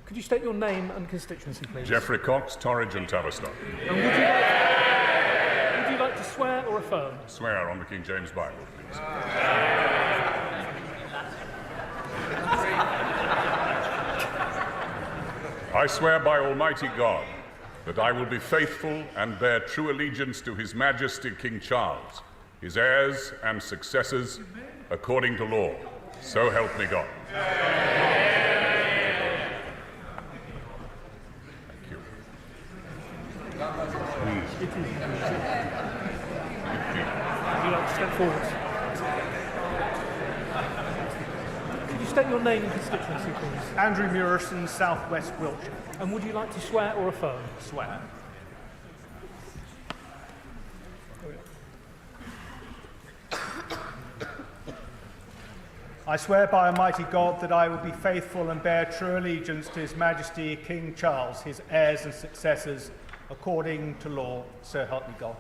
Could you state your name and constituency, please? Geoffrey Cox, Torridge and Tavistock. And would you like to swear or affirm? Swear on the King James Bible, please. I swear by Almighty God that I will be faithful and bear true allegiance to His Majesty King Charles, his heirs and successors, according to law. So help me God. Thank you. Would you like to step forward? Could you state your name and constituency, please? Andrew Murison, South West Wiltshire. And would you like to swear or affirm? Swear. I swear by Almighty God that I will be faithful and bear true allegiance to His Majesty King Charles, his heirs and successors, according to law. So help me God.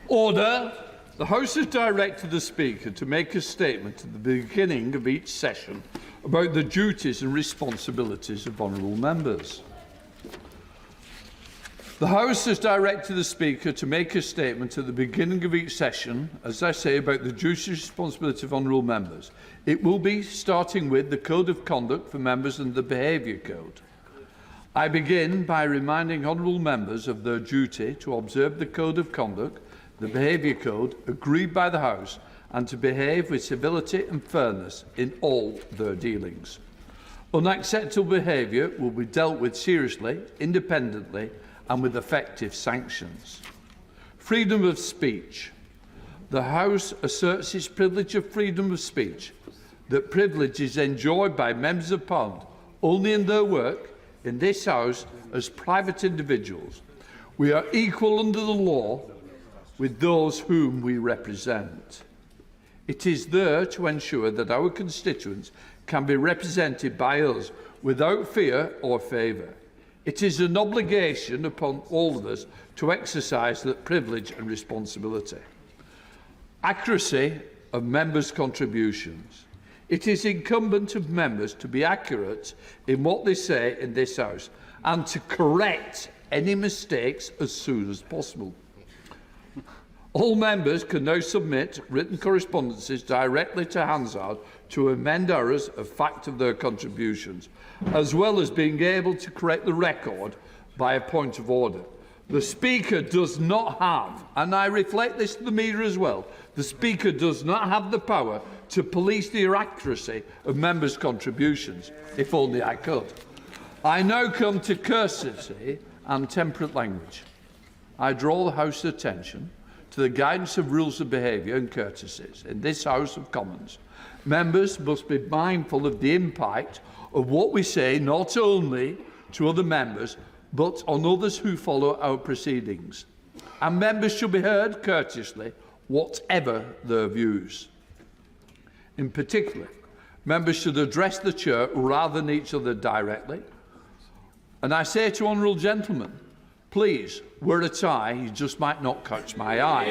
Order. The House has directed the Speaker to make a statement at the beginning of each session about the duties and responsibilities of honourable members. The House has directed the Speaker to make a statement at the beginning of each session, as I say, about the duties and responsibilities of honourable members. It will be starting with the Code of Conduct for members and the Behaviour Code. I begin by reminding honourable members of their duty to observe the Code of Conduct, the Behaviour Code, agreed by the House, and to behave with civility and fairness in all their dealings. Unacceptable behaviour will be dealt with seriously, independently, and with effective sanctions. Freedom of speech. The House asserts its privilege of freedom of speech. That privilege is enjoyed by members of Parliament only in their work in this House as private individuals. We are equal under the law with those whom we represent. It is there to ensure that our constituents can be represented by us without fear or favour. It is an obligation upon all of us to exercise that privilege and responsibility. Accuracy of members' contributions. It is incumbent of members to be accurate in what they say in this House and to correct any mistakes as soon as possible. All members can now submit written correspondences directly to Hansard to amend errors of fact of their contributions, as well as being able to correct the record by a point of order. The Speaker does not have, and I reflect this to the media as well, the Speaker does not have the power to police the accuracy of members' contributions, if only I could. I now come to courtesy and temperate language. I draw the House's attention to the guidance of rules of behaviour and courtesies in this House of Commons. Members must be mindful of the impact of what we say, not only to other members, but on others who follow our proceedings. And members should be heard courteously, whatever their views. In particular, members should address the Chair rather than each other directly. And I say to honourable gentlemen, please, wear a tie, you just might not catch my eye.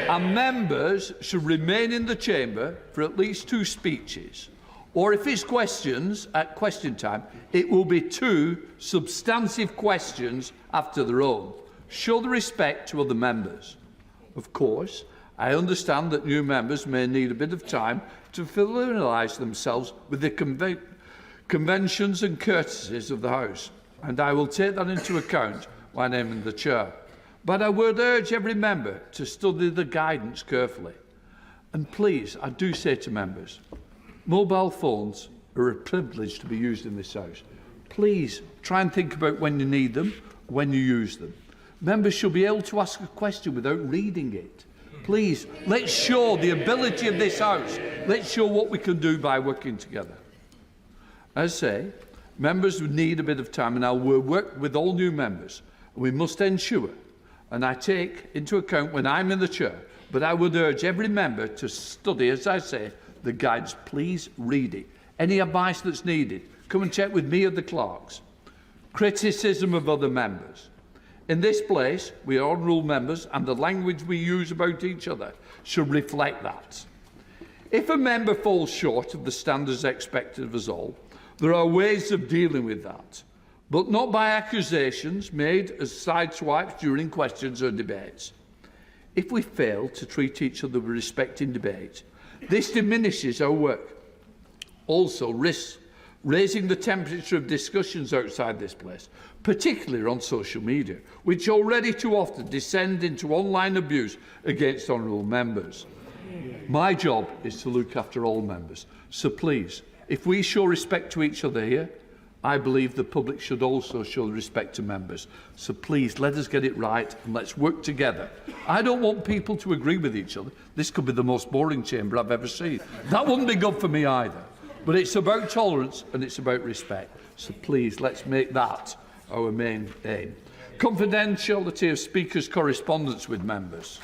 And members should remain in the chamber for at least 2 speeches. Or if it's questions at question time, it will be 2 substantive questions after their own. Show the respect to other members. Of course, I understand that new members may need a bit of time to familiarise themselves with the conventions and courtesies of the House, and I will take that into account when I'm in the chair. But I would urge every member to study the guidance carefully. And please, I do say to members, mobile phones are a privilege to be used in this House. Please try and think about when you need them, when you use them. Members should be able to ask a question without reading it. Please, let's show the ability of this House. Let's show what we can do by working together. As I say, members need a bit of time, and I will work with all new members. We must ensure, and I take into account when I'm in the chair, but I would urge every member to study, as I say, the guides. Please read it. Any advice that's needed, come and check with me or the clerks. Criticism of other members. In this place, we are honourable members, and the language we use about each other should reflect that. If a member falls short of the standards expected of us all, there are ways of dealing with that, but not by accusations made as sideswipes during questions or debates. If we fail to treat each other with respect in debate, this diminishes our work. Also risks raising the temperature of discussions outside this place, particularly on social media, which already too often descend into online abuse against honourable members. My job is to look after all members, so please, if we show respect to each other here, I believe the public should also show respect to members. So please, let us get it right and let's work together. I don't want people to agree with each other. This could be the most boring chamber I've ever seen. That wouldn't be good for me either. But it's about tolerance and it's about respect. So please, let's make that our main aim. Confidentiality of speakers' correspondence with members.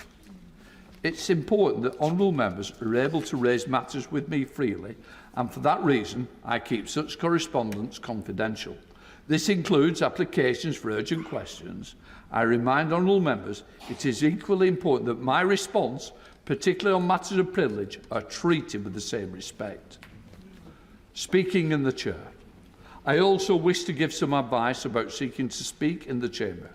It's important that honourable members are able to raise matters with me freely, and for that reason, I keep such correspondence confidential. This includes applications for urgent questions. I remind honourable members it is equally important that my response, particularly on matters of privilege, are treated with the same respect. Speaking in the chair. I also wish to give some advice about seeking to speak in the chamber.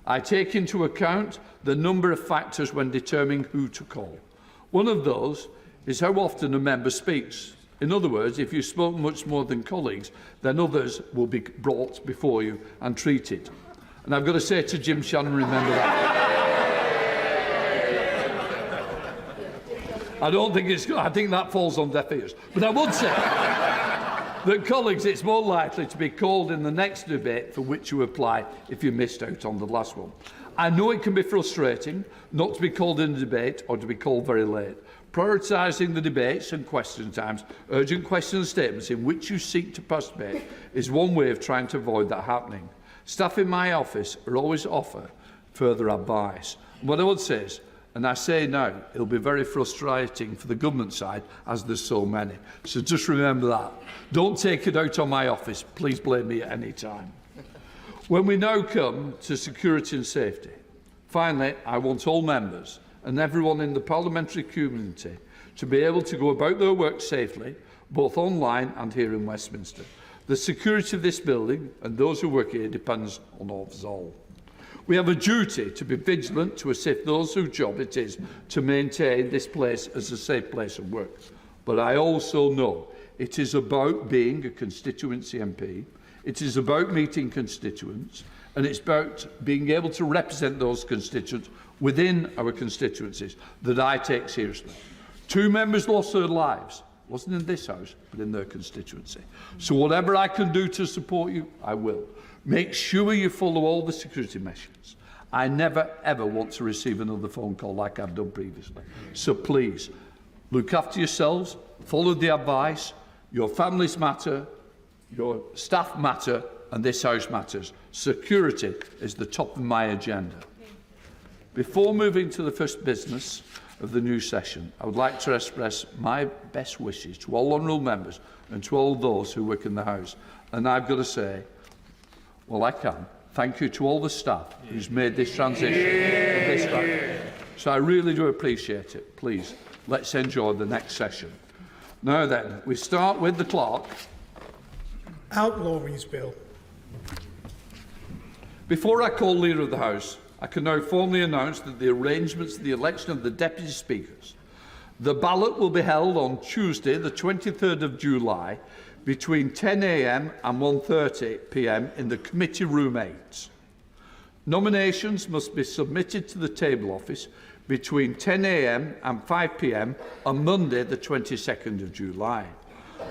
I take into account the number of factors when determining who to call. One of those is how often a member speaks. In other words, if you spoke much more than colleagues, then others will be brought before you and treated. And I've got to say to Jim Shannon, remember that. I think that falls on deaf ears. But I would say that colleagues, it's more likely to be called in the next debate for which you apply if you missed out on the last one. I know it can be frustrating not to be called in a debate or to be called very late. Prioritising the debates and question times, urgent questions and statements in which you seek to participate is one way of trying to avoid that happening. Staff in my office are always offer further advice. And what I would say is, and I say now, it'll be very frustrating for the government side as there's so many. So just remember that. Don't take it out on my office. Please blame me at any time. When we now come to security and safety, finally, I want all members and everyone in the parliamentary community to be able to go about their work safely, both online and here in Westminster. The security of this building and those who work here depends on us all. We have a duty to be vigilant to assist those whose job it is to maintain this place as a safe place of work. But I also know it is about being a constituency MP, it is about meeting constituents, and it's about being able to represent those constituents within our constituencies that I take seriously. 2 members lost their lives. It wasn't in this House, but in their constituency. So whatever I can do to support you, I will. Make sure you follow all the security measures. I never, ever want to receive another phone call like I've done previously. So please, look after yourselves, follow the advice. Your families matter, your staff matter, and this House matters. Security is the top of my agenda. Before moving to the first business of the new session, I would like to express my best wishes to all honourable members and to all those who work in the House. And I've got to say, well, I can. Thank you to all the staff who's made this transition. So I really do appreciate it. Please, let's enjoy the next session. Now then, we start with the clerk. Outlawries Bill. Before I call Leader of the House, I can now formally announce that the arrangements for the election of the Deputy Speakers. The ballot will be held on Tuesday, the 23rd of July, between 10 a.m. and 1:30 p.m. in the Committee Room 8. Nominations must be submitted to the table office between 10 a.m. and 5 p.m. on Monday, the 22nd of July.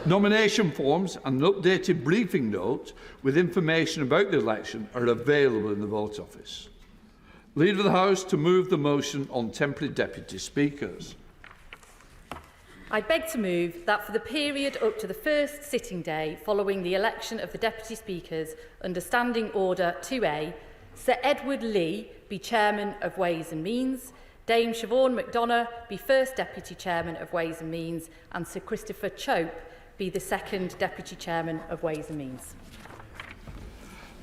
Nomination forms and an updated briefing note with information about the election are available in the vote office. Leader of the House to move the motion on temporary deputy speakers. I beg to move that for the period up to the first sitting day following the election of the deputy speakers under Standing Order 2A, Sir Edward Lee be Chairman of Ways and Means, Dame Siobhan McDonough be First Deputy Chairman of Ways and Means, and Sir Christopher Chope be the Second Deputy Chairman of Ways and Means.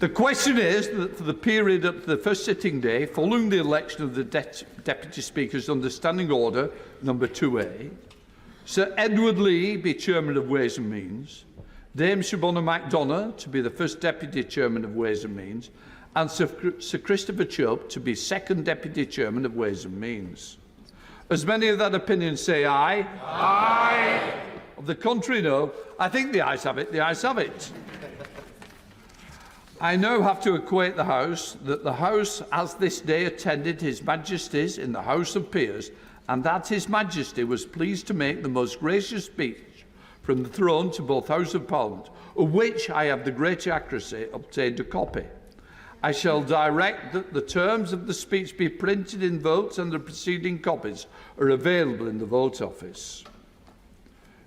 The question is that for the period up to the first sitting day following the election of the Deputy Speakers under Standing Order number 2A, Sir Edward Lee be Chairman of Ways and Means, Dame Siobhan McDonough to be the First Deputy Chairman of Ways and Means, and Sir Christopher Chope to be Second Deputy Chairman of Ways and Means. As many of that opinion say aye. Aye. Of the contrary, no. I think the ayes have it. The ayes have it. I now have to acquaint the House that the House has this day attended His Majesty's in the House of Peers, and that His Majesty was pleased to make the most gracious speech from the throne to both Houses of Parliament, of which I have the greater accuracy obtained a copy. I shall direct that the terms of the speech be printed in votes, and the preceding copies are available in the vote office.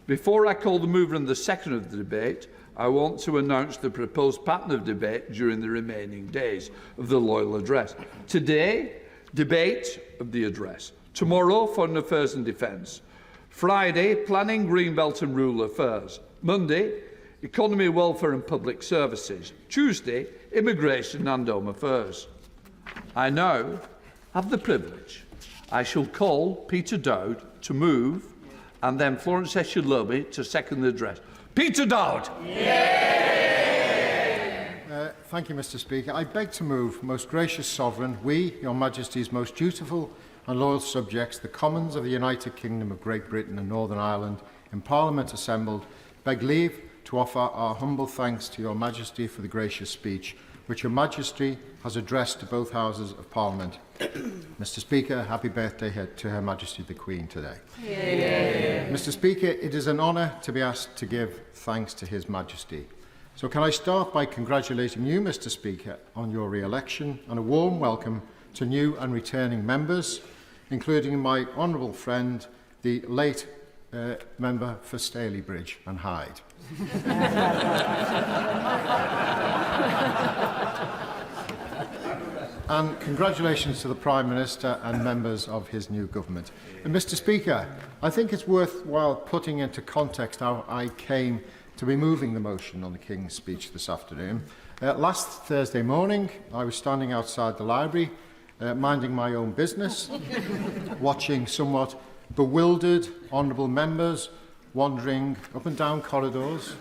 Before I call the mover and the second of the debate, I want to announce the proposed pattern of debate during the remaining days of the Loyal Address. Today, debate of the address. Tomorrow, Foreign Affairs and Defence. Friday, Planning, Greenbelt and Rural Affairs. Monday, Economy, Welfare and Public Services. Tuesday, Immigration and Home Affairs. I now have the privilege. I shall call Peter Dowd to move, and then Florence Escher-Loby to second the address. Peter Dowd. Thank you, Mr. Speaker. I beg to move, most gracious Sovereign, we, Your Majesty's most dutiful and loyal subjects, the Commons of the United Kingdom of Great Britain and Northern Ireland, in Parliament assembled, beg leave to offer our humble thanks to Your Majesty for the gracious speech which Your Majesty has addressed to both Houses of Parliament. Mr. Speaker, happy birthday to Her Majesty the Queen today. Yeah. Mr. Speaker, it is an honour to be asked to give thanks to His Majesty. So can I start by congratulating you, Mr. Speaker, on your re-election, and a warm welcome to new and returning members, including my honourable friend, the late member for Stalybridge and Hyde. And congratulations to the Prime Minister and members of his new government. And Mr. Speaker, I think it's worthwhile putting into context how I came to be moving the motion on the King's speech this afternoon. Last Thursday morning, I was standing outside the library, minding my own business, watching somewhat bewildered honourable members wandering up and down corridors,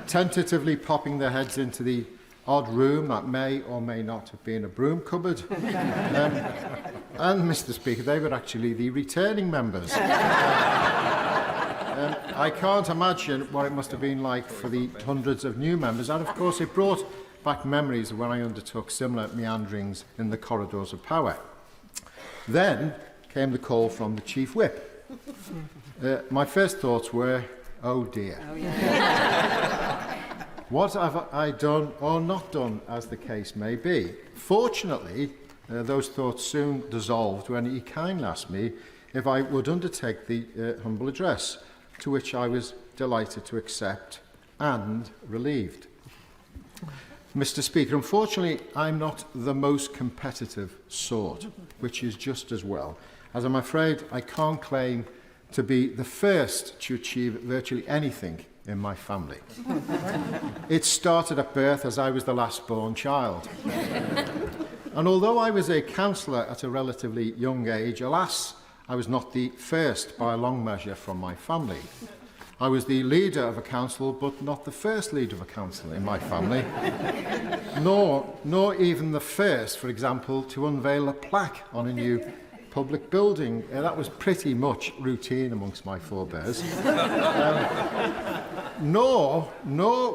tentatively popping their heads into the odd room that may or may not have been a broom cupboard. And, Mr. Speaker, they were actually the returning members. I can't imagine what it must have been like for the hundreds of new members. And, of course, it brought back memories of when I undertook similar meanderings in the corridors of power. Then came the call from the Chief Whip. My first thoughts were, oh dear. Oh, yeah. What have I done or not done, as the case may be? Fortunately, those thoughts soon dissolved when he kindly asked me if I would undertake the humble address, to which I was delighted to accept and relieved. Mr. Speaker, unfortunately, I'm not the most competitive sort, which is just as well, as I'm afraid I can't claim to be the first to achieve virtually anything in my family. It started at birth, as I was the last born child. And although I was a councillor at a relatively young age, alas, I was not the first by a long measure from my family. I was the leader of a council, but not the first leader of a council in my family, nor even the first, for example, to unveil a plaque on a new public building. That was pretty much routine amongst my forebears. Nor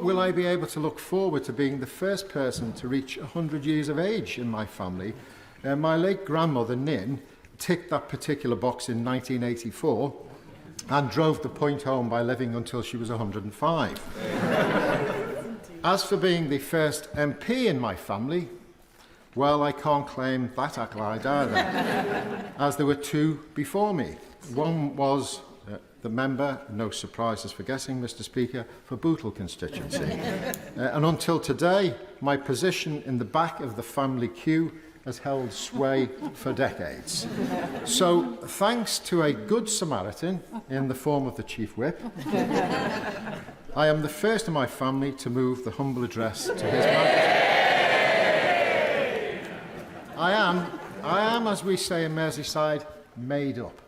will I be able to look forward to being the first person to reach 100 years of age in my family. My late grandmother, Nin, ticked that particular box in 1984 and drove the point home by living until she was 105. As for being the first MP in my family, well, I can't claim that accolade either, as there were two before me. One was the member, no surprises for guessing, Mr. Speaker, for Bootle constituency. And until today, my position in the back of the family queue has held sway for decades. So, thanks to a good Samaritan in the form of the Chief Whip, I am the first in my family to move the humble address to His Majesty. I am, as we say in Merseyside, made up.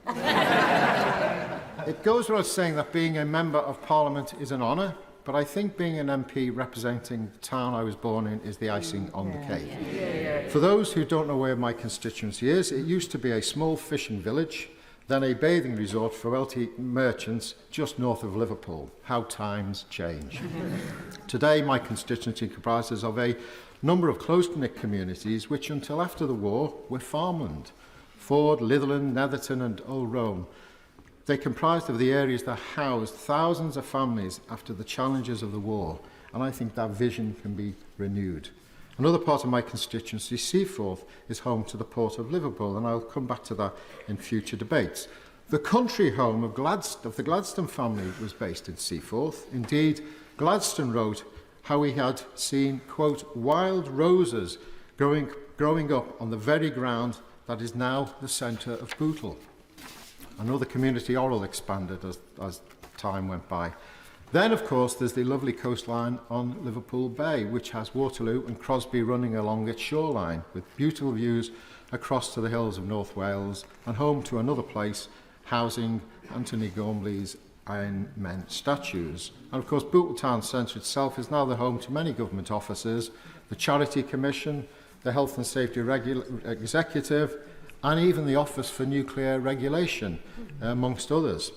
It goes without saying that being a member of Parliament is an honour, but I think being an MP representing the town I was born in is the icing on the cake. For those who don't know where my constituency is, it used to be a small fishing village, then a bathing resort for wealthy merchants just north of Liverpool. How times change. Today, my constituency comprises of a number of close-knit communities which, until after the war, were farmland. Ford, Litherland, Netherton and Old Rome. They comprised of the areas that housed thousands of families after the challenges of the war, and I think that vision can be renewed. Another part of my constituency, Seaforth, is home to the Port of Liverpool, and I'll come back to that in future debates. The country home of the Gladstone family was based in Seaforth. Indeed, Gladstone wrote how he had seen, quote, wild roses growing up on the very ground that is now the centre of Bootle. Another community, Orrell, expanded as time went by. Then, of course, there's the lovely coastline on Liverpool Bay, which has Waterloo and Crosby running along its shoreline, with beautiful views across to the hills of North Wales, and home to another place housing Anthony Gormley's Iron Men statues. And, of course, Bootle Town Centre itself is now the home to many government offices, the Charity Commission, the Health and Safety Executive, and even the Office for Nuclear Regulation, amongst others.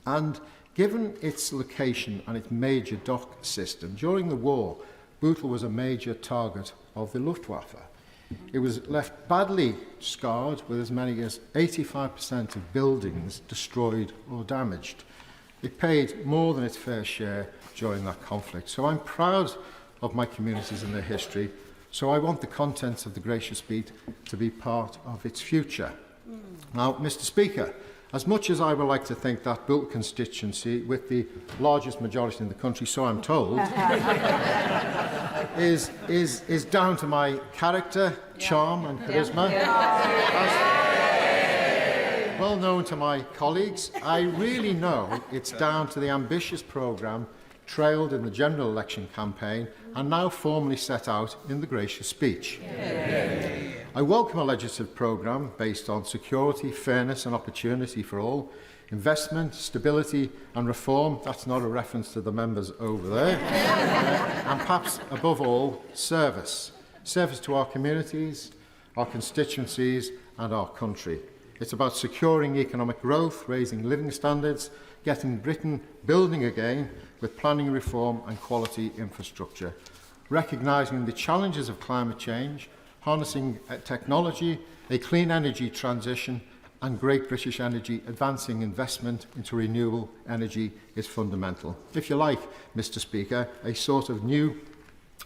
And given its location and its major dock system, during the war, Bootle was a major target of the Luftwaffe. It was left badly scarred, with as many as 85% of buildings destroyed or damaged. It paid more than its fair share during that conflict. So I'm proud of my communities and their history. So I want the contents of the gracious speech to be part of its future. Now, Mr. Speaker, as much as I would like to think that Bootle constituency, with the largest majority in the country, so I'm told, is down to my character, charm and charisma, as well known to my colleagues, I really know it's down to the ambitious programme trailed in the general election campaign and now formally set out in the gracious speech. I welcome a legislative programme based on security, fairness and opportunity for all, investment, stability and reform. That's not a reference to the members over there. And perhaps above all, service. Service to our communities, our constituencies and our country. It's about securing economic growth, raising living standards, getting Britain building again with planning reform and quality infrastructure, recognising the challenges of climate change, harnessing technology, a clean energy transition and Great British Energy advancing investment into renewable energy is fundamental. If you like, Mr. Speaker, a sort of new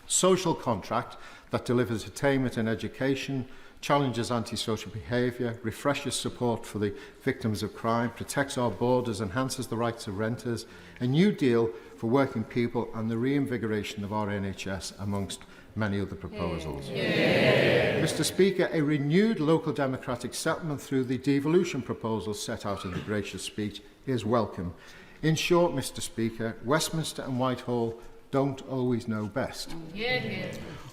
social contract that delivers attainment in education, challenges antisocial behaviour, refreshes support for the victims of crime, protects our borders, enhances the rights of renters, a new deal for working people and the reinvigoration of our NHS, amongst many other proposals. Mr. Speaker, a renewed local democratic settlement through the devolution proposals set out in the gracious speech is welcome. In short, Mr. Speaker, Westminster and Whitehall don't always know best.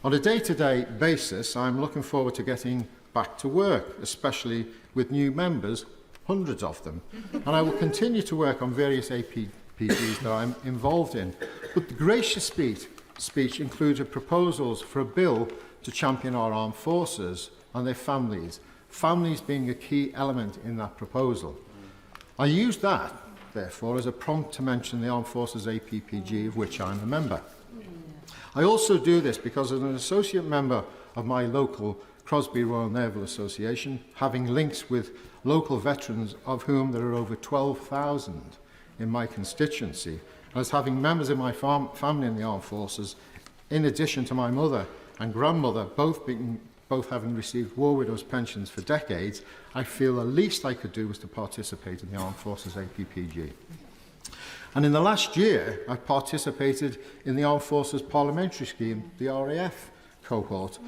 On a day-to-day basis, I'm looking forward to getting back to work, especially with new members, hundreds of them. And I will continue to work on various APPGs that I'm involved in. But the gracious speech included proposals for a bill to champion our armed forces and their families, families being a key element in that proposal. I used that, therefore, as a prompt to mention the Armed Forces APPG, of which I'm a member. I also do this because as an associate member of my local Crosby Royal Naval Association, having links with local veterans, of whom there are over 12,000 in my constituency, as having members of my family in the armed forces, in addition to my mother and grandmother, both having received war widows' pensions for decades, I feel the least I could do was to participate in the Armed Forces APPG. And in the last year, I participated in the Armed Forces Parliamentary scheme, the RAF cohort,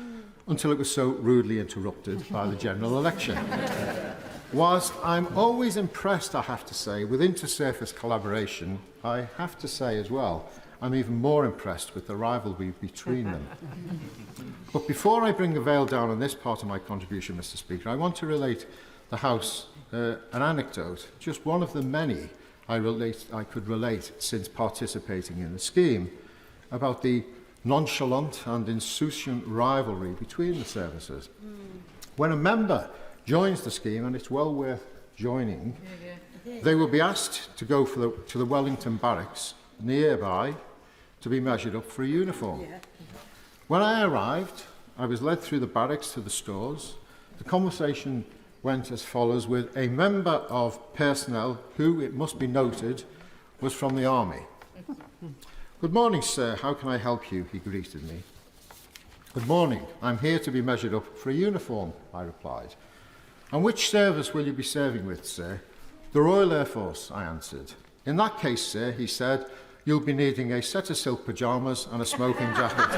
until it was so rudely interrupted by the general election. Whilst I'm always impressed, I have to say, with inter-service collaboration, I have to say as well, I'm even more impressed with the rivalry between them. But before I bring the veil down on this part of my contribution, Mr. Speaker, I want to relate the House an anecdote, just one of the many I could relate since participating in the scheme, about the nonchalant and insouciant rivalry between the services. When a member joins the scheme, and it's well worth joining, they will be asked to go to the Wellington Barracks nearby to be measured up for a uniform. When I arrived, I was led through the barracks to the stores. The conversation went as follows with a member of personnel who, it must be noted, was from the army. "Good morning, sir. How can I help you?" he greeted me. "Good morning. I'm here to be measured up for a uniform," I replied. "And which service will you be serving with, sir?" "The Royal Air Force," I answered. "In that case, sir," he said, "you'll be needing a set of silk pyjamas and a smoking jacket."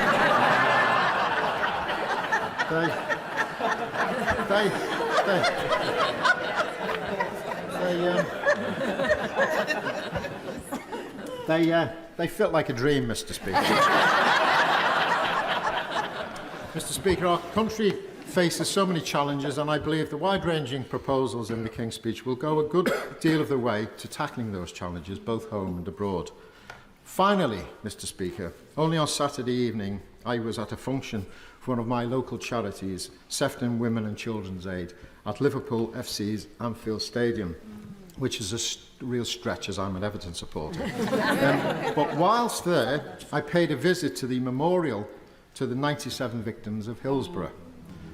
They felt like a dream, Mr. Speaker. Mr. Speaker, our country faces so many challenges, and I believe the wide-ranging proposals in the King's Speech will go a good deal of the way to tackling those challenges, both home and abroad. Finally, Mr. Speaker, only on Saturday evening, I was at a function for one of my local charities, Sefton Women and Children's Aid, at Liverpool FC's Anfield Stadium, which is a real stretch as I'm an Everton supporter. But whilst there, I paid a visit to the memorial to the 97 victims of Hillsborough.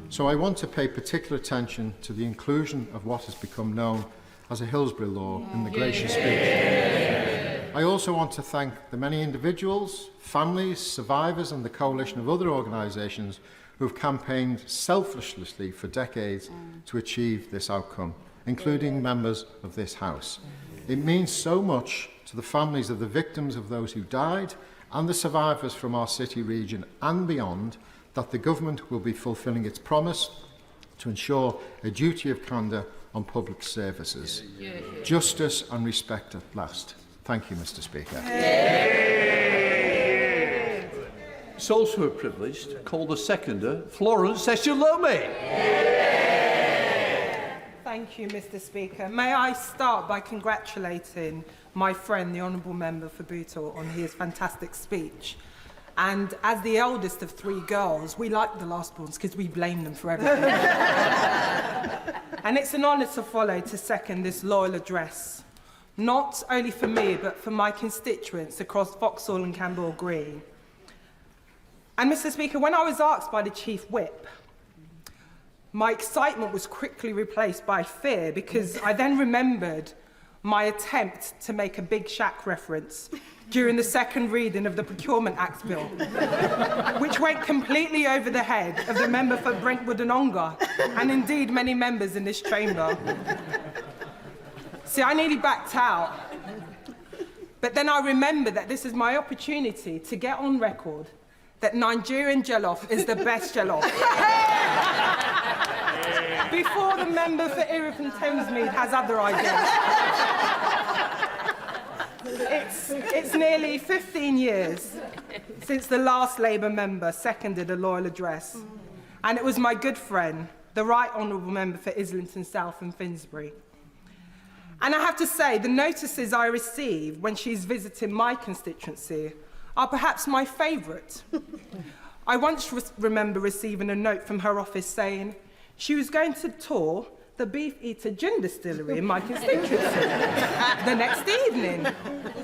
So I want to pay particular attention to the inclusion of what has become known as a Hillsborough law in the gracious speech. I also want to thank the many individuals, families, survivors and the coalition of other organisations who have campaigned selflessly for decades to achieve this outcome, including members of this House. It means so much to the families of the victims of those who died and the survivors from our city region and beyond that the government will be fulfilling its promise to ensure a duty of candour on public services. Justice and respect at last. Thank you, Mr. Speaker. It's also a privilege to call the seconder, Florence Eshalome. Thank you, Mr. Speaker. May I start by congratulating my friend, the Honourable Member for Bootle, on his fantastic speech. And as the eldest of three girls, we like the last-borns because we blame them for everything. And it's an honour to follow to second this loyal address, not only for me, but for my constituents across Vauxhall and Camberwell Green. And Mr. Speaker, when I was asked by the Chief Whip, my excitement was quickly replaced by fear because I then remembered my attempt to make a Big Shack reference during the second reading of the Procurement Act Bill, which went completely over the head of the member for Brentwood and Ongar, and indeed many members in this chamber. See, I nearly backed out, but then I remembered that this is my opportunity to get on record that Nigerian jollof is the best jollof. Before the member for Erith and Thamesmead has other ideas. It's nearly 15 years since the last Labour member seconded a loyal address, and it was my good friend, the Right Honourable Member for Islington South and Finsbury. And I have to say, the notices I receive when she's visiting my constituency are perhaps my favourite. I once remember receiving a note from her office saying she was going to tour the Beef Eater Gin Distillery in my constituency the next evening,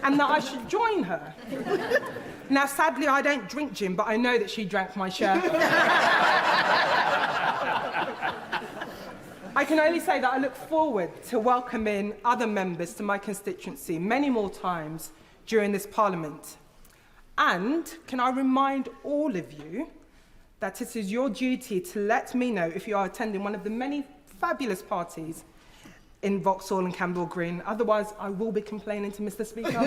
and that I should join her. Now, sadly, I don't drink gin, but I know that she drank my share. I can only say that I look forward to welcoming other members to my constituency many more times during this Parliament. And can I remind all of you that it is your duty to let me know if you are attending one of the many fabulous parties in Vauxhall and Campbell Green. Otherwise, I will be complaining to Mr. Speaker.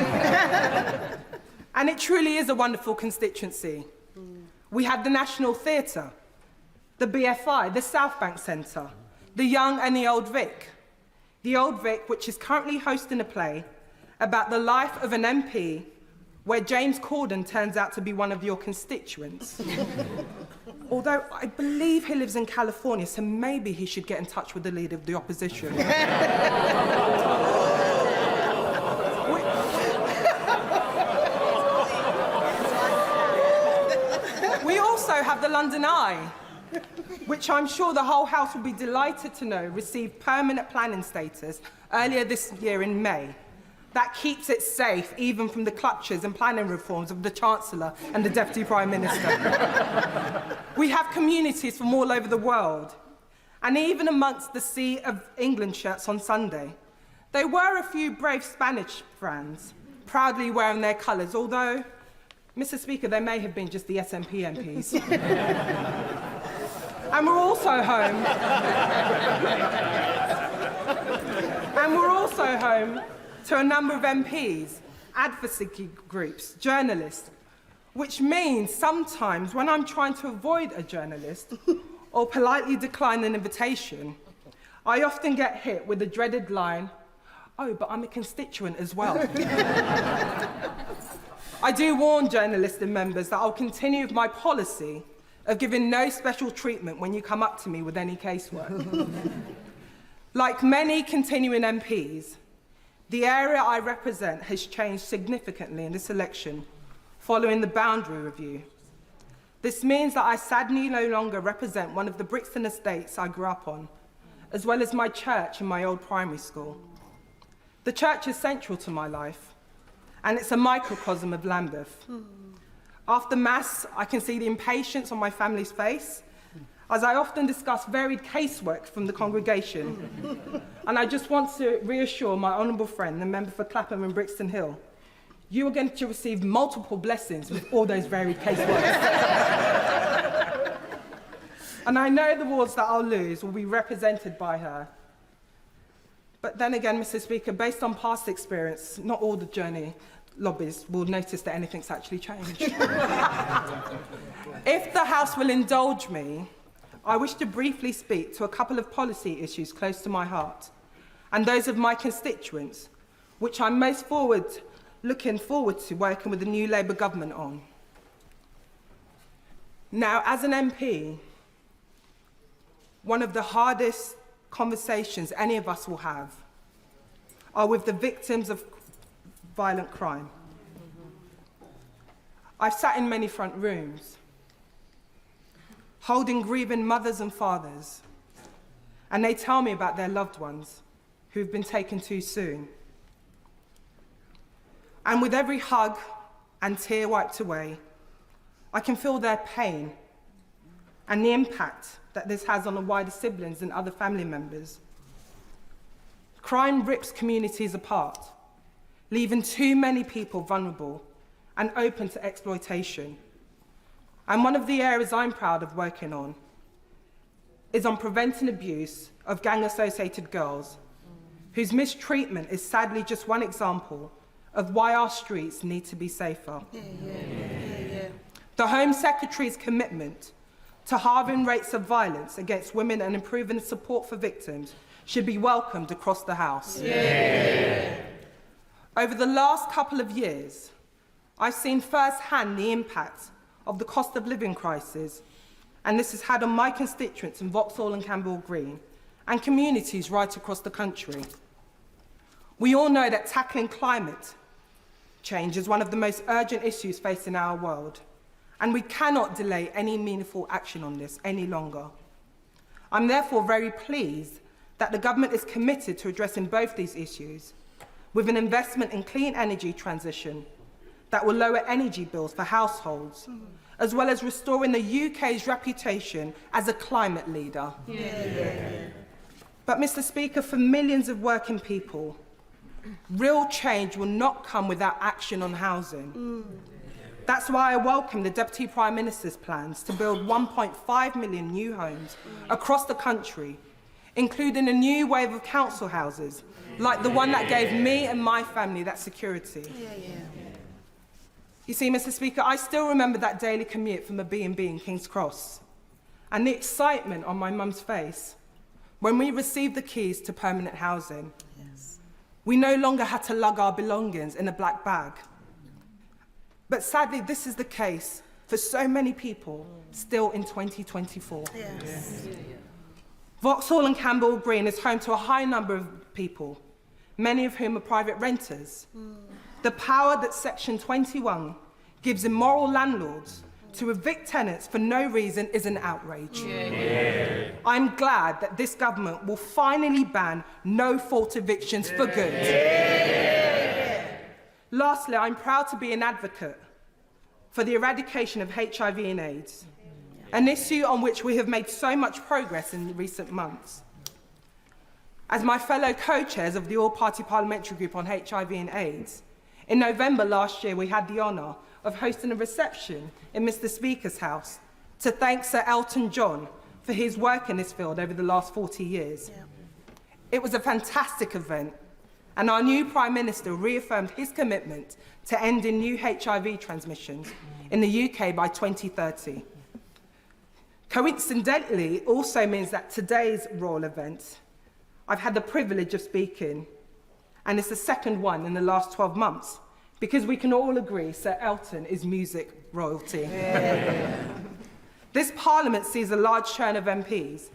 And it truly is a wonderful constituency. We have the National Theatre, the BFI, the South Bank Centre, the Young and the Old Vic. The Old Vic, which is currently hosting a play about the life of an MP where James Corden turns out to be one of your constituents. Although I believe he lives in California, so maybe he should get in touch with the leader of the opposition. We also have the London Eye, which I'm sure the whole House will be delighted to know received permanent planning status earlier this year in May. That keeps it safe even from the clutches and planning reforms of the Chancellor and the Deputy Prime Minister. We have communities from all over the world, and even amongst the Sea of England shirts on Sunday, there were a few brave Spanish fans proudly wearing their colours, although, Mr. Speaker, they may have been just the SNP MPs. And we're also home to a number of MPs, advocacy groups, journalists, which means sometimes when I'm trying to avoid a journalist or politely decline an invitation, I often get hit with the dreaded line, "Oh, but I'm a constituent as well." I do warn journalists and members that I'll continue with my policy of giving no special treatment when you come up to me with any casework. Like many continuing MPs, the area I represent has changed significantly in this election following the boundary review. This means that I sadly no longer represent one of the Brixton estates I grew up on, as well as my church and my old primary school. The church is central to my life, and it's a microcosm of Lambeth. After Mass, I can see the impatience on my family's face, as I often discuss varied casework from the congregation. And I just want to reassure my honourable friend, the member for Clapham and Brixton Hill, you are going to receive multiple blessings with all those varied caseworks. And I know the wards that I'll lose will be represented by her. But then again, Mr. Speaker, based on past experience, not all the journey lobbies will notice that anything's actually changed. If the House will indulge me, I wish to briefly speak to a couple of policy issues close to my heart, and those of my constituents, which I'm most looking forward to working with the new Labour government on. Now, as an MP, one of the hardest conversations any of us will have are with the victims of violent crime. I've sat in many front rooms, holding grieving mothers and fathers, and they tell me about their loved ones who've been taken too soon. And with every hug and tear wiped away, I can feel their pain and the impact that this has on the wider siblings and other family members. Crime rips communities apart, leaving too many people vulnerable and open to exploitation. And one of the areas I'm proud of working on is on preventing abuse of gang-associated girls, whose mistreatment is sadly just one example of why our streets need to be safer. The Home Secretary's commitment to halving rates of violence against women and improving support for victims should be welcomed across the House. Over the last couple of years, I've seen firsthand the impact of the cost of living crisis, and this has had on my constituents in Vauxhall and Campbell Green, and communities right across the country. We all know that tackling climate change is one of the most urgent issues facing our world, and we cannot delay any meaningful action on this any longer. I'm therefore very pleased that the government is committed to addressing both these issues with an investment in clean energy transition that will lower energy bills for households, as well as restoring the UK's reputation as a climate leader. But, Mr. Speaker, for millions of working people, real change will not come without action on housing. That's why I welcome the Deputy Prime Minister's plans to build 1.5 million new homes across the country, including a new wave of council houses, like the one that gave me and my family that security. You see, Mr. Speaker, I still remember that daily commute from a B&B in King's Cross and the excitement on my mum's face when we received the keys to permanent housing. We no longer had to lug our belongings in a black bag. But sadly, this is the case for so many people still in 2024. Vauxhall and Campbell Green is home to a high number of people, many of whom are private renters. The power that Section 21 gives immoral landlords to evict tenants for no reason is an outrage. I'm glad that this government will finally ban no-fault evictions for good. Lastly, I'm proud to be an advocate for the eradication of HIV and AIDS, an issue on which we have made so much progress in recent months. As my fellow co-chairs of the All-Party Parliamentary Group on HIV and AIDS, in November last year we had the honour of hosting a reception in Mr. Speaker's house to thank Sir Elton John for his work in this field over the last 40 years. It was a fantastic event, and our new Prime Minister reaffirmed his commitment to ending new HIV transmissions in the UK by 2030. Coincidentally, it also means that today's royal event, I've had the privilege of speaking, and it's the second one in the last 12 months, because we can all agree Sir Elton is music royalty. This Parliament sees a large churn of MPs,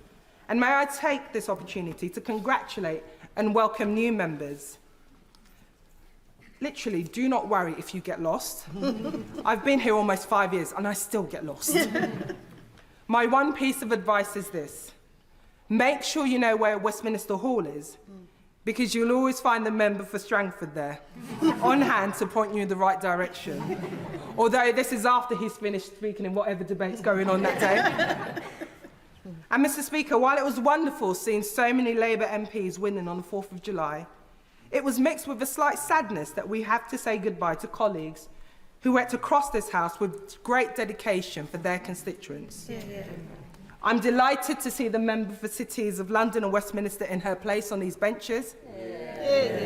and may I take this opportunity to congratulate and welcome new members. Literally, do not worry if you get lost. I've been here almost 5 years and I still get lost. My one piece of advice is this: make sure you know where Westminster Hall is, because you'll always find the member for Strangford there, on hand to point you in the right direction. Although this is after he's finished speaking in whatever debate's going on that day. And Mr. Speaker, while it was wonderful seeing so many Labour MPs winning on the 4th of July, it was mixed with a slight sadness that we have to say goodbye to colleagues who worked across this House with great dedication for their constituents. I'm delighted to see the member for cities of London and Westminster in her place on these benches.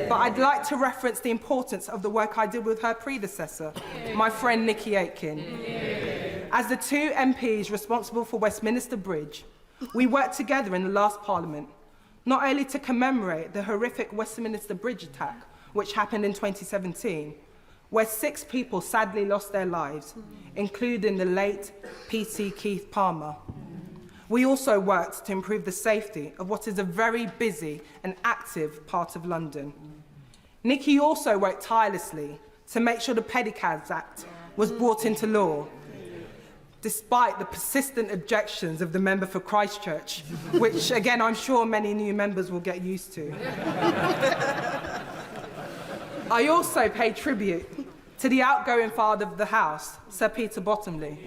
But I'd like to reference the importance of the work I did with her predecessor, my friend Nikki Aitken. As the two MPs responsible for Westminster Bridge, we worked together in the last Parliament, not only to commemorate the horrific Westminster Bridge attack, which happened in 2017, where 6 people sadly lost their lives, including the late P.T. Keith Palmer. We also worked to improve the safety of what is a very busy and active part of London. Nikki also worked tirelessly to make sure the Pedicabs Act was brought into law, despite the persistent objections of the member for Christchurch, which, again, I'm sure many new members will get used to. I also pay tribute to the outgoing father of the House, Sir Peter Bottomley.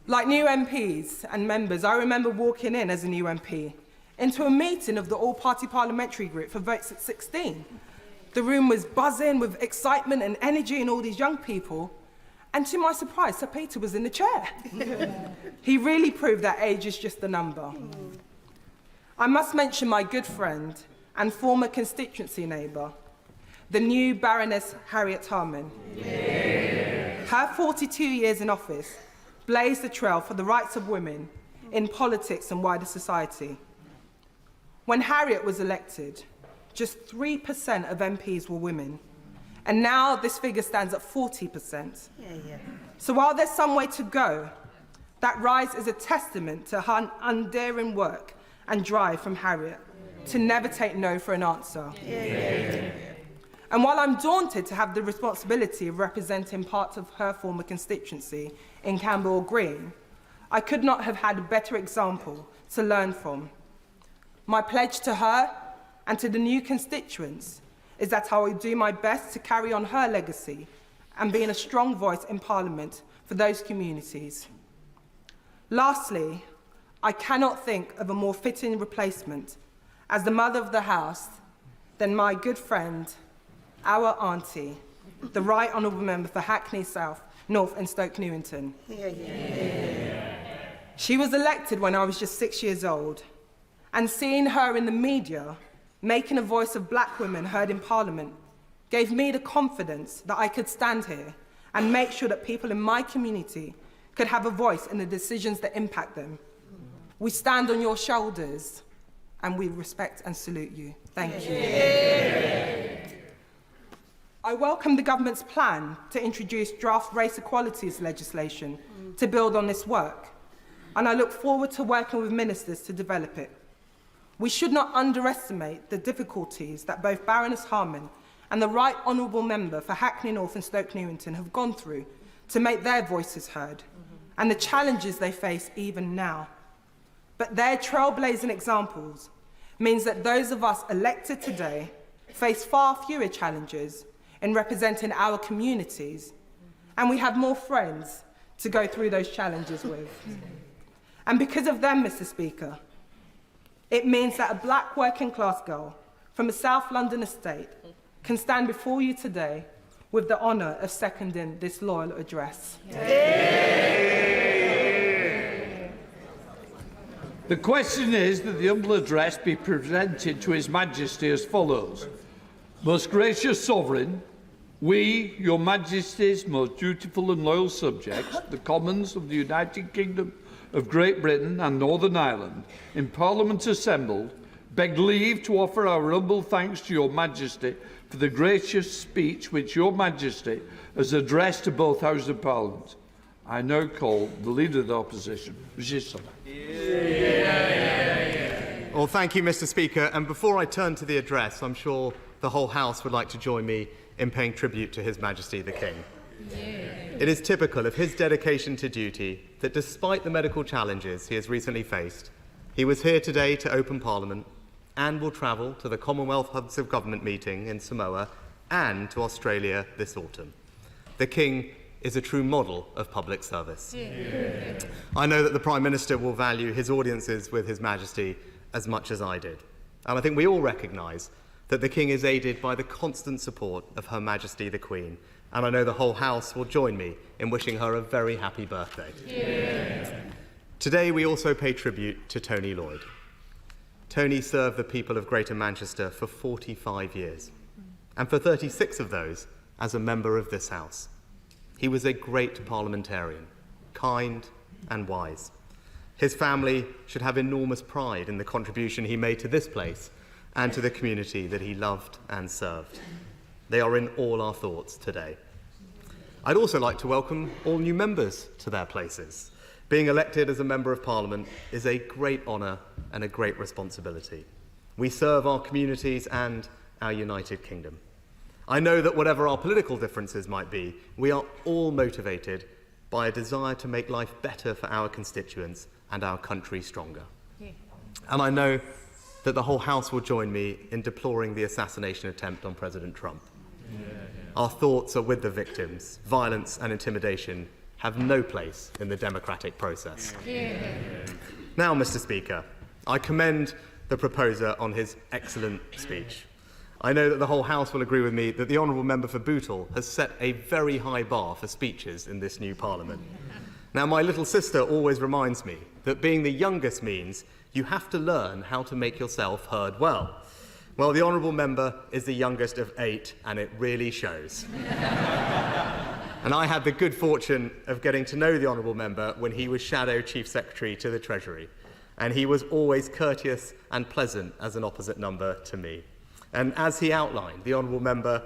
Like new MPs and members, I remember walking in as a new MP into a meeting of the All-Party Parliamentary Group for votes at 16. The room was buzzing with excitement and energy and all these young people, and to my surprise, Sir Peter was in the chair. He really proved that age is just a number. I must mention my good friend and former constituency neighbour, the new Baroness Harriet Harman. Her 42 years in office blazed the trail for the rights of women in politics and wider society. When Harriet was elected, just 3% of MPs were women, and now this figure stands at 40%. So while there's some way to go, that rise is a testament to her undaring work and drive from Harriet to never take no for an answer. And while I'm daunted to have the responsibility of representing parts of her former constituency in Camberwell Green, I could not have had a better example to learn from. My pledge to her and to the new constituents is that I will do my best to carry on her legacy and being a strong voice in Parliament for those communities. Lastly, I cannot think of a more fitting replacement as the mother of the house than my good friend, our auntie, the Right Honourable Member for Hackney South, North and Stoke Newington. She was elected when I was just 6 years old, and seeing her in the media making a voice of black women heard in Parliament gave me the confidence that I could stand here and make sure that people in my community could have a voice in the decisions that impact them. We stand on your shoulders and we respect and salute you. Thank you. I welcome the government's plan to introduce draft race equalities legislation to build on this work, and I look forward to working with ministers to develop it. We should not underestimate the difficulties that both Baroness Harman and the Right Honourable Member for Hackney North and Stoke Newington have gone through to make their voices heard, and the challenges they face even now. But their trailblazing examples means that those of us elected today face far fewer challenges in representing our communities, and we have more friends to go through those challenges with. And because of them, Mr. Speaker, it means that a black working class girl from a South London estate can stand before you today with the honour of seconding this loyal address. The question is that the humble address be presented to His Majesty as follows. Most gracious Sovereign, we, Your Majesty's most dutiful and loyal subjects, the Commons of the United Kingdom of Great Britain and Northern Ireland, in Parliament assembled, beg leave to offer our humble thanks to Your Majesty for the gracious speech which Your Majesty has addressed to both Houses of Parliament. I now call the Leader of the Opposition, Resistant. Well, thank you, Mr. Speaker. And before I turn to the address, I'm sure the whole House would like to join me in paying tribute to His Majesty the King. It is typical of his dedication to duty that despite the medical challenges he has recently faced, he was here today to open Parliament and will travel to the Commonwealth Hubs of Government meeting in Samoa and to Australia this autumn. The King is a true model of public service. I know that the Prime Minister will value his audiences with His Majesty as much as I did. And I think we all recognise that the King is aided by the constant support of Her Majesty the Queen, and I know the whole House will join me in wishing her a very happy birthday. Today we also pay tribute to Tony Lloyd. Tony served the people of Greater Manchester for 45 years, and for 36 of those as a member of this House. He was a great parliamentarian, kind and wise. His family should have enormous pride in the contribution he made to this place and to the community that he loved and served. They are in all our thoughts today. I'd also like to welcome all new members to their places. Being elected as a Member of Parliament is a great honour and a great responsibility. We serve our communities and our United Kingdom. I know that whatever our political differences might be, we are all motivated by a desire to make life better for our constituents and our country stronger. And I know that the whole House will join me in deploring the assassination attempt on President Trump. Our thoughts are with the victims. Violence and intimidation have no place in the democratic process. Now, Mr. Speaker, I commend the proposer on his excellent speech. I know that the whole House will agree with me that the Honourable Member for Bootle has set a very high bar for speeches in this new Parliament. Now, my little sister always reminds me that being the youngest means you have to learn how to make yourself heard well. Well, the Honourable Member is the youngest of 8, and it really shows. And I had the good fortune of getting to know the Honourable Member when he was Shadow Chief Secretary to the Treasury, and he was always courteous and pleasant as an opposite number to me. And as he outlined, the Honourable Member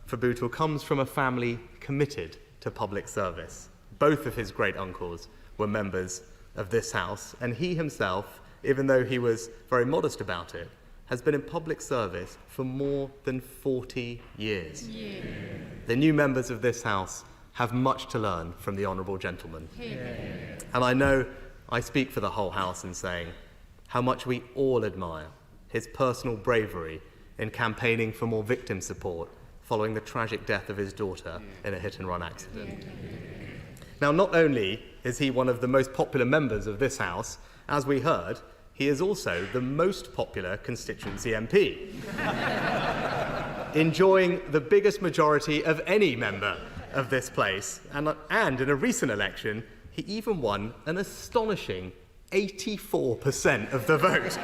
for Bootle comes from a family committed to public service. Both of his great uncles were members of this House, and he himself, even though he was very modest about it, has been in public service for more than 40 years. The new members of this House have much to learn from the honourable gentleman. And I know I speak for the whole House in saying how much we all admire his personal bravery in campaigning for more victim support following the tragic death of his daughter in a hit-and-run accident. Now, not only is he one of the most popular members of this House, as we heard, he is also the most popular constituency MP, enjoying the biggest majority of any member of this place. And in a recent election, he even won an astonishing 84% of the vote.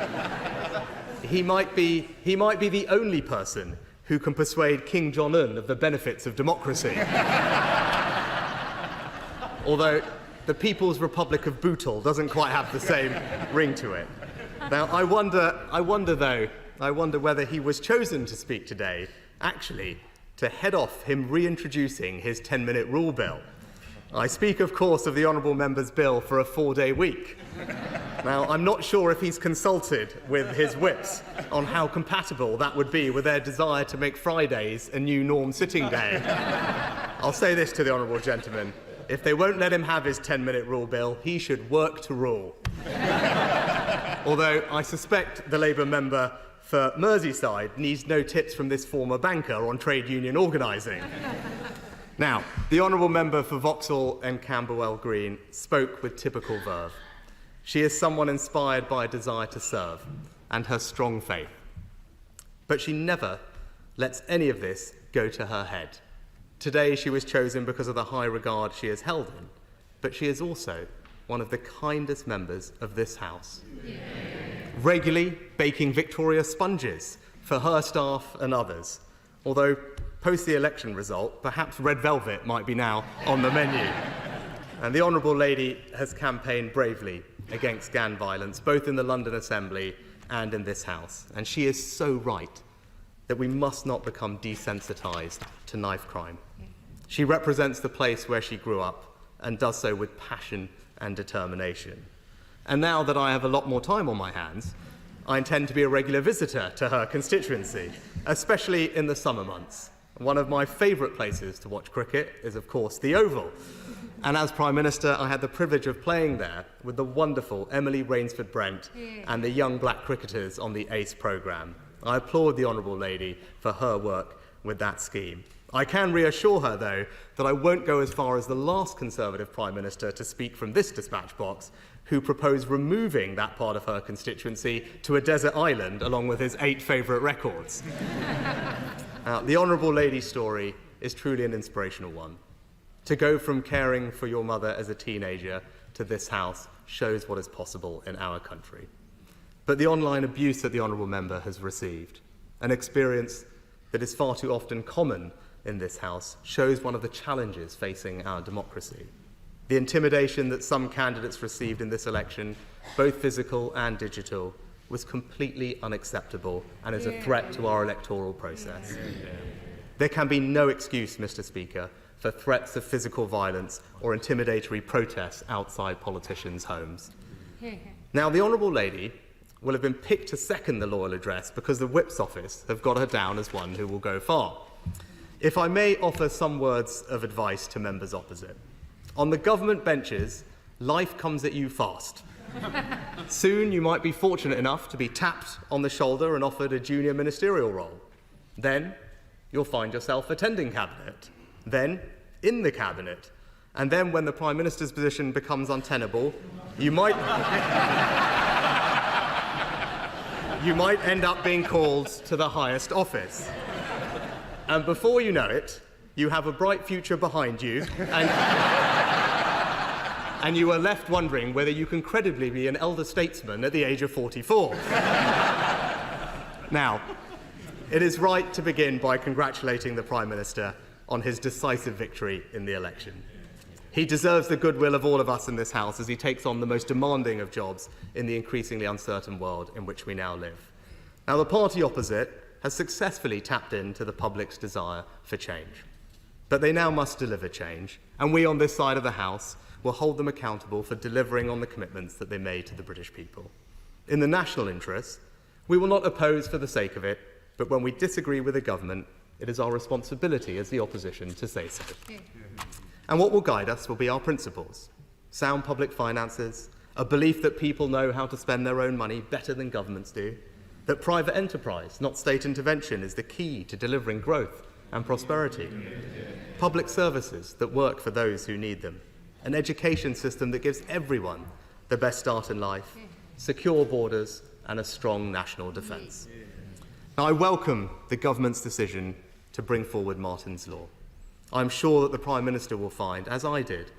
He might be the only person who can persuade King Jong-un of the benefits of democracy. Although the People's Republic of Bhootal doesn't quite have the same ring to it. Now, I wonder whether he was chosen to speak today, actually, to head off him reintroducing his 10-minute rule bill. I speak, of course, of the honourable member's bill for a 4-day week. Now, I'm not sure if he's consulted with his whips on how compatible that would be with their desire to make Fridays a new norm sitting day. I'll say this to the honourable gentleman. If they won't let him have his 10-minute rule bill, he should work to rule. Although I suspect the Labour member for Merseyside needs no tips from this former banker on trade union organising. Now, the honourable member for Vauxhall and Camberwell Green spoke with typical verve. She is someone inspired by a desire to serve and her strong faith. But she never lets any of this go to her head. Today she was chosen because of the high regard she is held in, but she is also one of the kindest members of this House. Regularly baking Victoria sponges for her staff and others, although post the election result, perhaps red velvet might be now on the menu. And the Honourable Lady has campaigned bravely against gang violence, both in the London Assembly and in this House. And she is so right that we must not become desensitised to knife crime. She represents the place where she grew up and does so with passion and determination. And now that I have a lot more time on my hands, I intend to be a regular visitor to her constituency, especially in the summer months. One of my favourite places to watch cricket is, of course, the Oval. And as Prime Minister, I had the privilege of playing there with the wonderful Emily Rainsford-Brent and the young black cricketers on the ACE programme. I applaud the Honourable Lady for her work with that scheme. I can reassure her, though, that I won't go as far as the last Conservative Prime Minister to speak from this dispatch box, who proposed removing that part of her constituency to a desert island along with his 8 favourite records. The Honourable Lady's story is truly an inspirational one. To go from caring for your mother as a teenager to this House shows what is possible in our country. But the online abuse that the Honourable Member has received, an experience that is far too often common in this House, shows one of the challenges facing our democracy. The intimidation that some candidates received in this election, both physical and digital, was completely unacceptable and is a threat to our electoral process. There can be no excuse, Mr. Speaker, for threats of physical violence or intimidatory protests outside politicians' homes. Now, the Honourable Lady will have been picked to second the Loyal Address because the Whip's office have got her down as one who will go far. If I may offer some words of advice to members opposite. On the government benches, life comes at you fast. Soon you might be fortunate enough to be tapped on the shoulder and offered a junior ministerial role. Then you'll find yourself attending Cabinet, then in the Cabinet, and then when the Prime Minister's position becomes untenable, you might end up being called to the highest office. And before you know it, you have a bright future behind you, and you are left wondering whether you can credibly be an elder statesman at the age of 44. Now, it is right to begin by congratulating the Prime Minister on his decisive victory in the election. He deserves the goodwill of all of us in this House as he takes on the most demanding of jobs in the increasingly uncertain world in which we now live. Now, the party opposite has successfully tapped into the public's desire for change. But they now must deliver change, and we on this side of the House will hold them accountable for delivering on the commitments that they made to the British people. In the national interest, We will not oppose for the sake of it, but when we disagree with the government, it is our responsibility as the opposition to say so. And what will guide us will be our principles: sound public finances, a belief that people know how to spend their own money better than governments do, that private enterprise, not state intervention, is the key to delivering growth and prosperity, public services that work for those who need them, an education system that gives everyone the best start in life, secure borders, and a strong national defence. Now, I welcome the government's decision to bring forward Martin's Law. I'm sure that the Prime Minister will find, as I did,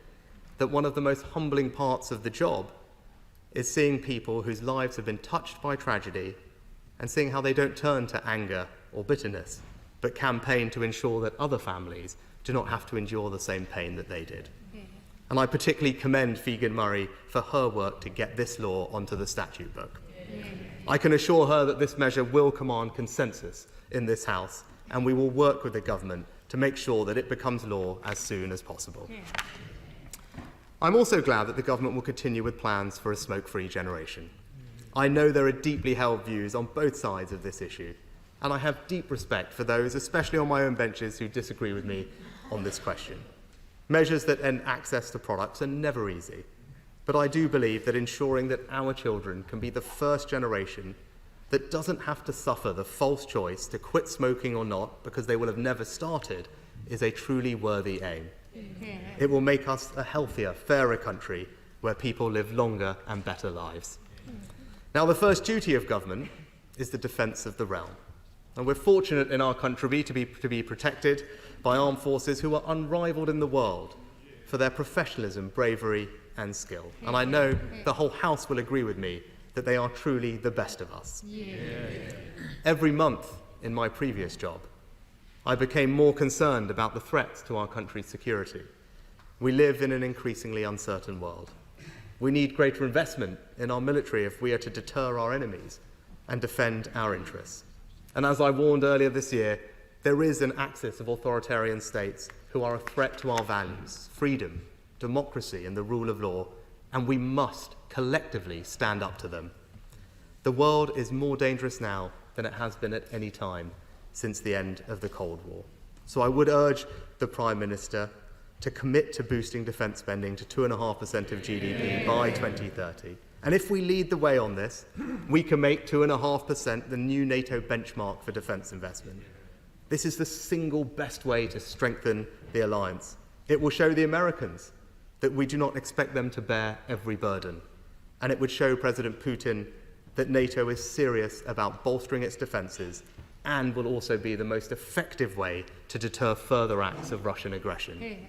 that one of the most humbling parts of the job is seeing people whose lives have been touched by tragedy and seeing how they don't turn to anger or bitterness, but campaign to ensure that other families do not have to endure the same pain that they did. And I particularly commend Figen Murray for her work to get this law onto the statute book. I can assure her that this measure will command consensus in this House, and we will work with the government to make sure that it becomes law as soon as possible. I'm also glad that the government will continue with plans for a smoke-free generation. I know there are deeply held views on both sides of this issue, and I have deep respect for those, especially on my own benches, who disagree with me on this question. Measures that end access to products are never easy, but I do believe that ensuring that our children can be the first generation that doesn't have to suffer the false choice to quit smoking or not because they will have never started is a truly worthy aim. It will make us a healthier, fairer country where people live longer and better lives. Now, the first duty of government is the defence of the realm. And we're fortunate in our country to be protected by armed forces who are unrivalled in the world for their professionalism, bravery and skill. And I know the whole House will agree with me that they are truly the best of us. Every month in my previous job, I became more concerned about the threats to our country's security. We live in an increasingly uncertain world. We need greater investment in our military if we are to deter our enemies and defend our interests. And as I warned earlier this year, there is an axis of authoritarian states who are a threat to our values, freedom, democracy, and the rule of law, and we must collectively stand up to them. The world is more dangerous now than it has been at any time since the end of the Cold War. So I would urge the Prime Minister to commit to boosting defence spending to 2.5% of GDP by 2030. And if we lead the way on this, we can make 2.5% the new NATO benchmark for defence investment. This is the single best way to strengthen the alliance. It will show the Americans that we do not expect them to bear every burden. And it would show President Putin that NATO is serious about bolstering its defences and will also be the most effective way to deter further acts of Russian aggression.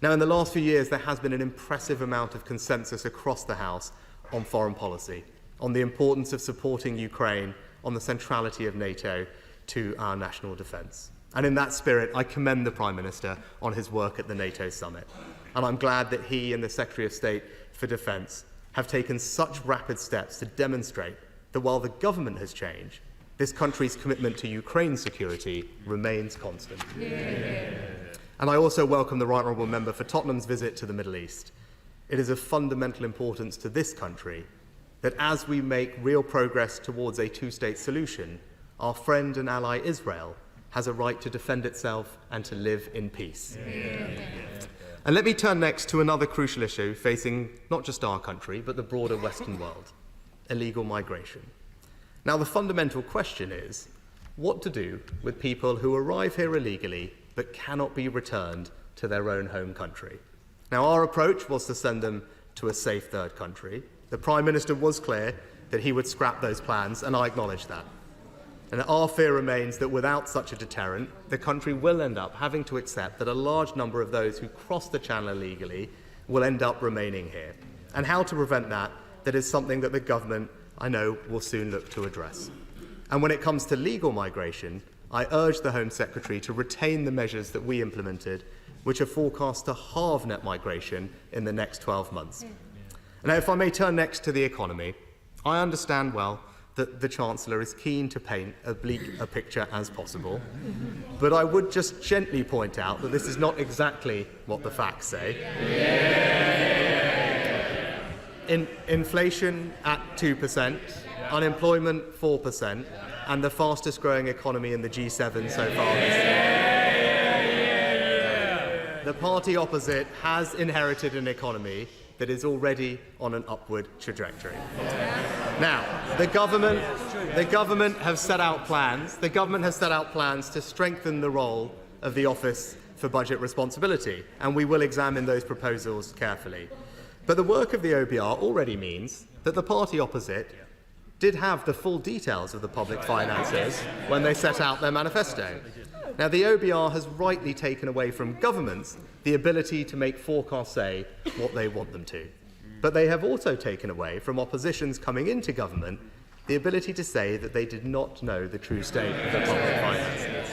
Now, in the last few years, there has been an impressive amount of consensus across the House on foreign policy, on the importance of supporting Ukraine, on the centrality of NATO to our national defence. And in that spirit, I commend the Prime Minister on his work at the NATO summit. And I'm glad that he and the Secretary of State for Defence have taken such rapid steps to demonstrate that while the government has changed, this country's commitment to Ukraine's security remains constant. And I also welcome the Right Honourable Member for Tottenham's visit to the Middle East. It is of fundamental importance to this country that as we make real progress towards a two-state solution, our friend and ally Israel has a right to defend itself and to live in peace. And let me turn next to another crucial issue facing not just our country, but the broader Western world: illegal migration. Now, the fundamental question is what to do with people who arrive here illegally but cannot be returned to their own home country. Now, our approach was to send them to a safe third country. The Prime Minister was clear that he would scrap those plans, and I acknowledge that. And our fear remains that without such a deterrent, the country will end up having to accept that a large number of those who cross the channel illegally will end up remaining here. And how to prevent that is something that the government, I know, will soon look to address. And when it comes to legal migration, I urge the Home Secretary to retain the measures that we implemented, which are forecast to halve net migration in the next 12 months. Now, if I may turn next to the economy, I understand well that the Chancellor is keen to paint as bleak a picture as possible, but I would just gently point out that this is not exactly what the facts say. Inflation at 2%, unemployment 4%, and the fastest growing economy in the G7 so far this year. The party opposite has inherited an economy that is already on an upward trajectory. Now, the government have set out plans. The government has set out plans to strengthen the role of the Office for Budget Responsibility, and we will examine those proposals carefully. But the work of the OBR already means that the party opposite did have the full details of the public finances when they set out their manifesto. Now, the OBR has rightly taken away from governments the ability to make forecasts say what they want them to. But they have also taken away from oppositions coming into government the ability to say that they did not know the true state of the public finances.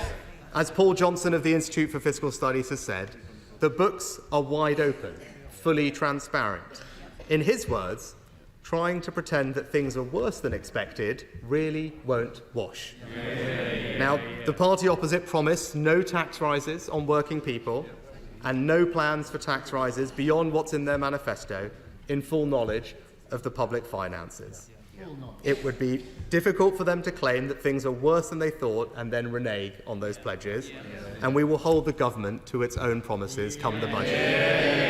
As Paul Johnson of the Institute for Fiscal Studies has said, the books are wide open, fully transparent. In his words, trying to pretend that things are worse than expected really won't wash. Now, the party opposite promised no tax rises on working people and no plans for tax rises beyond what's in their manifesto, in full knowledge of the public finances. It would be difficult for them to claim that things are worse than they thought and then renege on those pledges, and we will hold the government to its own promises come the budget.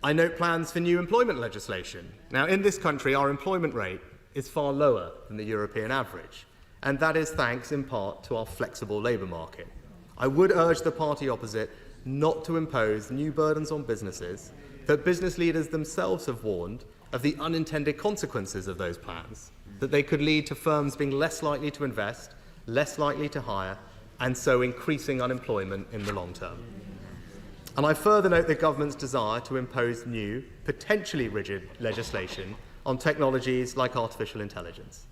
I note plans for new employment legislation. Now, in this country, our employment rate is far lower than the European average, and that is thanks in part to our flexible labour market. I would urge the party opposite not to impose new burdens on businesses that business leaders themselves have warned of the unintended consequences of those plans, that they could lead to firms being less likely to invest, less likely to hire, and so increasing unemployment in the long term. And I further note the government's desire to impose new, potentially rigid legislation on technologies like artificial intelligence.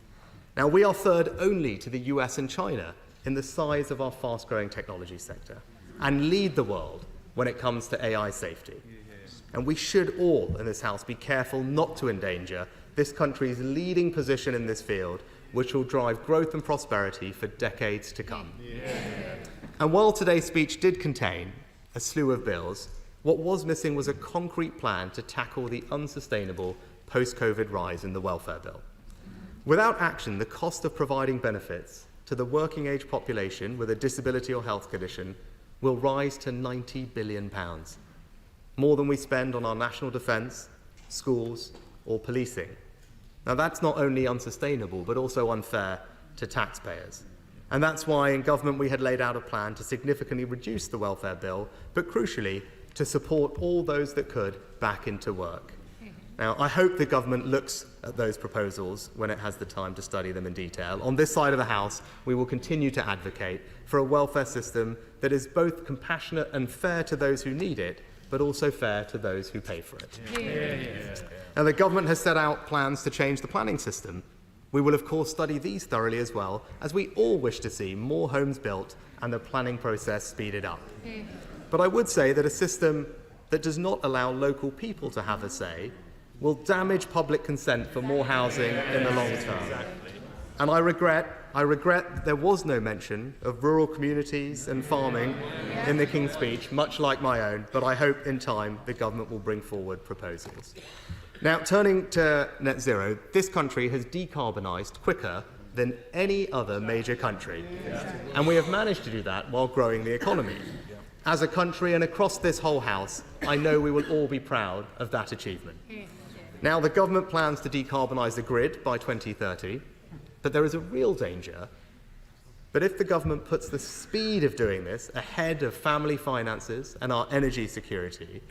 Now, we are third only to the US and China in the size of our fast-growing technology sector and lead the world when it comes to AI safety. And we should all in this House be careful not to endanger this country's leading position in this field, which will drive growth and prosperity for decades to come. And while today's speech did contain a slew of bills, what was missing was a concrete plan to tackle the unsustainable post-COVID rise in the welfare bill. Without action, the cost of providing benefits to the working-age population with a disability or health condition will rise to £90 billion, more than we spend on our national defence, schools, or policing. Now, that's not only unsustainable, but also unfair to taxpayers. And that's why in government we had laid out a plan to significantly reduce the welfare bill, but crucially, to support all those that could back into work. Now, I hope the government looks at those proposals when it has the time to study them in detail. On this side of the House, we will continue to advocate for a welfare system that is both compassionate and fair to those who need it, but also fair to those who pay for it. Now, the government has set out plans to change the planning system. We will, of course, study these thoroughly as well, as we all wish to see more homes built and the planning process speeded up. But I would say that a system that does not allow local people to have a say will damage public consent for more housing in the long term. And I regret there was no mention of rural communities and farming in the King's speech, much like my own, but I hope in time the government will bring forward proposals. Now, turning to net zero, this country has decarbonised quicker than any other major country. And we have managed to do that while growing the economy. As a country and across this whole House, I know we will all be proud of that achievement. Now, the government plans to decarbonise the grid by 2030, but there is a real danger that if the government puts the speed of doing this ahead of family finances and our energy security,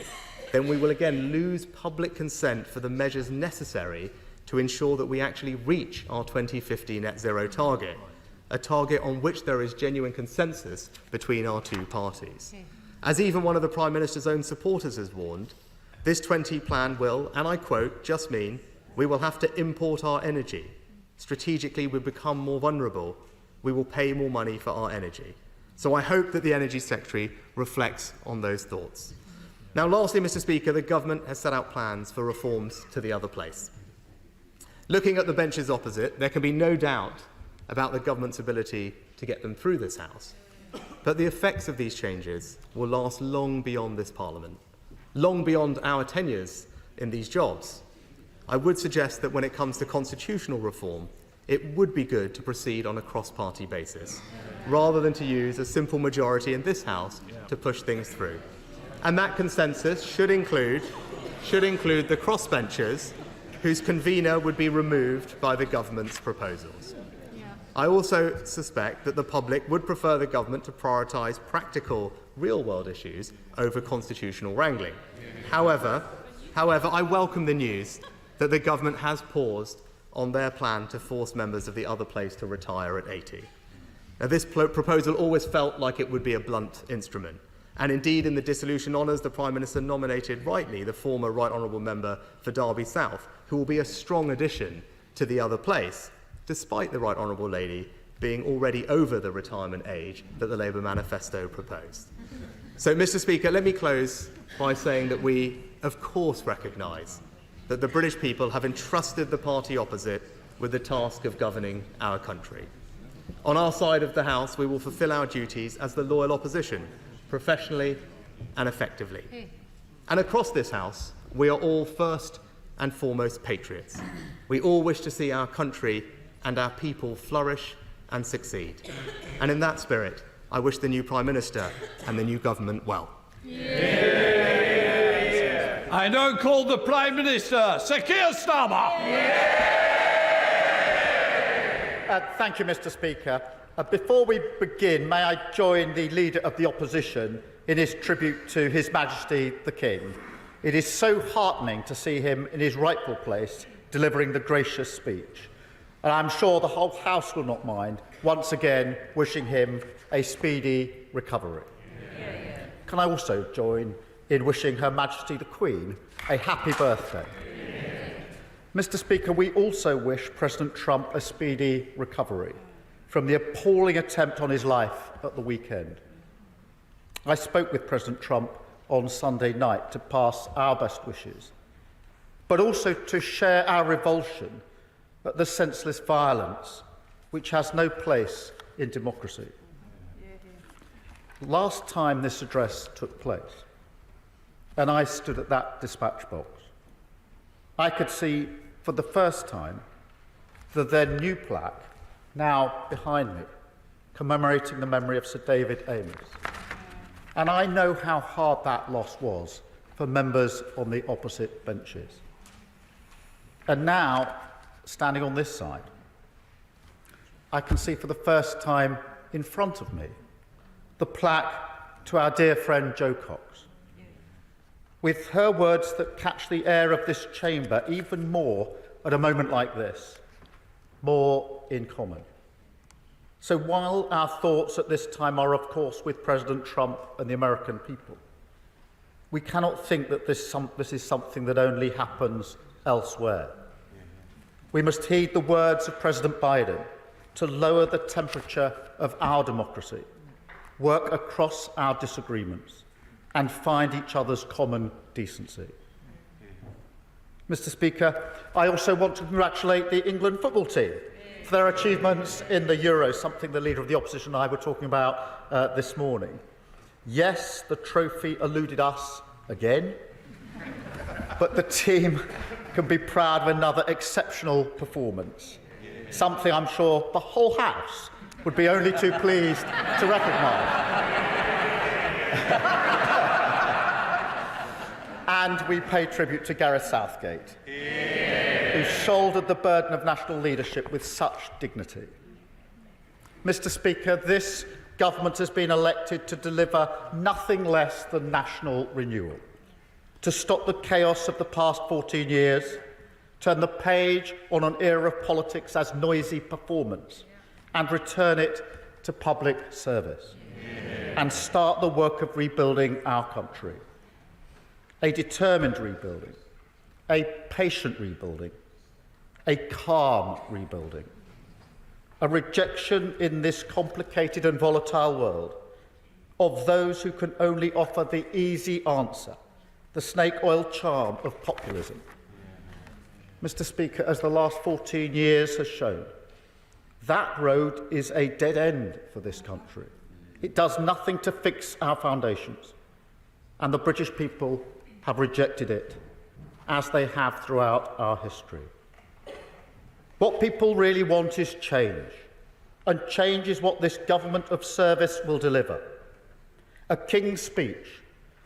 then we will again lose public consent for the measures necessary to ensure that we actually reach our 2050 net zero target, a target on which there is genuine consensus between our two parties. As even one of the Prime Minister's own supporters has warned, this 20 plan will, and I quote, just mean we will have to import our energy. Strategically, we become more vulnerable. We will pay more money for our energy. So I hope that the Energy Secretary reflects on those thoughts. Now, lastly, Mr. Speaker, the government has set out plans for reforms to the other place. Looking at the benches opposite, there can be no doubt about the government's ability to get them through this House. But the effects of these changes will last long beyond this Parliament, long beyond our tenures in these jobs. I would suggest that when it comes to constitutional reform, it would be good to proceed on a cross-party basis, rather than to use a simple majority in this House to push things through. And that consensus should include the crossbenchers whose convener would be removed by the government's proposals. I also suspect that the public would prefer the government to prioritise practical, real-world issues over constitutional wrangling. However, I welcome the news that the government has paused on their plan to force members of the other place to retire at 80. Now, this proposal always felt like it would be a blunt instrument. And indeed, in the dissolution honours, the Prime Minister nominated rightly the former Right Honourable Member for Derby South, who will be a strong addition to the other place, despite the Right Honourable Lady being already over the retirement age that the Labour manifesto proposed. So, Mr. Speaker, let me close by saying that we, of course, recognise that the British people have entrusted the party opposite with the task of governing our country. On our side of the House, we will fulfil our duties as the loyal opposition, professionally and effectively. And across this House, we are all first and foremost patriots. We all wish to see our country and our people flourish and succeed. And in that spirit, I wish the new Prime Minister and the new government well. I now call the Prime Minister, Sir Keir Starmer. Thank you, Mr. Speaker. Before we begin, may I join the Leader of the Opposition in his tribute to His Majesty the King. It is so heartening to see him in his rightful place, delivering the gracious speech. And I'm sure the whole House will not mind, once again, wishing him a speedy recovery. Can I also join in wishing Her Majesty the Queen a happy birthday? Mr. Speaker, we also wish President Trump a speedy recovery from the appalling attempt on his life at the weekend. I spoke with President Trump on Sunday night to pass our best wishes, but also to share our revulsion at the senseless violence which has no place in democracy. Last time this address took place, and I stood at that dispatch box, I could see for the first time the then new plaque, now behind me, commemorating the memory of Sir David Amess. And I know how hard that loss was for members on the opposite benches. And now, standing on this side, I can see for the first time in front of me the plaque to our dear friend Jo Cox, with her words that catch the air of this chamber even more at a moment like this, more in common. So while our thoughts at this time are, of course, with President Trump and the American people, we cannot think that this is something that only happens elsewhere. We must heed the words of President Biden to lower the temperature of our democracy, work across our disagreements, and find each other's common decency. Mr. Speaker, I also want to congratulate the England football team for their achievements in the Euros, something the Leader of the Opposition and I were talking about this morning. Yes, the trophy eluded us again, but the team can be proud of another exceptional performance, something I'm sure the whole House would be only too pleased to recognise. And we pay tribute to Gareth Southgate, who shouldered the burden of national leadership with such dignity. Mr. Speaker, this government has been elected to deliver nothing less than national renewal, to stop the chaos of the past 14 years, turn the page on an era of politics as noisy performance, and return it to public service, and start the work of rebuilding our country. A determined rebuilding, a patient rebuilding, a calm rebuilding, a rejection in this complicated and volatile world of those who can only offer the easy answer, the snake oil charm of populism. Mr. Speaker, as the last 14 years has shown, that road is a dead end for this country. It does nothing to fix our foundations, and the British people have rejected it as they have throughout our history. What people really want is change, and change is what this government of service will deliver. A King's speech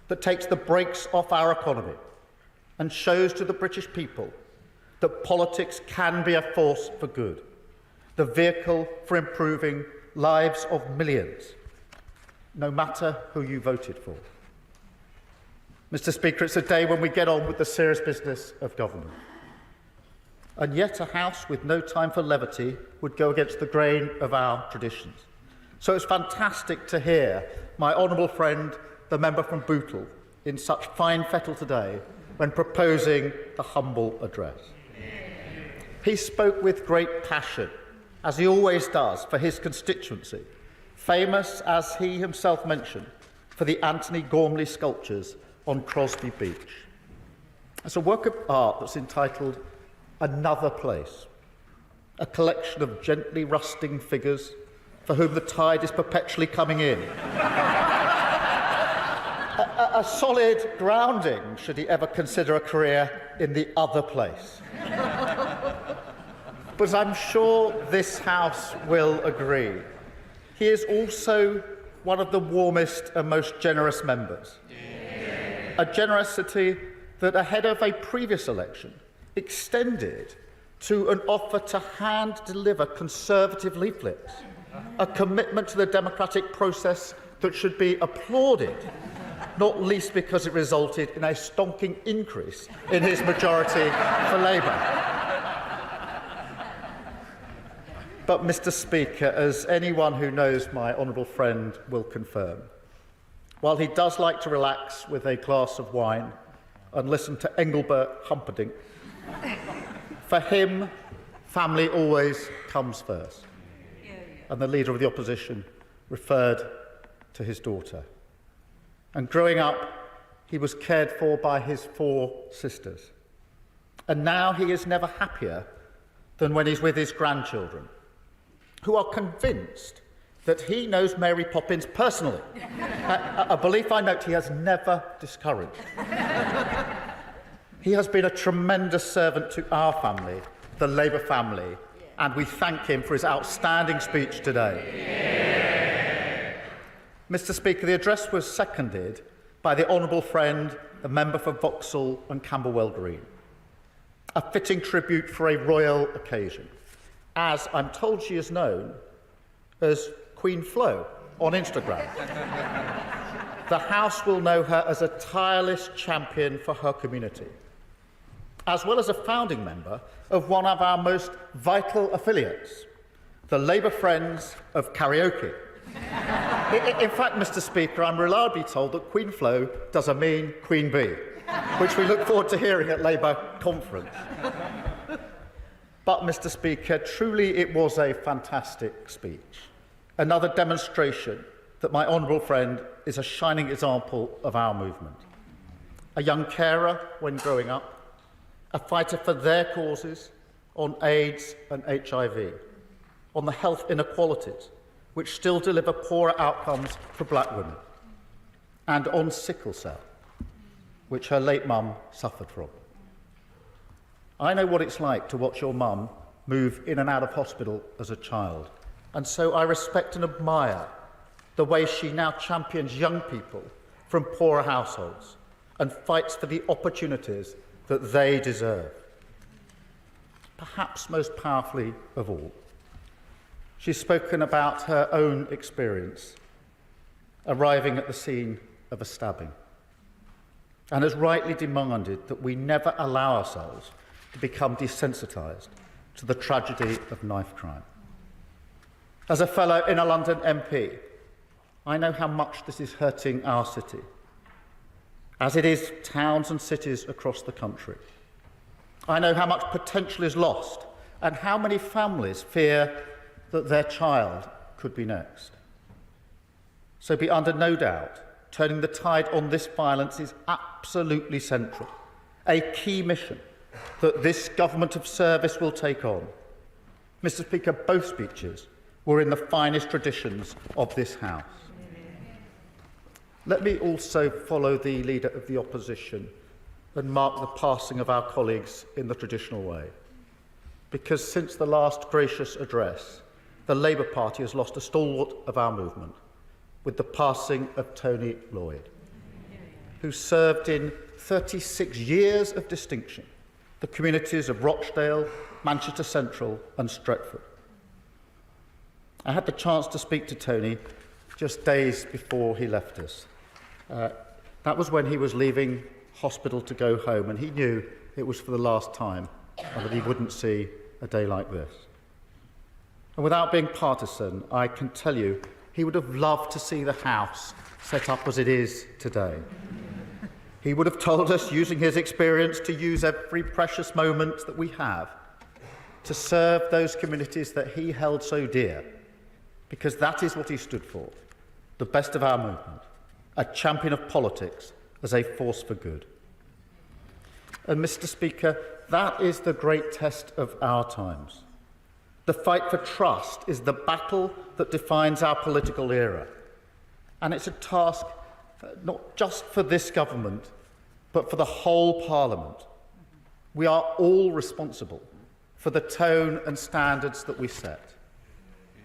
that takes the brakes off our economy and shows to the British people that politics can be a force for good, the vehicle for improving lives of millions, no matter who you voted for. Mr. Speaker, it's a day when we get on with the serious business of government. And yet a House with no time for levity would go against the grain of our traditions. So it's fantastic to hear my honourable friend, the member from Bootle, in such fine fettle today when proposing the humble address. He spoke with great passion, as he always does, for his constituency, famous, as he himself mentioned, for the Anthony Gormley sculptures on Crosby Beach. It's a work of art that's entitled Another Place, a collection of gently rusting figures for whom the tide is perpetually coming in. A solid grounding should he ever consider a career in the other place. But I'm sure this House will agree. He is also one of the warmest and most generous members. A generosity that, ahead of a previous election, extended to an offer to hand-deliver Conservative leaflets, a commitment to the democratic process that should be applauded, not least because it resulted in a stonking increase in his majority for Labour. But, Mr. Speaker, as anyone who knows my honourable friend will confirm, while he does like to relax with a glass of wine and listen to Engelbert Humperdinck, for him, family always comes first. And the Leader of the Opposition referred to his daughter. And growing up, he was cared for by his 4 sisters. And now he is never happier than when he's with his grandchildren, who are convinced that he knows Mary Poppins personally, a belief I note he has never discouraged. He has been a tremendous servant to our family, the Labour family, and we thank him for his outstanding speech today. Mr. Speaker, the address was seconded by the honourable friend, the member for Vauxhall and Camberwell Green. A fitting tribute for a royal occasion, as I'm told she is known as Queen Flo on Instagram. The House will know her as a tireless champion for her community, as well as a founding member of one of our most vital affiliates, the Labour Friends of Karaoke. In fact, Mr. Speaker, I'm reliably told that Queen Flo doesn't mean Queen Bee, which we look forward to hearing at Labour conference. But, Mr. Speaker, truly it was a fantastic speech. Another demonstration that my honourable friend is a shining example of our movement. A young carer when growing up, a fighter for their causes on AIDS and HIV, on the health inequalities which still deliver poorer outcomes for black women, and on sickle cell, which her late mum suffered from. I know what it's like to watch your mum move in and out of hospital as a child, and so I respect and admire the way she now champions young people from poorer households and fights for the opportunities that they deserve. Perhaps most powerfully of all, she's spoken about her own experience arriving at the scene of a stabbing and has rightly demanded that we never allow ourselves to become desensitised to the tragedy of knife crime. As a fellow in a London MP, I know how much this is hurting our city, as it is towns and cities across the country. I know how much potential is lost and how many families fear that their child could be next. So be under no doubt, turning the tide on this violence is absolutely central, a key mission that this government of service will take on. Mr. Speaker, both speeches were in the finest traditions of this House. Let me also follow the Leader of the Opposition and mark the passing of our colleagues in the traditional way. Because since the last gracious address, the Labour Party has lost a stalwart of our movement with the passing of Tony Lloyd, who served in 36 years of distinction the communities of Rochdale, Manchester Central and Stretford. I had the chance to speak to Tony just days before he left us. That was when he was leaving hospital to go home, and he knew it was for the last time and that he wouldn't see a day like this. And without being partisan, I can tell you he would have loved to see the House set up as it is today. He would have told us, using his experience, to use every precious moment that we have to serve those communities that he held so dear, because that is what he stood for, the best of our movement, a champion of politics as a force for good. And, Mr. Speaker, that is the great test of our times. The fight for trust is the battle that defines our political era. And it's a task not just for this government, but for the whole Parliament. We are all responsible for the tone and standards that we set.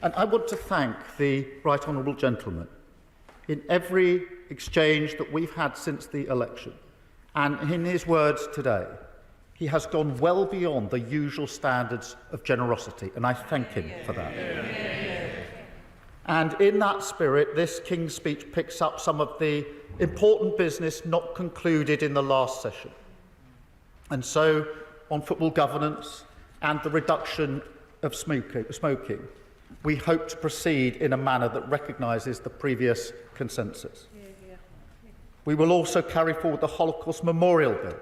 And I want to thank the Right Honourable Gentleman in every exchange that we've had since the election, and in his words today, he has gone well beyond the usual standards of generosity, and I thank him for that. And in that spirit, this King's Speech picks up some of the important business not concluded in the last session. And so, on football governance and the reduction of smoking, we hope to proceed in a manner that recognises the previous consensus. We will also carry forward the Holocaust Memorial Bill,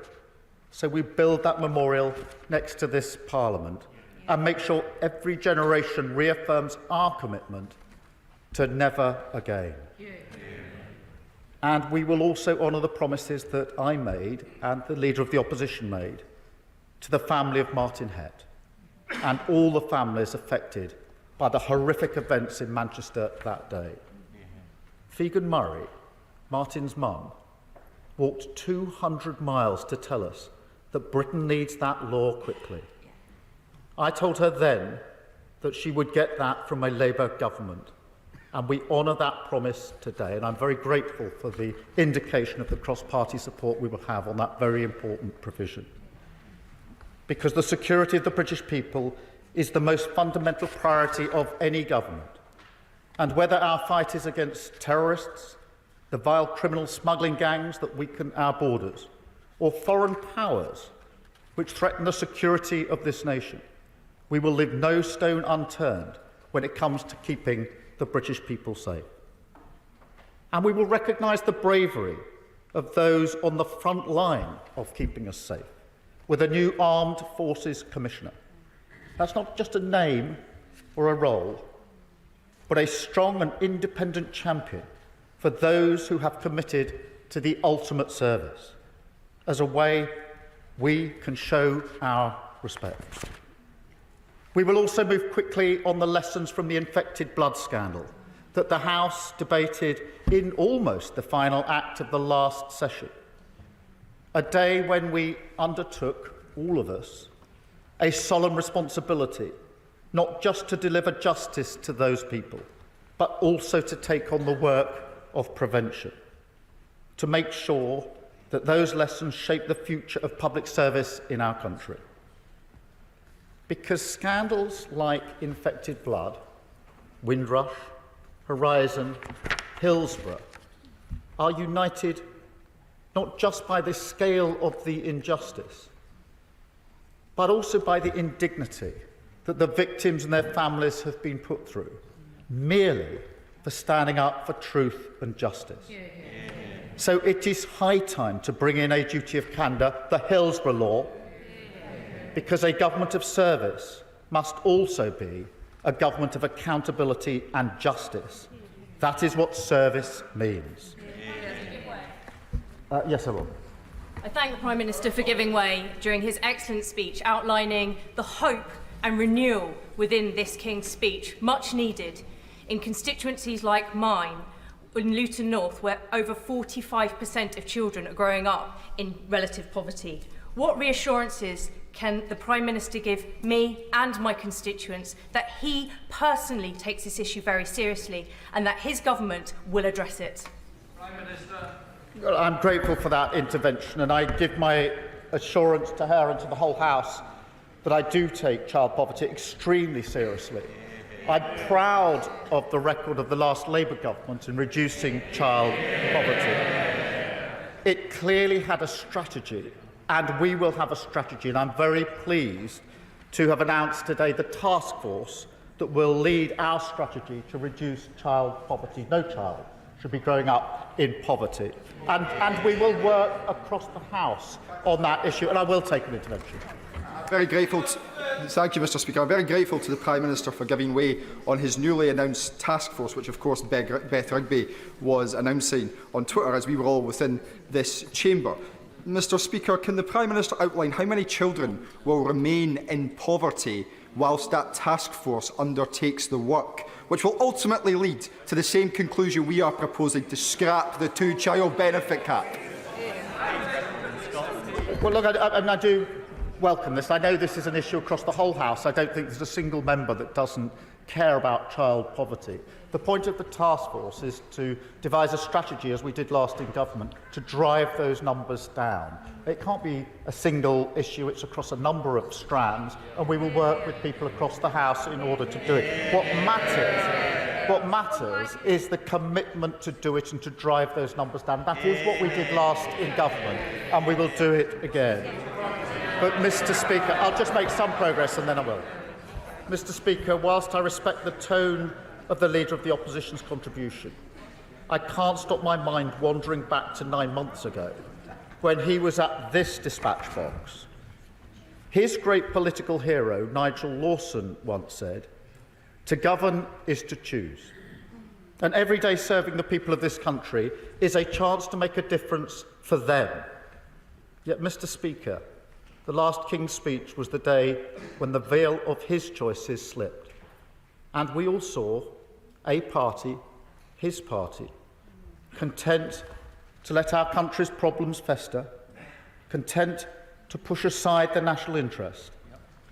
so we build that memorial next to this Parliament and make sure every generation reaffirms our commitment to never again. And we will also honour the promises that I made and the Leader of the Opposition made to the family of Martin Hett and all the families affected by the horrific events in Manchester that day. Figan Murray, Martin's mum, walked 200 miles to tell us that Britain needs that law quickly. I told her then that she would get that from a Labour government, and we honour that promise today, and I'm very grateful for the indication of the cross-party support we will have on that very important provision. Because the security of the British people is the most fundamental priority of any government. And whether our fight is against terrorists, the vile criminal smuggling gangs that weaken our borders, or foreign powers which threaten the security of this nation, we will leave no stone unturned when it comes to keeping the British people safe. And we will recognise the bravery of those on the front line of keeping us safe, with a new Armed Forces Commissioner. That's not just a name or a role, but a strong and independent champion for those who have committed to the ultimate service, as a way we can show our respect. We will also move quickly on the lessons from the infected blood scandal that the House debated in almost the final act of the last session, a day when we undertook, all of us, a solemn responsibility, not just to deliver justice to those people, but also to take on the work of prevention, to make sure that those lessons shape the future of public service in our country. Because scandals like infected blood, Windrush, Horizon, Hillsborough are united not just by the scale of the injustice, but also by the indignity that the victims and their families have been put through, merely for standing up for truth and justice. So it is high time to bring in a duty of candour, the Hillsborough Law, because a government of service must also be a government of accountability and justice. That is what service means. Yes, I will. I thank the Prime Minister for giving way during his excellent speech, outlining the hope and renewal within this King's Speech, much needed in constituencies like mine, in Luton North, where over 45% of children are growing up in relative poverty. What reassurances can the Prime Minister give me and my constituents that he personally takes this issue very seriously and that his government will address it? Prime Minister. Well, I'm grateful for that intervention, and I give my assurance to her and to the whole House that I do take child poverty extremely seriously. I'm proud of the record of the last Labour government in reducing child poverty. It clearly had a strategy, and we will have a strategy, and I'm very pleased to have announced today the task force that will lead our strategy to reduce child poverty. No child should be growing up in poverty. And we will work across the House on that issue, and I will take an intervention. Very grateful. Thank you, Mr. Speaker. I'm very grateful to the Prime Minister for giving way on his newly announced task force, which of course Beth Rigby was announcing on Twitter as we were all within this chamber. Mr. Speaker, can the Prime Minister outline how many children will remain in poverty whilst that task force undertakes the work, which will ultimately lead to the same conclusion we are proposing, to scrap the two-child benefit cap? Well, look, I do welcome this. I know this is an issue across the whole House. I don't think there's a single member that doesn't care about child poverty. The point of the task force is to devise a strategy, as we did last in government, to drive those numbers down. It can't be a single issue, it's across a number of strands, and we will work with people across the House in order to do it. What matters is the commitment to do it and to drive those numbers down. That is what we did last in government, and we will do it again. But, Mr. Speaker, I'll just make some progress and then I will. Mr. Speaker, whilst I respect the tone of the Leader of the Opposition's contribution, I can't stop my mind wandering back to 9 months ago when he was at this dispatch box. His great political hero, Nigel Lawson, once said, "To govern is to choose." And every day serving the people of this country is a chance to make a difference for them. Yet, Mr. Speaker, the last King's speech was the day when the veil of his choices slipped. And we all saw a party, his party, content to let our country's problems fester, content to push aside the national interest,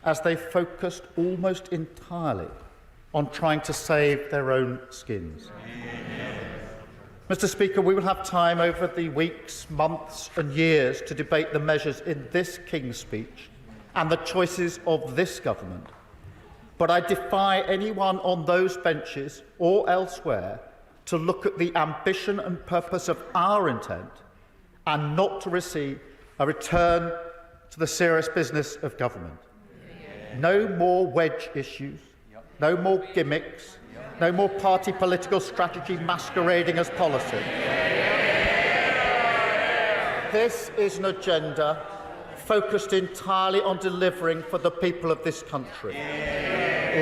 as they focused almost entirely on trying to save their own skins. Mr. Speaker, we will have time over the weeks, months and years to debate the measures in this King's speech and the choices of this government. But I defy anyone on those benches or elsewhere to look at the ambition and purpose of our intent and not to receive a return to the serious business of government. No more wedge issues, no more gimmicks, no more party political strategy masquerading as policy. This is an agenda focused entirely on delivering for the people of this country.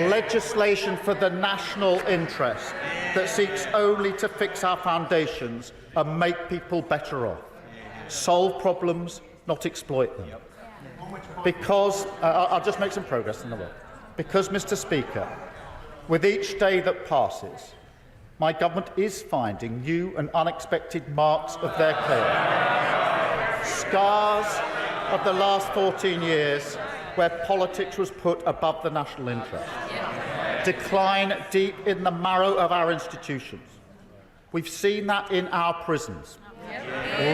Legislation for the national interest that seeks only to fix our foundations and make people better off. Solve problems, not exploit them. Because, I'll just make some progress in the work. Because, Mr. Speaker, with each day that passes, my government is finding new and unexpected marks of their claim. Scars of the last 14 years where politics was put above the national interest. Decline deep in the marrow of our institutions. We've seen that in our prisons,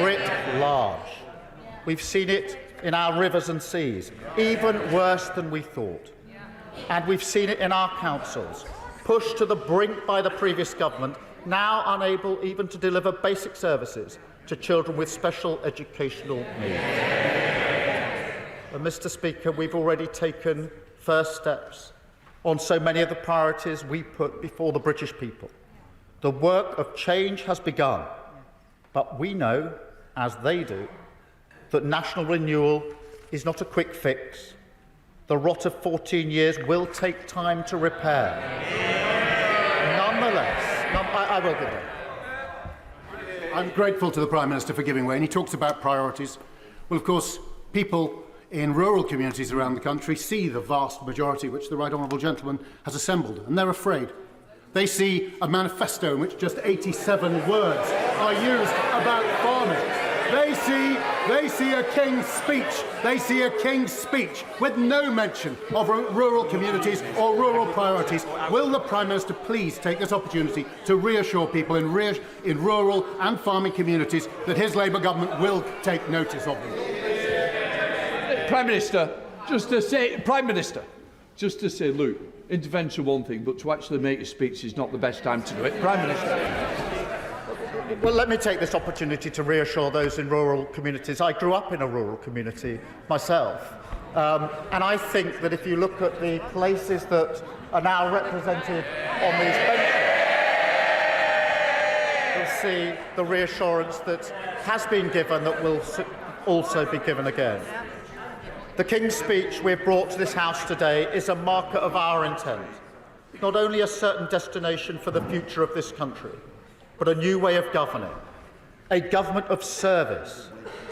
writ large. We've seen it in our rivers and seas, even worse than we thought. And we've seen it in our councils, pushed to the brink by the previous government, now unable even to deliver basic services to children with special educational needs. And, Mr. Speaker, we've already taken first steps on so many of the priorities we put before the British people. The work of change has begun, but we know, as they do, that national renewal is not a quick fix. The rot of 14 years will take time to repair. Nonetheless, I will give it. I'm grateful to the Prime Minister for giving way, and he talks about priorities. Well, of course, people in rural communities around the country see the vast majority which the Right Honourable Gentleman has assembled, and they're afraid. They see a manifesto in which just 87 words are used about farming. They see a King's speech. They see a King's speech with no mention of rural communities or rural priorities. Will the Prime Minister please take this opportunity to reassure people in rural and farming communities that his Labour government will take notice of them? Prime Minister, just to say, look, intervention one thing, but to actually make a speech is not the best time to do it. Prime Minister. Well, let me take this opportunity to reassure those in rural communities. I grew up in a rural community myself, and I think that if you look at the places that are now represented on these benches, you'll see the reassurance that has been given that will also be given again. The King's speech we've brought to this House today is a marker of our intent, not only a certain destination for the future of this country, but a new way of governing, a government of service,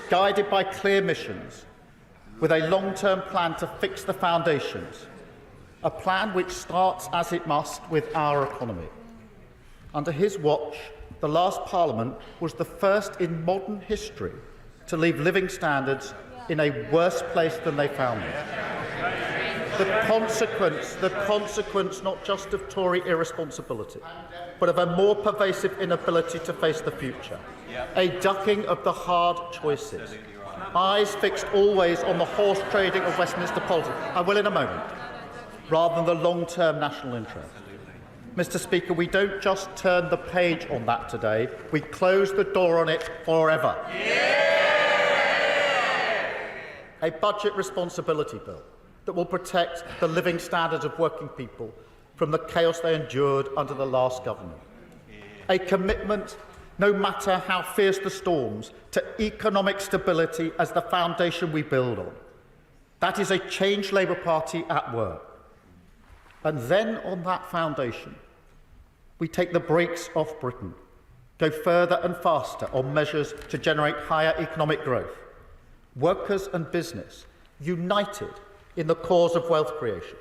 guided by clear missions, with a long-term plan to fix the foundations, a plan which starts, as it must, with our economy. Under his watch, the last Parliament was the first in modern history to leave living standards in a worse place than they found them. The consequence not just of Tory irresponsibility, but of a more pervasive inability to face the future. A ducking of the hard choices. Eyes fixed always on the horse trading of Westminster politics. I will in a moment. Rather than the long-term national interest. Mr. Speaker, we don't just turn the page on that today, we close the door on it forever. A budget responsibility bill that will protect the living standards of working people from the chaos they endured under the last government. A commitment, no matter how fierce the storms, to economic stability as the foundation we build on. That is a changed Labour Party at work. And then on that foundation, we take the brakes off Britain, go further and faster on measures to generate higher economic growth. Workers and business united in the cause of wealth creation.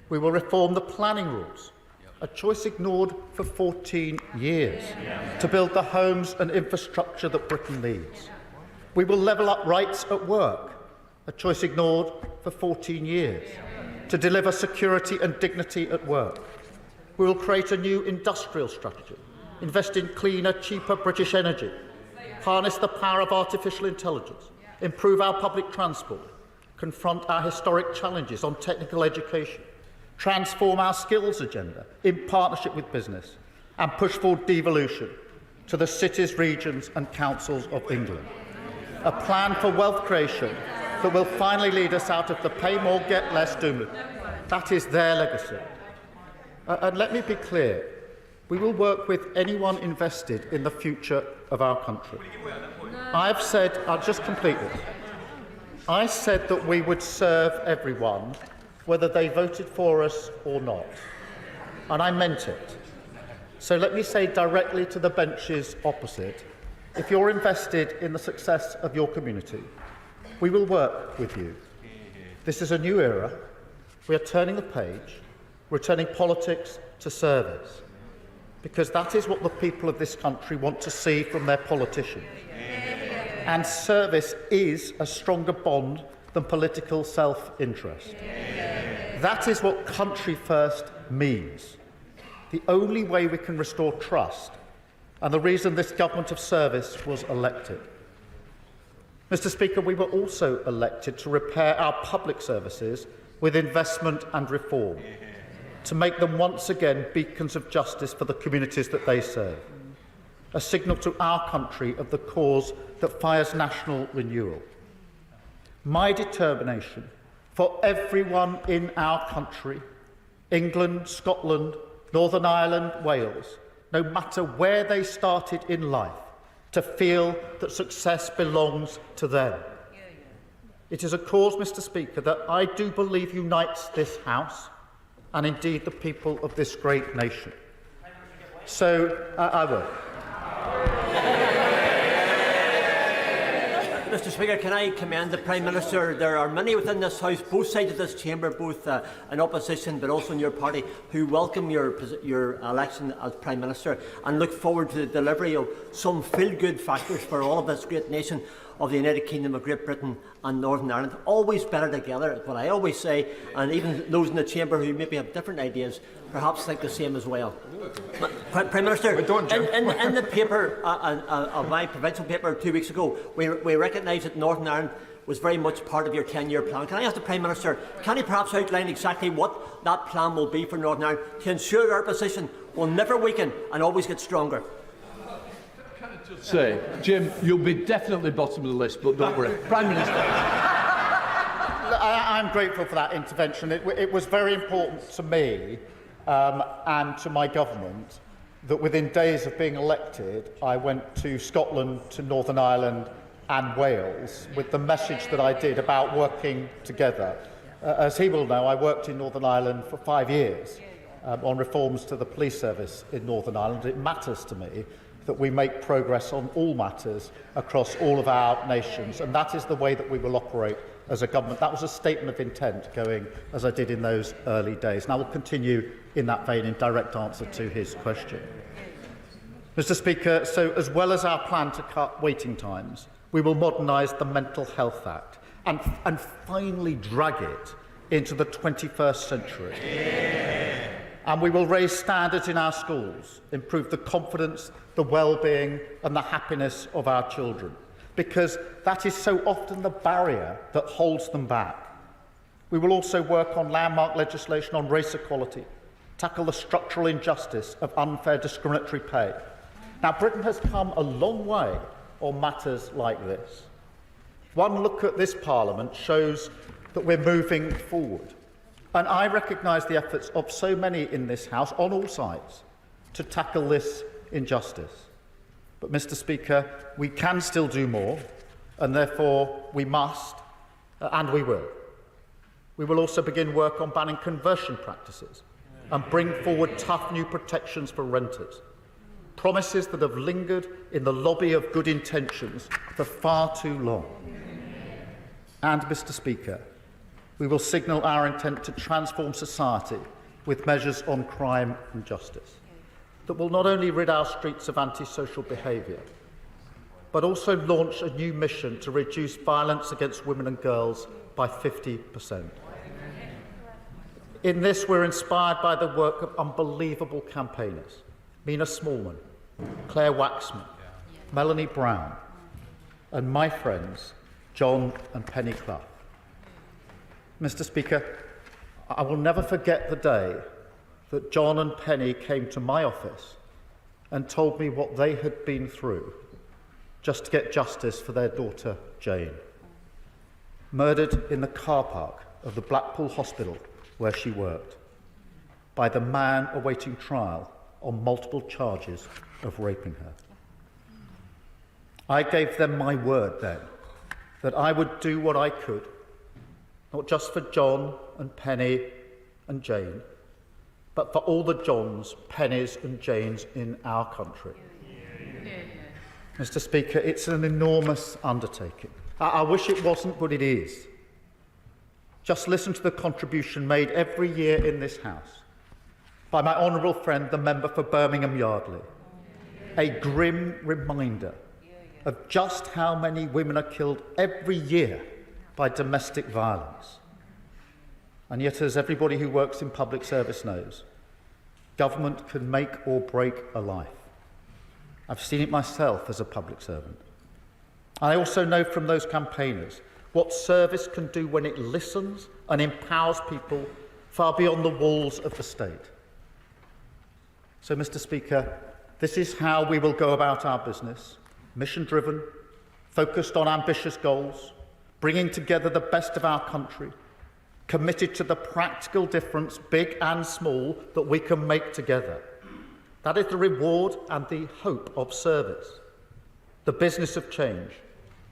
We will reform the planning rules, a choice ignored for 14 years, to build the homes and infrastructure that Britain needs. We will level up rights at work, a choice ignored for 14 years, to deliver security and dignity at work. We will create a new industrial strategy, invest in cleaner, cheaper British energy, harness the power of artificial intelligence, improve our public transport, confront our historic challenges on technical education, transform our skills agenda in partnership with business, and push forward devolution to the cities, regions and councils of England. A plan for wealth creation that will finally lead us out of the pay more, get less doom loop. That is their legacy. And let me be clear, we will work with anyone invested in the future of our country. I've said, I'll just complete this. I said that we would serve everyone, whether they voted for us or not. And I meant it. So let me say directly to the benches opposite, if you're invested in the success of your community, we will work with you. This is a new era. We are turning the page. We're turning politics to service. Because that is what the people of this country want to see from their politicians. And service is a stronger bond than political self-interest. That is what country first means. The only way we can restore trust, and the reason this government of service was elected. Mr. Speaker, we were also elected to repair our public services with investment and reform, to make them once again beacons of justice for the communities that they serve. A signal to our country of the cause that fires national renewal. My determination for everyone in our country, England, Scotland, Northern Ireland, Wales, no matter where they started in life, to feel that success belongs to them. It is a cause, Mr. Speaker, that I do believe unites this House and indeed the people of this great nation. So I will. Mr Speaker, can I commend the Prime Minister? There are many within this House, both sides of this chamber, both in opposition but also in your party, who welcome your election as Prime Minister and look forward to the delivery of some feel-good factors for all of this great nation of the United Kingdom of Great Britain and Northern Ireland. Always better together, is what I always say, and even those in the chamber who maybe have different ideas perhaps think the same as well. Prime Minister, in the paper, of my provincial paper 2 weeks ago, we recognised that Northern Ireland was very much part of your 10-year plan. Can I ask the Prime Minister, can he perhaps outline exactly what that plan will be for Northern Ireland to ensure our position will never weaken and always get stronger? Say, Jim, you'll be definitely bottom of the list, but don't worry. Prime Minister. I'm grateful for that intervention. It was very important to me and to my government that within days of being elected, I went to Scotland, to Northern Ireland and Wales with the message that I did about working together. As he will know, I worked in Northern Ireland for 5 years on reforms to the police service in Northern Ireland. It matters to me that we make progress on all matters across all of our nations, and that is the way that we will operate as a government. That was a statement of intent going as I did in those early days, and I will continue in that vein in direct answer to his question. Mr Speaker, so as well as our plan to cut waiting times, we will modernise the Mental Health Act and finally drag it into the 21st century. And we will raise standards in our schools, improve the confidence, the well-being and the happiness of our children, because that is so often the barrier that holds them back. We will also work on landmark legislation on race equality, tackle the structural injustice of unfair discriminatory pay. Now, Britain has come a long way on matters like this. One look at this Parliament shows that we're moving forward. And I recognise the efforts of so many in this House, on all sides, to tackle this injustice. But, Mr Speaker, we can still do more, and therefore we must, and we will. We will also begin work on banning conversion practices and bring forward tough new protections for renters. Promises that have lingered in the lobby of good intentions for far too long. And, Mr Speaker, we will signal our intent to transform society with measures on crime and justice that will not only rid our streets of antisocial behaviour, but also launch a new mission to reduce violence against women and girls by 50%. In this, we're inspired by the work of unbelievable campaigners: Mina Smallman, Claire Waxman, Melanie Brown, and my friends, John and Penny Clough. Mr Speaker, I will never forget the day that John and Penny came to my office and told me what they had been through just to get justice for their daughter, Jane, murdered in the car park of the Blackpool Hospital where she worked by the man awaiting trial on multiple charges of raping her. I gave them my word then that I would do what I could, not just for John and Penny and Jane, but for all the Johns, Pennies and Janes in our country. Mr Speaker, it's an enormous undertaking. I wish it wasn't, but it is. Just listen to the contribution made every year in this House by my honourable friend, the member for Birmingham Yardley. A grim reminder of just how many women are killed every year by domestic violence. And yet, as everybody who works in public service knows, government can make or break a life. I've seen it myself as a public servant. I also know from those campaigners what service can do when it listens and empowers people far beyond the walls of the state. So, Mr Speaker, this is how we will go about our business: mission-driven, focused on ambitious goals, bringing together the best of our country, committed to the practical difference, big and small, that we can make together. That is the reward and the hope of service, the business of change,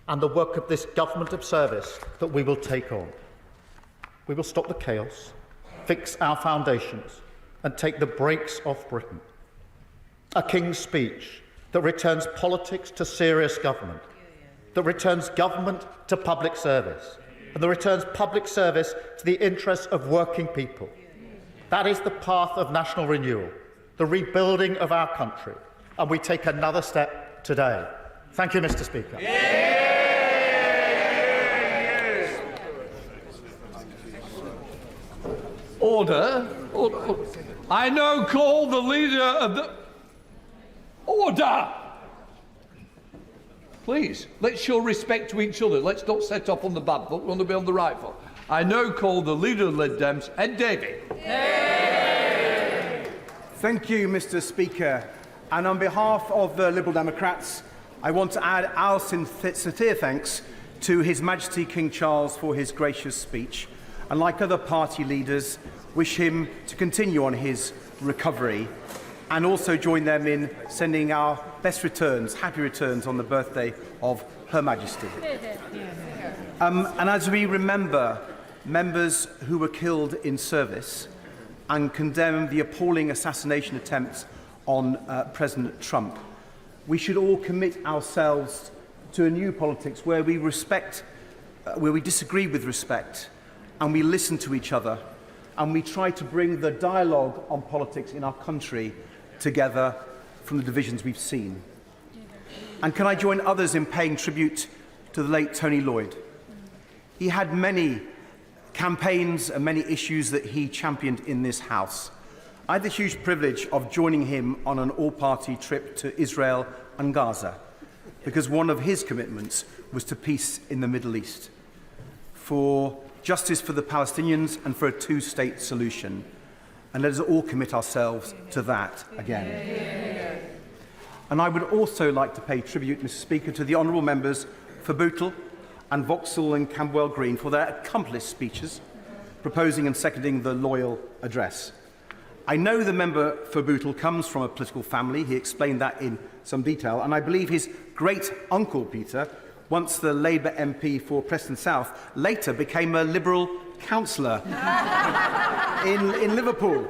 and the work of this government of service that we will take on. We will stop the chaos, fix our foundations, and take the brakes off Britain. A King's Speech that returns politics to serious government, that returns government to public service and that returns public service to the interests of working people. That is the path of national renewal, the rebuilding of our country, and we take another step today. Thank you, Mr. Speaker. Order. I now call the leader of the... Order! Please, let's show respect to each other. Let's not set off on the bad foot, we want to be on the right foot. I now call the leader of the Lib Dems, Ed Davey. Thank you, Mr. Speaker. And on behalf of the Liberal Democrats, I want to add our sincere thanks to His Majesty King Charles for his gracious speech. And like other party leaders, wish him to continue on his recovery and also join them in sending our best returns, happy returns on the birthday of Her Majesty. And as we remember members who were killed in service and condemn the appalling assassination attempts on President Trump, we should all commit ourselves to a new politics where we respect, where we disagree with respect, and we listen to each other, and we try to bring the dialogue on politics in our country together from the divisions we've seen. And can I join others in paying tribute to the late Tony Lloyd? He had many campaigns and many issues that he championed in this House. I had the huge privilege of joining him on an all-party trip to Israel and Gaza, because one of his commitments was to peace in the Middle East, for justice for the Palestinians and for a two-state solution. And let us all commit ourselves to that again. And I would also like to pay tribute, Mr. Speaker, to the honourable members for Bootle and Vauxhall and Camberwell Green for their accomplished speeches, proposing and seconding the loyal address. I know the member for Bootle comes from a political family. He explained that in some detail. And I believe his great-uncle, Peter, once the Labour MP for Preston South, later became a Liberal councillor in Liverpool.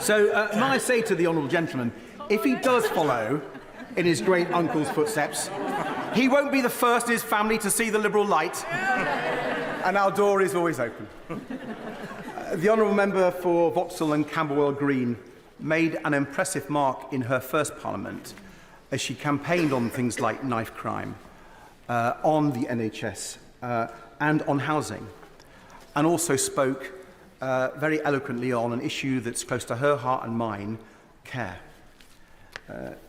So may I say to the honourable gentleman, if he does follow in his great-uncle's footsteps, he won't be the first in his family to see the Liberal light, and our door is always open. The honourable member for Vauxhall and Camberwell Green made an impressive mark in her first Parliament as she campaigned on things like knife crime, on the NHS and on housing, and also spoke very eloquently on an issue that's close to her heart and mine, care.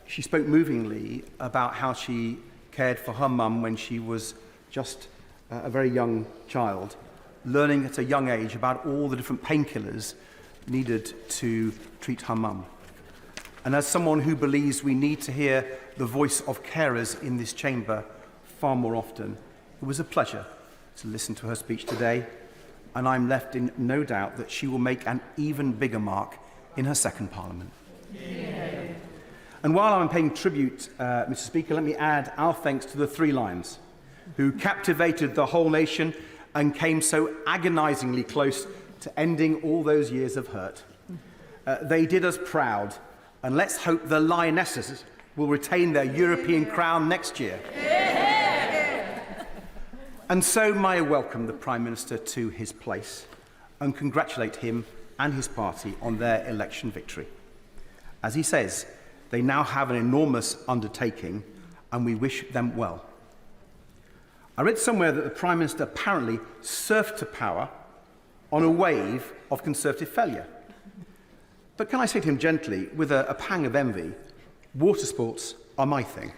She spoke movingly about how she cared for her mum when she was just a very young child, learning at a young age about all the different painkillers needed to treat her mum. And as someone who believes we need to hear the voice of carers in this chamber far more often, it was a pleasure to listen to her speech today, and I'm left in no doubt that she will make an even bigger mark in her second Parliament. Yeah. And while I'm paying tribute, Mr. Speaker, let me add our thanks to the Three Lions, who captivated the whole nation and came so agonisingly close to ending all those years of hurt. They did us proud, and let's hope the Lionesses will retain their European crown next year. And so may I welcome the Prime Minister to his place and congratulate him and his party on their election victory. As he says, they now have an enormous undertaking, and we wish them well. I read somewhere that the Prime Minister apparently surfed to power on a wave of Conservative failure. But can I say to him gently, with a pang of envy, water sports are my thing.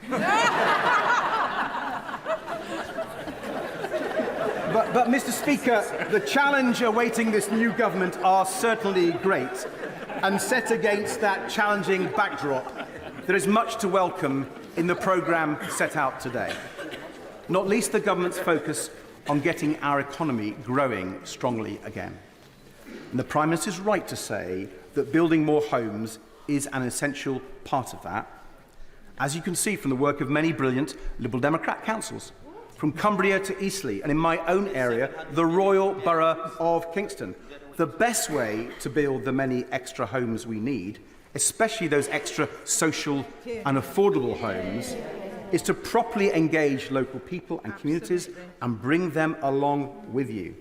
But Mr. Speaker, the challenge awaiting this new government are certainly great, and set against that challenging backdrop, there is much to welcome in the programme set out today. Not least the government's focus on getting our economy growing strongly again. And the Prime Minister is right to say that building more homes is an essential part of that, as you can see from the work of many brilliant Liberal Democrat councils, from Cumbria to Eastleigh, and in my own area, the Royal Borough of Kingston. The best way to build the many extra homes we need, especially those extra social and affordable homes, is to properly engage local people and communities and bring them along with you.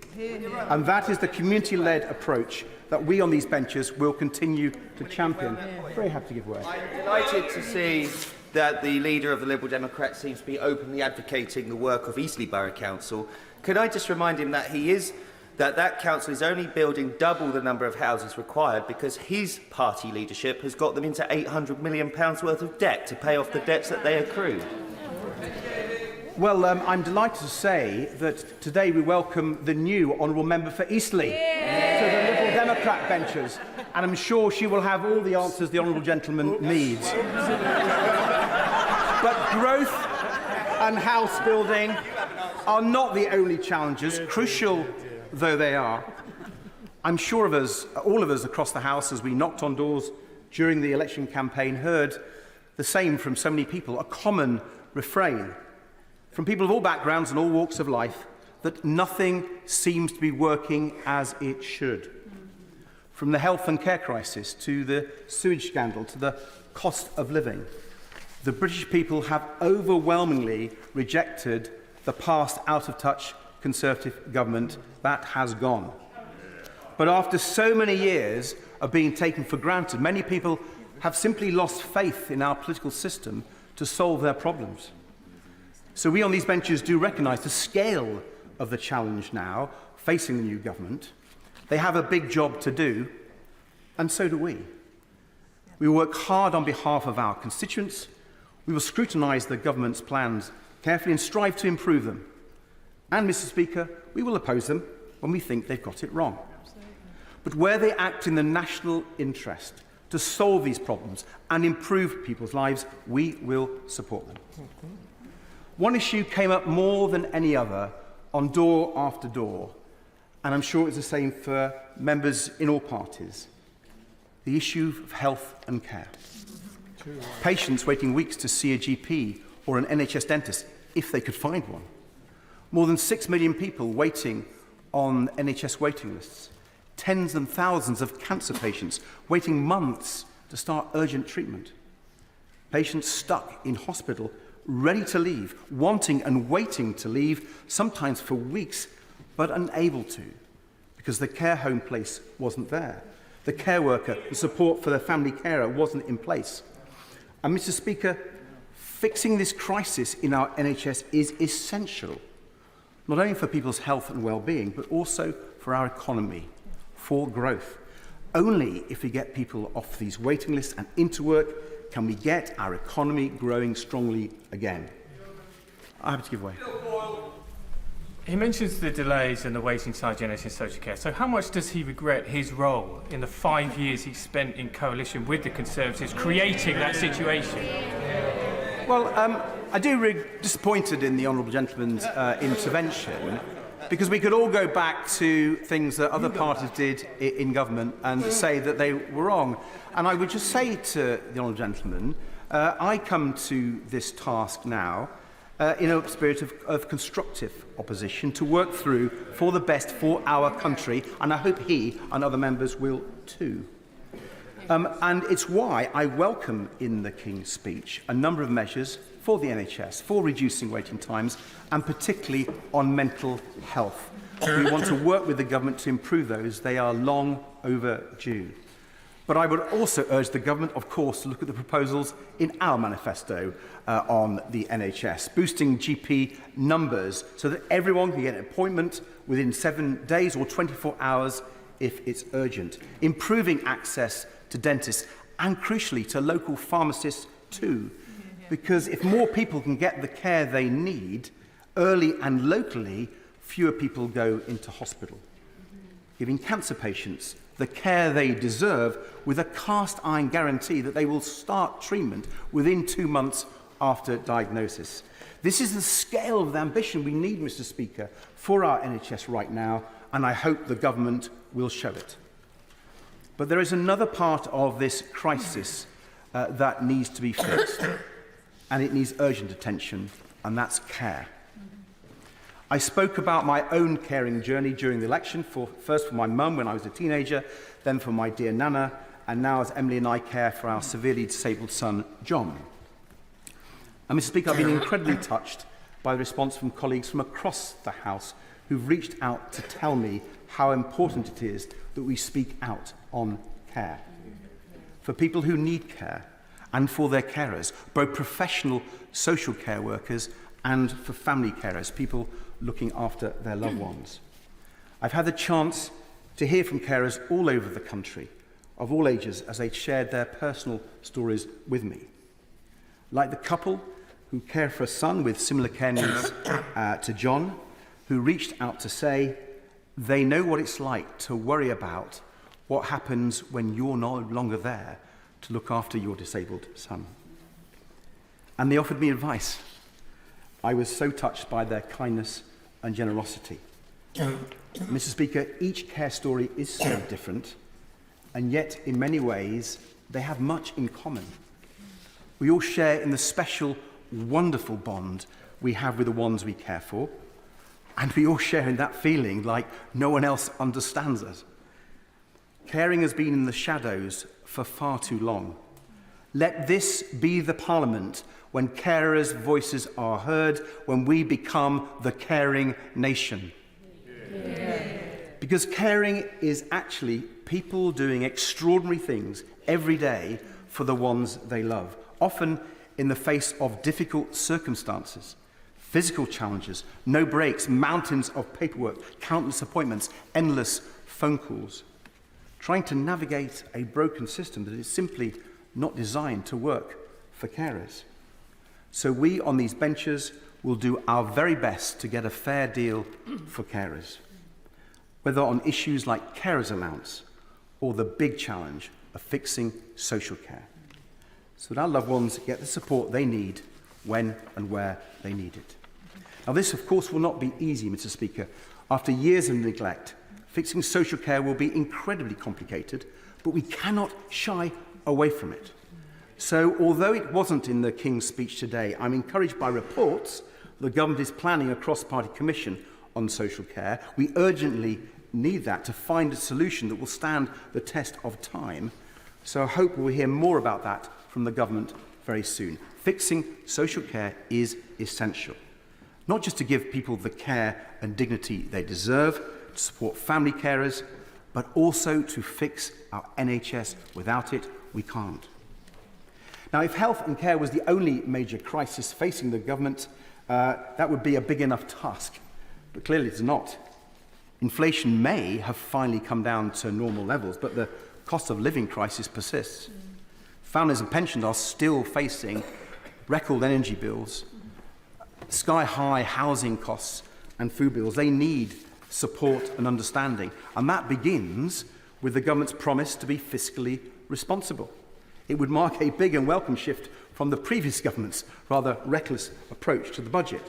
And that is the community-led approach that we on these benches will continue to champion. Very happy to give way. I'm delighted to see that the leader of the Liberal Democrats seems to be openly advocating the work of Eastleigh Borough Council. Could I just remind him that that council is only building double the number of houses required because his party leadership has got them into £800 million worth of debt to pay off the debts that they accrued? Well, I'm delighted to say that today we welcome the new honourable member for Eastleigh to the Liberal Democrat benches, and I'm sure she will have all the answers the honourable gentleman needs. But growth and house building are not the only challenges, crucial though they are. I'm sure of us, all of us across the House, as we knocked on doors during the election campaign, heard the same from so many people, a common refrain from people of all backgrounds and all walks of life, that nothing seems to be working as it should. From the health and care crisis to the sewage scandal to the cost of living, the British people have overwhelmingly rejected the past out-of-touch Conservative government that has gone. But after so many years of being taken for granted, many people have simply lost faith in our political system to solve their problems. So we on these benches do recognise the scale of the challenge now facing the new government. They have a big job to do, and so do we. We will work hard on behalf of our constituents. We will scrutinise the government's plans carefully and strive to improve them. And, Mr. Speaker, we will oppose them when we think they've got it wrong. But where they act in the national interest to solve these problems and improve people's lives, we will support them. One issue came up more than any other on door after door, and I'm sure it's the same for members in all parties: the issue of health and care. Patients waiting weeks to see a GP or an NHS dentist, if they could find one. More than 6 million people waiting on NHS waiting lists. Tens and thousands of cancer patients waiting months to start urgent treatment. Patients stuck in hospital, ready to leave, wanting and waiting to leave, sometimes for weeks, but unable to, because the care home place wasn't there. The care worker, the support for their family carer wasn't in place. And, Mr. Speaker, fixing this crisis in our NHS is essential, not only for people's health and well-being, but also for our economy, for growth. Only if we get people off these waiting lists and into work can we get our economy growing strongly again. I have to give way. He mentions the delays and the waiting times in NHS social care. So how much does he regret his role in the 5 years he spent in coalition with the Conservatives creating that situation? Well, I do disappointed in the honourable gentleman's intervention, because we could all go back to things that other parties did in government and say that they were wrong. And I would just say to the honourable gentleman, I come to this task now in a spirit of constructive opposition to work through for the best for our country, and I hope he and other members will too. And it's why I welcome in the King's speech a number of measures for the NHS, for reducing waiting times, and particularly on mental health. We want to work with the government to improve those. They are long overdue. But I would also urge the government, of course, to look at the proposals in our manifesto on the NHS, boosting GP numbers so that everyone can get an appointment within 7 days or 24 hours if it's urgent, improving access to dentists and, crucially, to local pharmacists too. Because if more people can get the care they need early and locally, fewer people go into hospital, giving cancer patients the care they deserve with a cast-iron guarantee that they will start treatment within 2 months after diagnosis. This is the scale of the ambition we need, Mr. Speaker, for our NHS right now, and I hope the government will show it. But there is another part of this crisis that needs to be fixed, and it needs urgent attention, and that's care. I spoke about my own caring journey during the election, first for my mum when I was a teenager, then for my dear Nana, and now as Emily and I care for our severely disabled son, John. And Mr. Speaker, I've been incredibly touched by the response from colleagues from across the House who've reached out to tell me how important it is that we speak out on care. For people who need care and for their carers, both professional social care workers and for family carers, people looking after their loved ones. I've had the chance to hear from carers all over the country, of all ages, as they shared their personal stories with me. Like the couple who care for a son with similar care needs to John, who reached out to say they know what it's like to worry about what happens when you're no longer there to look after your disabled son. And they offered me advice. I was so touched by their kindness and generosity. Mr. Speaker, each care story is so different, and yet in many ways they have much in common. We all share in the special, wonderful bond we have with the ones we care for, and we all share in that feeling like no one else understands us. Caring has been in the shadows for far too long. Let this be the Parliament when carers' voices are heard, when we become the caring nation. Yeah. Because caring is actually people doing extraordinary things every day for the ones they love, often in the face of difficult circumstances, physical challenges, no breaks, mountains of paperwork, countless appointments, endless phone calls, trying to navigate a broken system that is simply not designed to work for carers. So we on these benches will do our very best to get a fair deal for carers, whether on issues like carers allowance or the big challenge of fixing social care, so that our loved ones get the support they need when and where they need it. Now this, of course, will not be easy, Mr. Speaker. After years of neglect, fixing social care will be incredibly complicated, but we cannot shy away from it. So, although it wasn't in the King's speech today, I'm encouraged by reports the government is planning a cross-party commission on social care. We urgently need that to find a solution that will stand the test of time. So I hope we'll hear more about that from the government very soon. Fixing social care is essential, not just to give people the care and dignity they deserve, to support family carers, but also to fix our NHS. Without it, we can't. Now, if health and care was the only major crisis facing the government, that would be a big enough task. But clearly it's not. Inflation may have finally come down to normal levels, but the cost of living crisis persists. Families and pensioners are still facing record energy bills, sky-high housing costs and food bills. They need support and understanding. And that begins with the government's promise to be fiscally responsible. It would mark a big and welcome shift from the previous government's rather reckless approach to the budget.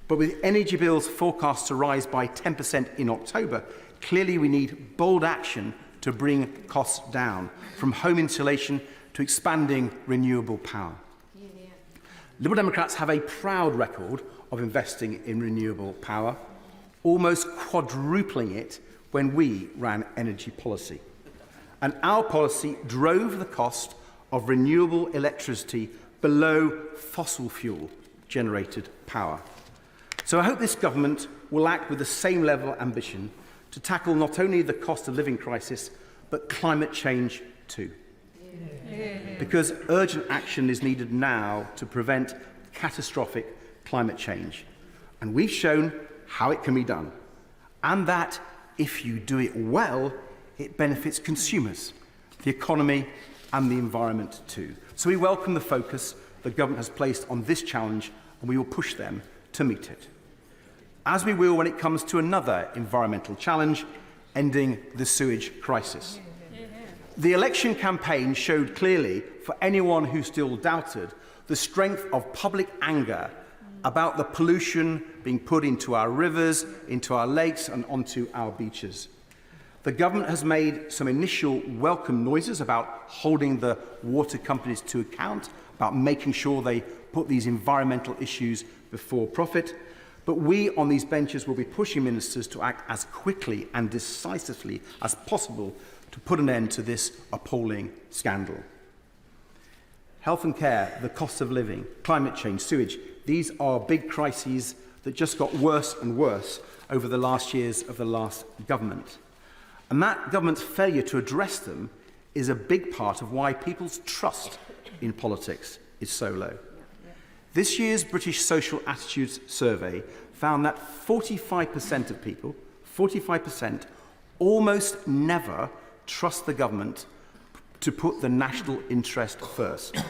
But with energy bills forecast to rise by 10% in October, clearly we need bold action to bring costs down, from home insulation to expanding renewable power. Liberal Democrats have a proud record of investing in renewable power, almost quadrupling it when we ran energy policy. And our policy drove the cost of renewable electricity below fossil fuel generated power. So I hope this government will act with the same level of ambition to tackle not only the cost of living crisis, but climate change too. Because urgent action is needed now to prevent catastrophic climate change. And we've shown how it can be done. And that, if you do it well, it benefits consumers, the economy and the environment too. So we welcome the focus the government has placed on this challenge, and we will push them to meet it. As we will when it comes to another environmental challenge, ending the sewage crisis. The election campaign showed clearly, for anyone who still doubted, the strength of public anger about the pollution being put into our rivers, into our lakes and onto our beaches. The government has made some initial welcome noises about holding the water companies to account, about making sure they put these environmental issues before profit. But we on these benches will be pushing ministers to act as quickly and decisively as possible to put an end to this appalling scandal. health and care, the cost of living, climate change, sewage. These are big crises that just got worse and worse over the last years of the last government. And that government's failure to address them is a big part of why people's trust in politics is so low. This year's British Social Attitudes Survey found that 45% of people, 45%, almost never trust the government to put the national interest first,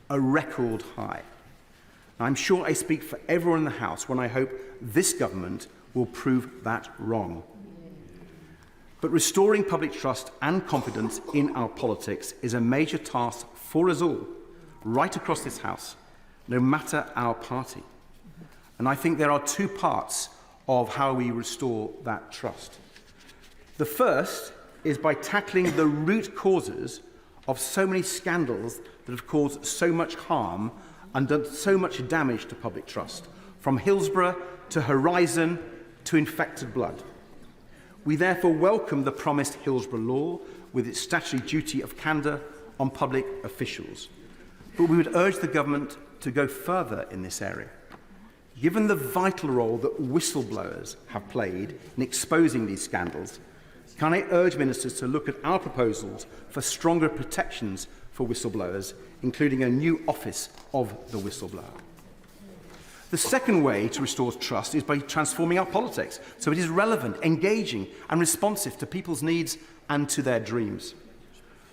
a record high. Now, I'm sure I speak for everyone in the House when I hope this government will prove that wrong. But restoring public trust and confidence in our politics is a major task for us all, right across this House, no matter our party. And I think there are two parts of how we restore that trust. The first is by tackling the root causes of so many scandals that have caused so much harm and done so much damage to public trust, from Hillsborough to Horizon to infected blood. We therefore welcome the promised Hillsborough law with its statutory duty of candour on public officials. But we would urge the government to go further in this area. Given the vital role that whistleblowers have played in exposing these scandals, can I urge ministers to look at our proposals for stronger protections for whistleblowers, including a new office of the whistleblower? The second way to restore trust is by transforming our politics so it is relevant, engaging and responsive to people's needs and to their dreams.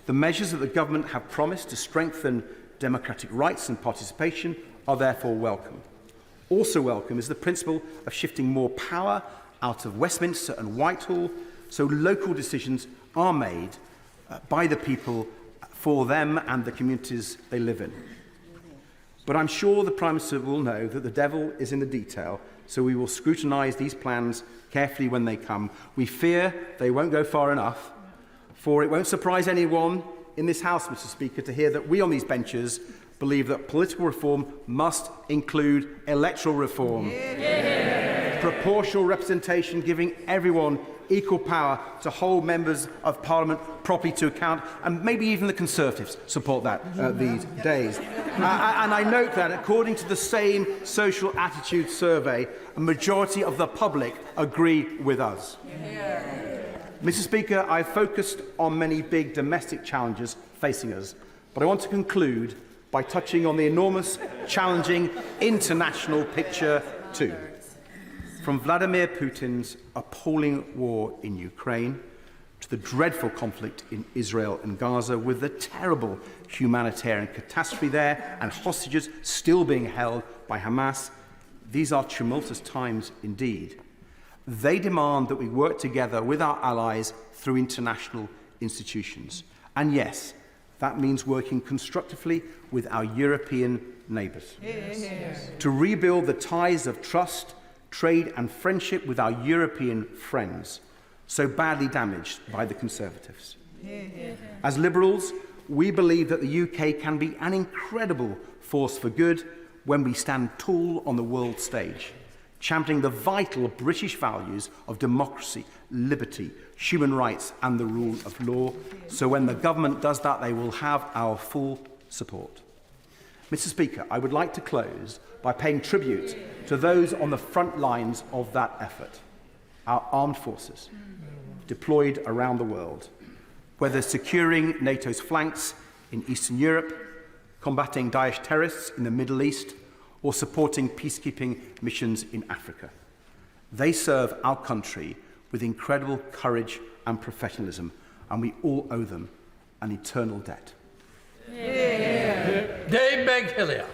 The measures that the government have promised to strengthen democratic rights and participation are therefore welcome. Also welcome is the principle of shifting more power out of Westminster and Whitehall so local decisions are made by the people for them and the communities they live in. But I'm sure the Prime Minister will know that the devil is in the detail, so we will scrutinise these plans carefully when they come. We fear they won't go far enough, for it won't surprise anyone in this House, Mr. Speaker, to hear that we on these benches believe that political reform must include electoral reform. Proportional representation, giving everyone equal power to hold members of Parliament properly to account, and maybe even the Conservatives support that these days. And I note that, according to the same social attitude survey, a majority of the public agree with us. Mr. Speaker, I've focused on many big domestic challenges facing us, but I want to conclude by touching on the enormous, challenging international picture too. From Vladimir Putin's appalling war in Ukraine to the dreadful conflict in Israel and Gaza, with the terrible humanitarian catastrophe there and hostages still being held by Hamas, these are tumultuous times indeed. They demand that we work together with our allies through international institutions. And yes, that means working constructively with our European neighbours. To rebuild the ties of trust, trade and friendship with our European friends, so badly damaged by the Conservatives. As Liberals, we believe that the UK can be an incredible force for good when we stand tall on the world stage, championing the vital British values of democracy, liberty, human rights and the rule of law. So when the government does that, they will have our full support. Mr. Speaker, I would like to close by paying tribute to those on the front lines of that effort, our armed forces deployed around the world, whether securing NATO's flanks in Eastern Europe, combating Daesh terrorists in the Middle East, or supporting peacekeeping missions in Africa. They serve our country with incredible courage and professionalism, and we all owe them an eternal debt. Dave Begg-Hillier.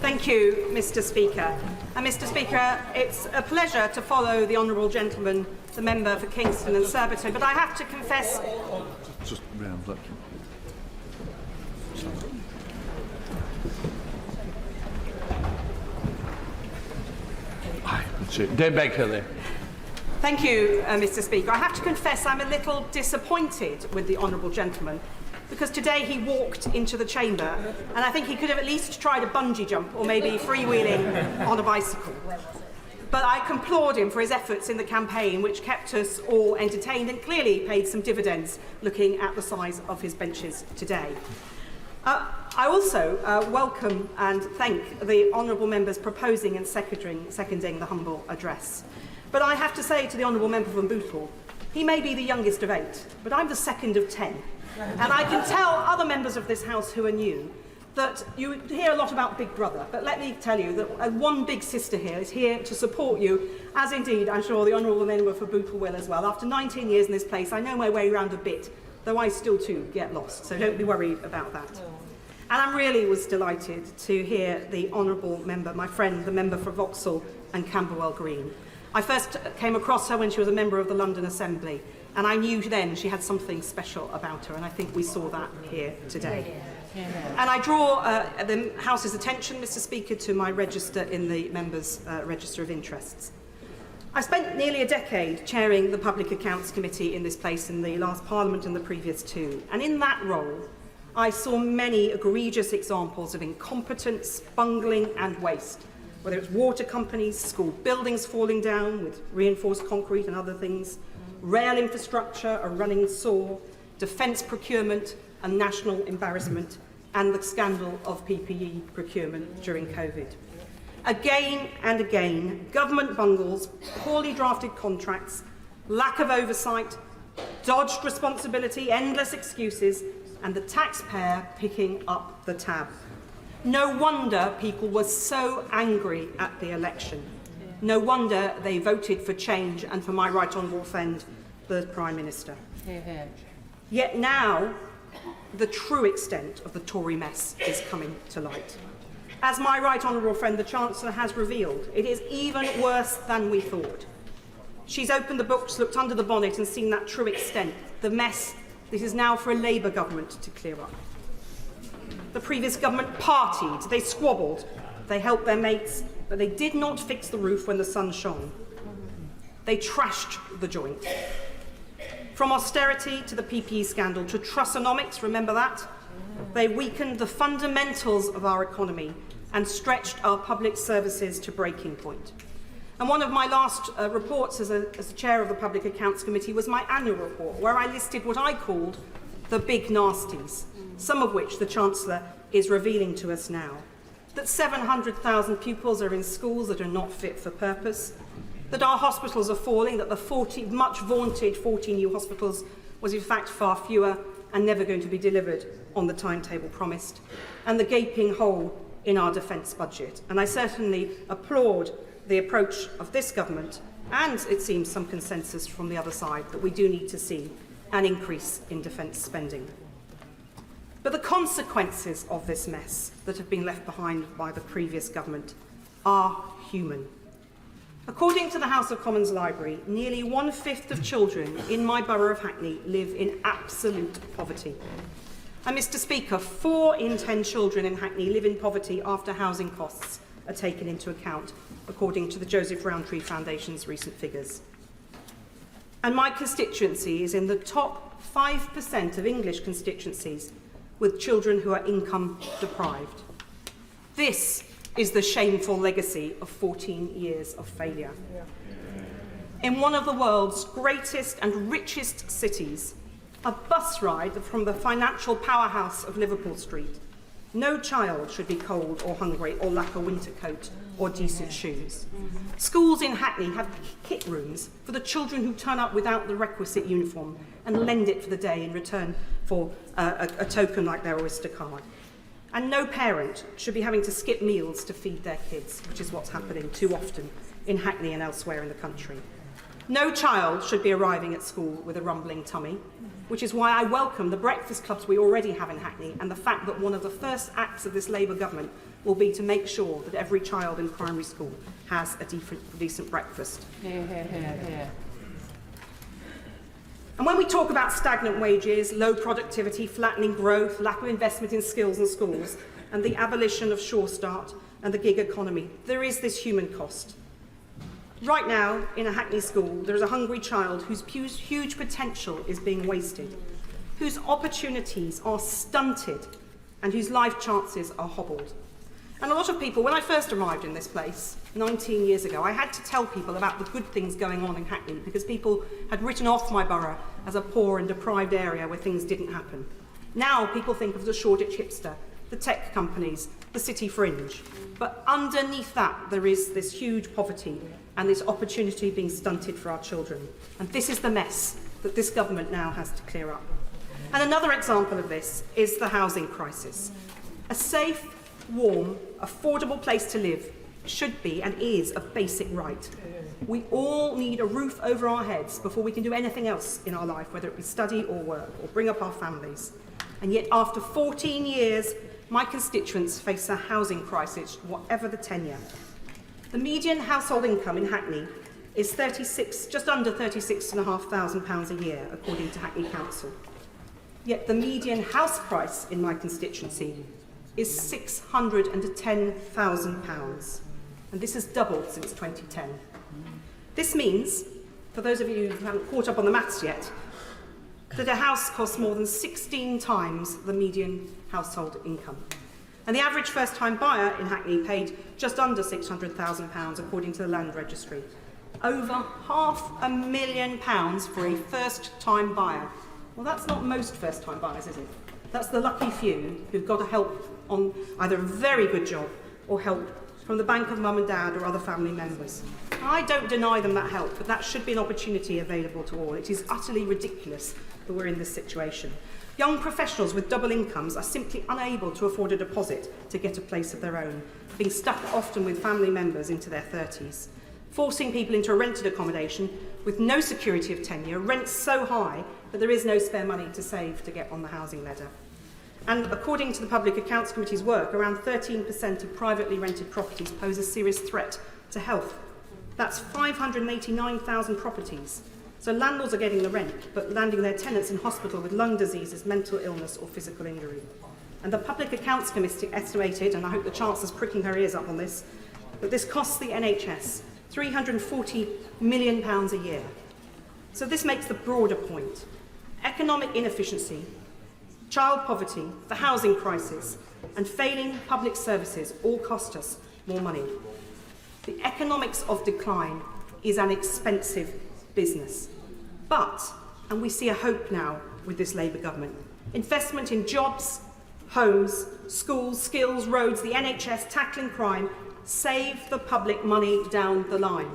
Thank you, Mr. Speaker. And Mr. Speaker, it's a pleasure to follow the honourable gentleman, the member for Kingston and Surbiton, but I have to confess... Just round up. Dave Begg-Hillier. Thank you, Mr. Speaker. I have to confess I'm a little disappointed with the honourable gentleman, because today he walked into the chamber and I think he could have at least tried a bungee jump or maybe freewheeling on a bicycle. But I can applaud him for his efforts in the campaign, which kept us all entertained and clearly paid some dividends looking at the size of his benches today. I also welcome and thank the honourable members proposing and seconding the humble address. But I have to say to the honourable member from Bootle, he may be the youngest of 8, but I'm the second of 10. And I can tell other members of this House who are new that you hear a lot about Big Brother, but let me tell you that one big sister here is here to support you, as indeed I'm sure the honourable member for Bootle will as well. After 19 years in this place, I know my way around a bit, though I still too get lost, so don't be worried about that. And I really was delighted to hear the honourable member, my friend, the member for Vauxhall and Camberwell Green. I first came across her when she was a member of the London Assembly, and I knew then she had something special about her, and I think we saw that here today. And I draw the House's attention, Mr. Speaker, to my register in the members' register of interests. I spent nearly a decade chairing the Public Accounts Committee in this place in the last Parliament and the previous 2, and in that role I saw many egregious examples of incompetence, bungling and waste, whether it's water companies, school buildings falling down with reinforced concrete and other things, rail infrastructure, a running sore, defence procurement and national embarrassment, and the scandal of PPE procurement during COVID. Again and again, government bungles, poorly drafted contracts, lack of oversight, dodged responsibility, endless excuses, and the taxpayer picking up the tab. No wonder people were so angry at the election. No wonder they voted for change and for my right honourable friend, the Prime Minister. Yet now, the true extent of the Tory mess is coming to light. As my right honourable friend, the Chancellor, has revealed, it is even worse than we thought. She's opened the books, looked under the bonnet and seen that true extent, the mess this is now for a Labour government to clear up. The previous government partied, they squabbled, they helped their mates, but they did not fix the roof when the sun shone. They trashed the joint. From austerity to the PPE scandal to Trussonomics, remember that? They weakened the fundamentals of our economy and stretched our public services to breaking point. And one of my last reports as chair of the Public Accounts Committee was my annual report, where I listed what I called the big nasties, some of which the Chancellor is revealing to us now. That 700,000 pupils are in schools that are not fit for purpose, that our hospitals are falling, that the much vaunted 40 new hospitals was in fact far fewer and never going to be delivered on the timetable promised, and the gaping hole in our defence budget. And I certainly applaud the approach of this government, and it seems some consensus from the other side, that we do need to see an increase in defence spending. But the consequences of this mess that have been left behind by the previous government are human. According to the House of Commons Library, nearly 1/5 of children in my borough of Hackney live in absolute poverty. And Mr. Speaker, 4 in 10 children in Hackney live in poverty after housing costs are taken into account, according to the Joseph Rowntree Foundation's recent figures. And my constituency is in the top 5% of English constituencies with children who are income deprived. This is the shameful legacy of 14 years of failure. In one of the world's greatest and richest cities, a bus ride from the financial powerhouse of Liverpool Street, no child should be cold or hungry or lack a winter coat or decent shoes. Schools in Hackney have kit rooms for the children who turn up without the requisite uniform and lend it for the day in return for a token like their Oyster card. And no parent should be having to skip meals to feed their kids, which is what's happening too often in Hackney and elsewhere in the country. No child should be arriving at school with a rumbling tummy, which is why I welcome the breakfast clubs we already have in Hackney and the fact that one of the first acts of this Labour government will be to make sure that every child in primary school has a decent breakfast. And when we talk about stagnant wages, low productivity, flattening growth, lack of investment in skills and schools, and the abolition of Sure Start and the gig economy, there is this human cost. Right now, in a Hackney school, there is a hungry child whose huge potential is being wasted, whose opportunities are stunted, and whose life chances are hobbled. And a lot of people, when I first arrived in this place 19 years ago, I had to tell people about the good things going on in Hackney because people had written off my borough as a poor and deprived area where things didn't happen. Now people think of the Shoreditch hipster, the tech companies, the city fringe. But underneath that, there is this huge poverty and this opportunity being stunted for our children. And this is the mess that this government now has to clear up. And another example of this is the housing crisis. A safe, warm, affordable place to live should be and is a basic right. We all need a roof over our heads before we can do anything else in our life, whether it be study or work or bring up our families. And yet after 14 years, my constituents face a housing crisis, whatever the tenure. The median household income in Hackney is just under £36,500 a year, according to Hackney Council. Yet the median house price in my constituency is £610,000, and this has doubled since 2010. This means, for those of you who haven't caught up on the maths yet, that a house costs more than 16 times the median household income. And the average first-time buyer in Hackney paid just under £600,000, according to the Land Registry. Over £500,000 for a first-time buyer. Well, that's not most first-time buyers, is it? That's the lucky few who've got help on either a very good job or help from the bank of mum and dad or other family members. I don't deny them that help, but that should be an opportunity available to all. It is utterly ridiculous that we're in this situation. Young professionals with double incomes are simply unable to afford a deposit to get a place of their own, being stuck often with family members into their 30s. Forcing people into a rented accommodation with no security of tenure, rents so high that there is no spare money to save to get on the housing ladder. And according to the Public Accounts Committee's work, around 13% of privately rented properties pose a serious threat to health. That's 589,000 properties. So landlords are getting the rent, but landing their tenants in hospital with lung diseases, mental illness or physical injury. And the Public Accounts Committee estimated, and I hope the Chancellor's pricking her ears up on this, that this costs the NHS £340 million a year. So this makes the broader point. Economic inefficiency, child poverty, the housing crisis, and failing public services all cost us more money. The economics of decline is an expensive business. But, and we see a hope now with this Labour government, investment in jobs, homes, schools, skills, roads, the NHS, tackling crime, save the public money down the line.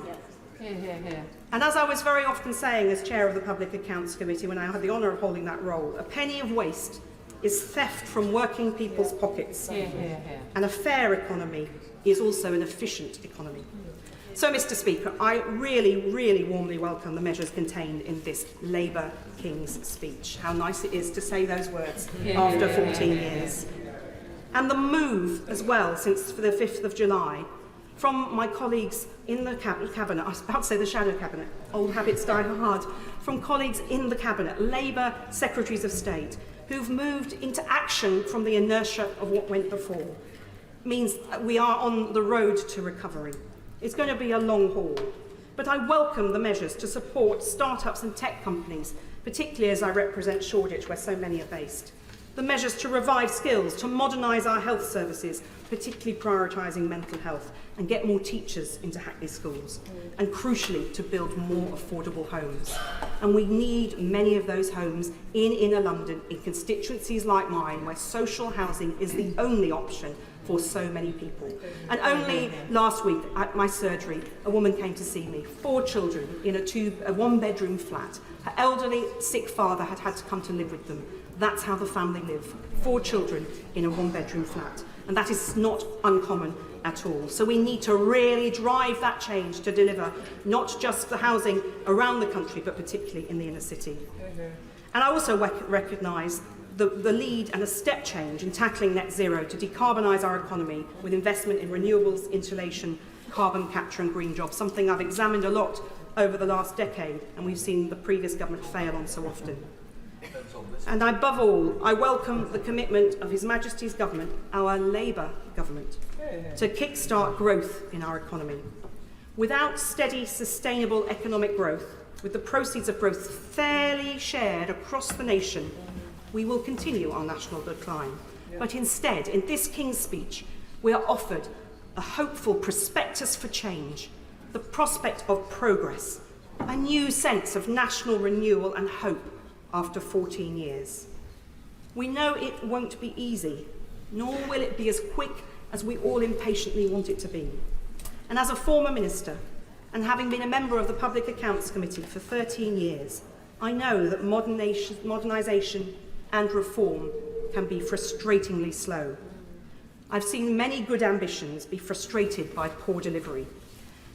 Hear, hear, hear. And as I was very often saying as chair of the Public Accounts Committee when I had the honour of holding that role, a penny of waste is theft from working people's pockets. Hear, hear, hear. And a fair economy is also an efficient economy. So, Mr. Speaker, I really warmly welcome the measures contained in this Labour King's speech. How nice it is to say those words after 14 years. And the move as well, since the 5th of July, from my colleagues in the Cabinet, I was about to say the Shadow Cabinet, old habits die hard, from colleagues in the Cabinet, Labour Secretaries of State, who've moved into action from the inertia of what went before, means we are on the road to recovery. It's going to be a long haul. But I welcome the measures to support start-ups and tech companies, particularly as I represent Shoreditch, where so many are based. The measures to revive skills, to modernise our health services, particularly prioritising mental health, and get more teachers into Hackney schools, and crucially, to build more affordable homes. And we need many of those homes in inner London, in constituencies like mine, where social housing is the only option for so many people. And only last week at my surgery, a woman came to see me, 4 children in a one-bedroom flat. Her elderly, sick father had had to come to live with them. That's how the family live, 4 children in a one-bedroom flat. And that is not uncommon at all. So we need to really drive that change to deliver not just the housing around the country, but particularly in the inner city. And I also recognise the lead and a step change in tackling net zero to decarbonise our economy with investment in renewables, insulation, carbon capture and green jobs, something I've examined a lot over the last decade and we've seen the previous government fail on so often. And above all, I welcome the commitment of His Majesty's government, our Labour government, to kickstart growth in our economy. Without steady, sustainable economic growth, with the proceeds of growth fairly shared across the nation, we will continue our national decline. But instead, in this King's speech, we are offered a hopeful prospectus for change, the prospect of progress, a new sense of national renewal and hope after 14 years. We know it won't be easy, nor will it be as quick as we all impatiently want it to be. And as a former minister, and having been a member of the Public Accounts Committee for 13 years, I know that modernisation and reform can be frustratingly slow. I've seen many good ambitions be frustrated by poor delivery.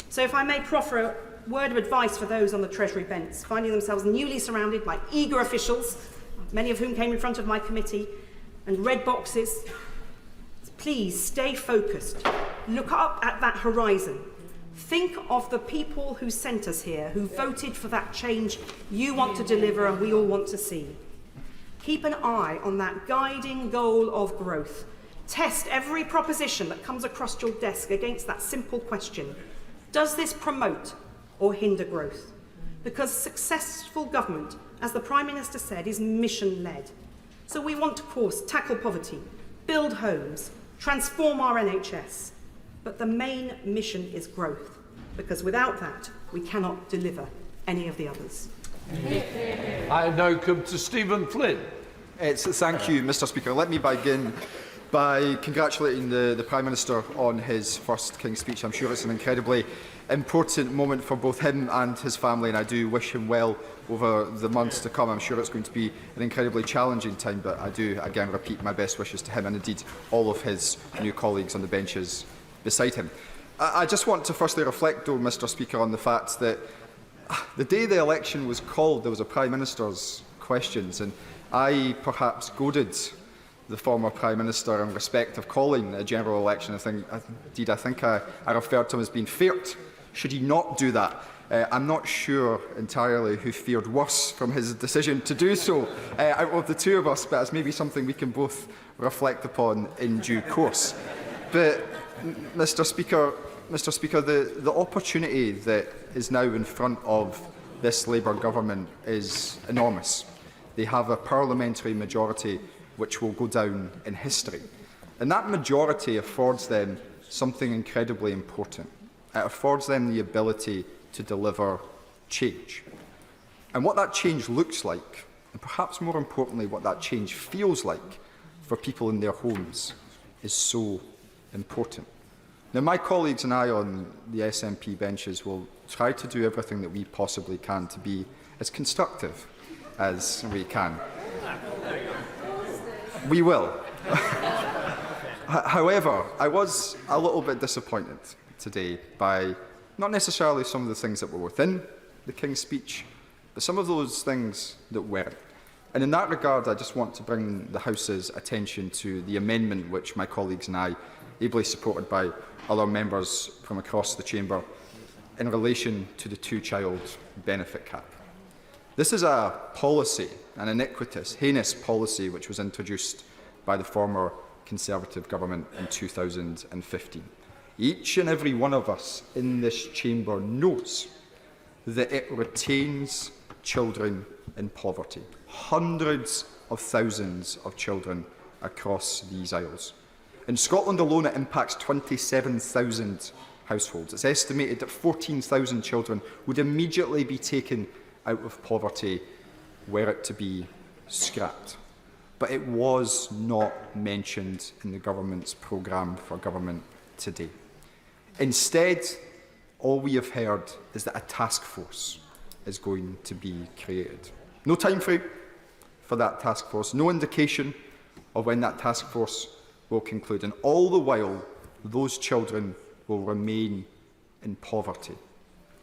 So if I may proffer a word of advice for those on the Treasury bench, finding themselves newly surrounded by eager officials, many of whom came in front of my committee, and red boxes, please stay focused. Look up at that horizon. Think of the people who sent us here, who voted for that change you want to deliver and we all want to see. Keep an eye on that guiding goal of growth. Test every proposition that comes across your desk against that simple question: does this promote or hinder growth? Because successful government, as the Prime Minister said, is mission-led. So we want to, of course, tackle poverty, build homes, transform our NHS. But the main mission is growth, because without that, we cannot deliver any of the others. I now come to Stephen Flynn. Thank you, Mr Speaker. Let me begin by congratulating the Prime Minister on his first King's Speech. I'm sure it's an incredibly important moment for both him and his family, and I do wish him well over the months to come. I'm sure it's going to be an incredibly challenging time, but I do again repeat my best wishes to him and indeed all of his new colleagues on the benches beside him. I just want to firstly reflect, though, Mr Speaker, on the fact that the day the election was called, there was a Prime Minister's questions, and I perhaps goaded the former Prime Minister in respect of calling a general election. I think I referred to him as being feared. Should he not do that? I'm not sure entirely who fared worse from his decision to do so out of the two of us, but it's maybe something we can both reflect upon in due course. But, Mr Speaker, the opportunity that is now in front of this Labour government is enormous. They have a parliamentary majority which will go down in history. And that majority affords them something incredibly important. It affords them the ability to deliver change. And what that change looks like, and perhaps more importantly, what that change feels like for people in their homes, is so important. Now, my colleagues and I on the SNP benches will try to do everything that we possibly can to be as constructive as we can. We will. However, I was a little bit disappointed today by not necessarily some of the things that were within the King's Speech, but some of those things that weren't. And in that regard, I just want to bring the House's attention to the amendment which my colleagues and I, ably supported by other members from across the chamber, in relation to the two-child benefit cap. This is a policy, an iniquitous, heinous policy, which was introduced by the former Conservative government in 2015. Each and every one of us in this chamber knows that it retains children in poverty. Hundreds of thousands of children across these isles. In Scotland alone, it impacts 27,000 households. It's estimated that 14,000 children would immediately be taken out of poverty were it to be scrapped. But it was not mentioned in the government's programme for government today. Instead, all we have heard is that a task force is going to be created. No time frame for that task force, no indication of when that task force will conclude, and all the while, those children will remain in poverty.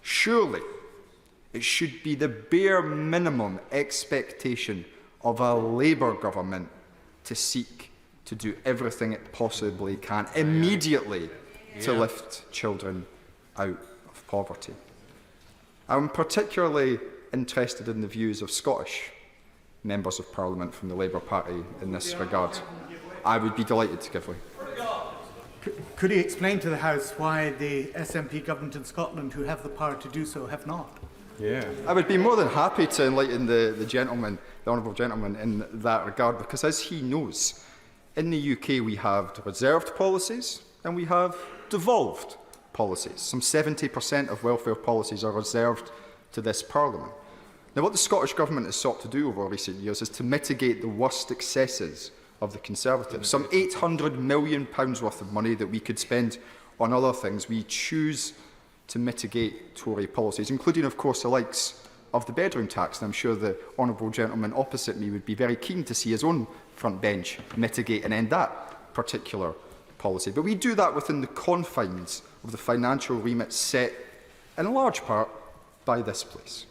Surely, it should be the bare minimum expectation of a Labour government to seek to do everything it possibly can immediately to lift children out of poverty. I'm particularly interested in the views of Scottish members of Parliament from the Labour Party in this regard. I would be delighted to give way. Could he explain to the House why the SNP government in Scotland, who have the power to do so, have not? Yeah. I would be more than happy to enlighten the honourable gentleman in that regard, because as he knows, in the UK we have reserved policies and we have devolved policies. Some 70% of welfare policies are reserved to this Parliament. Now, what the Scottish Government has sought to do over recent years is to mitigate the worst excesses of the Conservatives. Some £800 million worth of money that we could spend on other things, we choose to mitigate Tory policies, including, of course, the likes of the bedroom tax. And I'm sure the honourable gentleman opposite me would be very keen to see his own front bench mitigate and end that particular policy. But we do that within the confines of the financial remit set, in large part, by this place.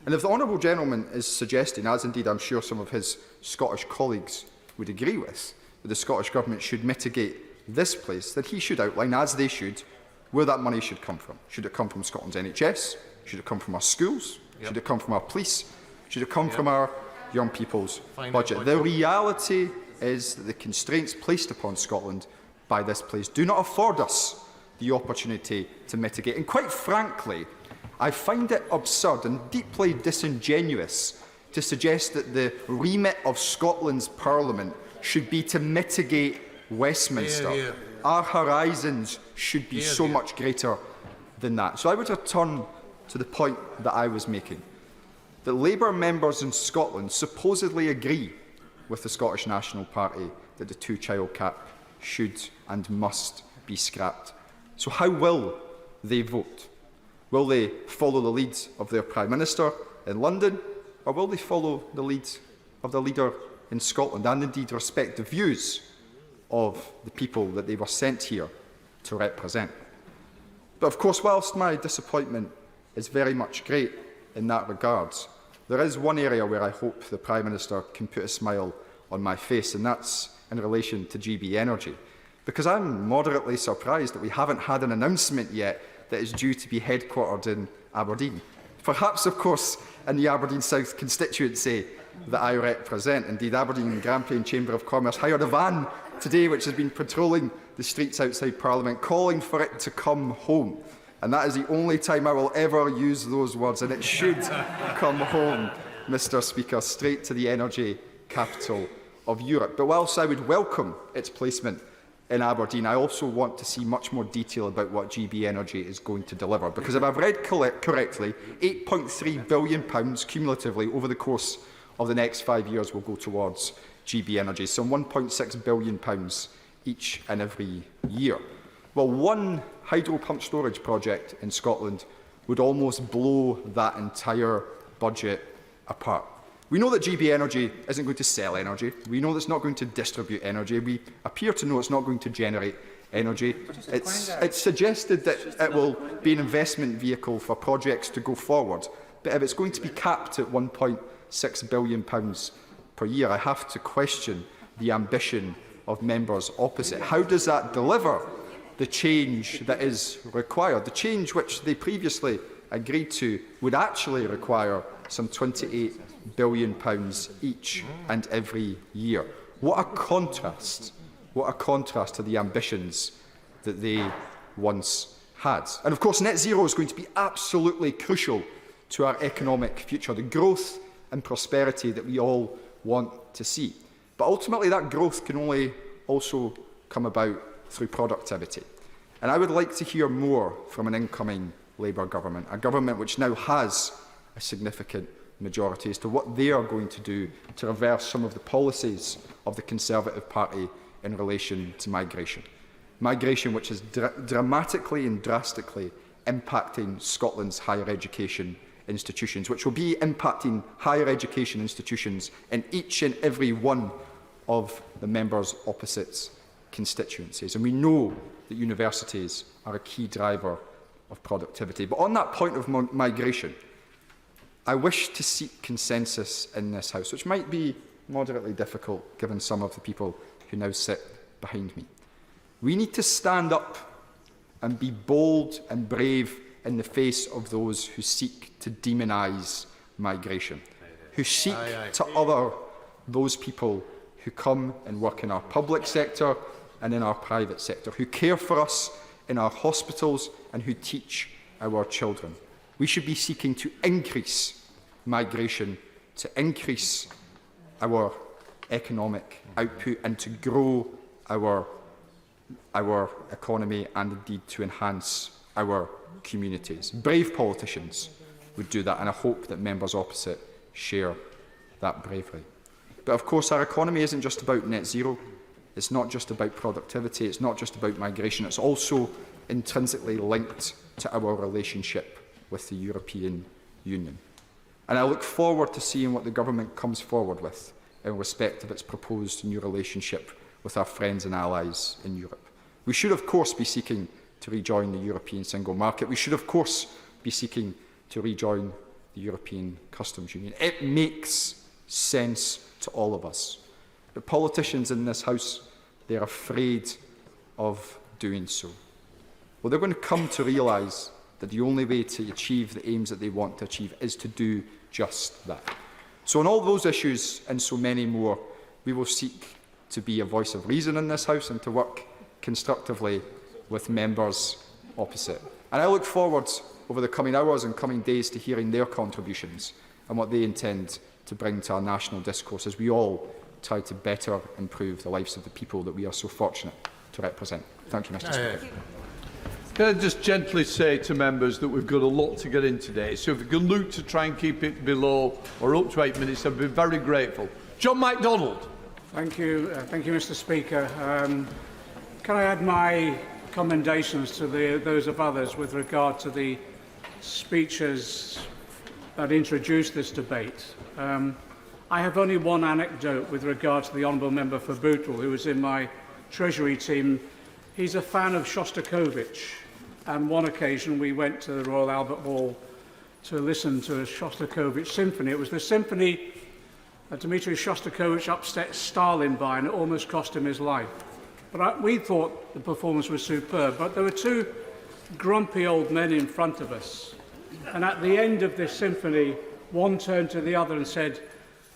And if the honourable gentleman is suggesting, as indeed I'm sure some of his Scottish colleagues would agree with, that the Scottish Government should mitigate this place, then he should outline, as they should, where that money should come from. Should it come from Scotland's NHS? Should it come from our schools? Should it come from our police? Should it come from our young people's budget? The reality is that the constraints placed upon Scotland by this place do not afford us the opportunity to mitigate. And quite frankly, I find it absurd and deeply disingenuous to suggest that the remit of Scotland's Parliament should be to mitigate Westminster. Our horizons should be so much greater than that. So I would return to the point that I was making, that Labour members in Scotland supposedly agree with the Scottish National Party that the two-child cap should and must be scrapped. So how will they vote? Will they follow the lead of their Prime Minister in London, or will they follow the lead of the leader in Scotland and indeed respect the views of the people that they were sent here to represent? But of course, whilst my disappointment is very much great in that regard, there is one area where I hope the Prime Minister can put a smile on my face, and that's in relation to GB Energy. Because I'm moderately surprised that we haven't had an announcement yet that is due to be headquartered in Aberdeen. Perhaps, of course, in the Aberdeen South constituency that I represent. Indeed, Aberdeen and Grampian Chamber of Commerce hired a van today which has been patrolling the streets outside Parliament, calling for it to come home. And that is the only time I will ever use those words, and it should come home, Mr. Speaker, straight to the energy capital of Europe. But whilst I would welcome its placement in Aberdeen, I also want to see much more detail about what GB Energy is going to deliver. Because if I've read correctly, £8.3 billion cumulatively over the course of the next 5 years will go towards GB Energy, some £1.6 billion each and every year. Well, one hydro pump storage project in Scotland would almost blow that entire budget apart. We know that GB Energy isn't going to sell energy. We know that it's not going to distribute energy. We appear to know it's not going to generate energy. It's suggested that it will be an investment vehicle for projects to go forward. But if it's going to be capped at £1.6 billion per year, I have to question the ambition of members opposite. How does that deliver the change that is required? The change which they previously agreed to would actually require some £28 billion each and every year. What a contrast! What a contrast to the ambitions that they once had. And of course, net zero is going to be absolutely crucial to our economic future, the growth and prosperity that we all want to see. But ultimately, that growth can only also come about through productivity. And I would like to hear more from an incoming Labour government, a government which now has a significant majority, as to what they are going to do to reverse some of the policies of the Conservative Party in relation to migration. Migration which is dramatically and drastically impacting Scotland's higher education institutions, which will be impacting higher education institutions in each and every one of the members opposite's constituencies. And we know that universities are a key driver of productivity. But on that point of migration, I wish to seek consensus in this House, which might be moderately difficult given some of the people who now sit behind me. We need to stand up and be bold and brave in the face of those who seek to demonise migration, who seek to other those people who come and work in our public sector and in our private sector, who care for us in our hospitals and who teach our children. We should be seeking to increase migration, to increase our economic output and to grow our our economy and indeed to enhance our communities. Brave politicians would do that, and I hope that members opposite share that bravery. But of course, our economy isn't just about net zero. It's not just about productivity. It's not just about migration. It's also intrinsically linked to our relationship with the European Union. And I look forward to seeing what the government comes forward with in respect of its proposed new relationship with our friends and allies in Europe. We should, of course, be seeking to rejoin the European single market. We should, of course, be seeking to rejoin the European Customs Union. It makes sense to all of us. But politicians in this House, they're afraid of doing so. Well, they're going to come to realise that the only way to achieve the aims that they want to achieve is to do just that. So on all those issues and so many more, we will seek to be a voice of reason in this House and to work constructively with members opposite. And I look forward over the coming hours and coming days to hearing their contributions and what they intend to bring to our national discourse as we all try to better improve the lives of the people that we are so fortunate to represent. Thank you, Mr. Speaker. Can I just gently say to members that we've got a lot to get in today, so if we can look to try and keep it below or up to 8 minutes, I'd be very grateful. John MacDonald. Thank you, Mr. Speaker. Can I add my commendations to those of others with regard to the speeches that introduced this debate? I have only one anecdote with regard to the Honourable Member for Bootle, who was in my Treasury team. He's a fan of Shostakovich, and one occasion we went to the Royal Albert Hall to listen to a Shostakovich symphony. It was the symphony that Dmitri Shostakovich upset Stalin by, and it almost cost him his life. But we thought the performance was superb, but there were two grumpy old men in front of us, and at the end of this symphony, one turned to the other and said,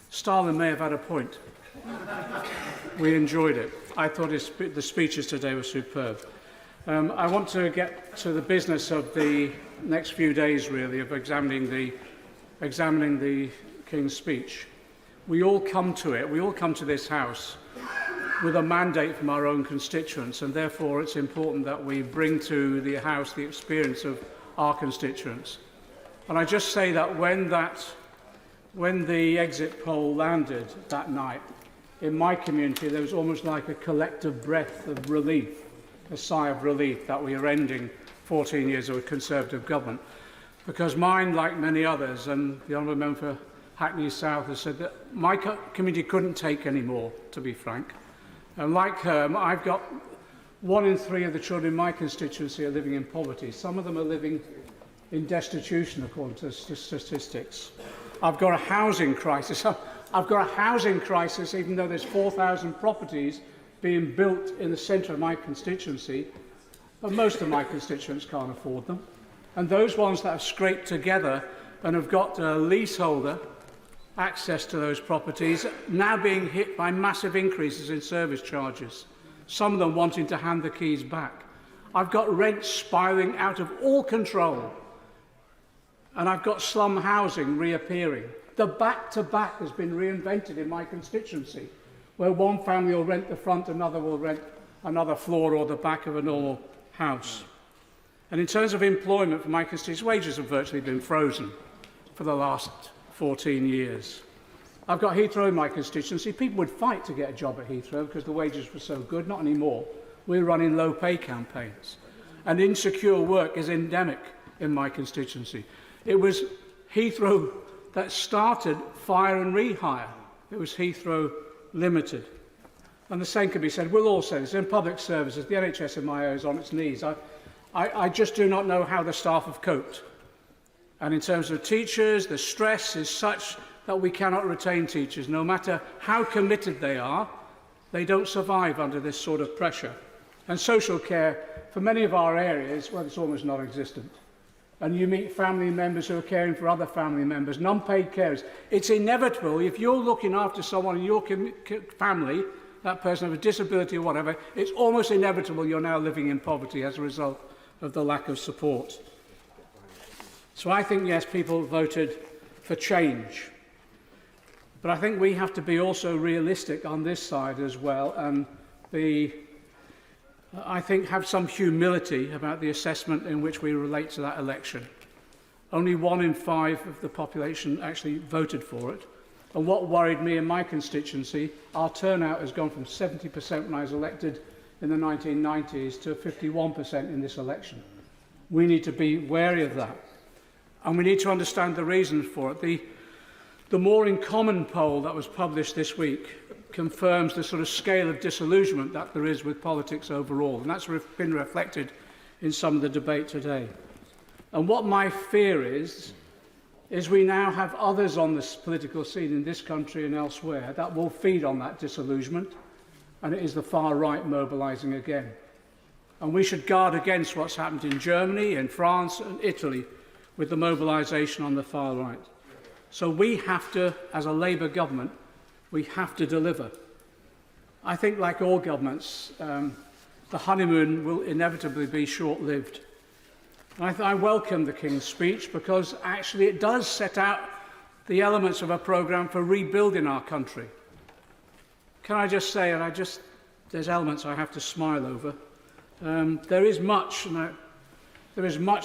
"Stalin may have had a point." We enjoyed it. I thought the speeches today were superb. I want to get to the business of the next few days, really, of examining the King's speech. We all come to it. We all come to this House with a mandate from our own constituents, and therefore it's important that we bring to the House the experience of our constituents. And I just say that when the exit poll landed that night, in my community, there was almost like a collective breath of relief, a sigh of relief that we are ending 14 years of a Conservative government. Because mine, like many others, and the Honourable Member for Hackney South has said that my community couldn't take any more, to be frank. And like her, I've got 1 in 3 of the children in my constituency are living in poverty. Some of them are living in destitution, according to statistics. I've got a housing crisis. I've got a housing crisis, even though there's 4,000 properties being built in the centre of my constituency, but most of my constituents can't afford them. And those ones that have scraped together and have got a leaseholder access to those properties now being hit by massive increases in service charges, some of them wanting to hand the keys back. I've got rents spiralling out of all control, and I've got slum housing reappearing. The back-to-back has been reinvented in my constituency, where one family will rent the front, another will rent another floor or the back of a normal house. And in terms of employment for my constituency, wages have virtually been frozen for the last 14 years. I've got Heathrow in my constituency. People would fight to get a job at Heathrow because the wages were so good. Not anymore. We're running low-pay campaigns. And insecure work is endemic in my constituency. It was Heathrow that started fire and rehire. It was Heathrow Limited. And the same can be said, we'll all say this, in public services, the NHS in my area is on its knees. I just do not know how the staff have coped. And in terms of teachers, the stress is such that we cannot retain teachers. No matter how committed they are, they don't survive under this sort of pressure. And social care, for many of our areas, well, it's almost non-existent. And you meet family members who are caring for other family members, non-paid carers. It's inevitable, if you're looking after someone in your family, that person with a disability or whatever, it's almost inevitable you're now living in poverty as a result of the lack of support. So I think, yes, people voted for change. But I think we have to be also realistic on this side as well and be I think, have some humility about the assessment in which we relate to that election. Only 1 in 5 of the population actually voted for it. And what worried me in my constituency, our turnout has gone from 70% when I was elected in the 1990s to 51% in this election. We need to be wary of that. And we need to understand the reasons for it. The More in Common poll that was published this week confirms the sort of scale of disillusionment that there is with politics overall. And that's been reflected in some of the debate today. And what my fear is we now have others on this political scene in this country and elsewhere that will feed on that disillusionment, and it is the far right mobilising again. And we should guard against what's happened in Germany, in France and Italy with the mobilisation on the far right. So we have to, as a Labour government, we have to deliver. I think, like all governments, the honeymoon will inevitably be short-lived. I welcome the King's speech because actually it does set out the elements of a programme for rebuilding our country. Can I just say, and there's elements I have to smile over. There is much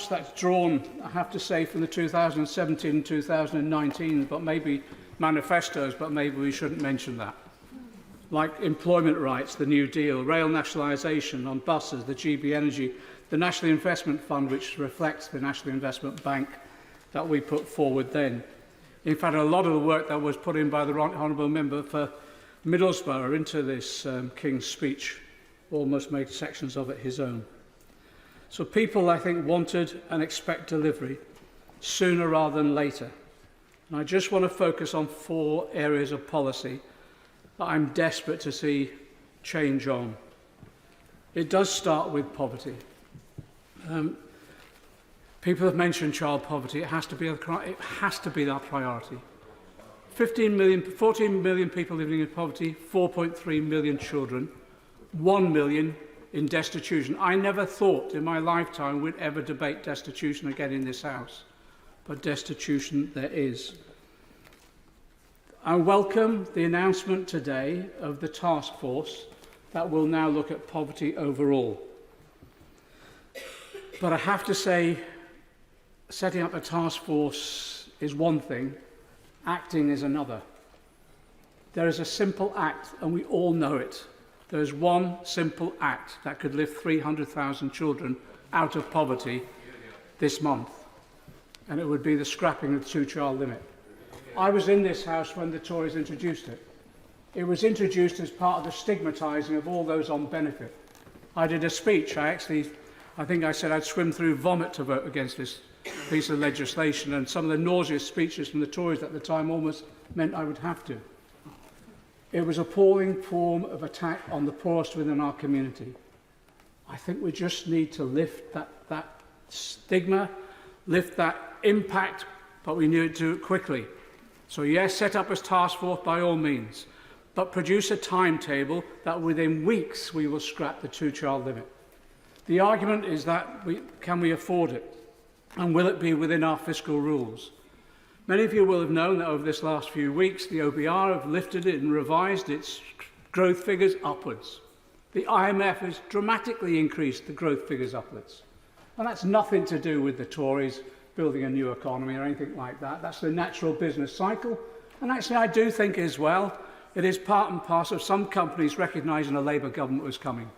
that's drawn, I have to say, from the 2017 and 2019, but maybe manifestos, but maybe we shouldn't mention that. Like employment rights, the New Deal, rail nationalisation on buses, the GB Energy, the National Investment Fund, which reflects the National Investment Bank that we put forward then. In fact, a lot of the work that was put in by the Honourable Member for Middlesbrough into this King's speech almost made sections of it his own. So people, I think, wanted and expect delivery sooner rather than later. And I just want to focus on 4 areas of policy that I'm desperate to see change on. It does start with poverty. People have mentioned child poverty. It has to be our priority. 14 million people living in poverty, 4.3 million children, 1 million in destitution. I never thought in my lifetime we'd ever debate destitution again in this House, but destitution there is. I welcome the announcement today of the task force that will now look at poverty overall. But I have to say, setting up a task force is one thing, acting is another. There is a simple act, and we all know it. There is one simple act that could lift 300,000 children out of poverty this month, and it would be the scrapping of the 2-child limit. I was in this House when the Tories introduced it. It was introduced as part of the stigmatising of all those on benefit. I did a speech. I think I said I'd swim through vomit to vote against this piece of legislation, and some of the nauseous speeches from the Tories at the time almost meant I would have to. It was an appalling form of attack on the poorest within our community. I think we just need to lift that stigma, lift that impact, but we need to do it quickly. So yes, set up as task force by all means, but produce a timetable that within weeks we will scrap the 2-child limit. The argument is that can we afford it? And will it be within our fiscal rules? Many of you will have known that over this last few weeks, the OBR have lifted it and revised its growth figures upwards. The IMF has dramatically increased the growth figures upwards. And that's nothing to do with the Tories building a new economy or anything like that. That's the natural business cycle. And actually, I do think as well, it is part and parcel of some companies recognising a Labour government was coming.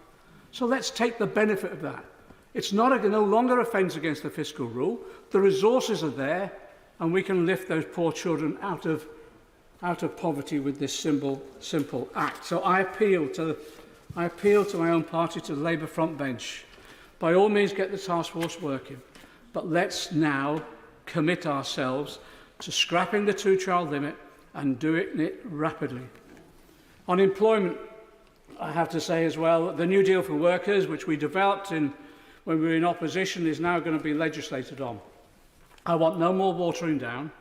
So let's take the benefit of that. It's no longer offence against the fiscal rule. The resources are there, and we can lift those poor children out of poverty with this simple act. So I appeal to my own party, to the Labour front bench. By all means, get the task force working, but let's now commit ourselves to scrapping the 2-child limit and doing it rapidly. On employment, I have to say as well, the New Deal for Workers, which we developed when we were in opposition, is now going to be legislated on. I want no more watering down,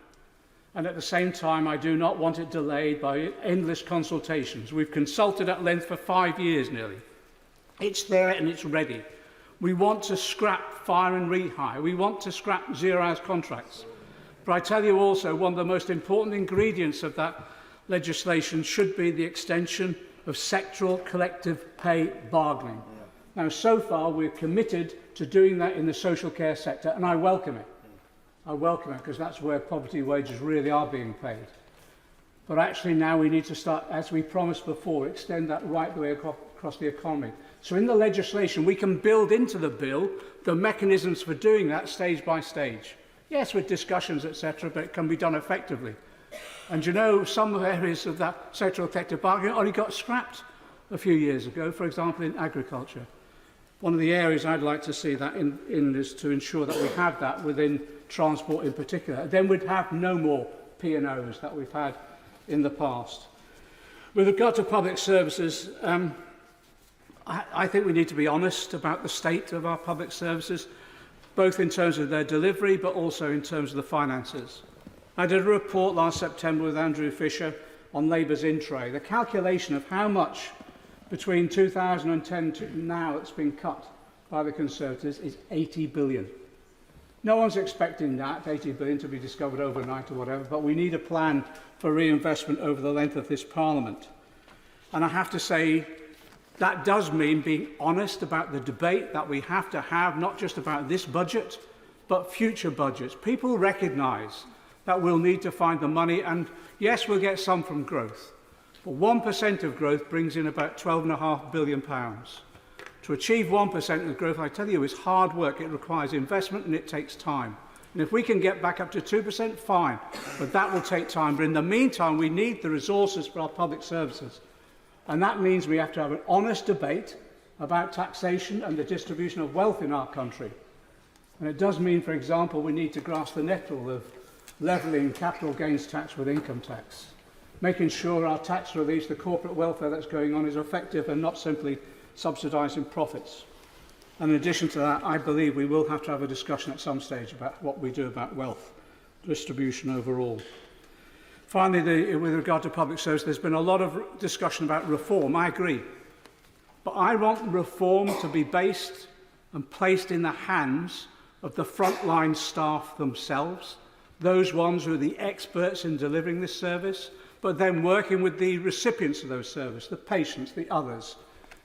and at the same time, I do not want it delayed by endless consultations. We've consulted at length for 5 years nearly. It's there and it's ready. We want to scrap fire and rehire. We want to scrap zero-hours contracts. But I tell you also, one of the most important ingredients of that legislation should be the extension of sectoral collective pay bargaining. Now, so far, we're committed to doing that in the social care sector, and I welcome it. I welcome it because that's where poverty wages really are being paid. But actually now we need to start, as we promised before, extend that right the way across the economy. So in the legislation, we can build into the bill the mechanisms for doing that stage by stage. Yes, with discussions, etc., but it can be done effectively. And you know, some areas of that sectoral collective bargaining only got scrapped a few years ago, for example, in agriculture. One of the areas I'd like to see that in is to ensure that we have that within transport in particular. Then we'd have no more P&Os that we've had in the past. With regard to public services, I think we need to be honest about the state of our public services, both in terms of their delivery, but also in terms of the finances. I did a report last September with Andrew Fisher on Labour's in-tray. The calculation of how much between 2010 to now it's been cut by the Conservatives is 80 billion. No one's expecting that 80 billion to be discovered overnight or whatever, but we need a plan for reinvestment over the length of this Parliament. And I have to say, that does mean being honest about the debate that we have to have, not just about this budget, but future budgets. People recognise that we'll need to find the money, and yes, we'll get some from growth. But 1% of growth brings in about £12.5 billion. To achieve 1% of growth, I tell you, is hard work. It requires investment and it takes time. And if we can get back up to 2%, fine. But that will take time. But in the meantime, we need the resources for our public services. And that means we have to have an honest debate about taxation and the distribution of wealth in our country. And it does mean, for example, we need to grasp the nettle of levelling capital gains tax with income tax, making sure our tax relief, the corporate welfare that's going on, is effective and not simply subsidising profits. And in addition to that, I believe we will have to have a discussion at some stage about what we do about wealth distribution overall. Finally, with regard to public service, there's been a lot of discussion about reform. I agree. But I want reform to be based and placed in the hands of the frontline staff themselves, those ones who are the experts in delivering this service, but then working with the recipients of those services, the patients, the others.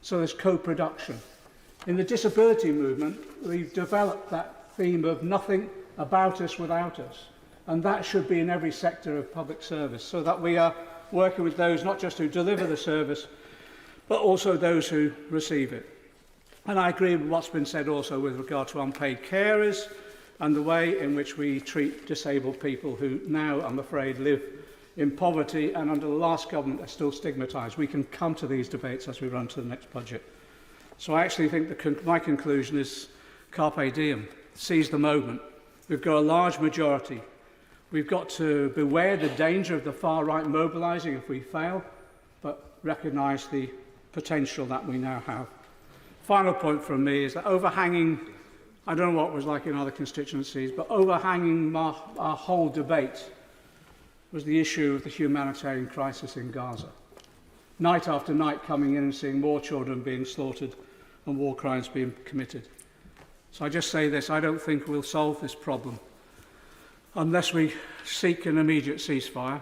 So there's co-production. In the disability movement, we've developed that theme of nothing about us without us. And that should be in every sector of public service, so that we are working with those not just who deliver the service, but also those who receive it. And I agree with what's been said also with regard to unpaid carers and the way in which we treat disabled people who now, I'm afraid, live in poverty and under the last government are still stigmatised. We can come to these debates as we run to the next budget. So I actually think my conclusion is carpe diem, seize the moment. We've got a large majority. We've got to beware the danger of the far right mobilising if we fail, but recognise the potential that we now have. Final point from me is that overhanging, I don't know what it was like in other constituencies, but overhanging our whole debate was the issue of the humanitarian crisis in Gaza. Night after night coming in and seeing more children being slaughtered and war crimes being committed. So I just say this, I don't think we'll solve this problem unless we seek an immediate ceasefire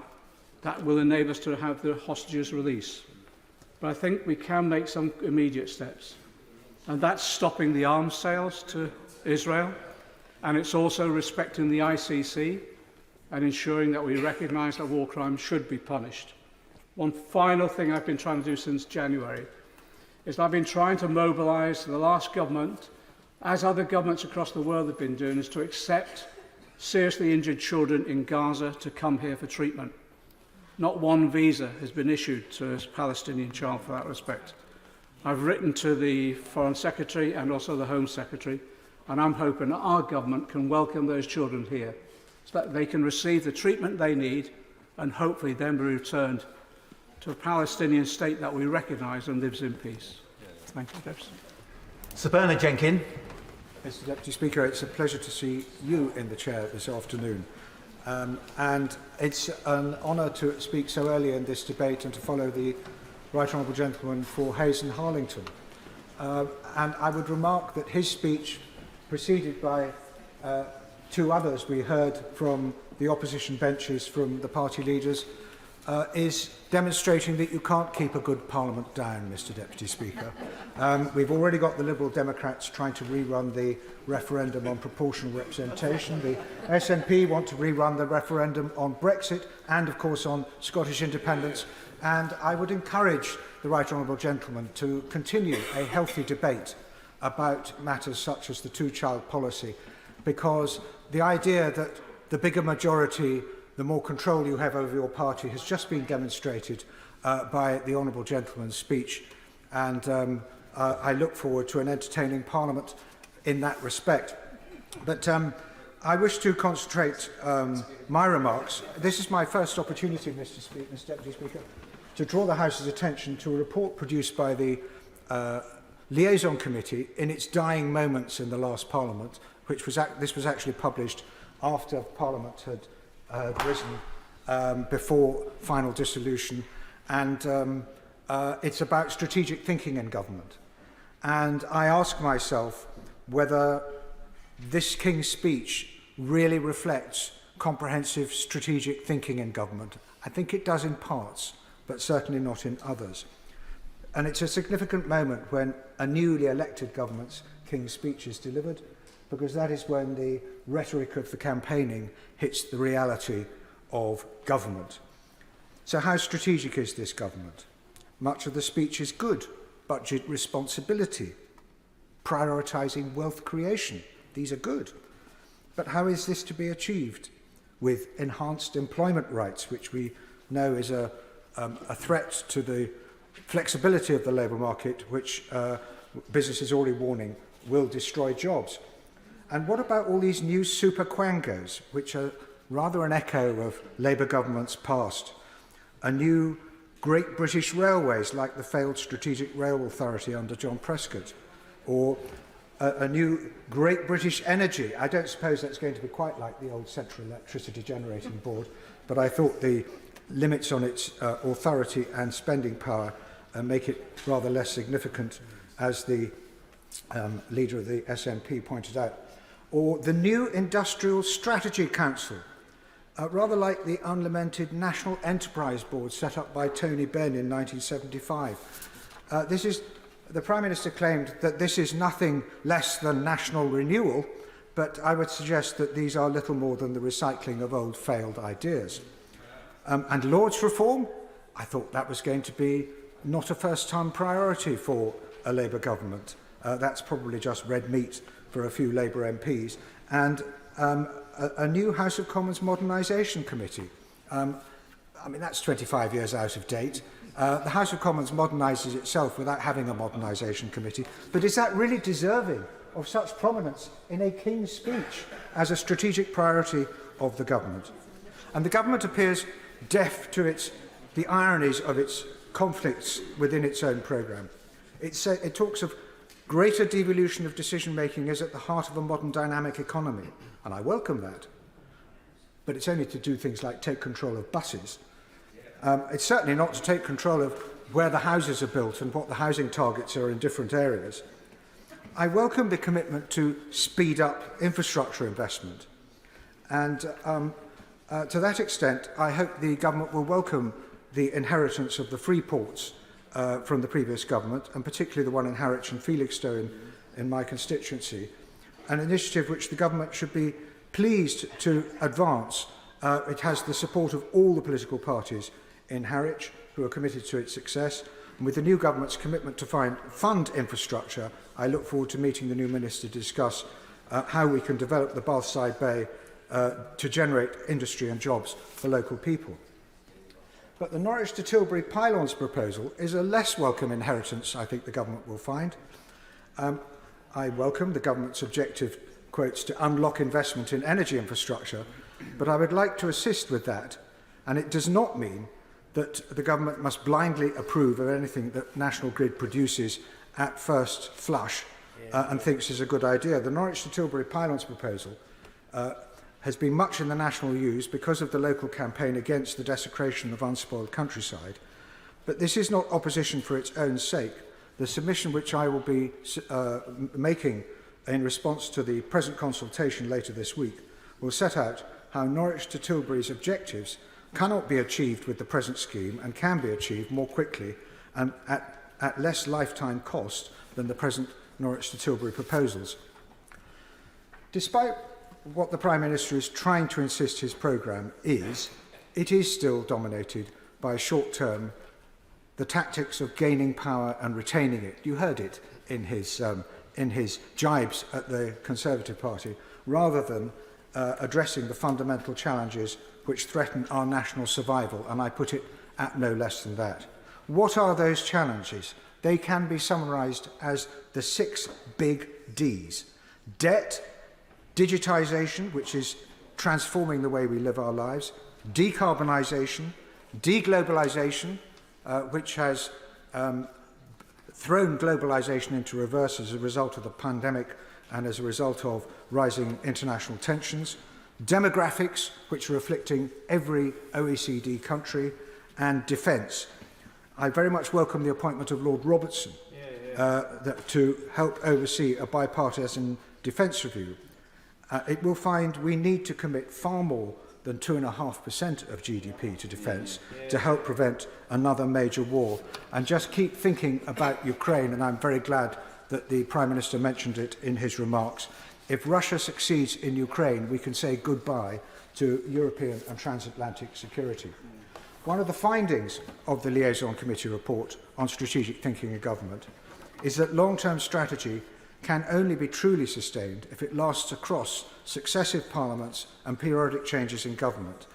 that will enable us to have the hostages released. But I think we can make some immediate steps. And that's stopping the arms sales to Israel, and it's also respecting the ICC and ensuring that we recognise that war crimes should be punished. One final thing I've been trying to do since January is I've been trying to mobilise the last government, as other governments across the world have been doing, is to accept seriously injured children in Gaza to come here for treatment. Not one visa has been issued to a Palestinian child for that respect. I've written to the Foreign Secretary and also the Home Secretary, and I'm hoping that our government can welcome those children here so that they can receive the treatment they need and hopefully then be returned to a Palestinian state that we recognise and lives in peace. Thank you, Deputy. Sir Bernard Jenkin. Mr Deputy Speaker, it's a pleasure to see you in the chair this afternoon. And it's an honour to speak so early in this debate and to follow the Right Honourable Gentleman for Hayes and Harlington. And I would remark that his speech, preceded by two others we heard from the opposition benches from the party leaders, is demonstrating that you can't keep a good Parliament down, Mr Deputy Speaker. We've already got the Liberal Democrats trying to rerun the referendum on proportional representation. The SNP want to rerun the referendum on Brexit and, of course, on Scottish independence. And I would encourage the Right Honourable Gentleman to continue a healthy debate about matters such as the two-child policy, because the idea that the bigger majority, the more control you have over your party, has just been demonstrated by the Honourable Gentleman's speech. And I look forward to an entertaining Parliament in that respect. But I wish to concentrate my remarks. This is my first opportunity, Mr. Deputy Speaker, to draw the House's attention to a report produced by the Liaison Committee in its dying moments in the last Parliament, which was this was actually published after Parliament had risen before final dissolution, and it's about strategic thinking in government. And I ask myself whether this King's speech really reflects comprehensive strategic thinking in government. I think it does in parts, but certainly not in others. And it's a significant moment when a newly elected government's King's speech is delivered, because that is when the rhetoric of the campaigning hits the reality of government. So how strategic is this government? Much of the speech is good. Budget responsibility, prioritising wealth creation. These are good. But how is this to be achieved? With enhanced employment rights, which we know is a threat to the flexibility of the labour market, which business is already warning will destroy jobs. And what about all these new super quangos, which are rather an echo of Labour governments past? A new Great British Railways, like the failed Strategic Rail Authority under John Prescott, or a new Great British Energy. I don't suppose that's going to be quite like the old Central Electricity Generating Board, but I thought the limits on its authority and spending power make it rather less significant, as the leader of the SNP pointed out. Or the new Industrial Strategy Council, rather like the unlamented National Enterprise Board set up by Tony Benn in 1975. The Prime Minister claimed that this is nothing less than national renewal, but I would suggest that these are little more than the recycling of old failed ideas. And Lord's reform, I thought that was going to be not a first-time priority for a Labour government. That's probably just red meat for a few Labour MPs. And a new House of Commons Modernisation Committee. I mean, that's 25 years out of date. The House of Commons modernises itself without having a modernisation committee. But is that really deserving of such prominence in a King's speech as a strategic priority of the government? And the government appears deaf to the ironies of its conflicts within its own programme. It talks of greater devolution of decision-making is at the heart of a modern dynamic economy. And I welcome that. But it's only to do things like take control of buses. It's certainly not to take control of where the houses are built and what the housing targets are in different areas. I welcome the commitment to speed up infrastructure investment. And to that extent, I hope the government will welcome the inheritance of the free ports from the previous government, and particularly the one in Harwich and Felixstowe in my constituency, an initiative which the government should be pleased to advance. It has the support of all the political parties in Harwich who are committed to its success. And with the new government's commitment to fund infrastructure, I look forward to meeting the new minister to discuss how we can develop the Bathside Bay to generate industry and jobs for local people. But the Norwich to Tilbury pylons proposal is a less welcome inheritance, I think the government will find. I welcome the government's objective, quotes, to unlock investment in energy infrastructure, but I would like to assist with that, and it does not mean that the government must blindly approve of anything that National Grid produces at first flush and thinks is a good idea. The Norwich to Tilbury pylons proposal has been much in the national news because of the local campaign against the desecration of unspoiled countryside. But this is not opposition for its own sake. The submission which I will be making in response to the present consultation later this week will set out how Norwich to Tilbury's objectives cannot be achieved with the present scheme and can be achieved more quickly and at less lifetime cost than the present Norwich to Tilbury proposals. Despite what the Prime Minister is trying to insist his programme is, it is still dominated by short-term, the tactics of gaining power and retaining it. You heard it in his jibes at the Conservative Party, rather than addressing the fundamental challenges which threaten our national survival, and I put it at no less than that. What are those challenges? They can be summarised as the 6 big Ds. Debt, digitisation, which is transforming the way we live our lives, decarbonisation, deglobalisation, which has thrown globalisation into reverse as a result of the pandemic and as a result of rising international tensions, demographics, which are afflicting every OECD country, and defence. I very much welcome the appointment of Lord Robertson to help oversee a bipartisan defence review. It will find we need to commit far more than 2.5% of GDP to defence to help prevent another major war. And just keep thinking about Ukraine, and I'm very glad that the Prime Minister mentioned it in his remarks. If Russia succeeds in Ukraine, we can say goodbye to European and transatlantic security. One of the findings of the Liaison Committee report on strategic thinking in government is that long-term strategy can only be truly sustained if it lasts across successive parliaments and periodic changes in government.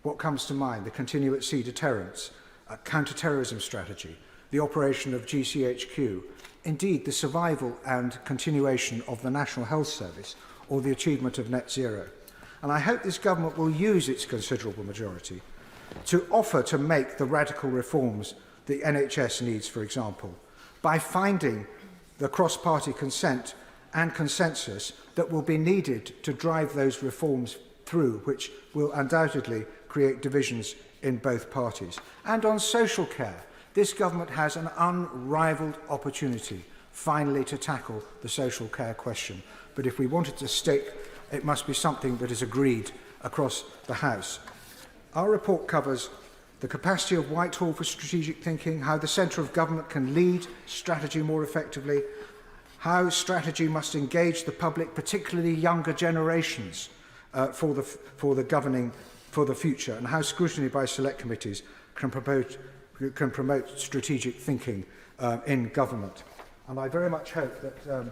What comes to mind? The continue at sea deterrence, a counter-terrorism strategy, the operation of GCHQ, indeed the survival and continuation of the National Health Service, or the achievement of net zero. And I hope this government will use its considerable majority to offer to make the radical reforms the NHS needs, for example, by finding the cross-party consent and consensus that will be needed to drive those reforms through, which will undoubtedly create divisions in both parties. And on social care, this government has an unrivalled opportunity finally to tackle the social care question. But if we want it to stick, it must be something that is agreed across the House. Our report covers the capacity of Whitehall for strategic thinking, how the centre of government can lead strategy more effectively, how strategy must engage the public, particularly younger generations, for the governing for the future, and how scrutiny by select committees can promote strategic thinking in government. And I very much hope that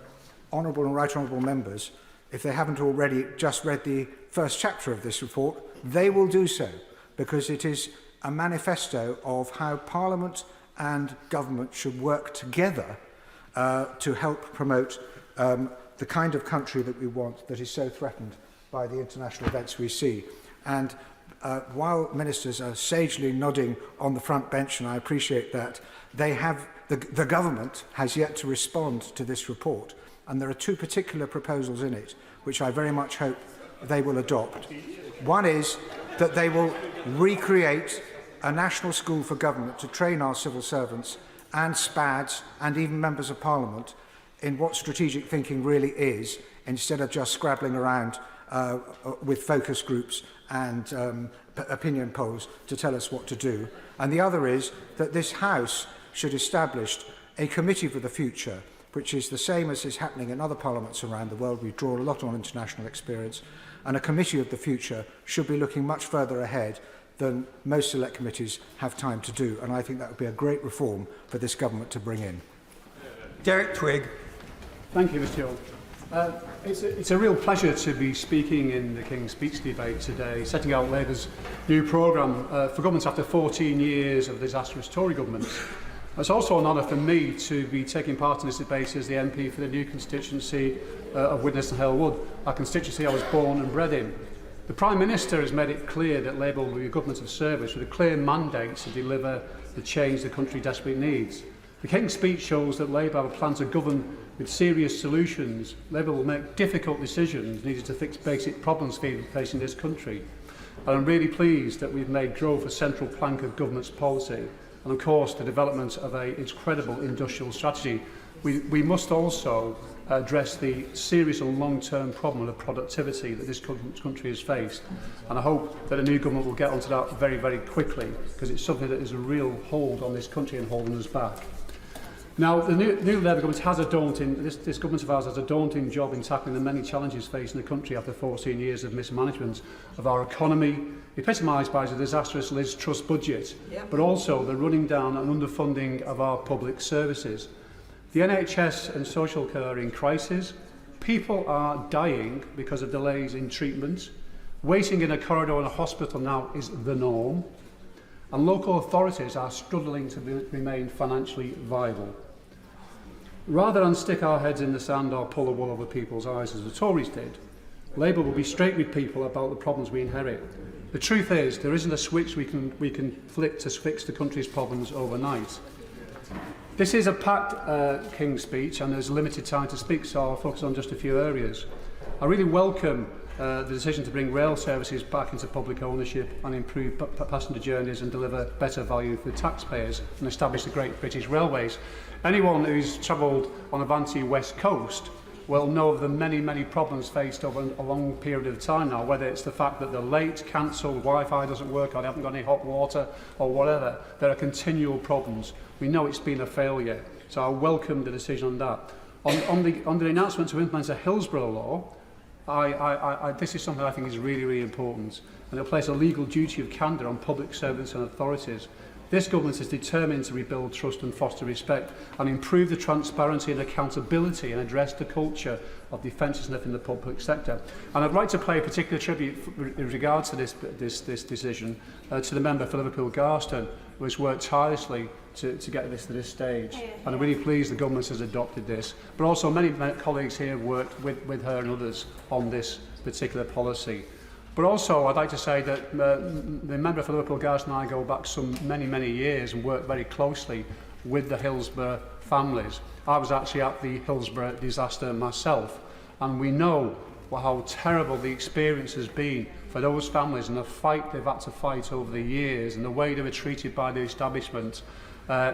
honourable and right honourable members, if they haven't already just read the first chapter of this report, they will do so, because it is a manifesto of how Parliament and government should work together to help promote the kind of country that we want, that is so threatened by the international events we see. And while ministers are sagely nodding on the front bench, and I appreciate that, the government has yet to respond to this report. And there are 2 particular proposals in it, which I very much hope they will adopt. One is that they will recreate a national school for government to train our civil servants and SPADs and even members of Parliament in what strategic thinking really is, instead of just scrabbling around with focus groups and opinion polls to tell us what to do. And the other is that this House should establish a committee for the future, which is the same as is happening in other parliaments around the world. We draw a lot on international experience. And a committee of the future should be looking much further ahead than most select committees have time to do. And I think that would be a great reform for this government to bring in. Derek Twigg. Thank you, Mr. Hill. It's a real pleasure to be speaking in the King's Speech debate today, setting out Labour's new programme for government after 14 years of disastrous Tory governments. It's also an honour for me to be taking part in this debate as the MP for the new constituency of Widnes and Hale Wood, a constituency I was born and bred in. The Prime Minister has made it clear that Labour will be a government of service with a clear mandate to deliver the change the country desperately needs. The King's Speech shows that Labour have a plan to govern with serious solutions. Labour will make difficult decisions needed to fix basic problems facing this country. And I'm really pleased that we've made growth a central plank of government's policy, and of course the development of an incredible industrial strategy. We must also address the serious and long-term problem of productivity that this country has faced. And I hope that a new government will get onto that very, very quickly, because it's something that is a real hold on this country and holding us back. Now, the new Labour government has a daunting, this government of ours has a daunting job in tackling the many challenges facing the country after 14 years of mismanagement of our economy, epitomised by the disastrous Liz Truss budget, but also the running down and underfunding of our public services. The NHS and social care are in crisis. People are dying because of delays in treatment. Waiting in a corridor in a hospital now is the norm. And local authorities are struggling to remain financially viable. Rather than stick our heads in the sand or pull the wool over people's eyes as the Tories did, Labour will be straight with people about the problems we inherit. The truth is, there isn't a switch we can flick to fix the country's problems overnight. This is a packed King's speech and there's limited time to speak, so I'll focus on just a few areas. I really welcome the decision to bring rail services back into public ownership and improve passenger journeys and deliver better value for taxpayers and establish the Great British Railways. Anyone who's travelled on the Avanti West Coast will know of the many, many problems faced over a long period of time now, whether it's the fact that they're late, cancelled, Wi-Fi doesn't work, or they haven't got any hot water, or whatever. There are continual problems. We know it's been a failure, so I welcome the decision on that. On the announcement to implement a Hillsborough law, this is something I think is really, really important, and it'll place a legal duty of candour on public servants and authorities. This government is determined to rebuild trust and foster respect and improve the transparency and accountability and address the culture of defensiveness in the public sector. And I'd like to pay a particular tribute in regards to this decision to the member for Liverpool Garston, who has worked tirelessly to get this to this stage. And I'm really pleased the government has adopted this. But also many colleagues here have worked with her and others on this particular policy. But also, I'd like to say that the member for Liverpool Garston and I go back some many years and work very closely with the Hillsborough families. I was actually at the Hillsborough disaster myself, and we know how terrible the experience has been for those families and the fight they've had to fight over the years and the way they were treated by the establishment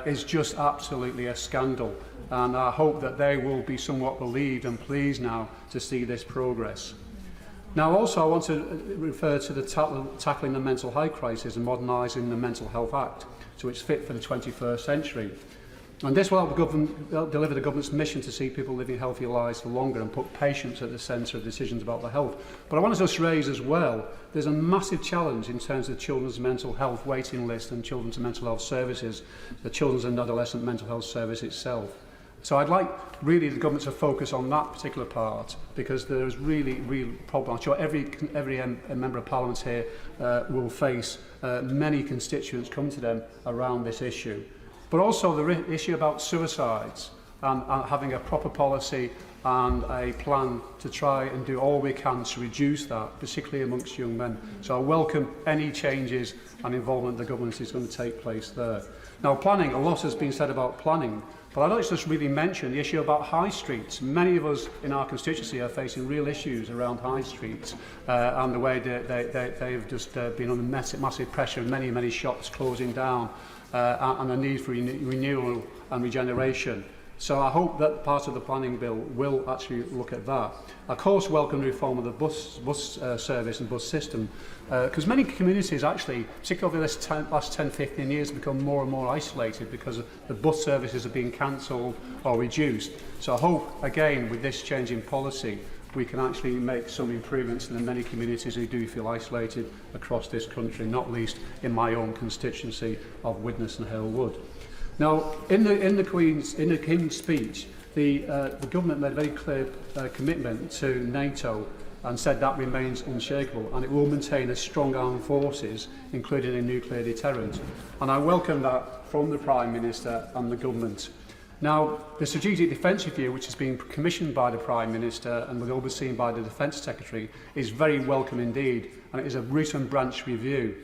is just absolutely a scandal. And I hope that they will be somewhat relieved and pleased now to see this progress. Now, also, I want to refer to the tackling the mental health crisis and modernising the Mental Health Act so it's fit for the 21st century. And this will help deliver the government's mission to see people living healthier lives for longer and put patients at the centre of decisions about their health. But I want to just raise as well, there's a massive challenge in terms of children's mental health waiting list and children's mental health services, the Children's and Adolescent Mental Health Service itself. So I'd like really the government to focus on that particular part, because there is really real problem. I'm sure every member of Parliament here will face many constituents come to them around this issue. But also the issue about suicides and having a proper policy and a plan to try and do all we can to reduce that, particularly amongst young men. So I welcome any changes and involvement the government is going to take place there. Now, planning, a lot has been said about planning, but I'd like to just really mention the issue about high streets. Many of us in our constituency are facing real issues around high streets and the way they've just been under massive pressure, many shops closing down and a need for renewal and regeneration. So I hope that part of the planning bill will actually look at that. Of course, welcome the reform of the bus service and bus system, because many communities actually, particularly over this last 10-15 years, have become more and more isolated because the bus services are being cancelled or reduced. So I hope, again, with this change in policy, we can actually make some improvements in the many communities who do feel isolated across this country, not least in my own constituency of Widnes and Hale Wood. Now, in the King's speech, the government made a very clear commitment to NATO and said that remains unshakable, and it will maintain a strong armed forces, including a nuclear deterrent. And I welcome that from the Prime Minister and the government. Now, the Strategic Defence Review, which has been commissioned by the Prime Minister and was overseen by the Defence Secretary, is very welcome indeed, and it is a root and branch review.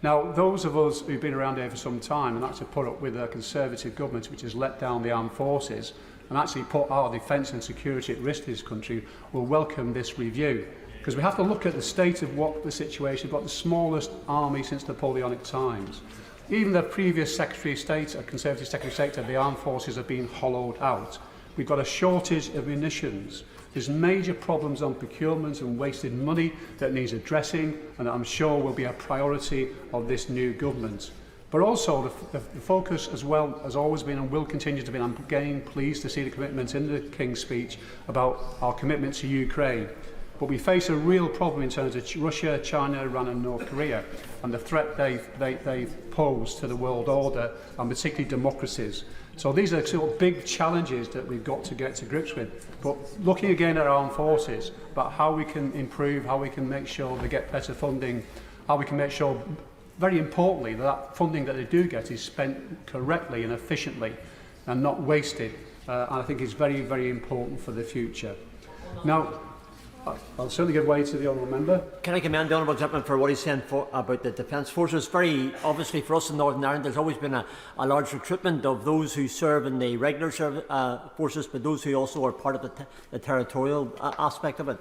Now, those of us who've been around here for some time and actually put up with a Conservative government which has let down the armed forces and actually put our defence and security at risk in this country will welcome this review. Because we have to look at the state of what the situation, we've got the smallest army since Napoleonic times. Even the previous Secretary of State, Conservative Secretary of State, said the armed forces are being hollowed out. We've got a shortage of munitions. There's major problems on procurement and wasted money that needs addressing, and I'm sure will be a priority of this new government. But also the focus as well has always been and will continue to be, and I'm again pleased to see the commitment in the King's speech about our commitment to Ukraine. But we face a real problem in terms of Russia, China, Iran and North Korea and the threat they pose to the world order and particularly democracies. So these are sort of big challenges that we've got to get to grips with. But looking again at our armed forces, about how we can improve, how we can make sure they get better funding, how we can make sure, very importantly, that funding that they do get is spent correctly and efficiently and not wasted. And I think it's very, very important for the future. Now, I'll certainly give way to the honourable member. Can I commend the honourable gentleman for what he's saying about the Defence Forces? Very obviously for us in Northern Ireland, there's always been a large recruitment of those who serve in the regular forces, but those who also are part of the territorial aspect of it.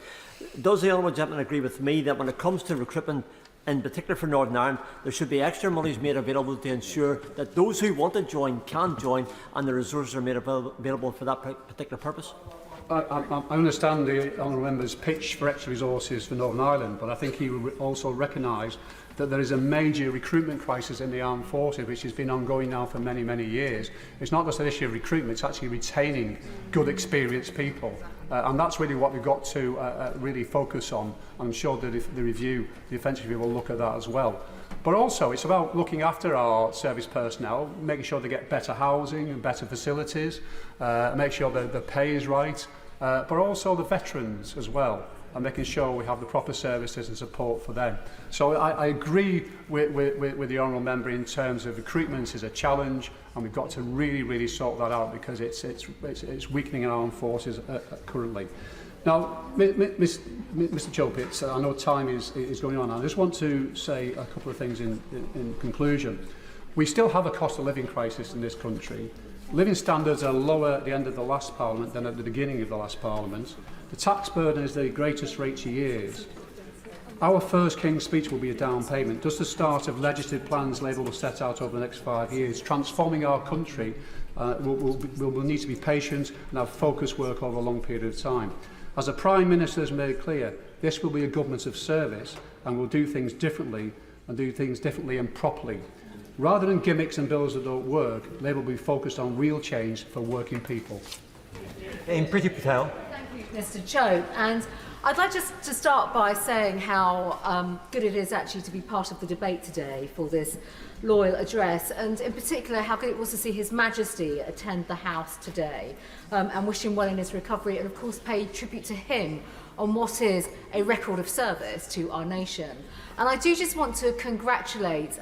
Does the honourable gentleman agree with me that when it comes to recruitment, in particular for Northern Ireland, there should be extra monies made available to ensure that those who want to join can join and the resources are made available for that particular purpose? I understand the honourable member's pitch for extra resources for Northern Ireland, but I think he will also recognise that there is a major recruitment crisis in the armed forces, which has been ongoing now for many, many years. It's not just an issue of recruitment, it's actually retaining good, experienced people. And that's really what we've got to really focus on. I'm sure that the Defence Review will look at that as well. But also, it's about looking after our service personnel, making sure they get better housing and better facilities, make sure that the pay is right, but also the veterans as well, and making sure we have the proper services and support for them. So I agree with the honourable member in terms of recruitment is a challenge, and we've got to really, really sort that out because it's weakening our armed forces currently. Now, Mr Chilpitz, I know time is going on. I just want to say a couple of things in conclusion. We still have a cost of living crisis in this country. Living standards are lower at the end of the last Parliament than at the beginning of the last Parliament. The tax burden is the greatest for 80 years. Our first King's speech will be a down payment, just the start of legislative plans Labour will set out over the next 5 years. Transforming our country will need to be patient and have focused work over a long period of time. As the Prime Minister has made clear, this will be a government of service and will do things differently and properly. Rather than gimmicks and bills that don't work, Labour will be focused on real change for working people. Priti Patel. Thank you, Mr Chope. And I'd like just to start by saying how good it is actually to be part of the debate today for this loyal address, and in particular how good it was to see His Majesty attend the House today, and wish him well in his recovery, and of course pay tribute to him on what is a record of service to our nation. And I do just want to congratulate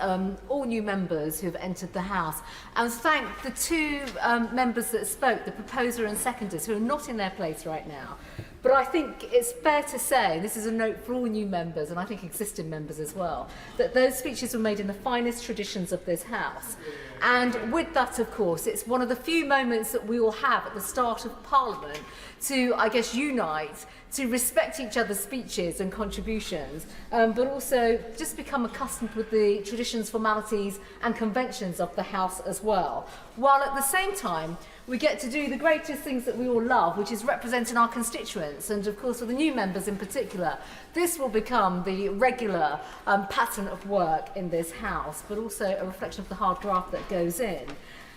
all new members who have entered the House and thank the two members that spoke, the proposer and seconders, who are not in their place right now. But I think it's fair to say, this is a note for all new members and I think existing members as well, that those speeches were made in the finest traditions of this House. And with that, of course, it's one of the few moments that we will have at the start of Parliament to, I guess, unite, to respect each other's speeches and contributions, but also just become accustomed with the traditions, formalities and conventions of the House as well. While at the same time, we get to do the greatest things that we all love, which is representing our constituents. And of course, for the new members in particular, this will become the regular pattern of work in this House, but also a reflection of the hard graft that goes in.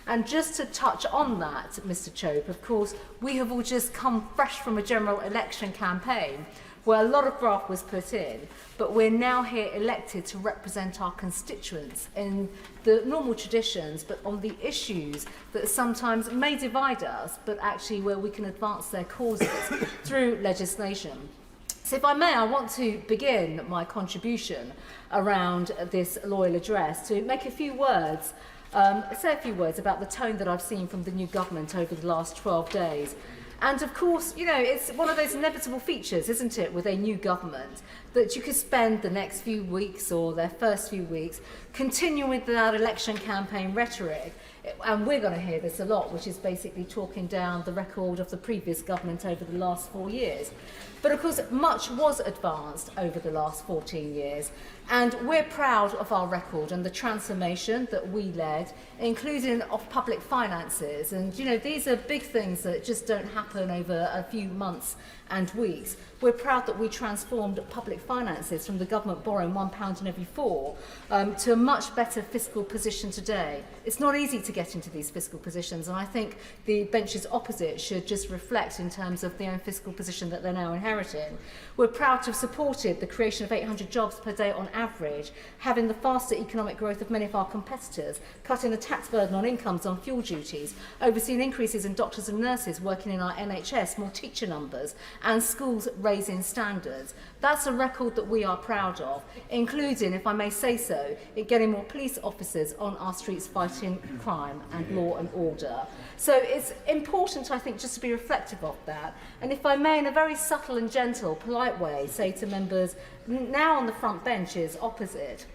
And just to touch on that, Mr Chope, of course, we have all just come fresh from a general election campaign where a lot of graft was put in, but we're now here elected to represent our constituents in the normal traditions, but on the issues that sometimes may divide us, but actually where we can advance their causes through legislation. So if I may, I want to begin my contribution around this loyal address to make a few words say a few words about the tone that I've seen from the new government over the last 12 days. And of course, you know, it's one of those inevitable features, isn't it, with a new government, that you could spend the next few weeks or their first few weeks continuing with that election campaign rhetoric And we're going to hear this a lot, which is basically talking down the record of the previous government over the last 4 years. But of course, much was advanced over the last 14 years, and we're proud of our record and the transformation that we led, including of public finances. And you know, these are big things that just don't happen over a few months and weeks. We're proud that we transformed public finances from the government borrowing £1 in every 4 to a much better fiscal position today. It's not easy to get into these fiscal positions, and I think the benches opposite should just reflect in terms of their own fiscal position that they're now inheriting. We're proud to have supported the creation of 800 jobs per day on average, having the faster economic growth of many of our competitors, cutting the tax burden on incomes on fuel duties, overseeing increases in doctors and nurses working in our NHS, more teacher numbers, and schools raising standards. That's a record that we are proud of, including, if I may say so, in getting more police officers on our streets fighting crime and law and order. So it's important, I think, just to be reflective of that. And if I may, in a very subtle and gentle, polite way, say to members now on the front benches opposite,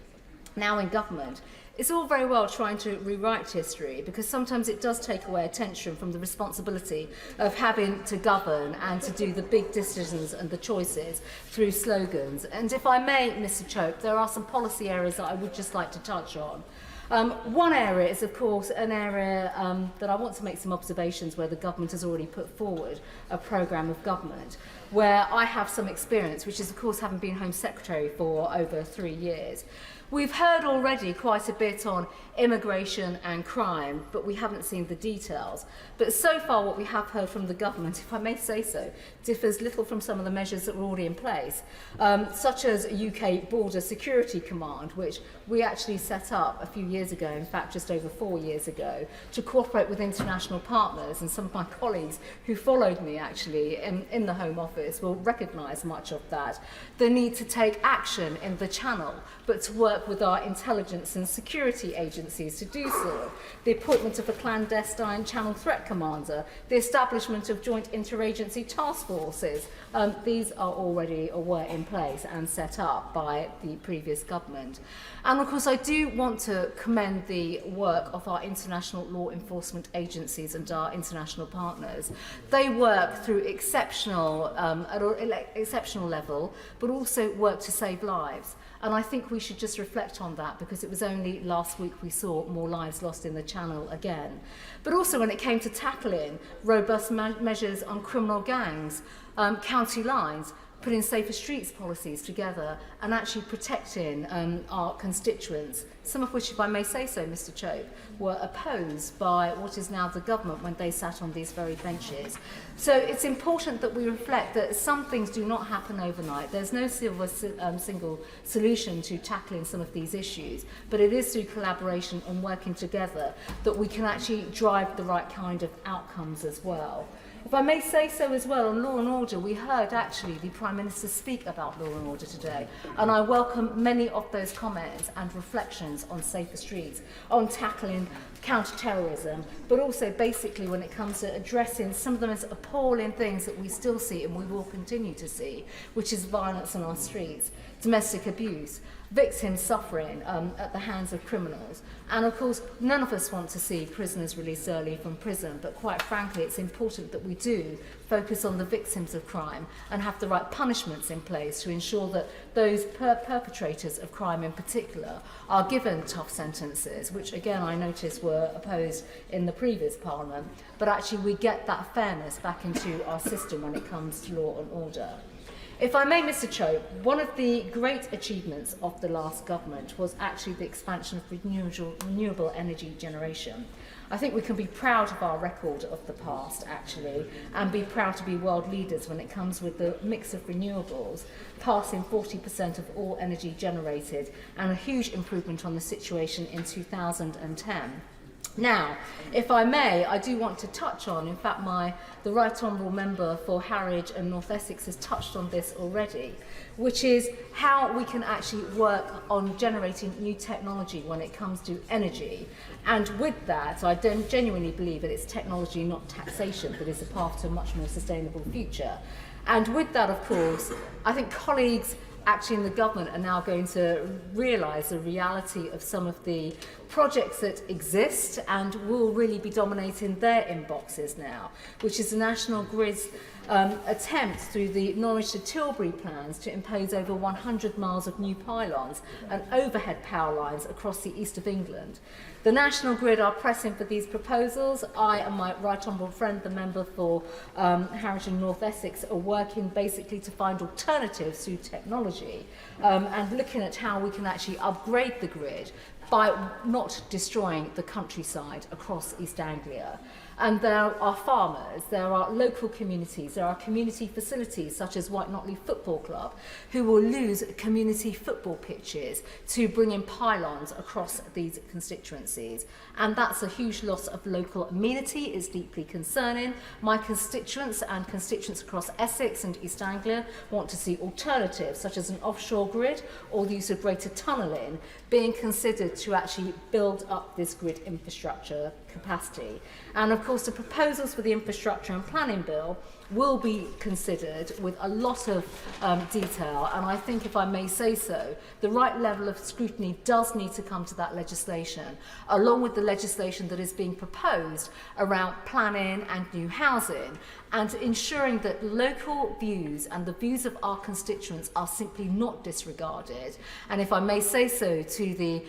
now in government, it's all very well trying to rewrite history, because sometimes it does take away attention from the responsibility of having to govern and to do the big decisions and the choices through slogans. And if I may, Mr. Chope, there are some policy areas that I would just like to touch on. One area is, of course, an area that I want to make some observations where the government has already put forward a programme of government, where I have some experience, which is, of course, having been Home Secretary for over 3 years. We've heard already quite a bit on immigration and crime, but we haven't seen the details. But so far what we have heard from the government, if I may say so, differs little from some of the measures that were already in place, such as a UK Border Security Command, which we actually set up a few years ago, in fact just over 4 years ago, to cooperate with international partners. And some of my colleagues who followed me actually in the Home Office will recognise much of that. The need to take action in the Channel, but to work with our intelligence and security agencies to do so. The appointment of a clandestine Channel Threat Commander, the establishment of joint interagency task forces. These are already or were in place and set up by the previous government. And of course, I do want to commend the work of our international law enforcement agencies and our international partners. They work through exceptional, at an exceptional level, but also work to save lives. And I think we should just reflect on that, because it was only last week we saw more lives lost in the Channel again. But also when it came to tackling robust measures on criminal gangs, county lines, putting safer streets policies together and actually protecting our constituents, some of which, if I may say so, Mr. Chope, were opposed by what is now the government when they sat on these very benches. So it's important that we reflect that some things do not happen overnight. There's no single solution to tackling some of these issues, but it is through collaboration and working together that we can actually drive the right kind of outcomes as well. If I may say so as well, on law and order, we heard actually the Prime Minister speak about law and order today, and I welcome many of those comments and reflections on safer streets, on tackling counter-terrorism, but also basically when it comes to addressing some of the most appalling things that we still see and we will continue to see, which is violence on our streets, domestic abuse, victims suffering at the hands of criminals. And of course, none of us want to see prisoners released early from prison, but quite frankly, it's important that we do focus on the victims of crime and have the right punishments in place to ensure that those perpetrators of crime in particular are given tough sentences, which again I noticed were opposed in the previous Parliament, but actually we get that fairness back into our system when it comes to law and order. If I may, Mr. Chope, one of the great achievements of the last government was actually the expansion of renewable energy generation. I think we can be proud of our record of the past, actually, and be proud to be world leaders when it comes with the mix of renewables, passing 40% of all energy generated, and a huge improvement on the situation in 2010. Now, if I may, I do want to touch on, in fact, the Right Honourable Member for Harwich and North Essex has touched on this already, which is how we can actually work on generating new technology when it comes to energy. And with that, I genuinely believe that it's technology, not taxation, that is the path to a much more sustainable future. And with that, of course, I think colleagues actually in the government are now going to realise the reality of some of the projects that exist and will really be dominating their inboxes now, which is the National Grid's attempt through the Norwich to Tilbury plans to impose over 100 miles of new pylons and overhead power lines across the east of England. The National Grid are pressing for these proposals. I and my right honourable friend, the member for Harrington North Essex, are working basically to find alternatives through technology and looking at how we can actually upgrade the grid by not destroying the countryside across East Anglia. And there are farmers, there are local communities, there are community facilities such as White Notley Football Club who will lose community football pitches to bring in pylons across these constituencies. And that's a huge loss of local amenity. It's deeply concerning. My constituents and constituents across Essex and East Anglia want to see alternatives such as an offshore grid or the use of greater tunnelling being considered to actually build up this grid infrastructure capacity. And of course the proposals for the infrastructure and planning bill will be considered with a lot of detail, and I think, if I may say so, the right level of scrutiny does need to come to that legislation, along with the legislation that is being proposed around planning and new housing, and ensuring that local views and the views of our constituents are simply not disregarded. And if I may say so to the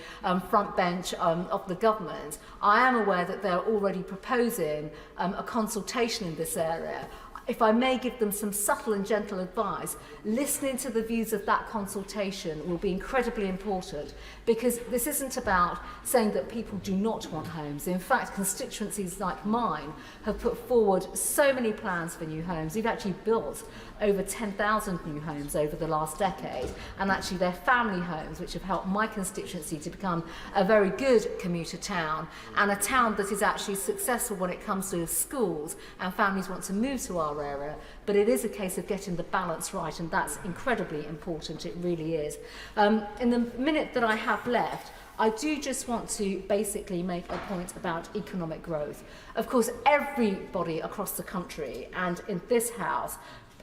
front bench of the government, I am aware that they're already proposing a consultation in this area. If I may give them some subtle and gentle advice, listening to the views of that consultation will be incredibly important, because this isn't about saying that people do not want homes. In fact, constituencies like mine have put forward so many plans for new homes. We've actually built over 10,000 new homes over the last decade, and actually they're family homes which have helped my constituency to become a very good commuter town, and a town that is actually successful when it comes to schools and families want to move to our area. But it is a case of getting the balance right, and that's incredibly important. It really is. In the minute that I have left, I do just want to basically make a point about economic growth. Of course, everybody across the country and in this House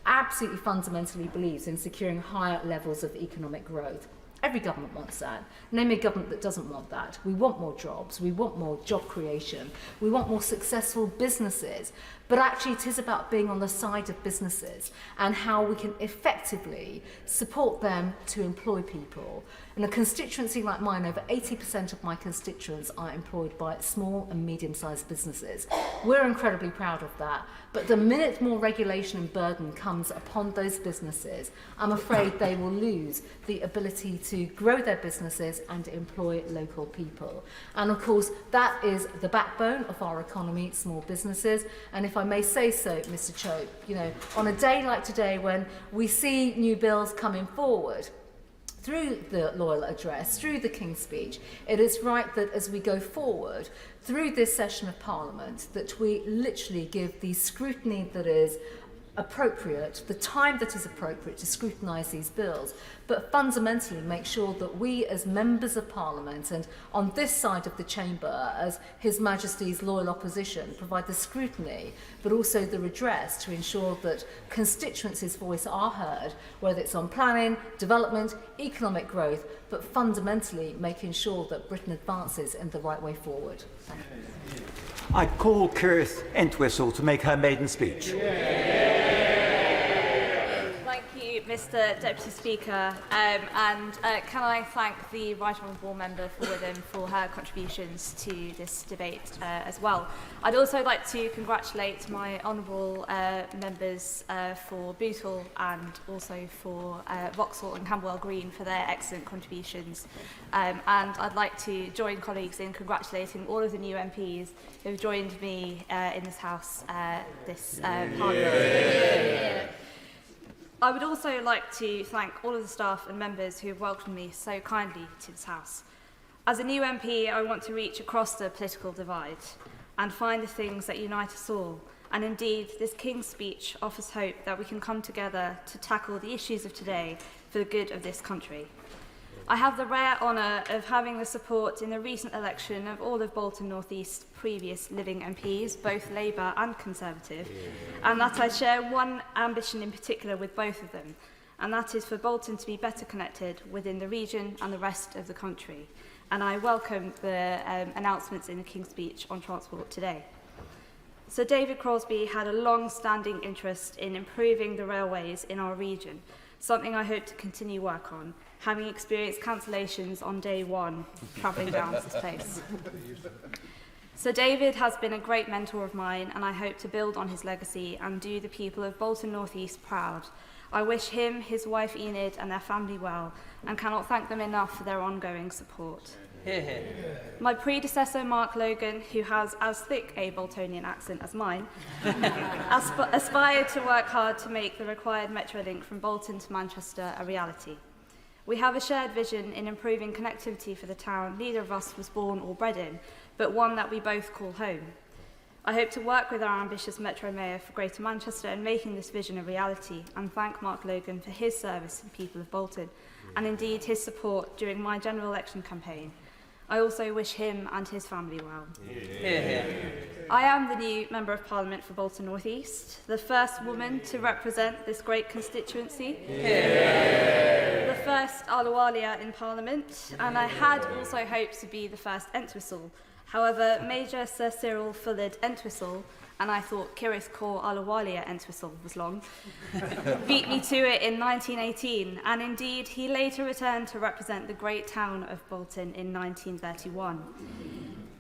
absolutely fundamentally believes in securing higher levels of economic growth. Every government wants that. Name a government that doesn't want that. We want more jobs, we want more job creation, we want more successful businesses. But actually it is about being on the side of businesses and how we can effectively support them to employ people. In a constituency like mine, over 80% of my constituents are employed by small and medium-sized businesses. We're incredibly proud of that. But the minute more regulation and burden comes upon those businesses, I'm afraid they will lose the ability to grow their businesses and employ local people. And of course, that is the backbone of our economy, small businesses. And if I may say so, Mr. Chope, you know, on a day like today when we see new bills coming forward, through the Loyal Address, through the King's Speech, it is right that as we go forward through this session of Parliament, that we literally give the scrutiny that is appropriate, the time that is appropriate to scrutinise these bills, but fundamentally make sure that we as members of Parliament and on this side of the chamber as His Majesty's loyal opposition provide the scrutiny but also the redress to ensure that constituencies' voice are heard, whether it's on planning, development, economic growth, but fundamentally making sure that Britain advances in the right way forward. Thank you. I call Kirth Entwistle to make her maiden speech. Thank you, Mr. Deputy Speaker, and can I thank the Right Honourable Member for Witham for her contributions to this debate as well. I'd also like to congratulate my honourable members for Bootle and also for Vauxhall and Camberwell Green for their excellent contributions. And I'd like to join colleagues in congratulating all of the new MPs who have joined me in this House this Parliament. I would also like to thank all of the staff and members who have welcomed me so kindly to this House. As a new MP, I want to reach across the political divide and find the things that unite us all. And indeed, this King's Speech offers hope that we can come together to tackle the issues of today for the good of this country. I have the rare honour of having the support in the recent election of all of Bolton North East's previous living MPs, both Labour and Conservative, and that I share one ambition in particular with both of them, and that is for Bolton to be better connected within the region and the rest of the country. And I welcome the announcements in the King's Speech on transport today. Sir David Crosby had a long-standing interest in improving the railways in our region, something I hope to continue work on, having experienced cancellations on day one, travelling down to this place. Sir David has been a great mentor of mine, and I hope to build on his legacy and do the people of Bolton North East proud. I wish him, his wife Enid, and their family well, and cannot thank them enough for their ongoing support. My predecessor, Mark Logan, who has as thick a Boltonian accent as mine, aspired to work hard to make the required metro link from Bolton to Manchester a reality. We have a shared vision in improving connectivity for the town neither of us was born or bred in, but one that we both call home. I hope to work with our ambitious Metro Mayor for Greater Manchester in making this vision a reality, and thank Mark Logan for his service to the people of Bolton, and indeed his support during my general election campaign. I also wish him and his family well. I am the new Member of Parliament for Bolton North East, the first woman to represent this great constituency, the first Ahluwalia in Parliament, and I had also hoped to be the first Entwistle. However, Major Sir Cyril Fullard Entwistle, and I thought Kirith Kaur Ahluwalia Entwistle was long, beat me to it in 1918, and indeed he later returned to represent the great town of Bolton in 1931.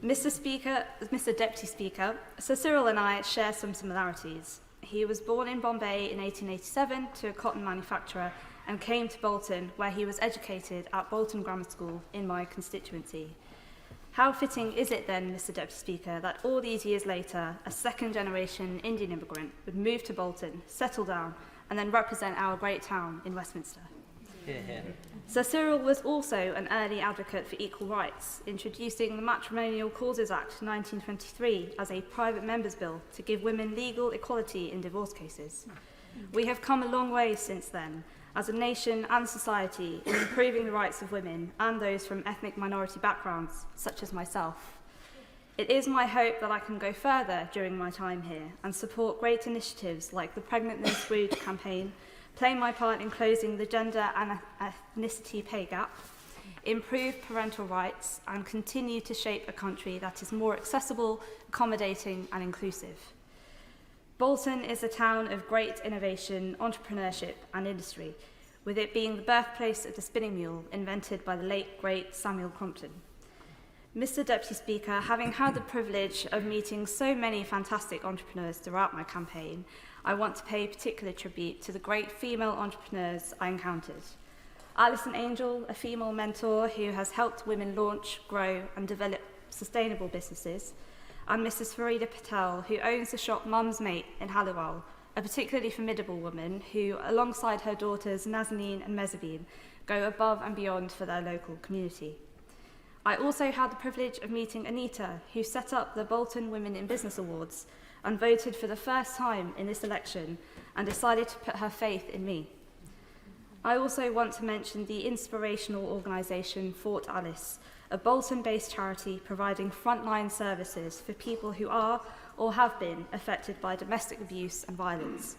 Mr. Deputy Speaker, Sir Cyril and I share some similarities. He was born in Bombay in 1887 to a cotton manufacturer and came to Bolton, where he was educated at Bolton Grammar School in my constituency. How fitting is it then, Mr. Deputy Speaker, that all these years later, a second-generation Indian immigrant would move to Bolton, settle down, and then represent our great town in Westminster? Sir Cyril was also an early advocate for equal rights, introducing the Matrimonial Causes Act 1923 as a private member's bill to give women legal equality in divorce cases. We have come a long way since then, as a nation and society, in improving the rights of women and those from ethnic minority backgrounds, such as myself. It is my hope that I can go further during my time here and support great initiatives like the Pregnant Then Screwed campaign, play my part in closing the gender and ethnicity pay gap, improve parental rights, and continue to shape a country that is more accessible, accommodating, and inclusive. Bolton is a town of great innovation, entrepreneurship, and industry, with it being the birthplace of the spinning mule invented by the late, great Samuel Crompton. Mr. Deputy Speaker, having had the privilege of meeting so many fantastic entrepreneurs throughout my campaign, I want to pay particular tribute to the great female entrepreneurs I encountered. Alison Angel, a female mentor who has helped women launch, grow, and develop sustainable businesses, and Mrs. Farida Patel, who owns the shop Mum's Mate in Halliwell, a particularly formidable woman who, alongside her daughters Nazanin and Mezzabine, go above and beyond for their local community. I also had the privilege of meeting Anita, who set up the Bolton Women in Business Awards and voted for the first time in this election and decided to put her faith in me. I also want to mention the inspirational organisation Fort Alice, a Bolton-based charity providing frontline services for people who are or have been affected by domestic abuse and violence.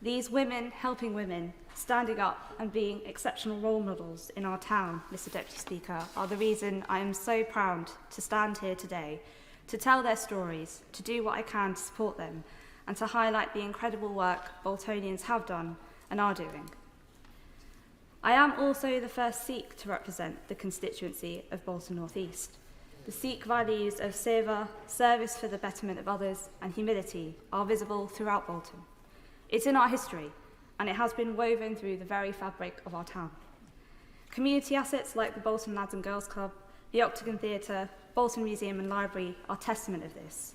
These women helping women, standing up and being exceptional role models in our town, Mr. Deputy Speaker, are the reason I am so proud to stand here today, to tell their stories, to do what I can to support them, and to highlight the incredible work Boltonians have done and are doing. I am also the first Sikh to represent the constituency of Bolton North East. The Sikh values of seva, service for the betterment of others, and humility are visible throughout Bolton. It's in our history, and it has been woven through the very fabric of our town. Community assets like the Bolton Lads and Girls Club, the Octagon Theatre, Bolton Museum and Library are testament of this.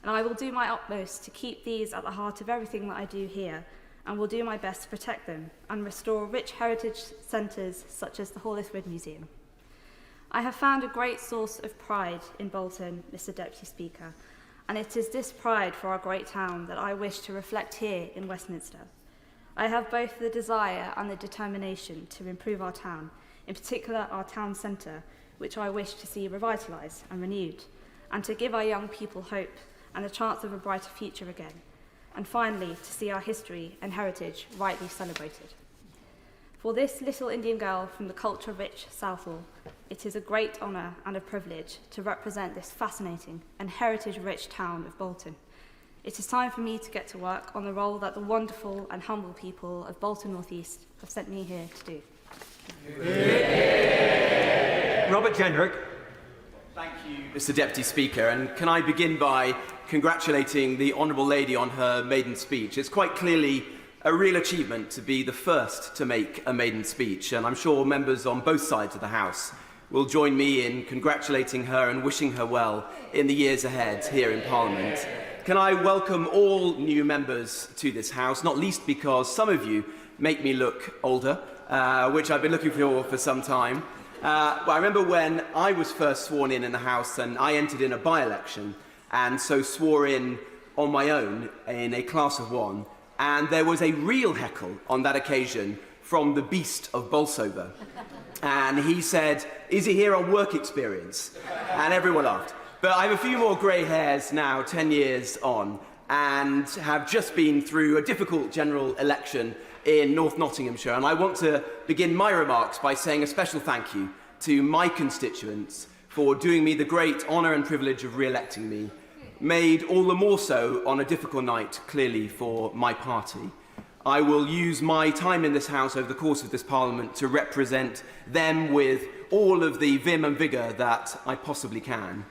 And I will do my utmost to keep these at the heart of everything that I do here, and will do my best to protect them and restore rich heritage centres such as the Hallethwood Museum. I have found a great source of pride in Bolton, Mr. Deputy Speaker, and it is this pride for our great town that I wish to reflect here in Westminster. I have both the desire and the determination to improve our town, in particular our town centre, which I wish to see revitalised and renewed, and to give our young people hope and a chance of a brighter future again, and finally to see our history and heritage rightly celebrated. For this little Indian girl from the culture-rich Southall, it is a great honour and a privilege to represent this fascinating and heritage-rich town of Bolton. It is time for me to get to work on the role that the wonderful and humble people of Bolton North East have sent me here to do. Robert Jenrick. Thank you, Mr. Deputy Speaker, and can I begin by congratulating the Honourable Lady on her maiden speech. It's quite clearly a real achievement to be the first to make a maiden speech, and I'm sure members on both sides of the House will join me in congratulating her and wishing her well in the years ahead here in Parliament. Can I welcome all new members to this House, not least because some of you make me look older, which I've been looking for some time. Well, I remember when I was first sworn in the House and I entered in a by-election and so swore in on my own in a class of one, and there was a real heckle on that occasion from the beast of Bolsover. And he said, "Is he here on work experience?" And everyone laughed. But I have a few more grey hairs now, 10 years on, and have just been through a difficult general election in North Nottinghamshire. And I want to begin my remarks by saying a special thank you to my constituents for doing me the great honour and privilege of re-electing me, made all the more so on a difficult night, clearly, for my party. I will use my time in this House over the course of this Parliament to represent them with all of the vim and vigour that I possibly can.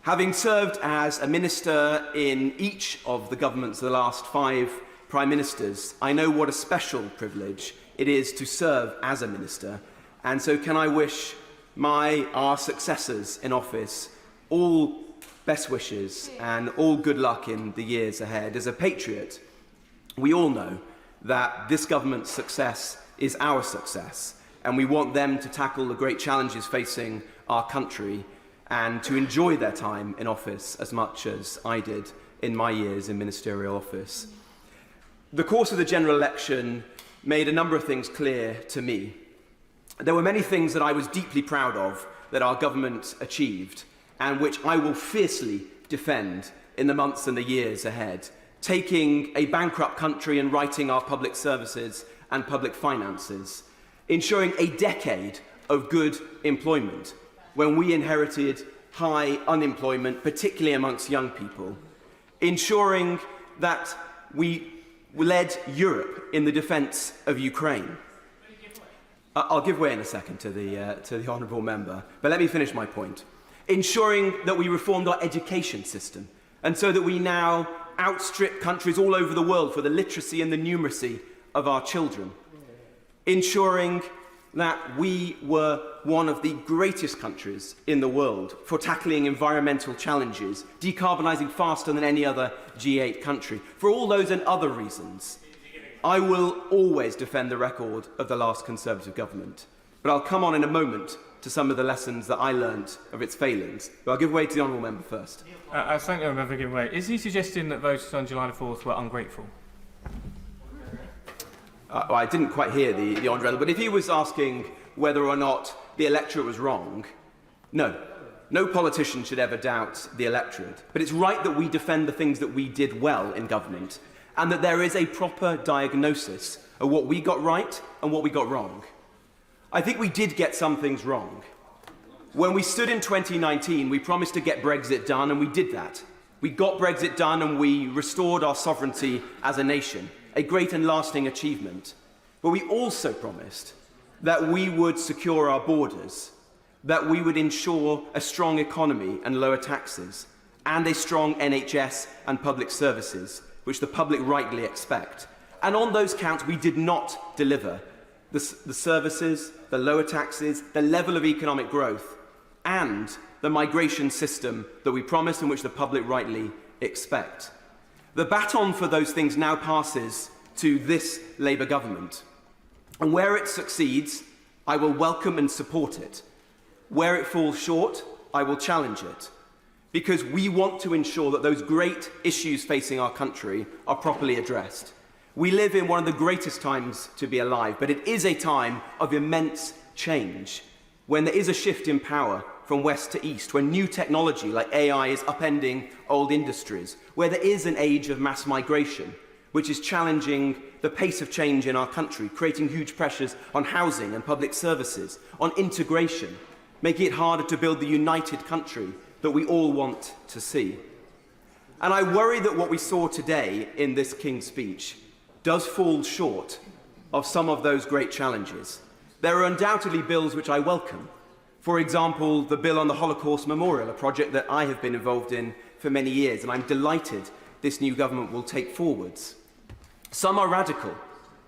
Having served as a minister in each of the governments of the last 5 Prime Ministers, I know what a special privilege it is to serve as a minister. And so can I wish our successors in office all best wishes and all good luck in the years ahead. As a patriot, we all know that this government's success is our success, and we want them to tackle the great challenges facing our country and to enjoy their time in office as much as I did in my years in ministerial office. The course of the general election made a number of things clear to me. There were many things that I was deeply proud of that our government achieved and which I will fiercely defend in the months and the years ahead, taking a bankrupt country and righting our public services and public finances, ensuring a decade of good employment when we inherited high unemployment, particularly amongst young people, ensuring that we led Europe in the defence of Ukraine. I'll give way in a second to the honourable member, but let me finish my point. Ensuring that we reformed our education system, and so that we now outstrip countries all over the world for the literacy and the numeracy of our children. Ensuring that we were one of the greatest countries in the world for tackling environmental challenges, decarbonising faster than any other G8 country. For all those and other reasons, I will always defend the record of the last Conservative government. But I'll come on in a moment to some of the lessons that I learnt of its failings. But I'll give way to the honourable member first. I thank the honourable member for giving way. Is he suggesting that voters on July the 4th were ungrateful? Well, I didn't quite hear the honourable, but if he was asking whether or not the electorate was wrong, no. No politician should ever doubt the electorate. But it's right that we defend the things that we did well in government, and that there is a proper diagnosis of what we got right and what we got wrong. I think we did get some things wrong. When we stood in 2019, we promised to get Brexit done, and we did that. We got Brexit done, and we restored our sovereignty as a nation, a great and lasting achievement. But we also promised that we would secure our borders, that we would ensure a strong economy and lower taxes, and a strong NHS and public services, which the public rightly expect. And on those counts, we did not deliver the services, the lower taxes, the level of economic growth, and the migration system that we promised and which the public rightly expect. The baton for those things now passes to this Labour government. And where it succeeds, I will welcome and support it. Where it falls short, I will challenge it. Because we want to ensure that those great issues facing our country are properly addressed. We live in one of the greatest times to be alive, but it is a time of immense change, when there is a shift in power from west to east, when new technology like AI is upending old industries, where there is an age of mass migration, which is challenging the pace of change in our country, creating huge pressures on housing and public services, on integration, making it harder to build the united country that we all want to see. And I worry that what we saw today in this King's speech does fall short of some of those great challenges. There are undoubtedly bills which I welcome. For example, the bill on the Holocaust Memorial, a project that I have been involved in for many years, and I'm delighted this new government will take forwards. Some are radical,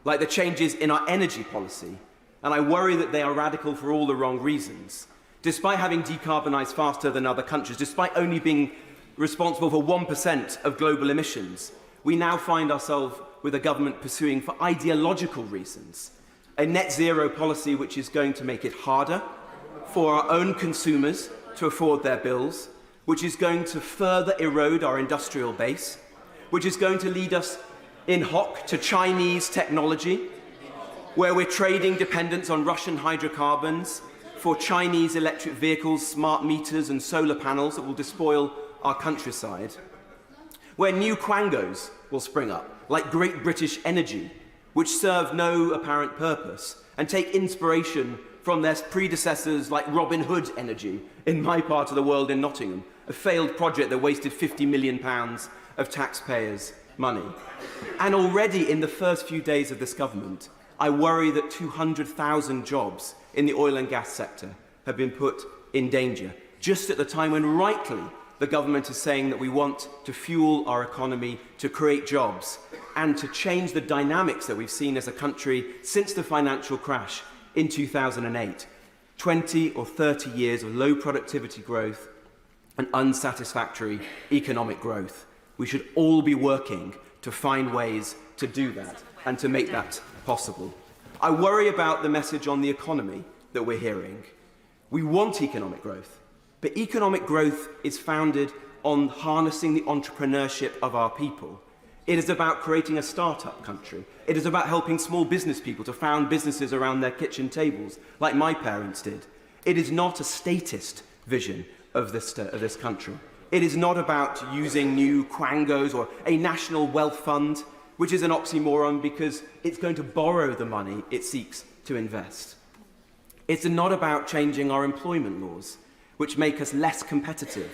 like the changes in our energy policy, and I worry that they are radical for all the wrong reasons. Despite having decarbonised faster than other countries, despite only being responsible for 1% of global emissions, we now find ourselves with a government pursuing, for ideological reasons, a net zero policy which is going to make it harder for our own consumers to afford their bills, which is going to further erode our industrial base, which is going to lead us in hock to Chinese technology, where we're trading dependence on Russian hydrocarbons for Chinese electric vehicles, smart meters and solar panels that will despoil our countryside, where new quangos will spring up, like Great British Energy, which serve no apparent purpose and take inspiration from their predecessors like Robin Hood Energy in my part of the world in Nottingham, a failed project that wasted £50 million of taxpayers' money. And already in the first few days of this government, I worry that 200,000 jobs in the oil and gas sector have been put in danger, just at the time when rightly the government is saying that we want to fuel our economy, to create jobs, and to change the dynamics that we've seen as a country since the financial crash in 2008. 20 or 30 years of low productivity growth and unsatisfactory economic growth. We should all be working to find ways to do that and to make that possible. I worry about the message on the economy that we're hearing. We want economic growth, but economic growth is founded on harnessing the entrepreneurship of our people. It is about creating a start-up country. It is about helping small business people to found businesses around their kitchen tables, like my parents did. It is not a statist vision of this country. It is not about using new quangos or a national wealth fund, which is an oxymoron because it's going to borrow the money it seeks to invest. It's not about changing our employment laws, which make us less competitive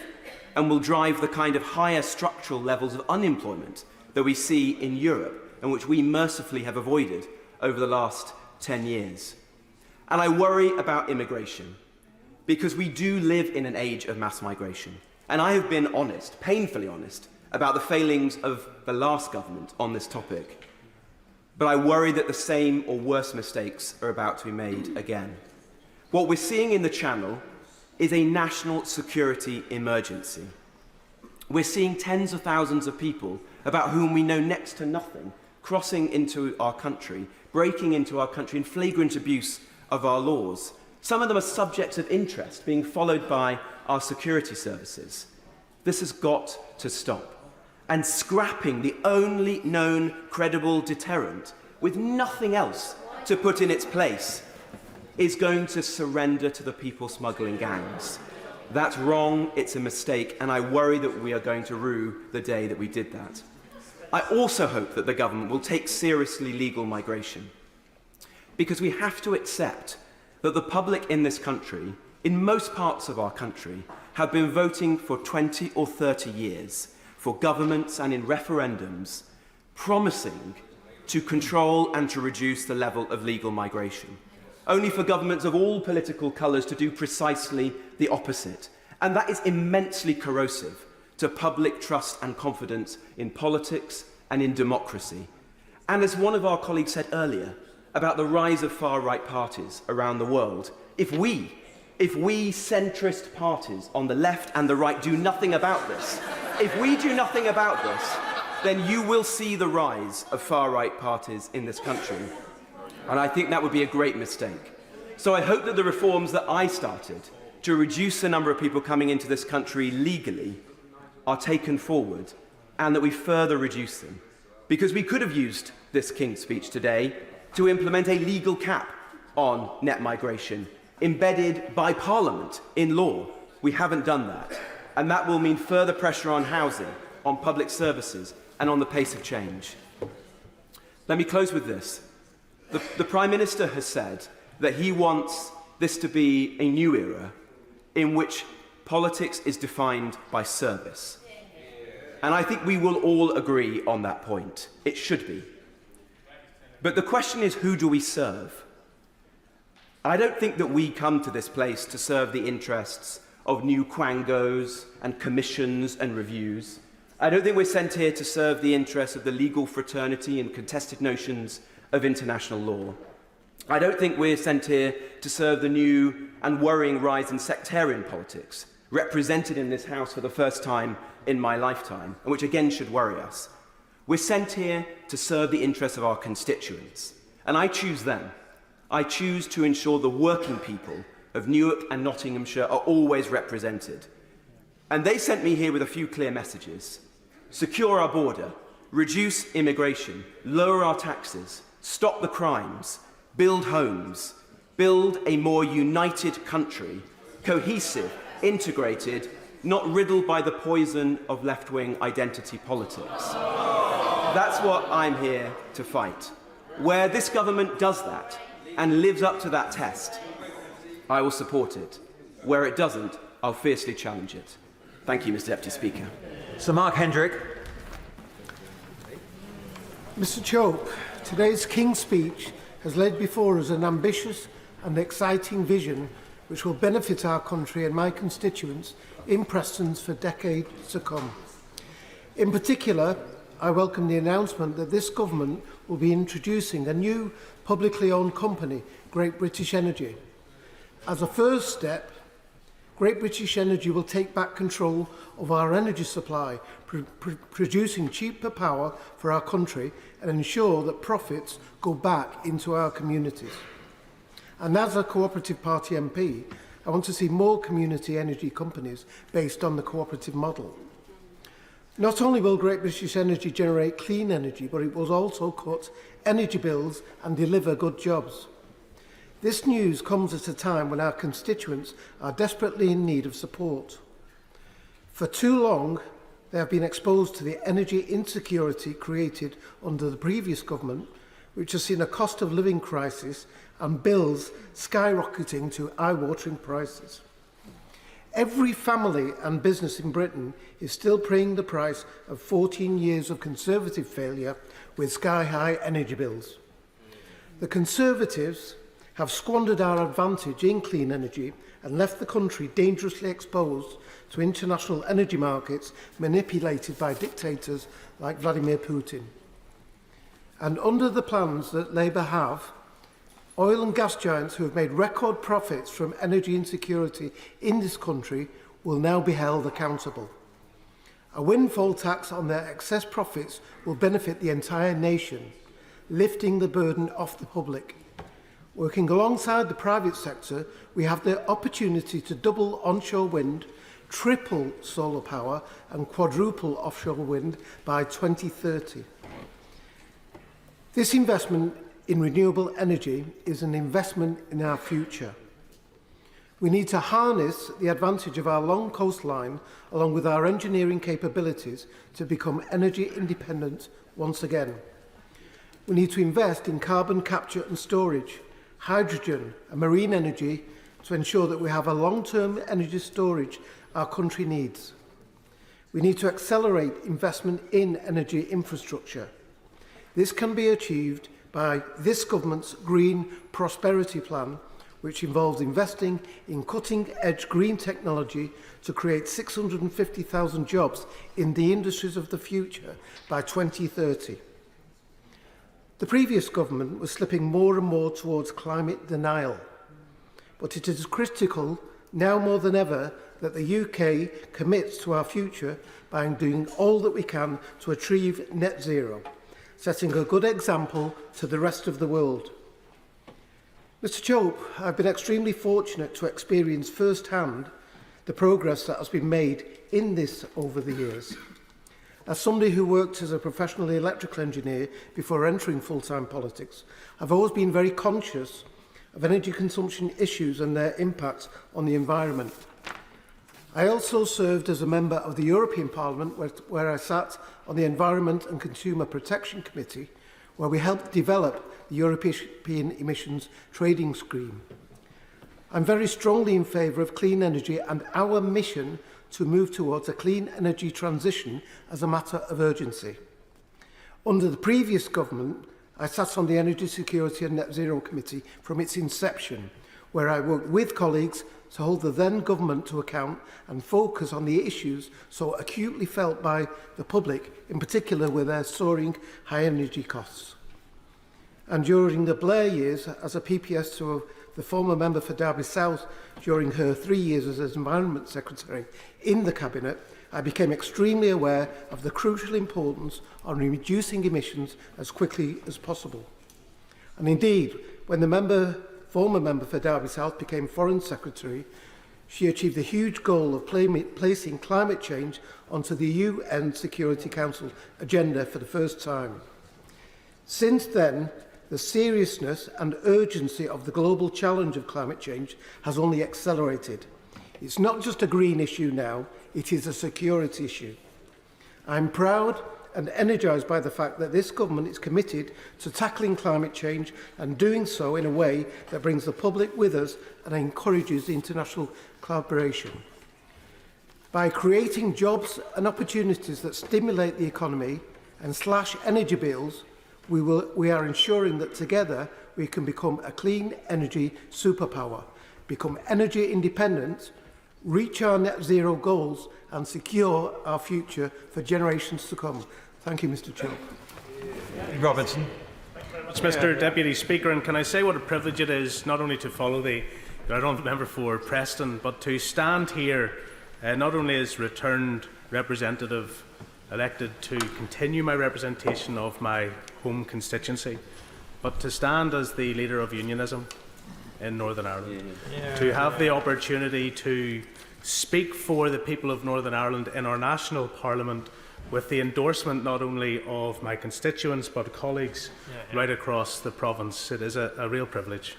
and will drive the kind of higher structural levels of unemployment that we see in Europe and which we mercifully have avoided over the last 10 years. And I worry about immigration because we do live in an age of mass migration. And I have been honest, painfully honest, about the failings of the last government on this topic. But I worry that the same or worse mistakes are about to be made again. What we're seeing in the Channel is a national security emergency. We're seeing tens of thousands of people about whom we know next to nothing crossing into our country, breaking into our country in flagrant abuse of our laws. Some of them are subjects of interest being followed by our security services. This has got to stop. And scrapping the only known credible deterrent with nothing else to put in its place is going to surrender to the people smuggling gangs. That's wrong, it's a mistake, and I worry that we are going to rue the day that we did that. I also hope that the government will take seriously legal migration, because we have to accept that the public in this country, in most parts of our country, have been voting for 20 or 30 years for governments and in referendums promising to control and to reduce the level of legal migration, only for governments of all political colours to do precisely the opposite. And that is immensely corrosive to public trust and confidence in politics and in democracy. And as one of our colleagues said earlier about the rise of far-right parties around the world, if we centrist parties on the left and the right do nothing about this, if we do nothing about this, then you will see the rise of far-right parties in this country. And I think that would be a great mistake. So I hope that the reforms that I started to reduce the number of people coming into this country legally are taken forward and that we further reduce them. Because we could have used this King's speech today to implement a legal cap on net migration, embedded by Parliament in law. We haven't done that. And that will mean further pressure on housing, on public services, and on the pace of change. Let me close with this. The Prime Minister has said that he wants this to be a new era in which politics is defined by service. And I think we will all agree on that point. It should be. But the question is, who do we serve? I don't think that we come to this place to serve the interests of new quangos and commissions and reviews. I don't think we're sent here to serve the interests of the legal fraternity and contested notions of international law. I don't think we're sent here to serve the new and worrying rise in sectarian politics, represented in this House for the first time in my lifetime, and which again should worry us. We're sent here to serve the interests of our constituents, and I choose them. I choose to ensure the working people of Newark and Nottinghamshire are always represented. And they sent me here with a few clear messages. Secure our border, reduce immigration, lower our taxes, stop the crimes, build homes, build a more united country, cohesive, integrated, not riddled by the poison of left-wing identity politics. That's what I'm here to fight. Where this government does that and lives up to that test, I will support it. Where it doesn't, I'll fiercely challenge it. Thank you, Mr. Deputy Speaker. Sir Mark Hendrick. Mr. Chope, today's King's speech has laid before us an ambitious and exciting vision which will benefit our country and my constituents in Preston for decades to come. In particular, I welcome the announcement that this government will be introducing a new publicly owned company, Great British Energy. As a first step, Great British Energy will take back control of our energy supply, producing cheaper power for our country and ensure that profits go back into our communities. And as a Cooperative Party MP, I want to see more community energy companies based on the cooperative model. Not only will Great British Energy generate clean energy, but it will also cut energy bills and deliver good jobs. This news comes at a time when our constituents are desperately in need of support. For too long, they have been exposed to the energy insecurity created under the previous government, which has seen a cost of living crisis and bills skyrocketing to eye-watering prices. Every family and business in Britain is still paying the price of 14 years of Conservative failure with sky-high energy bills. The Conservatives have squandered our advantage in clean energy and left the country dangerously exposed to international energy markets manipulated by dictators like Vladimir Putin. And under the plans that Labour have, oil and gas giants who have made record profits from energy insecurity in this country will now be held accountable. A windfall tax on their excess profits will benefit the entire nation, lifting the burden off the public. Working alongside the private sector, we have the opportunity to double onshore wind, triple solar power and quadruple offshore wind by 2030. This investment in renewable energy is an investment in our future. We need to harness the advantage of our long coastline along with our engineering capabilities to become energy independent once again. We need to invest in carbon capture and storage, hydrogen and marine energy to ensure that we have a long-term energy storage our country needs. We need to accelerate investment in energy infrastructure. This can be achieved by this government's Green Prosperity Plan, which involves investing in cutting-edge green technology to create 650,000 jobs in the industries of the future by 2030. The previous government was slipping more and more towards climate denial, but it is critical now more than ever that the UK commits to our future by doing all that we can to achieve net zero, setting a good example to the rest of the world. Mr. Chope, I've been extremely fortunate to experience firsthand the progress that has been made in this over the years. As somebody who worked as a professional electrical engineer before entering full-time politics, I've always been very conscious of energy consumption issues and their impact on the environment. I also served as a member of the European Parliament, where I sat on the Environment and Consumer Protection Committee, where we helped develop the European Emissions Trading Scheme. I'm very strongly in favour of clean energy and our mission to move towards a clean energy transition as a matter of urgency. Under the previous government, I sat on the Energy Security and Net Zero Committee from its inception, where I worked with colleagues to hold the then government to account and focus on the issues so acutely felt by the public, in particular with their soaring high energy costs. And during the Blair years, as a PPS to the former member for Derby South during her 3 years as Environment Secretary in the Cabinet, I became extremely aware of the crucial importance of reducing emissions as quickly as possible. And indeed, when the former member for Derby South became Foreign Secretary, she achieved the huge goal of placing climate change onto the UN Security Council agenda for the first time. Since then, the seriousness and urgency of the global challenge of climate change has only accelerated. It's not just a green issue now, it is a security issue. I'm proud and energised by the fact that this government is committed to tackling climate change and doing so in a way that brings the public with us and encourages international collaboration. By creating jobs and opportunities that stimulate the economy and slash energy bills, we are ensuring that together we can become a clean energy superpower, become energy independent, reach our net zero goals and secure our future for generations to come. Thank you, Mr. Chair. Robertson. Thank you very much, Mr. Deputy Speaker. And can I say what a privilege it is not only to follow the Honourable Member for Preston, but to stand here not only as returned representative elected to continue my representation of my home constituency, but to stand as the leader of unionism in Northern Ireland, to have the opportunity to speak for the people of Northern Ireland in our national parliament with the endorsement not only of my constituents but colleagues right across the province. It is a real privilege,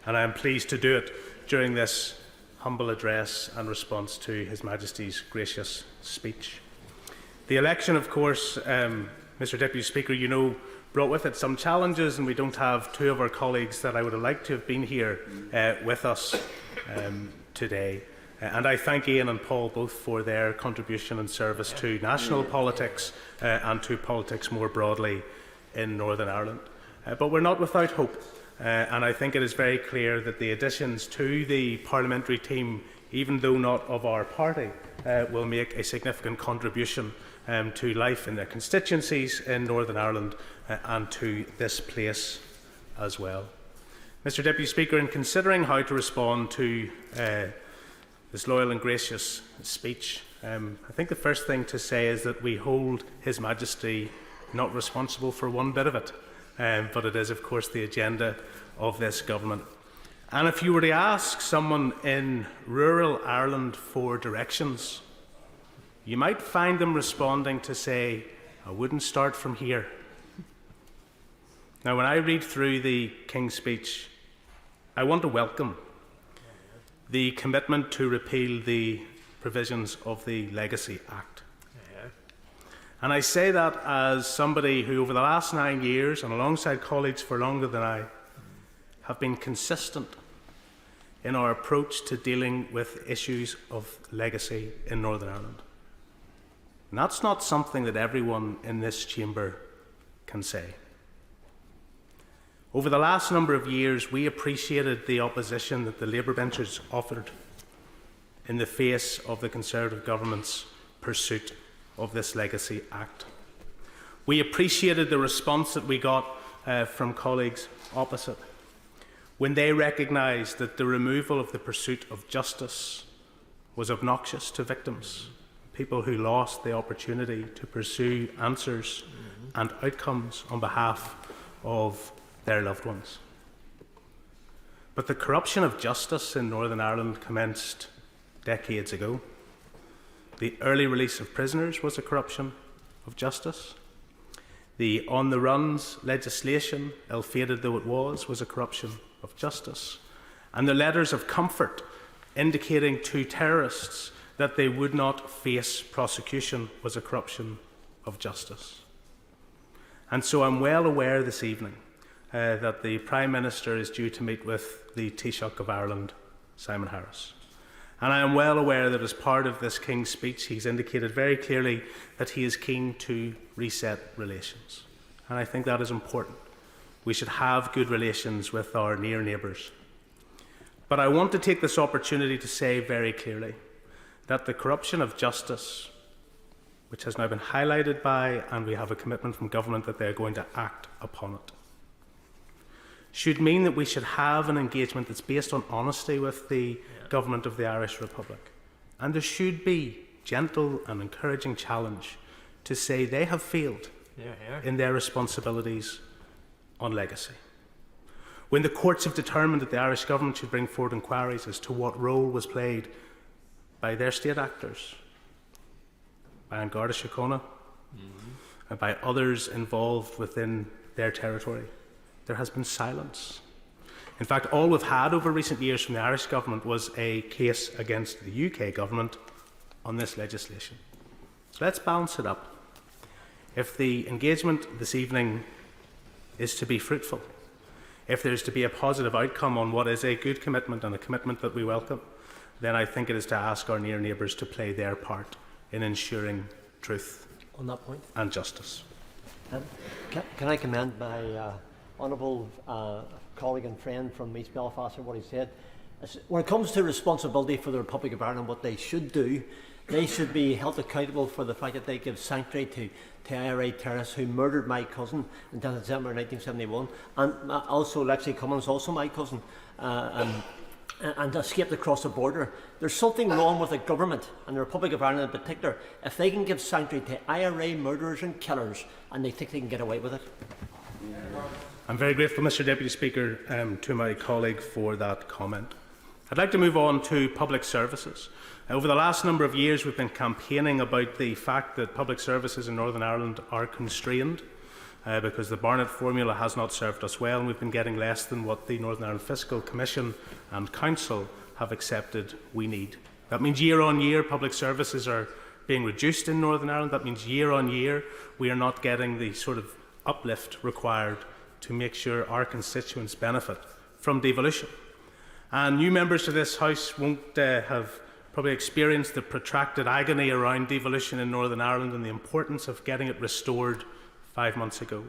and I am pleased to do it during this humble address and response to His Majesty's gracious speech. The election, of course, Mr. Deputy Speaker, you know, brought with it some challenges, and we don't have two of our colleagues that I would have liked to have been here with us today. And I thank Ian and Paul both for their contribution and service to national politics and to politics more broadly in Northern Ireland. But we're not without hope, and I think it is very clear that the additions to the parliamentary team, even though not of our party, will make a significant contribution to life in their constituencies in Northern Ireland and to this place as well. Mr. Deputy Speaker, in considering how to respond to this loyal and gracious speech, I think the first thing to say is that we hold His Majesty not responsible for one bit of it, but it is, of course, the agenda of this government. And if you were to ask someone in rural Ireland for directions, you might find them responding to say, I wouldn't start from here. Now, when I read through the King's speech, I want to welcome the commitment to repeal the provisions of the Legacy Act. And I say that as somebody who, over the last 9 years, and alongside colleagues for longer than I, have been consistent in our approach to dealing with issues of legacy in Northern Ireland. And that's not something that everyone in this chamber can say. Over the last number of years, we appreciated the opposition that the Labour benches offered in the face of the Conservative government's pursuit of this Legacy Act. We appreciated the response that we got from colleagues opposite when they recognised that the removal of the pursuit of justice was obnoxious to victims, people who lost the opportunity to pursue answers and outcomes on behalf of their loved ones. But the corruption of justice in Northern Ireland commenced decades ago. The early release of prisoners was a corruption of justice. The on-the-runs legislation, ill-fated though it was a corruption of justice. And the letters of comfort indicating to terrorists that they would not face prosecution was a corruption of justice. And so I'm well aware this evening that the Prime Minister is due to meet with the Taoiseach of Ireland, Simon Harris. And I am well aware that as part of this King's speech, he's indicated very clearly that he is keen to reset relations. And I think that is important. We should have good relations with our near neighbours. But I want to take this opportunity to say very clearly that the corruption of justice, which has now been highlighted by, and we have a commitment from government that they're going to act upon it, should mean that we should have an engagement that's based on honesty with the government of the Irish Republic. And there should be gentle and encouraging challenge to say they have failed in their responsibilities on legacy. When the courts have determined that the Irish government should bring forward inquiries as to what role was played by their state actors, by An Garda Síochána, and by others involved within their territory, there has been silence. In fact, all we've had over recent years from the Irish government was a case against the UK government on this legislation. So let's balance it up. If the engagement this evening is to be fruitful, if there's to be a positive outcome on what is a good commitment and a commitment that we welcome, then I think it is to ask our near neighbours to play their part in ensuring truth on that point and justice. Can I commend my honourable colleague and friend from East Belfast for what he said? When it comes to responsibility for the Republic of Ireland, what they should do, they should be held accountable for the fact that they give sanctuary to IRA terrorists who murdered my cousin in December 1971, and also Lexi Cummins, also my cousin, and escaped across the border. There's something wrong with the government and the Republic of Ireland in particular if they can give sanctuary to IRA murderers and killers and they think they can get away with it. I'm very grateful, Mr Deputy Speaker, to my colleague for that comment. I'd like to move on to public services. Over the last number of years, we've been campaigning about the fact that public services in Northern Ireland are constrained because the Barnett formula has not served us well, and we've been getting less than what the Northern Ireland Fiscal Commission and Council have accepted we need. That means year on year public services are being reduced in Northern Ireland. That means year on year we are not getting the sort of uplift required to make sure our constituents benefit from devolution. And new members to this House won't have probably experienced the protracted agony around devolution in Northern Ireland and the importance of getting it restored 5 months ago.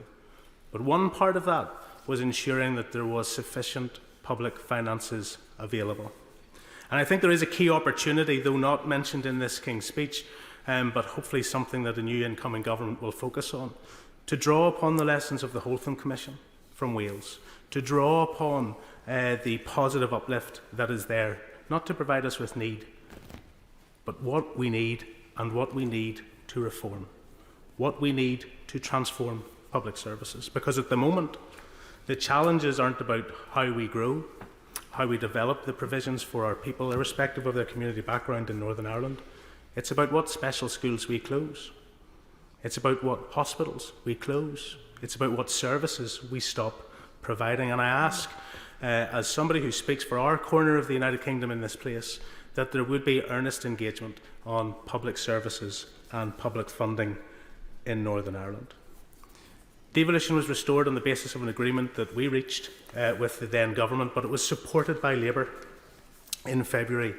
But one part of that was ensuring that there was sufficient public finances available. And I think there is a key opportunity, though not mentioned in this King's speech, but hopefully something that a new incoming government will focus on, to draw upon the lessons of the Holtham Commission from Wales, to draw upon the positive uplift that is there, not to provide us with need, but what we need and what we need to reform, what we need to transform public services. Because at the moment, the challenges aren't about how we grow, how we develop the provisions for our people, irrespective of their community background in Northern Ireland. It's about what special schools we close. It's about what hospitals we close. It's about what services we stop providing. And I ask, as somebody who speaks for our corner of the United Kingdom in this place, that there would be earnest engagement on public services and public funding in Northern Ireland. Devolution was restored on the basis of an agreement that we reached with the then government, but it was supported by Labour in February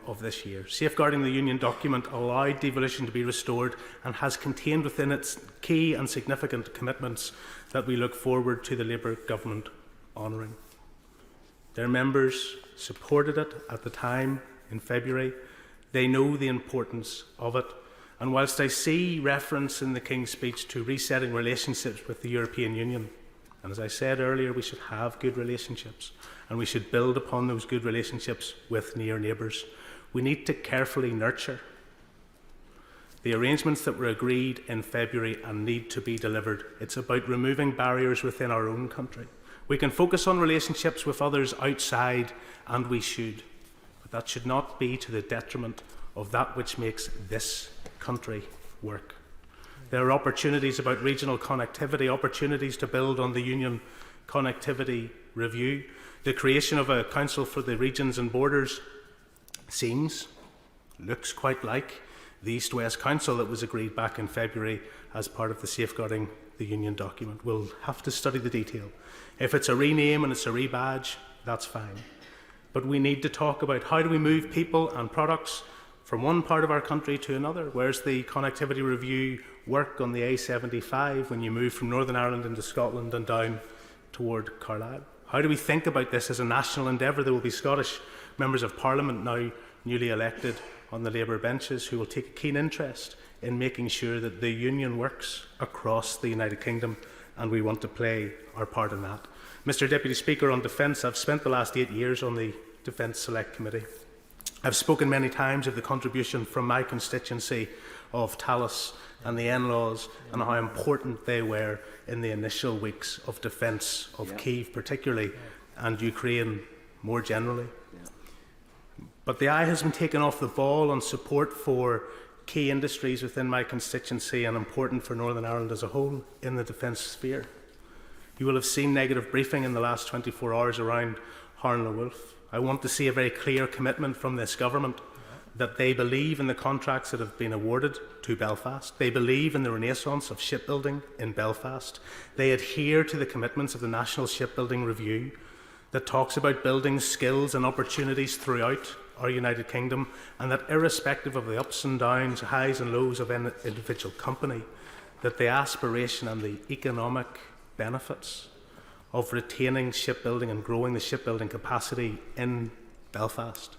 of this year. Safeguarding the Union document allowed devolution to be restored and has contained within its key and significant commitments that we look forward to the Labour government honouring. Their members supported it at the time in February. They know the importance of it. And whilst I see reference in the King's speech to resetting relationships with the European Union, and as I said earlier, we should have good relationships and we should build upon those good relationships with near neighbours, we need to carefully nurture the arrangements that were agreed in February and need to be delivered. It's about removing barriers within our own country. We can focus on relationships with others outside, and we should, but that should not be to the detriment of that which makes this country work. There are opportunities about regional connectivity, opportunities to build on the Union Connectivity Review. The creation of a Council for the Regions and Borders looks quite like the East-West Council that was agreed back in February as part of the Safeguarding the union document. We'll have to study the detail. If it's a rename and it's a rebadge, that's fine. But we need to talk about how do we move people and products from one part of our country to another. Where's the connectivity review work on the A75 when you move from Northern Ireland into Scotland and down toward Carlisle? How do we think about this as a national endeavour? There will be Scottish members of Parliament now newly elected on the Labour benches who will take a keen interest in making sure that the union works across the United Kingdom, and we want to play our part in that. Mr Deputy Speaker, on defence, I've spent the last 8 years on the Defence Select Committee. I've spoken many times of the contribution from my constituency of Talis and the in-laws and how important they were in the initial weeks of defence of Kyiv particularly and Ukraine more generally. But the eye has been taken off the ball on support for key industries within my constituency and important for Northern Ireland as a whole in the defence sphere. You will have seen negative briefing in the last 24 hours around Harlan Wolff. I want to see a very clear commitment from this government that they believe in the contracts that have been awarded to Belfast. They believe in the renaissance of shipbuilding in Belfast. They adhere to the commitments of the National Shipbuilding Review that talks about building skills and opportunities throughout our United Kingdom, and that irrespective of the ups and downs, highs and lows of any individual company, that the aspiration and the economic benefits of retaining shipbuilding and growing the shipbuilding capacity in Belfast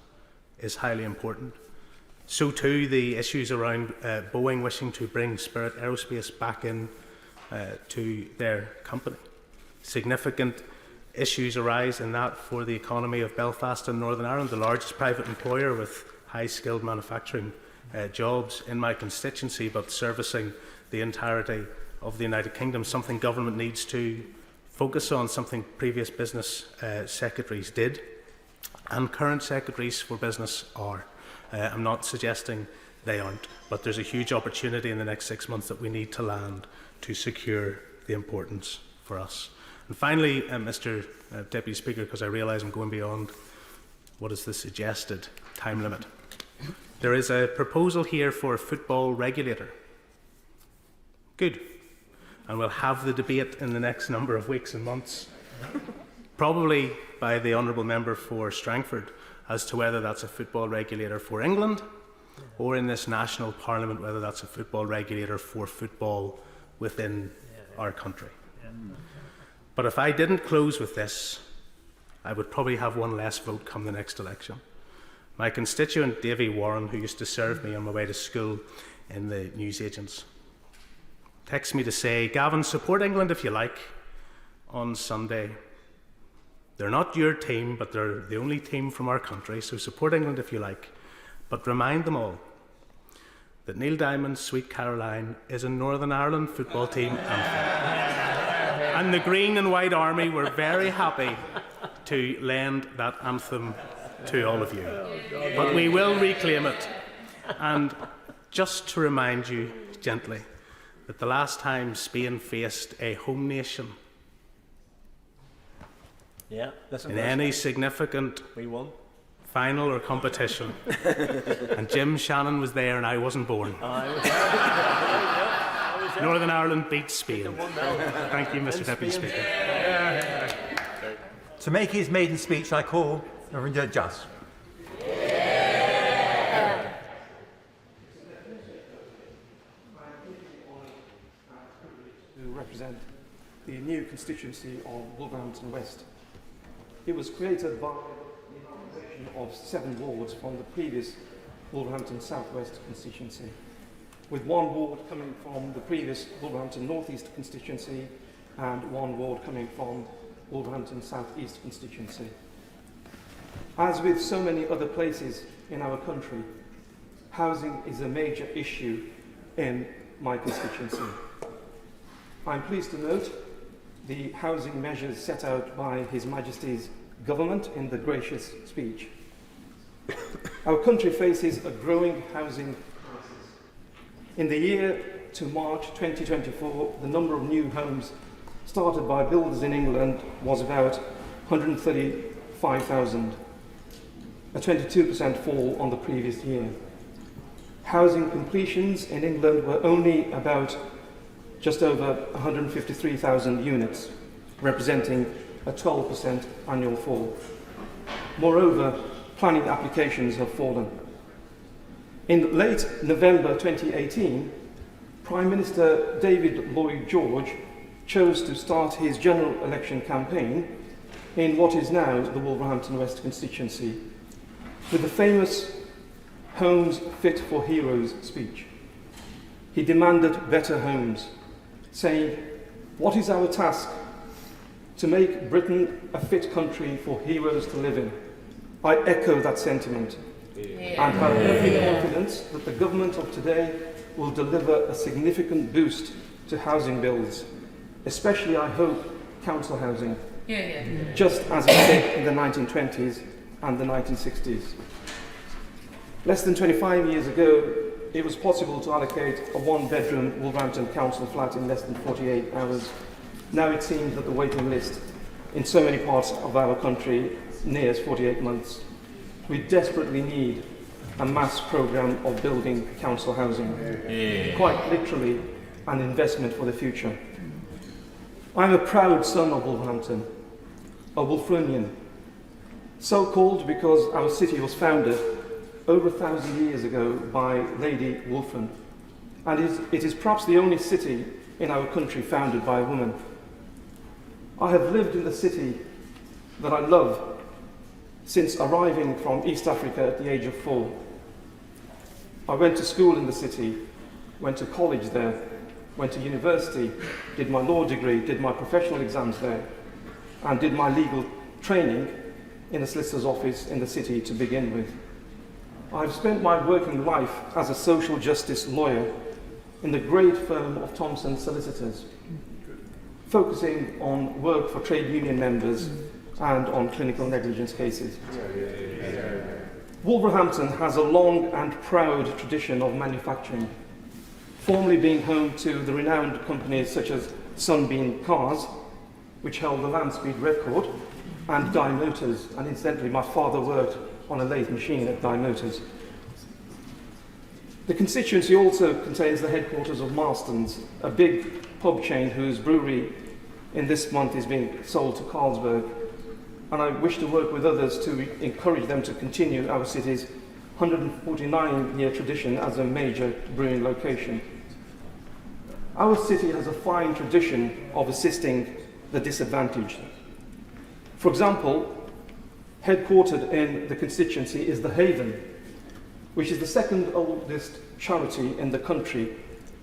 is highly important. So too the issues around Boeing wishing to bring Spirit Aerospace back in to their company. Significant issues arise in that for the economy of Belfast and Northern Ireland, the largest private employer with high-skilled manufacturing jobs in my constituency, but servicing the entirety of the United Kingdom, something government needs to focus on, something previous business secretaries did, and current secretaries for business are. I'm not suggesting they aren't, but there's a huge opportunity in the next 6 months that we need to land to secure the importance for us. And finally, Mr Deputy Speaker, because I realise I'm going beyond what is the suggested time limit, there is a proposal here for a football regulator. Good. And we'll have the debate in the next number of weeks and months, probably by the Honourable Member for Strangford, as to whether that's a football regulator for England or in this national parliament, whether that's a football regulator for football within our country. But if I didn't close with this, I would probably have one less vote come the next election. My constituent, Davy Warren, who used to serve me on my way to school in the newsagents, texts me to say, Gavin, support England if you like on Sunday. They're not your team, but they're the only team from our country, so support England if you like. But remind them all that Neil Diamond's Sweet Caroline is a Northern Ireland football team anthem. And the Green and White Army were very happy to lend that anthem to all of you. But we will reclaim it. And just to remind you gently that the last time Spain faced a home nation in any significant final or competition, and Jim Shannon was there and I wasn't born. Northern Ireland beat Spain. Thank you, Mr Deputy Speaker. To make his maiden speech, I call Reverend Just. To represent the new constituency of Wolverhampton West. It was created by the incorporation of 7 wards from the previous Wolverhampton South West constituency, with 1 ward coming from the previous Wolverhampton North East constituency and 1 ward coming from Wolverhampton South East constituency. As with so many other places in our country, housing is a major issue in my constituency. I'm pleased to note the housing measures set out by His Majesty's government in the gracious speech. Our country faces a growing housing crisis. In the year to March 2024, the number of new homes started by builders in England was about 135,000, a 22% fall on the previous year. Housing completions in England were only about just over 153,000 units, representing a 12% annual fall. Moreover, planning applications have fallen. In late November 2018, Prime Minister David Lloyd George chose to start his general election campaign in what is now the Wolverhampton West constituency with the famous Homes Fit for Heroes speech. He demanded better homes, saying, "What is our task? To make Britain a fit country for heroes to live in." I echo that sentiment and have every confidence that the government of today will deliver a significant boost to housing builds, especially, I hope, council housing, just as it did in the 1920s and the 1960s. Less than 25 years ago, it was possible to allocate a one-bedroom Wolverhampton council flat in less than 48 hours. Now it seems that the waiting list in so many parts of our country nears 48 months. We desperately need a mass programme of building council housing, quite literally an investment for the future. I'm a proud son of Wolverhampton, a Wolfronian, so called because our city was founded over 1,000 years ago by Lady Wolfram, and it is perhaps the only city in our country founded by a woman. I have lived in the city that I love since arriving from East Africa at the age of 4. I went to school in the city, went to college there, went to university, did my law degree, did my professional exams there, and did my legal training in a solicitor's office in the city to begin with. I've spent my working life as a social justice lawyer in the great firm of Thompson Solicitors, focusing on work for trade union members and on clinical negligence cases. Wolverhampton has a long and proud tradition of manufacturing, formerly being home to the renowned companies such as Sunbeam Cars, which held the land speed record, and Dye Motors, and incidentally my father worked on a lathe machine at Dye Motors. The constituency also contains the headquarters of Marston's, a big pub chain whose brewery in this month is being sold to Carlsberg, and I wish to work with others to encourage them to continue our city's 149-year tradition as a major brewing location. Our city has a fine tradition of assisting the disadvantaged. For example, headquartered in the constituency is the Haven, which is the second oldest charity in the country,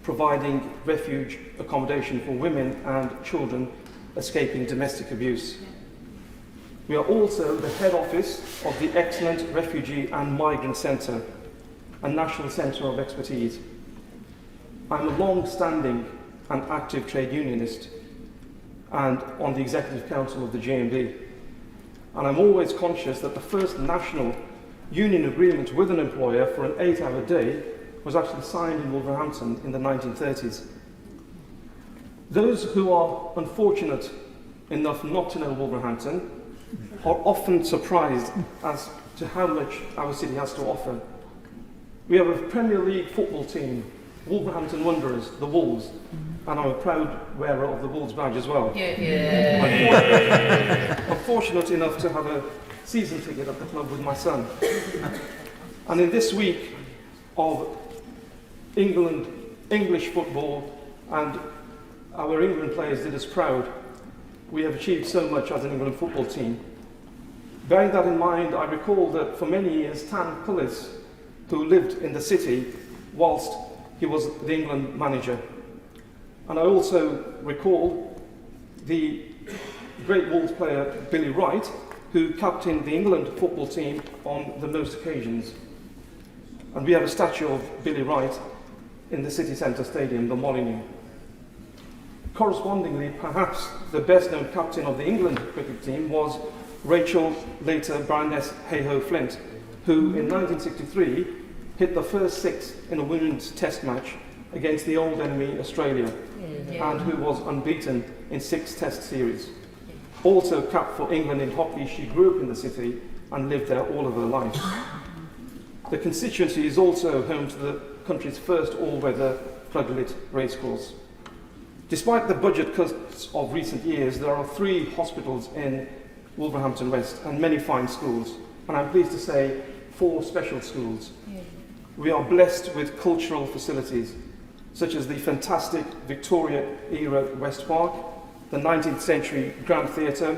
providing refuge accommodation for women and children escaping domestic abuse. We are also the head office of the excellent Refugee and Migrant Centre, a national centre of expertise. I'm a long-standing and active trade unionist and on the Executive Council of the GMB. And I'm always conscious that the first national union agreement with an employer for an 8-hour day was actually signed in Wolverhampton in the 1930s. Those who are unfortunate enough not to know Wolverhampton are often surprised as to how much our city has to offer. We have a Premier League football team, Wolverhampton Wanderers, the Wolves, and I'm a proud wearer of the Wolves badge as well. I'm fortunate enough to have a season ticket at the club with my son. And in this week of English football, and our England players did us proud, we have achieved so much as an England football team. Bearing that in mind, I recall that for many years, Tan Pullis, who lived in the city whilst he was the England manager. And I also recall the great Wolves player Billy Wright, who captained the England football team on the most occasions. And we have a statue of Billy Wright in the city centre stadium, the Molyneux. Correspondingly, perhaps the best known captain of the England cricket team was Rachel, later Baroness Hayhoe Flint, who in 1963 hit the first 6 in a women's test match against the old enemy Australia, and who was unbeaten in 6 test series. Also capped for England in hockey, she grew up in the city and lived there all of her life. The constituency is also home to the country's first all-weather floodlit racecourse. Despite the budget cuts of recent years, there are 3 hospitals in Wolverhampton West and many fine schools, and I'm pleased to say 4 special schools. We are blessed with cultural facilities, such as the fantastic Victoria-era West Park, the 19th century Grand Theatre,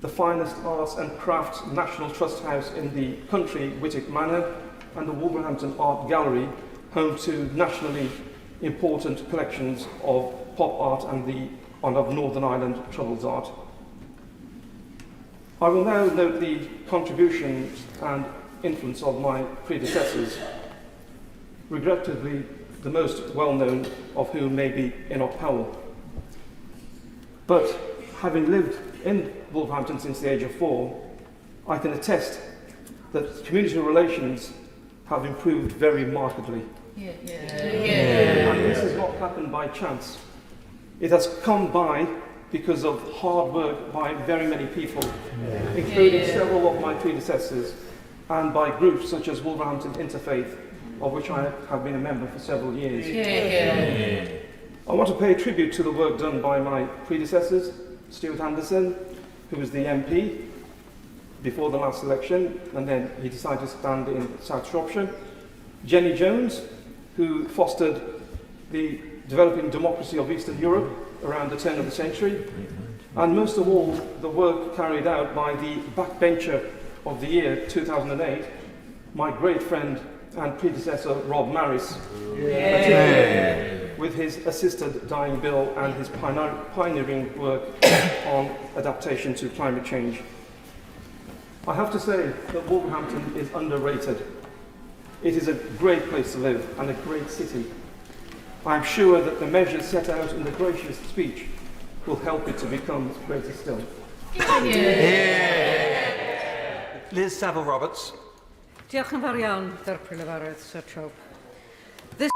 the finest arts and crafts National Trust House in the country, Whitwick Manor, and the Wolverhampton Art Gallery, home to nationally important collections of pop art and of Northern Ireland Troubles art. I will now note the contributions and influence of my predecessors, regrettably the most well-known of whom may be Enoch Powell. But having lived in Wolverhampton since the age of 4, I can attest that community relations have improved very markedly. And this has not happened by chance. It has come by because of hard work by very many people, including several of my predecessors, and by groups such as Wolverhampton Interfaith, of which I have been a member for several years. I want to pay tribute to the work done by my predecessors, Stuart Anderson, who was the MP before the last election, and then he decided to stand in South Shropshire. Jenny Jones, who fostered the developing democracy of Eastern Europe around the turn of the century, and most of all, the work carried out by the backbencher of the year 2008, my great friend and predecessor Rob Maris, with his assisted dying bill and his pioneering work on adaptation to climate change. I have to say that Wolverhampton is underrated. It is a great place to live and a great city. I'm sure that the measures set out in the gracious speech will help it to become greater still. Liz Saville-Roberts. Diolch yn fawr iawn, Darpar Lefarydd, Sir Chope. This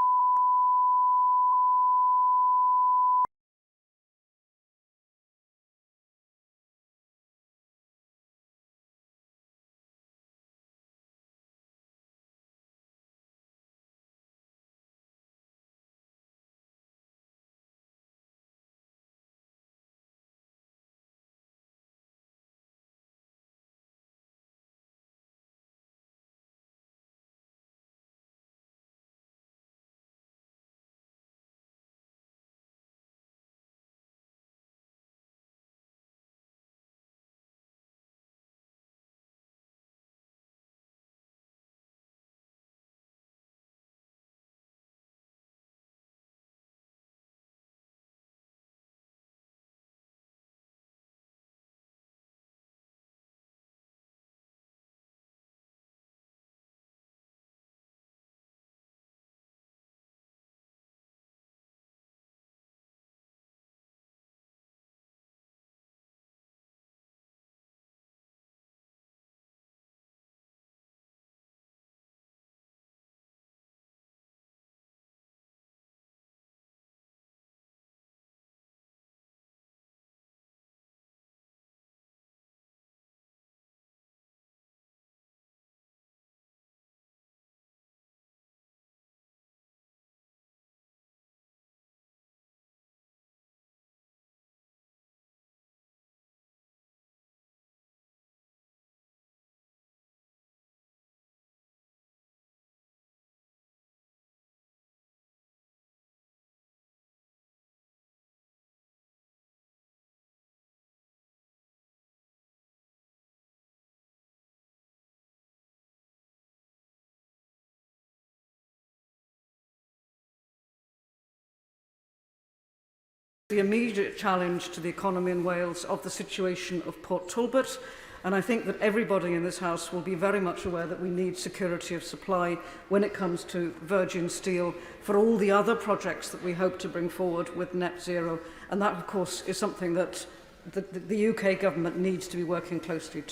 the immediate challenge to the economy in Wales of the situation of Port Talbot, and I think that everybody in this House will be very much aware that we need security of supply when it comes to virgin steel for all the other projects that we hope to bring forward with net zero, and that of course is something that the UK government needs to be working closely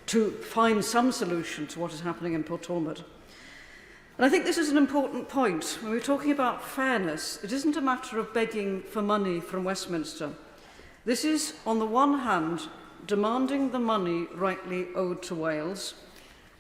to find some solution to what is happening in Port Talbot. And I think this is an important point. When we're talking about fairness, it isn't a matter of begging for money from Westminster. This is, on the one hand, demanding the money rightly owed to Wales.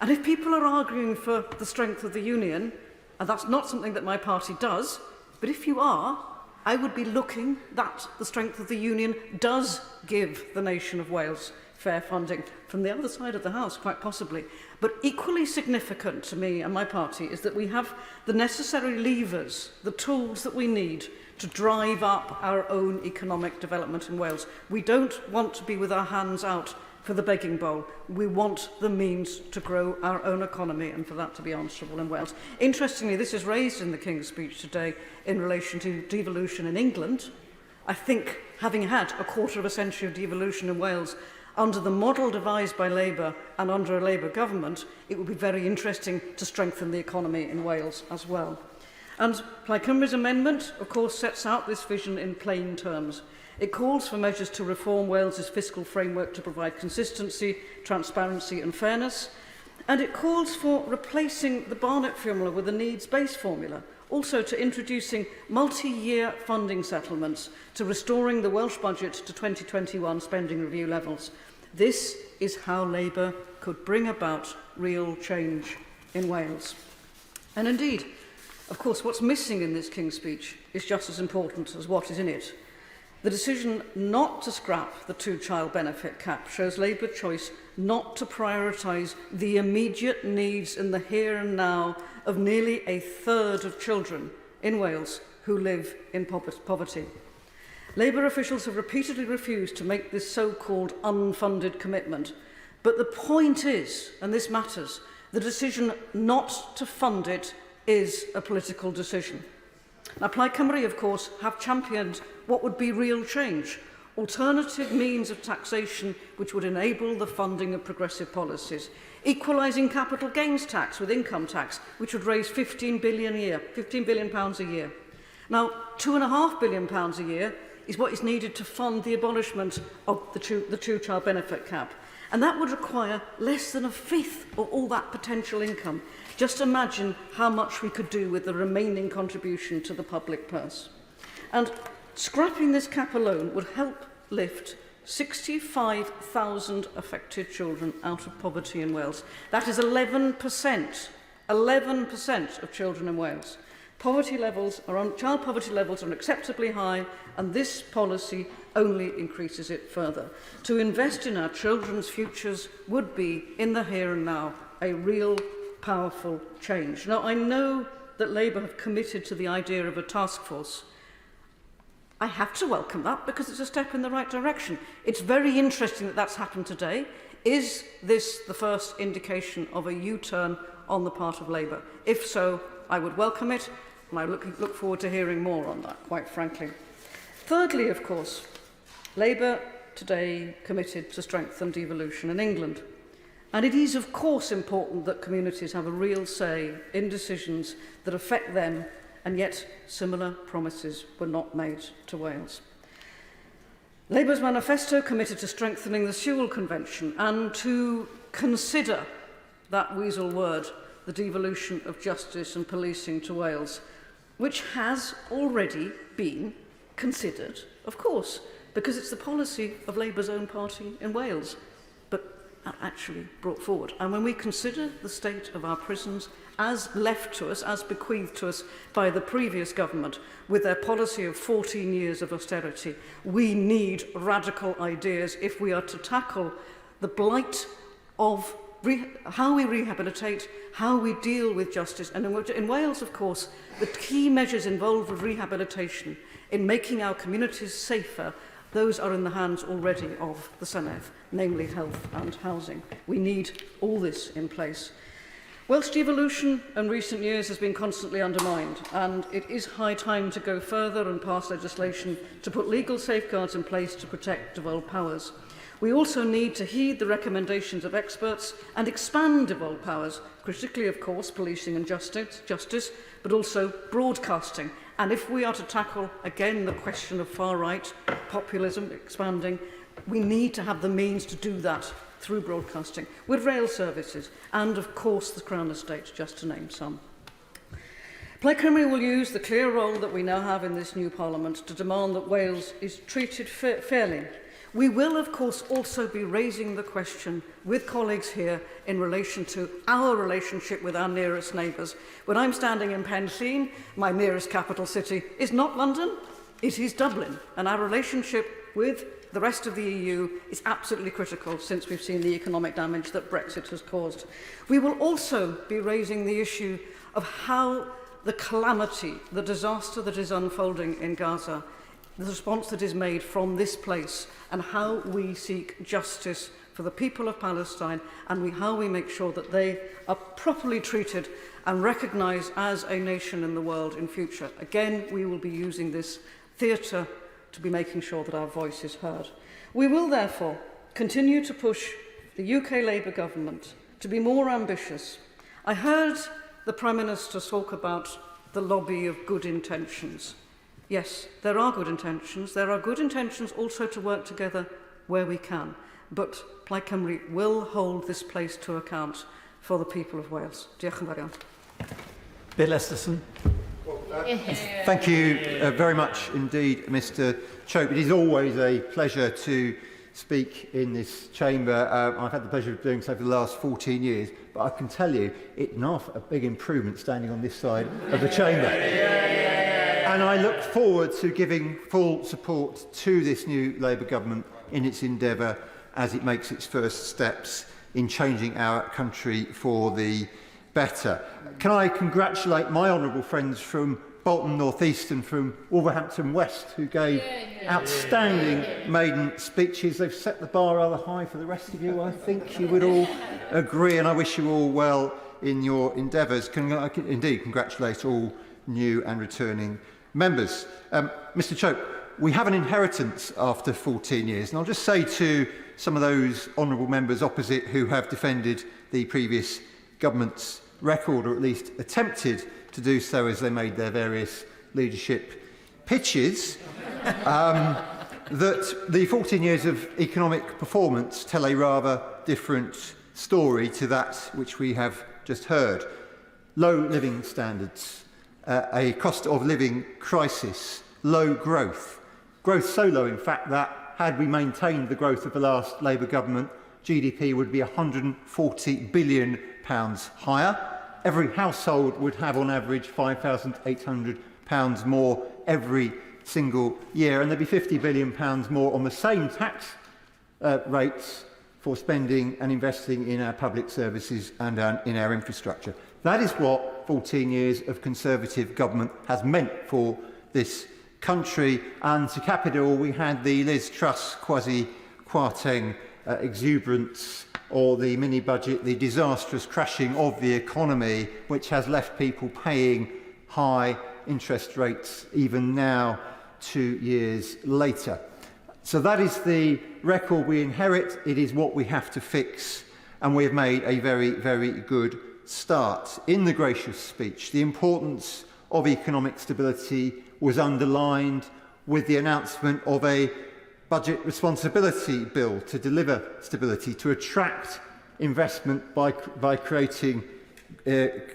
And if people are arguing for the strength of the union, and that's not something that my party does, but if you are, I would be looking that the strength of the union does give the nation of Wales fair funding from the other side of the House, quite possibly. But equally significant to me and my party is that we have the necessary levers, the tools that we need to drive up our own economic development in Wales. We don't want to be with our hands out for the begging bowl. We want the means to grow our own economy and for that to be answerable in Wales. Interestingly, this is raised in the King's speech today in relation to devolution in England. I think, having had a quarter of a century of devolution in Wales, under the model devised by Labour and under a Labour government, it would be very interesting to strengthen the economy in Wales as well. And Plaid Cymru's amendment, of course, sets out this vision in plain terms. It calls for measures to reform Wales's fiscal framework to provide consistency, transparency and fairness. And it calls for replacing the Barnett formula with a needs-based formula, also to introducing multi-year funding settlements, to restoring the Welsh budget to 2021 spending review levels. This is how Labour could bring about real change in Wales. And indeed, of course, what's missing in this King's speech is just as important as what is in it. The decision not to scrap the two-child benefit cap shows Labour choice not to prioritise the immediate needs in the here and now of nearly a third of children in Wales who live in poverty. Labour officials have repeatedly refused to make this so-called unfunded commitment. But the point is, and this matters, the decision not to fund it is a political decision. Now, Plaid Cymru, of course, have championed what would be real change, alternative means of taxation which would enable the funding of progressive policies, equalising capital gains tax with income tax, which would raise £15 billion a year. Now, £2.5 billion a year is what is needed to fund the abolishment of the two-child benefit cap. And that would require less than a fifth of all that potential income. Just imagine how much we could do with the remaining contribution to the public purse. And scrapping this cap alone would help lift 65,000 affected children out of poverty in Wales. That is 11% of children in Wales. Child poverty levels are unacceptably high, and this policy only increases it further. To invest in our children's futures would be, in the here and now, a real powerful change. Now, I know that Labour have committed to the idea of a task force. I have to welcome that because it's a step in the right direction. It's very interesting that that's happened today. Is this the first indication of a U-turn on the part of Labour? If so, I would welcome it, and I look forward to hearing more on that, quite frankly. Thirdly, of course, Labour today committed to strengthen devolution in England. And it is, of course, important that communities have a real say in decisions that affect them, and yet similar promises were not made to Wales. Labour's manifesto committed to strengthening the Sewell Convention and to consider, that weasel word, the devolution of justice and policing to Wales, which has already been considered, of course, because it's the policy of Labour's own party in Wales, but actually brought forward. And when we consider the state of our prisons as left to us, as bequeathed to us by the previous government, with their policy of 14 years of austerity, we need radical ideas if we are to tackle the blight of how we rehabilitate, how we deal with justice. And in Wales, of course, the key measures involved with rehabilitation in making our communities safer, those are in the hands already of the Senedd, namely health and housing. We need all this in place. Welsh devolution in recent years has been constantly undermined, and it is high time to go further and pass legislation to put legal safeguards in place to protect devolved powers. We also need to heed the recommendations of experts and expand devolved powers, critically, of course, policing and justice, but also broadcasting. And if we are to tackle, again, the question of far-right populism expanding, we need to have the means to do that through broadcasting, with rail services, and, of course, the Crown Estate, just to name some. Plaid Cymru will use the clear role that we now have in this new Parliament to demand that Wales is treated fairly. We will, of course, also be raising the question with colleagues here in relation to our relationship with our nearest neighbours. When I'm standing in Penllyn, my nearest capital city is not London, It is Dublin, and our relationship with the rest of the EU is absolutely critical since we've seen the economic damage that Brexit has caused. We will also be raising the issue of how the calamity, the disaster that is unfolding in Gaza, the response that is made from this place, and how we seek justice for the people of Palestine, and how we make sure that they are properly treated and recognised as a nation in the world in future. Again, we will be using this theatre to be making sure that our voice is heard. We will therefore continue to push the UK Labour government to be more ambitious. I heard the Prime Minister talk about the lobby of good intentions. Yes, there are good intentions. There are good intentions also to work together where we can. But Plaid Cymru will hold this place to account for the people of Wales. Diolch yn fawr iawn. Bill Esterson. Thank you very much indeed, Mr. Chope. It is always a pleasure to speak in this chamber. I've had the pleasure of doing so for the last 14 years, but I can tell you it's not a big improvement standing on this side of the chamber. And I look forward to giving full support to this new Labour government in its endeavour as it makes its first steps in changing our country for the better. Can I congratulate my honourable friends from Bolton North East and from Wolverhampton West who gave outstanding maiden speeches. They've set the bar rather high for the rest of you, I think you would all agree, and I wish you all well in your endeavours. I can indeed congratulate all new and returning members. Mr. Chope, we have an inheritance after 14 years, and I'll just say to some of those honourable members opposite who have defended the previous government's record, or at least attempted to do so as they made their various leadership pitches, that the 14 years of economic performance tell a rather different story to that which we have just heard. Low living standards, a cost of living crisis, low growth. Growth so low, in fact, that had we maintained the growth of the last Labour government, GDP would be £140 billion higher. Every household would have on average £5,800 more every single year, and there'd be £50 billion more on the same tax rates for spending and investing in our public services and in our infrastructure. That is what 14 years of Conservative government has meant for this country, and to cap it all, we had the Liz Truss quasi-Kwarteng exuberance, or the mini-budget, the disastrous crashing of the economy, which has left people paying high interest rates even now, 2 years later. So that is the record we inherit. It is what we have to fix, and we have made a very, very good start. In the gracious speech, the importance of economic stability was underlined with the announcement of a budget responsibility bill to deliver stability, to attract investment by creating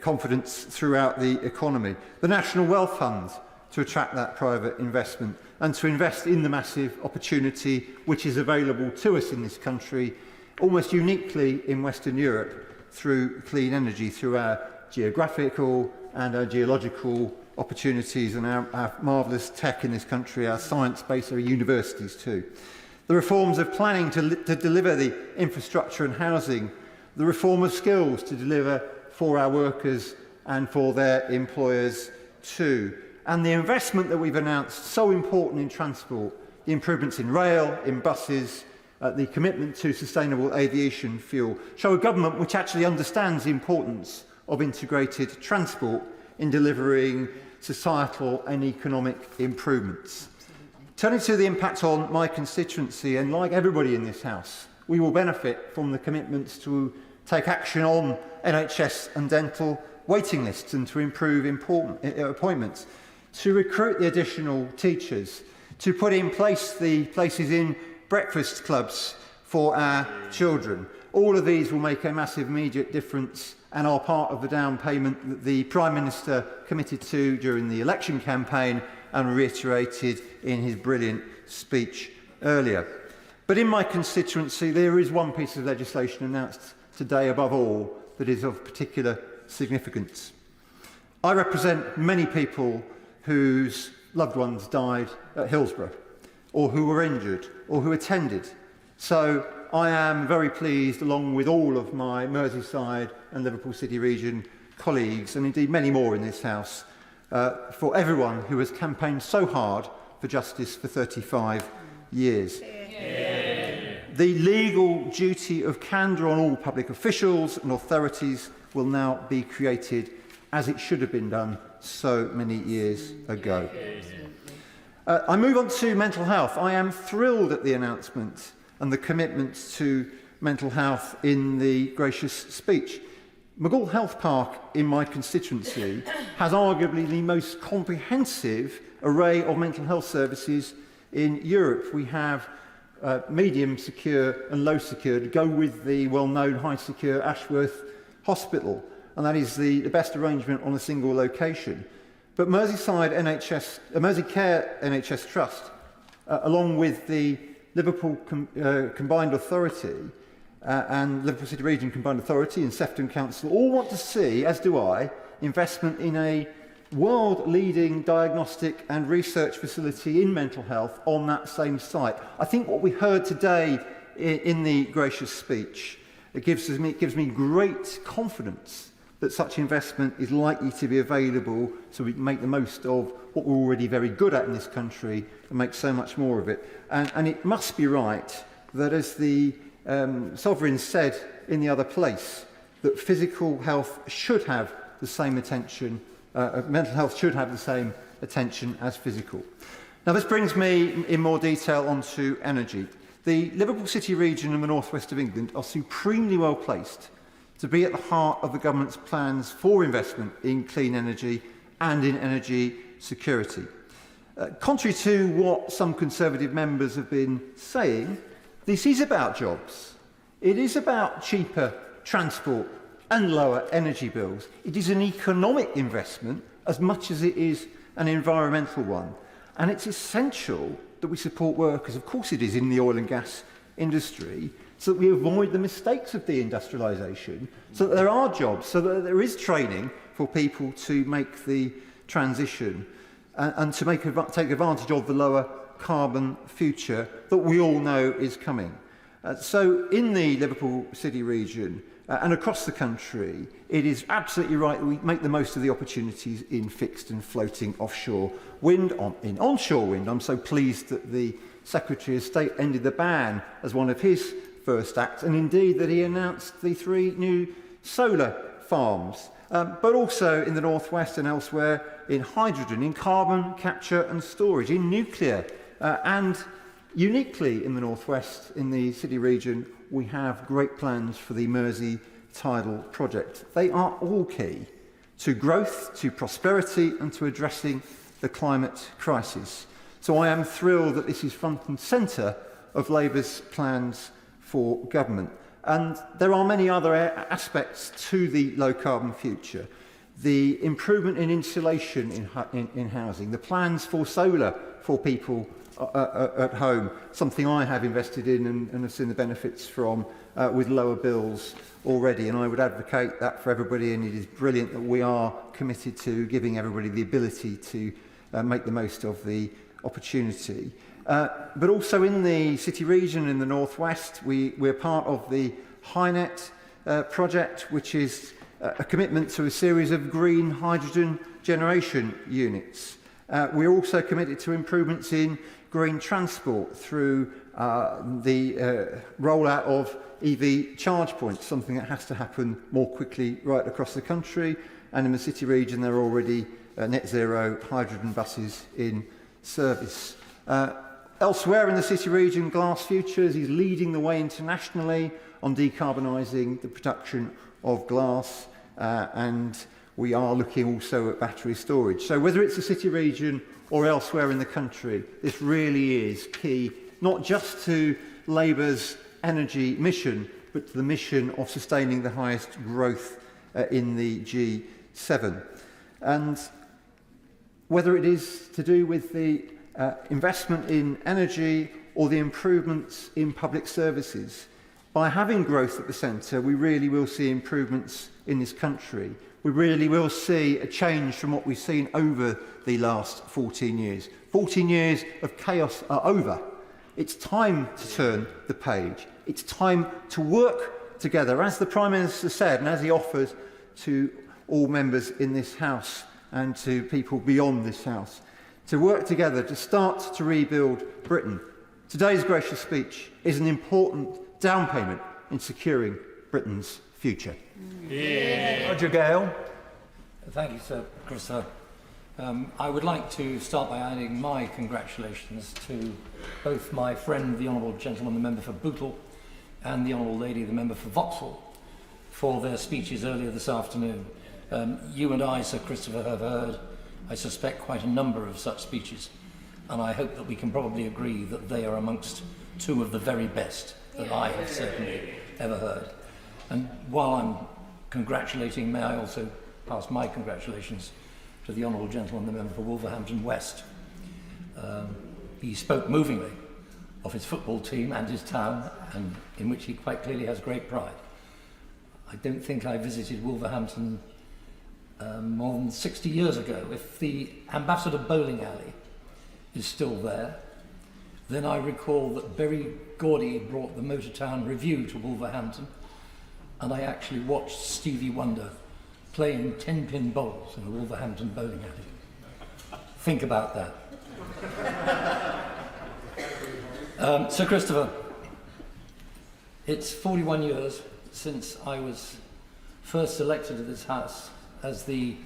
confidence throughout the economy. The National Wealth Fund to attract that private investment and to invest in the massive opportunity which is available to us in this country, almost uniquely in Western Europe, through clean energy, through our geographical and our geological opportunities and our marvellous tech in this country, our science base, our universities too. The reforms of planning to deliver the infrastructure and housing, the reform of skills to deliver for our workers and for their employers too. And the investment that we've announced, so important in transport, the improvements in rail, in buses, the commitment to sustainable aviation fuel, show a government which actually understands the importance of integrated transport in delivering societal and economic improvements. Turning to the impact on my constituency, and like everybody in this House, we will benefit from the commitments to take action on NHS and dental waiting lists and to improve appointments, to recruit the additional teachers, to put in place the places in breakfast clubs for our children. All of these will make a massive immediate difference and are part of the down payment that the Prime Minister committed to during the election campaign and reiterated in his brilliant speech earlier. But in my constituency, there is one piece of legislation announced today above all that is of particular significance. I represent many people whose loved ones died at Hillsborough, or who were injured, or who attended. So I am very pleased, along with all of my Merseyside and Liverpool City Region colleagues, and indeed many more in this House, for everyone who has campaigned so hard for justice for 35 years. The legal duty of candour on all public officials and authorities will now be created as it should have been done so many years ago. I move on to mental health. I am thrilled at the announcement and the commitment to mental health in the gracious speech. Maghull Health Park in my constituency has arguably the most comprehensive array of mental health services in Europe. We have medium secure and low secure to go with the well-known high secure Ashworth Hospital, and that is the best arrangement on a single location. But Merseyside Merseycare NHS Trust, along with the Liverpool Combined Authority and Liverpool City Region Combined Authority and Sefton Council, all want to see, as do I, investment in a world-leading diagnostic and research facility in mental health on that same site. I think what we heard today in the gracious speech, it gives me great confidence that such investment is likely to be available so we can make the most of what we're already very good at in this country and make so much more of it. And it must be right that, as the Sovereign said in the other place, that physical health should have the same attention, mental health should have the same attention as physical. Now, this brings me in more detail onto energy. The Liverpool City Region and the North West of England are supremely well placed to be at the heart of the government's plans for investment in clean energy and in energy security. Contrary to what some Conservative members have been saying, this is about jobs. It is about cheaper transport and lower energy bills. It is an economic investment as much as it is an environmental one. And it's essential that we support workers, of course it is, in the oil and gas industry, so that we avoid the mistakes of deindustrialisation, so that there are jobs, so that there is training for people to make the transition and to take advantage of the lower carbon future that we all know is coming. So in the Liverpool City Region and across the country, it is absolutely right that we make the most of the opportunities in fixed and floating offshore wind. In onshore wind, I'm so pleased that the Secretary of State ended the ban as one of his first acts, and indeed that he announced the 3 new solar farms, but also in the northwest and elsewhere in hydrogen, in carbon capture and storage, in nuclear, and uniquely in the northwest, in the City Region, we have great plans for the Mersey Tidal project. They are all key to growth, to prosperity and to addressing the climate crisis. So I am thrilled that this is front and centre of Labour's plans for government. And there are many other aspects to the low-carbon future. The improvement in insulation in housing, the plans for solar for people at home, something I have invested in and have seen the benefits from with lower bills already, and I would advocate that for everybody, and it is brilliant that we are committed to giving everybody the ability to make the most of the opportunity. But also in the City Region in the northwest, we're part of the HyNet project, which is a commitment to a series of green hydrogen generation units. We're also committed to improvements in green transport through the rollout of EV charge points, something that has to happen more quickly right across the country. And in the City Region, there are already net zero hydrogen buses in service. Elsewhere in the City Region, Glass Futures is leading the way internationally on decarbonising the production of glass, and we are looking also at battery storage. So whether it's the City Region or elsewhere in the country, this really is key, not just to Labour's energy mission, but to the mission of sustaining the highest growth in the G7. And whether it is to do with the investment in energy or the improvements in public services, by having growth at the centre, we really will see improvements in this country. we really will see a change from what we've seen over the last 14 years. 14 years of chaos are over. It's time to turn the page. It's time to work together, as the Prime Minister said, and as he offers to all members in this House and to people beyond this House, to work together to start to rebuild Britain. Today's gracious speech is an important down payment in securing Britain's future. Roger Gale. Thank you, Sir Christopher. I would like to start by adding my congratulations to both my friend, the Honourable Gentleman, the Member for Bootle, and the Honourable Lady, the Member for Vauxhall, for their speeches earlier this afternoon. You and I, Sir Christopher, have heard, I suspect, quite a number of such speeches, and I hope that we can probably agree that they are amongst two of the very best that I have certainly ever heard. And while I'm congratulating, may I also pass my congratulations to the Honourable Gentleman, the Member for Wolverhampton West. He spoke movingly of his football team and his town, and in which he quite clearly has great pride. I don't think I visited Wolverhampton more than 60 years ago. If the Ambassador Bowling Alley is still there, then I recall that Berry Gordy brought the Motortown Review to Wolverhampton, and I actually watched Stevie Wonder playing 10-pin bowls in a Wolverhampton bowling alley. Think about that. Sir Christopher, it's 41 years since I was first elected to this House as the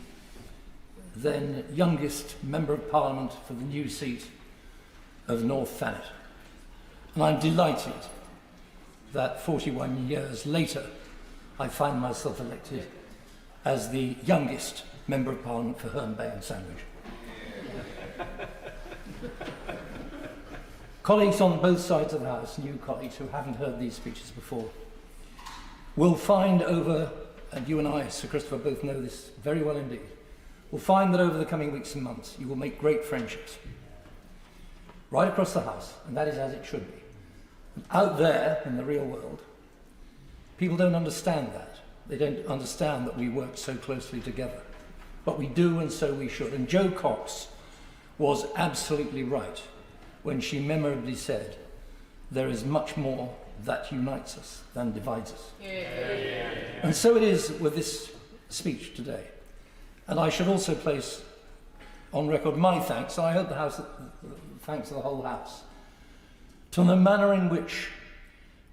then youngest Member of Parliament for the new seat of North Thanet. And I'm delighted that 41 years later I find myself elected as the youngest Member of Parliament for Herne Bay and Sandwich. Colleagues on both sides of the House, new colleagues who haven't heard these speeches before, will find over, and you and I, Sir Christopher, both know this very well indeed, will find that over the coming weeks and months you will make great friendships right across the House, and that is as it should be. And out there in the real world, people don't understand that. They don't understand that we work so closely together. But we do, and so we should. And Jo Cox was absolutely right when she memorably said, there is much more that unites us than divides us. Yeah. And so it is with this speech today. And I should also place on record my thanks, and I hope the House, thanks to the whole House, to the manner in which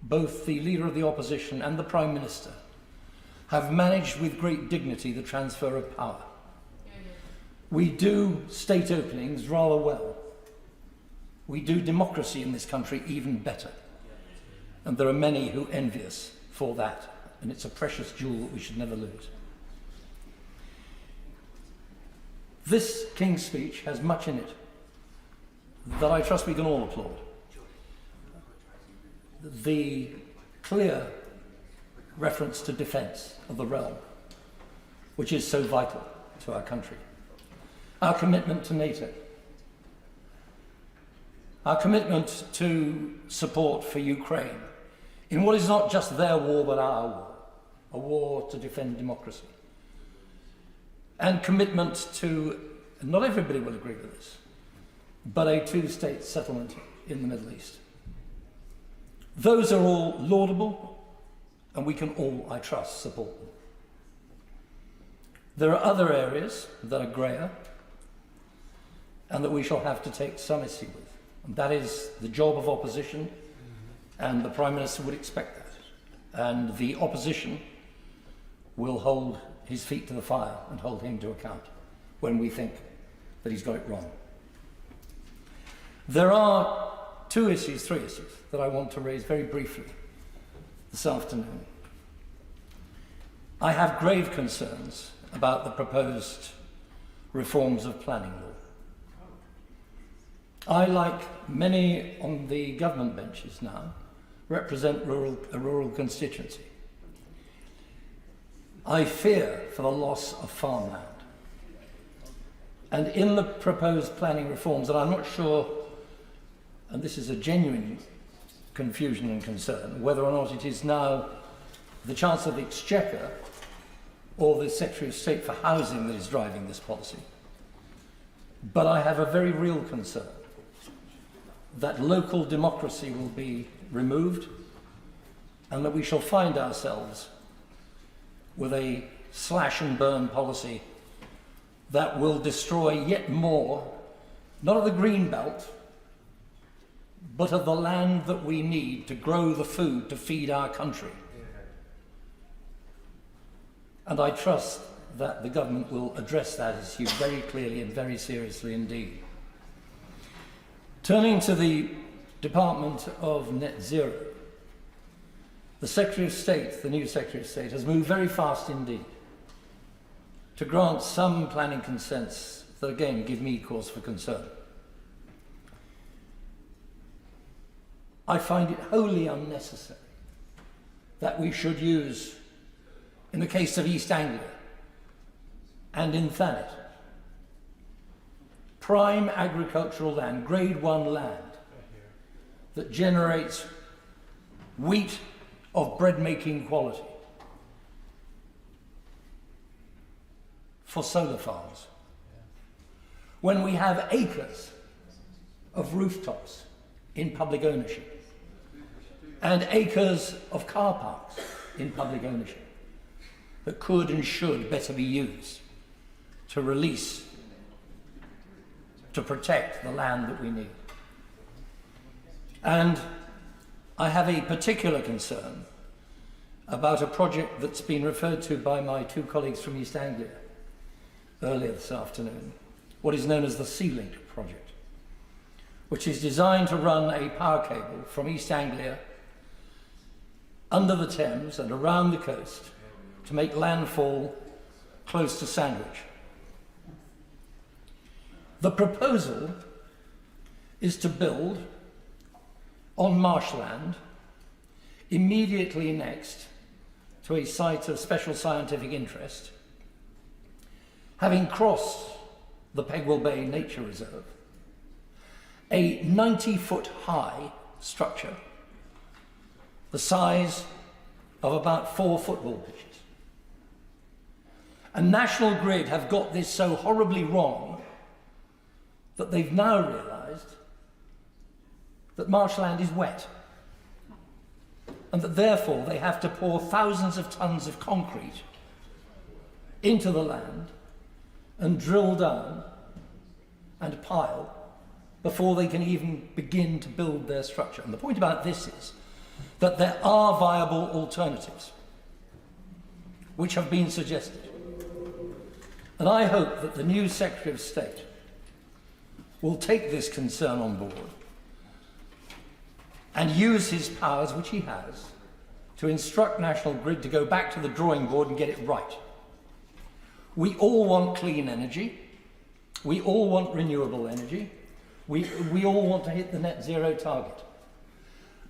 both the Leader of the Opposition and the Prime Minister have managed with great dignity the transfer of power. We do state openings rather well. We do democracy in this country even better. And there are many who envy us for that, and it's a precious jewel that we should never lose. This King's speech has much in it that I trust we can all applaud. The clear reference to defence of the realm, which is so vital to our country. Our commitment to NATO. Our commitment to support for Ukraine in what is not just their war but our war, a war to defend democracy. And commitment to, not everybody will agree with this, but a two-state settlement in the Middle East. Those are all laudable, and we can all, I trust, support them. There are other areas that are greyer and that we shall have to take some issue with. And that is the job of opposition, and the Prime Minister would expect that. And the opposition will hold his feet to the fire and hold him to account when we think that he's got it wrong. There are three issues that I want to raise very briefly this afternoon. I have grave concerns about the proposed reforms of planning law. I, like many on the government benches now, represent a rural constituency. I fear for the loss of farmland. And in the proposed planning reforms, and I'm not sure, and this is a genuine confusion and concern, whether or not it is now the Chancellor of the Exchequer or the Secretary of State for Housing that is driving this policy. But I have a very real concern that local democracy will be removed and that we shall find ourselves with a slash and burn policy that will destroy yet more, not of the green belt, but of the land that we need to grow the food to feed our country. And I trust that the government will address that issue very clearly and very seriously indeed. Turning to the Department of Net Zero, the Secretary of State, the new Secretary of State, has moved very fast indeed to grant some planning consents that again give me cause for concern. I find it wholly unnecessary that we should use, in the case of East Anglia and in Thanet, prime agricultural land, grade 1 land, that generates wheat of bread-making quality for solar farms, when we have acres of rooftops in public ownership and acres of car parks in public ownership that could and should better be used to release, to protect the land that we need. And I have a particular concern about a project that's been referred to by my two colleagues from East Anglia earlier this afternoon, what is known as the Sea Link project, which is designed to run a power cable from East Anglia under the Thames and around the coast to make landfall close to Sandwich. The proposal is to build on marshland immediately next to a site of special scientific interest, having crossed the Pegwell Bay Nature Reserve, a 90-foot high structure the size of about 4 football pitches. And National Grid have got this so horribly wrong that they've now realised that marshland is wet and that therefore they have to pour thousands of tons of concrete into the land and drill down and pile before they can even begin to build their structure. And the point about this is that there are viable alternatives which have been suggested. And I hope that the new Secretary of State will take this concern on board and use his powers, which he has, to instruct National Grid to go back to the drawing board and get it right. We all want clean energy. We all want renewable energy. We all want to hit the net zero target,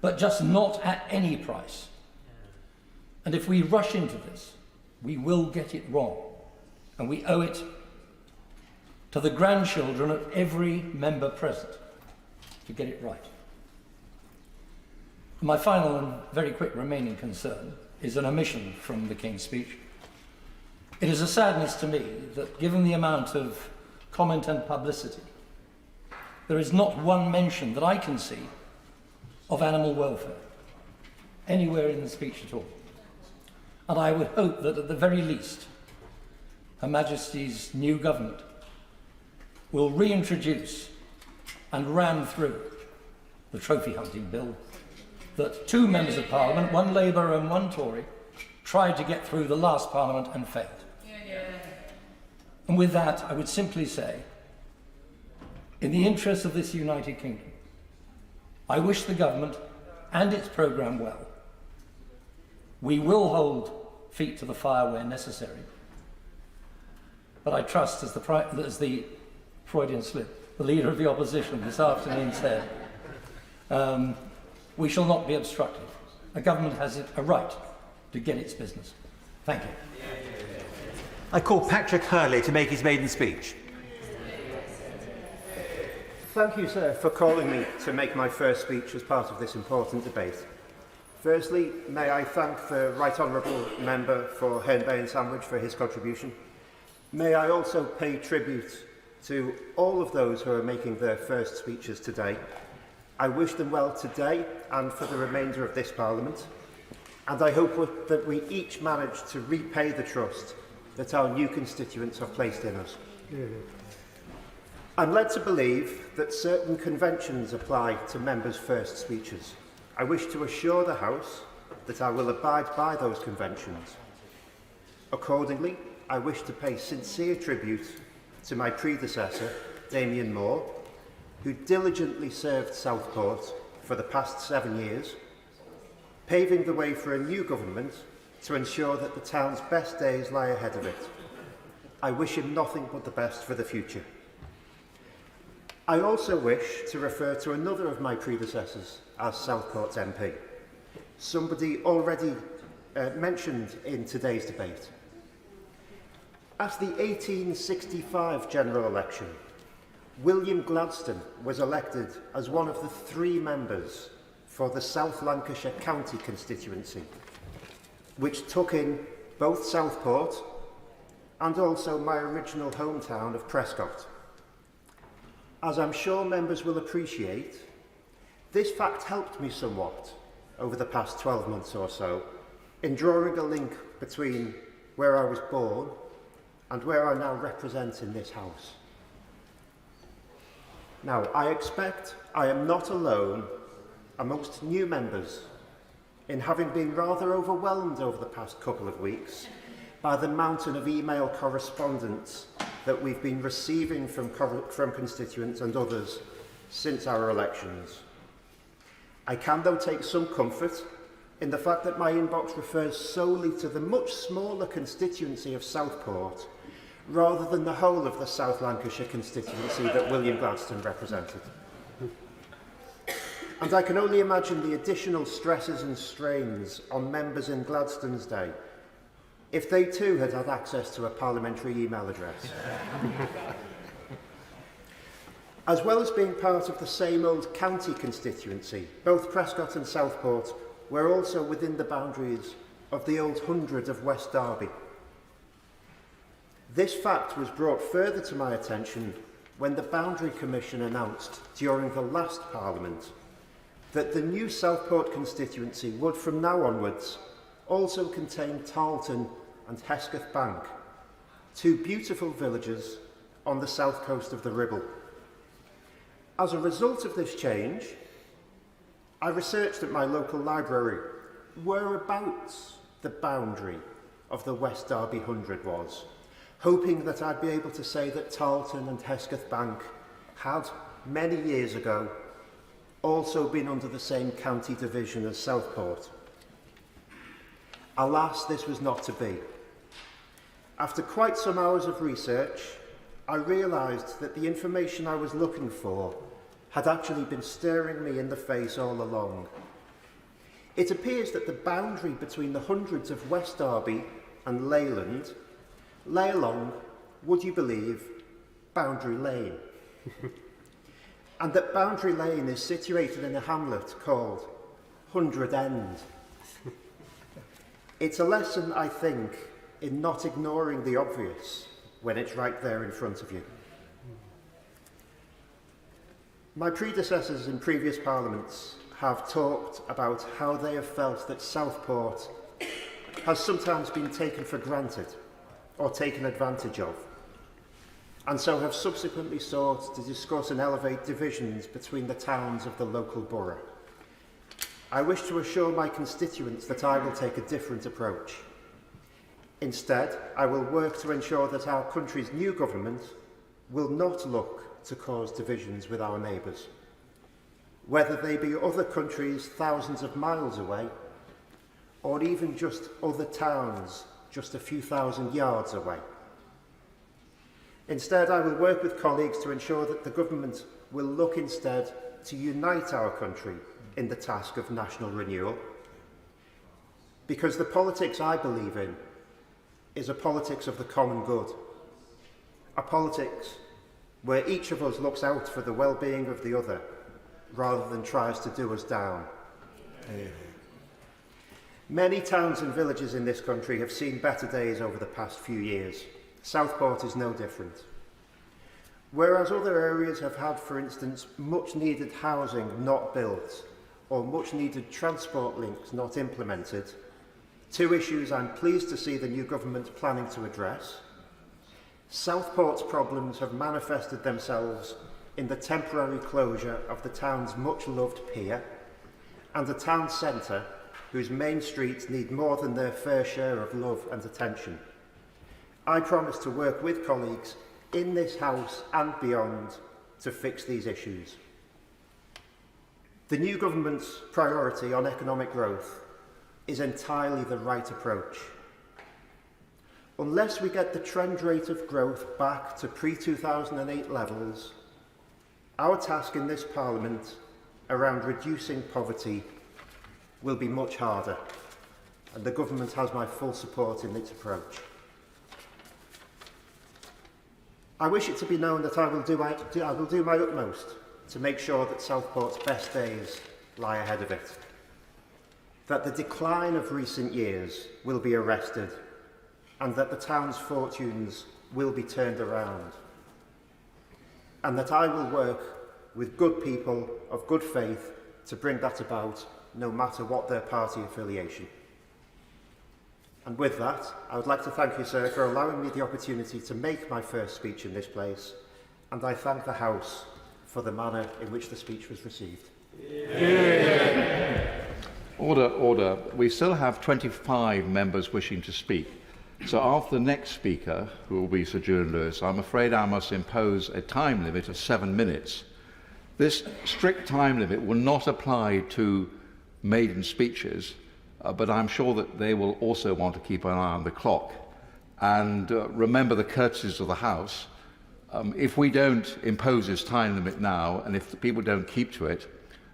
but just not at any price. And if we rush into this, we will get it wrong. And we owe it to the grandchildren of every member present to get it right. My final and very quick remaining concern is an omission from the King's speech. It is a sadness to me that, given the amount of comment and publicity, there is not one mention that I can see of animal welfare anywhere in the speech at all. And I would hope that at the very least, Her Majesty's new government will reintroduce and ram through the trophy hunting bill that 2 members of Parliament, one Labour and one Tory, tried to get through the last Parliament and failed. And with that, I would simply say, in the interests of this United Kingdom, I wish the government and its programme well. We will hold feet to the fire where necessary. But I trust, as the Freudian slip, the Leader of the Opposition this afternoon said, we shall not be obstructed. A government has a right to get its business. Thank you. I call Patrick Hurley to make his maiden speech. Thank you, sir, for calling me to make my first speech as part of this important debate. Firstly, may I thank the Right Honourable Member for Herne Bay and Sandwich for his contribution. May I also pay tribute to all of those who are making their first speeches today. I wish them well today and for the remainder of this Parliament, and I hope that we each manage to repay the trust that our new constituents have placed in us. I'm led to believe that certain conventions apply to members' first speeches. I wish to assure the House that I will abide by those conventions. Accordingly, I wish to pay sincere tribute to my predecessor, Damien Moore, who diligently served Southport for the past 7 years, paving the way for a new government to ensure that the town's best days lie ahead of it. I wish him nothing but the best for the future. I also wish to refer to another of my predecessors as Southport's MP, somebody already mentioned in today's debate. At the 1865 general election, William Gladstone was elected as one of the 3 members for the South Lancashire County Constituency, which took in both Southport and also my original hometown of Prescott. As I'm sure members will appreciate, this fact helped me somewhat over the past 12 months or so in drawing a link between where I was born and where I now represent in this House. Now, I expect I am not alone amongst new members in having been rather overwhelmed over the past couple of weeks by the mountain of email correspondence that we've been receiving from constituents and others since our elections. I can, though, take some comfort in the fact that my inbox refers solely to the much smaller constituency of Southport rather than the whole of the South Lancashire constituency that William Gladstone represented. And I can only imagine the additional stresses and strains on members in Gladstone's day if they too had had access to a parliamentary email address. As well as being part of the same old county constituency, both Prescott and Southport were also within the boundaries of the old 100 of West Derby. This fact was brought further to my attention when the Boundary Commission announced during the last Parliament that the new Southport constituency would from now onwards also contain Tarleton and Hesketh Bank, 2 beautiful villages on the south coast of the Ribble. As a result of this change, I researched at my local library whereabouts the boundary of the West Derby 100 was, hoping that I'd be able to say that Tarleton and Hesketh Bank had, many years ago, also been under the same county division as Southport. Alas, this was not to be. After quite some hours of research, I realised that the information I was looking for had actually been staring me in the face all along. It appears that the boundary between the hundreds of West Derby and Leyland lay along, would you believe, Boundary Lane. And that Boundary Lane is situated in a hamlet called 100 End. It's a lesson, I think, in not ignoring the obvious when it's right there in front of you. My predecessors in previous parliaments have talked about how they have felt that Southport has sometimes been taken for granted or taken advantage of, and so have subsequently sought to discuss and elevate divisions between the towns of the local borough. I wish to assure my constituents that I will take a different approach. Instead, I will work to ensure that our country's new government will not look to cause divisions with our neighbours, whether they be other countries thousands of miles away, or even just other towns just a few thousand yards away. Instead, I will work with colleagues to ensure that the government will look instead to unite our country in the task of national renewal, because the politics I believe in is a politics of the common good, a politics where each of us looks out for the well-being of the other rather than tries to do us down. Many towns and villages in this country have seen better days over the past few years. Southport is no different. Whereas other areas have had, for instance, much needed housing not built or much needed transport links not implemented, two issues I'm pleased to see the new government planning to address. Southport's problems have manifested themselves in the temporary closure of the town's much-loved pier and the town centre, whose main streets need more than their fair share of love and attention. I promise to work with colleagues in this House and beyond to fix these issues. The new government's priority on economic growth is entirely the right approach. Unless we get the trend rate of growth back to pre-2008 levels, our task in this Parliament around reducing poverty will be much harder, and the government has my full support in its approach. I wish it to be known that I will do my utmost to make sure that Southport's best days lie ahead of it, that the decline of recent years will be arrested, and that the town's fortunes will be turned around, and that I will work with good people of good faith to bring that about, no matter what their party affiliation. And with that, I would like to thank you, sir, for allowing me the opportunity to make my first speech in this place, and I thank the House for the manner in which the speech was received. Order, order. We still have 25 members wishing to speak. So after the next speaker, who will be Sir Julian Lewis, I'm afraid I must impose a time limit of 7 minutes. This strict time limit will not apply to maiden speeches, but I'm sure that they will also want to keep an eye on the clock. And remember the courtesies of the House. If we don't impose this time limit now, and if the people don't keep to it,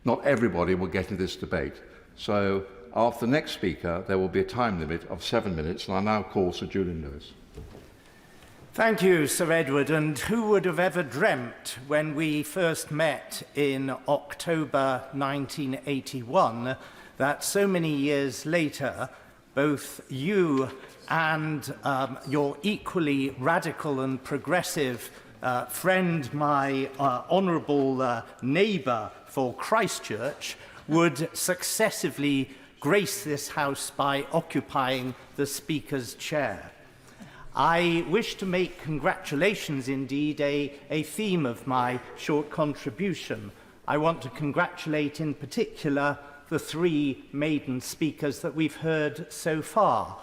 not everybody will get into this debate. So after the next speaker, there will be a time limit of 7 minutes, and I now call Sir Julian Lewis. Thank you, Sir Edward. And who would have ever dreamt when we first met in October 1981 that so many years later, both you and your equally radical and progressive friend, my honourable neighbour for Christchurch, would successively grace this House by occupying the Speaker's chair. I wish to make congratulations indeed a theme of my short contribution. I want to congratulate in particular the 3 maiden speakers that we've heard so far.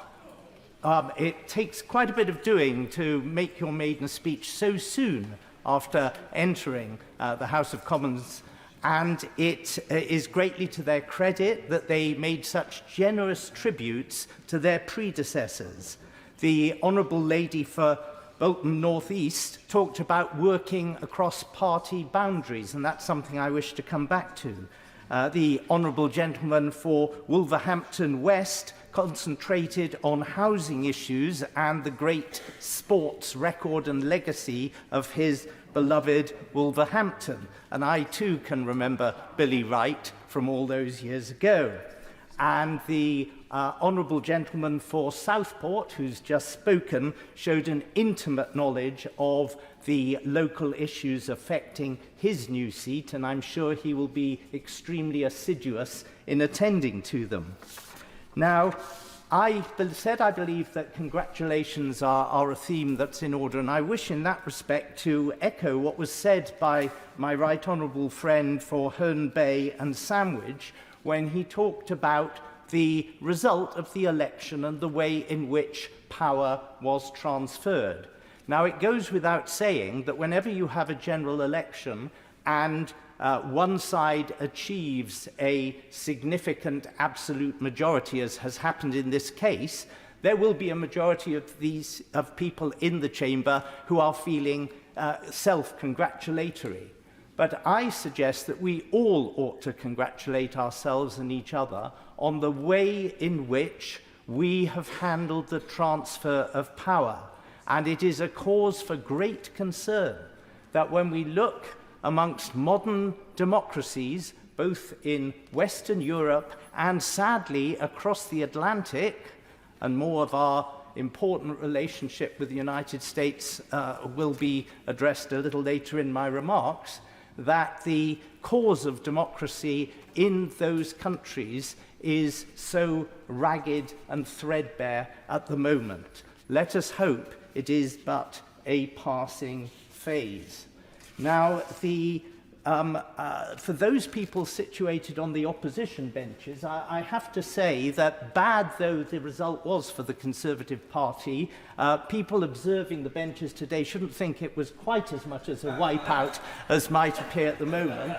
It takes quite a bit of doing to make your maiden speech so soon after entering the House of Commons, and it is greatly to their credit that they made such generous tributes to their predecessors. The Honourable Lady for Bolton North East talked about working across party boundaries, and that's something I wish to come back to. The Honourable Gentleman for Wolverhampton West concentrated on housing issues and the great sports record and legacy of his beloved Wolverhampton. And I too can remember Billy Wright from all those years ago. And the Honourable Gentleman for Southport, who's just spoken, showed an intimate knowledge of the local issues affecting his new seat, and I'm sure he will be extremely assiduous in attending to them. Now, I said I believe that congratulations are a theme that's in order, and I wish in that respect to echo what was said by my right honourable friend for Herne Bay and Sandwich when he talked about the result of the election and the way in which power was transferred. Now, it goes without saying that whenever you have a general election and one side achieves a significant absolute majority, as has happened in this case, there will be a majority of people in the chamber who are feeling self-congratulatory. But I suggest that we all ought to congratulate ourselves and each other on the way in which we have handled the transfer of power. And it is a cause for great concern that when we look amongst modern democracies, both in Western Europe and, sadly, across the Atlantic, and more of our important relationship with the United States will be addressed a little later in my remarks, that the cause of democracy in those countries is so ragged and threadbare at the moment. Let us hope it is but a passing phase. Now, for those people situated on the opposition benches, I have to say that bad though the result was for the Conservative Party, people observing the benches today shouldn't think it was quite as much as a wipeout as might appear at the moment.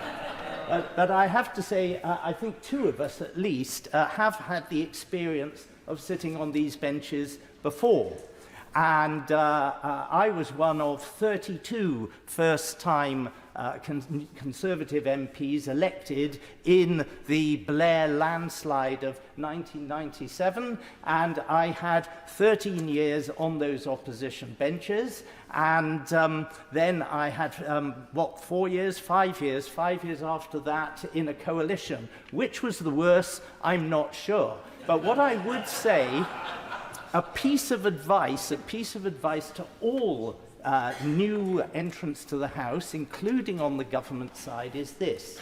But I have to say, I think two of us at least have had the experience of sitting on these benches before. And I was one of 32 first-time Conservative MPs elected in the Blair landslide of 1997, and I had 13 years on those opposition benches, and then I had, 5 years after that in a coalition. Which was the worse, I'm not sure. But what I would say, a piece of advice to all new entrants to the House, including on the government side, is this.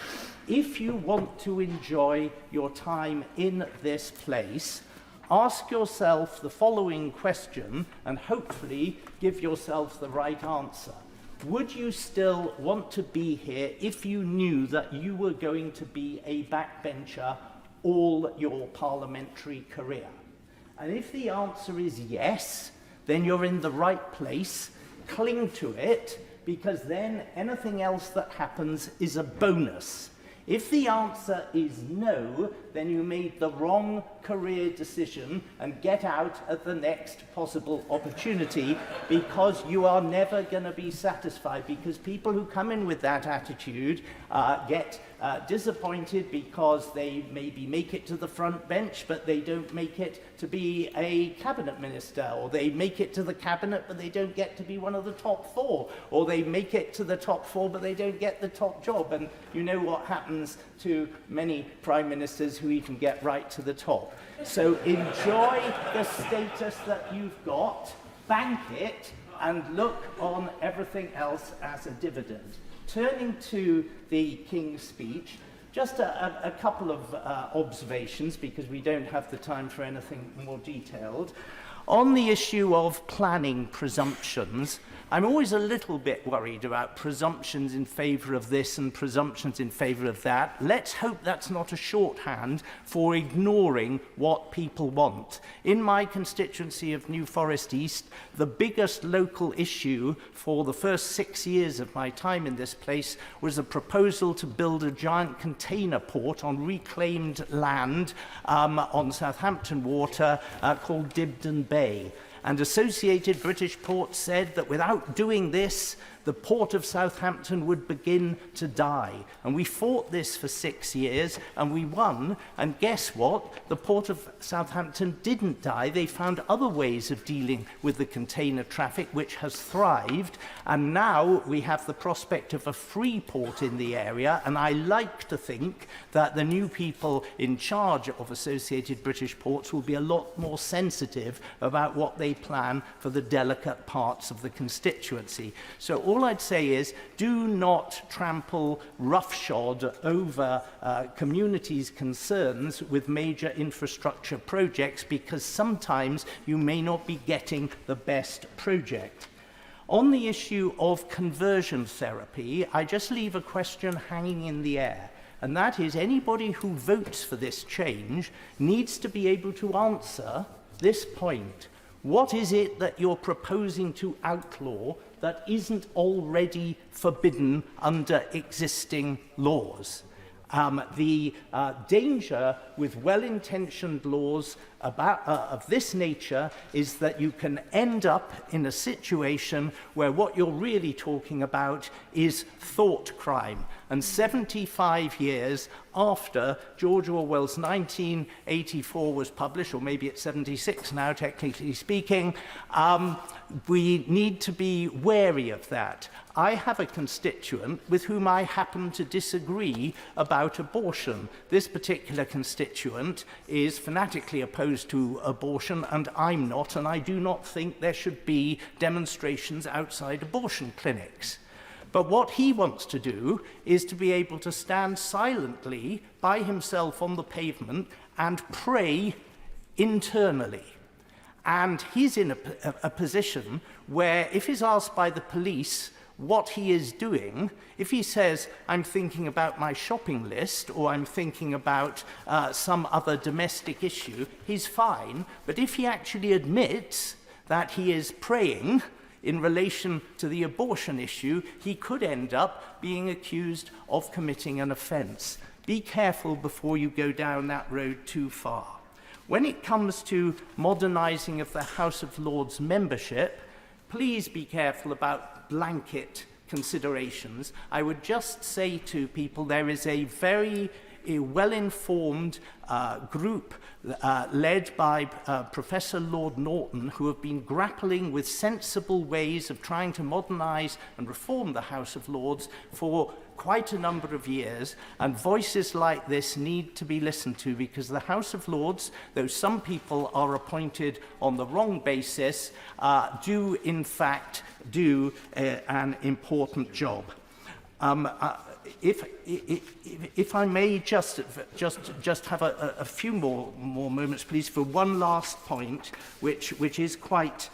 If you want to enjoy your time in this place, ask yourself the following question and hopefully give yourself the right answer. Would you still want to be here if you knew that you were going to be a backbencher all your parliamentary career? And if the answer is yes, then you're in the right place. Cling to it, because then anything else that happens is a bonus. If the answer is no, then you made the wrong career decision and get out at the next possible opportunity, because you are never going to be satisfied, because people who come in with that attitude get disappointed because they maybe make it to the front bench, but they don't make it to be a cabinet minister, or they make it to the cabinet but they don't get to be one of the top four, or they make it to the top four but they don't get the top job. And you know what happens to many prime ministers who even get right to the top. So enjoy the status that you've got, bank it, and look on everything else as a dividend. Turning to the King's speech, just a couple of observations, because we don't have the time for anything more detailed. On the issue of planning presumptions, I'm always a little bit worried about presumptions in favour of this and presumptions in favour of that. Let's hope that's not a shorthand for ignoring what people want. In my constituency of New Forest East, the biggest local issue for the first 6 years of my time in this place was a proposal to build a giant container port on reclaimed land on Southampton water called Dibden Bay. And Associated British Ports said that without doing this, the port of Southampton would begin to die. And we fought this for 6 years, and we won. And guess what? The port of Southampton didn't die. They found other ways of dealing with the container traffic, which has thrived. And now we have the prospect of a free port in the area. And I like to think that the new people in charge of Associated British Ports will be a lot more sensitive about what they plan for the delicate parts of the constituency. So all I'd say is, do not trample roughshod over communities' concerns with major infrastructure projects, because sometimes you may not be getting the best project. On the issue of conversion therapy, I just leave a question hanging in the air. And that is, anybody who votes for this change needs to be able to answer this point. What is it that you're proposing to outlaw that isn't already forbidden under existing laws? The danger with well-intentioned laws of this nature is that you can end up in a situation where what you're really talking about is thought crime. And 75 years after George Orwell's 1984 was published, or maybe it's 76 now, technically speaking, we need to be wary of that. I have a constituent with whom I happen to disagree about abortion. This particular constituent is fanatically opposed to abortion, and I'm not, and I do not think there should be demonstrations outside abortion clinics. But what he wants to do is to be able to stand silently by himself on the pavement and pray internally. And he's in a position where, if he's asked by the police what he is doing, if he says, I'm thinking about my shopping list, or I'm thinking about some other domestic issue, he's fine. But if he actually admits that he is praying in relation to the abortion issue, he could end up being accused of committing an offence. Be careful before you go down that road too far. When it comes to modernising of the House of Lords membership, please be careful about blanket considerations. I would just say to people there is a very well-informed group led by Professor Lord Norton, who have been grappling with sensible ways of trying to modernise and reform the House of Lords for quite a number of years, and voices like this need to be listened to, because the House of Lords, though some people are appointed on the wrong basis, do in fact do an important job. If I may just have a few more moments, please, for one last point, which is quite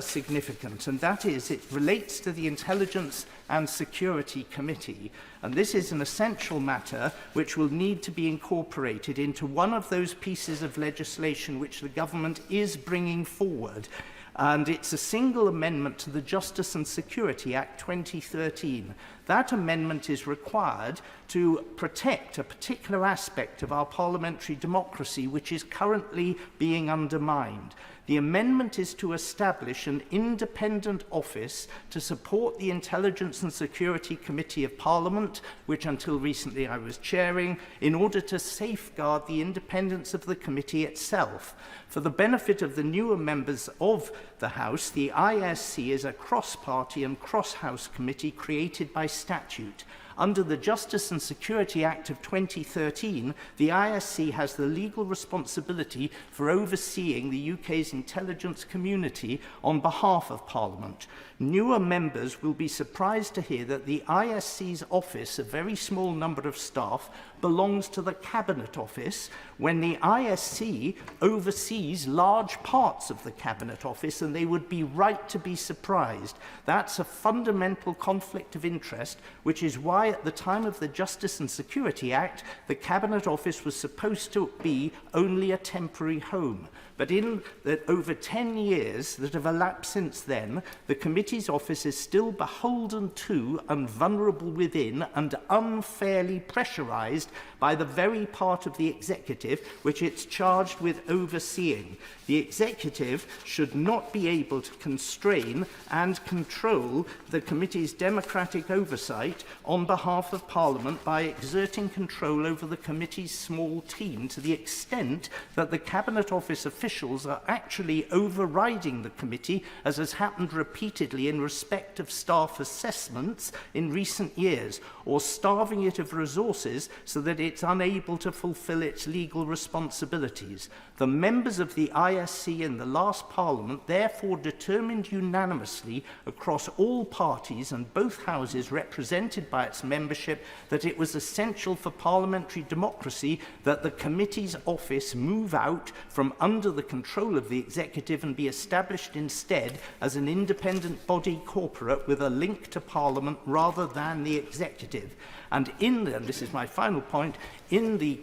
significant, and that is it relates to the Intelligence and Security Committee. And this is an essential matter which will need to be incorporated into one of those pieces of legislation which the government is bringing forward. And it's a single amendment to the Justice and Security Act 2013. That amendment is required to protect a particular aspect of our parliamentary democracy which is currently being undermined. The amendment is to establish an independent office to support the Intelligence and Security Committee of Parliament, which until recently I was chairing, in order to safeguard the independence of the committee itself. For the benefit of the newer members of the House, the ISC is a cross-party and cross-house committee created by statute. Under the Justice and Security Act of 2013, the ISC has the legal responsibility for overseeing the UK's intelligence community on behalf of Parliament. Newer members will be surprised to hear that the ISC's office, a very small number of staff, belongs to the Cabinet Office, when the ISC oversees large parts of the Cabinet Office, and they would be right to be surprised. That's a fundamental conflict of interest, which is why at the time of the Justice and Security Act, the Cabinet Office was supposed to be only a temporary home. But in the over 10 years that have elapsed since then, the committee's office is still beholden to and vulnerable within and unfairly pressurised by the very part of the executive which it's charged with overseeing. The executive should not be able to constrain and control the committee's democratic oversight on behalf of Parliament by exerting control over the committee's small team to the extent that the Cabinet Office officials are actually overriding the committee, as has happened repeatedly in respect of staff assessments in recent years, or starving it of resources so that it's unable to fulfil its legal responsibilities. The members of the ISC in the last Parliament therefore determined unanimously across all parties and both houses represented by its membership that it was essential for parliamentary democracy that the committee's office move out from under the control of the executive and be established instead as an independent body corporate with a link to Parliament rather than the executive. And this is my final point, in the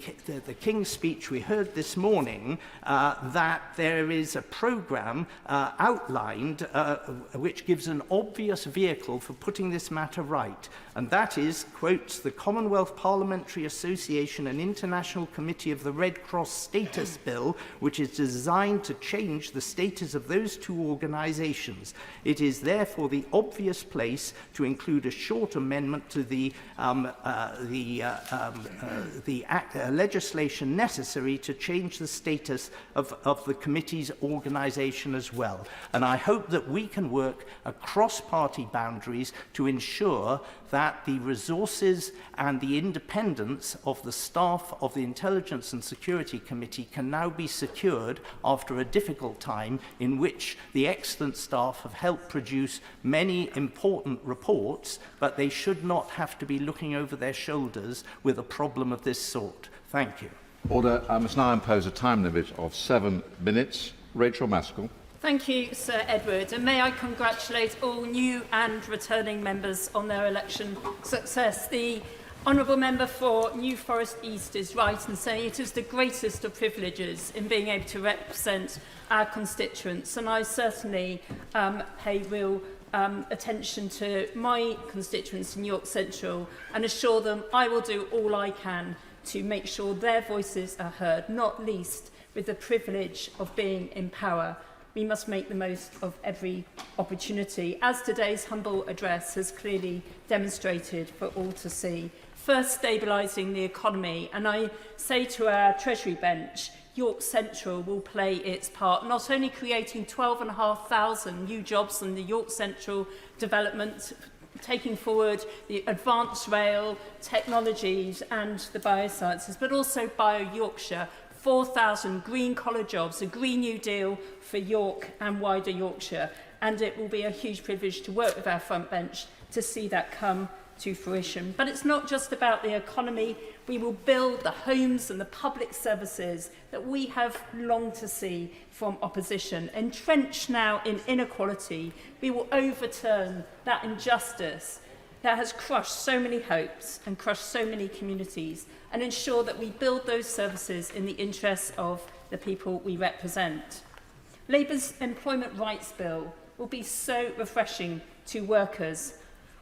King's Speech speech we heard this morning that there is a programme outlined which gives an obvious vehicle for putting this matter right, and that is, quotes, the Commonwealth Parliamentary Association and International Committee of the Red Cross Status Bill, which is designed to change the status of those two organisations. It is therefore the obvious place to include a short amendment to the legislation necessary to change the status of the committee's organisation as well. And I hope that we can work across party boundaries to ensure that the resources and the independence of the staff of the Intelligence and Security Committee can now be secured after a difficult time in which the excellent staff have helped produce many important reports, but they should not have to be looking over their shoulders with a problem of this sort. Thank you. Order. I must now impose a time limit of 7 minutes. Rachel Maskell. Thank you, Sir Edward, and may I congratulate all new and returning members on their election success. The Honourable Member for New Forest East is right in saying it is the greatest of privileges in being able to represent our constituents, and I certainly pay real attention to my constituents in York Central and assure them I will do all I can to make sure their voices are heard, not least with the privilege of being in power. We must make the most of every opportunity, as today's humble address has clearly demonstrated for all to see. First, stabilising the economy, and I say to our Treasury bench, York Central will play its part, not only creating 12,500 new jobs in the York Central development, taking forward the advanced rail technologies and the biosciences, but also Bio-Yorkshire, 4,000 green-collar jobs, a Green New Deal for York and wider Yorkshire. And it will be a huge privilege to work with our front bench to see that come to fruition. But it's not just about the economy. We will build the homes and the public services that we have longed to see from opposition. Entrenched now in inequality, we will overturn that injustice that has crushed so many hopes and crushed so many communities, and ensure that we build those services in the interests of the people we represent. Labour's Employment Rights Bill will be so refreshing to workers.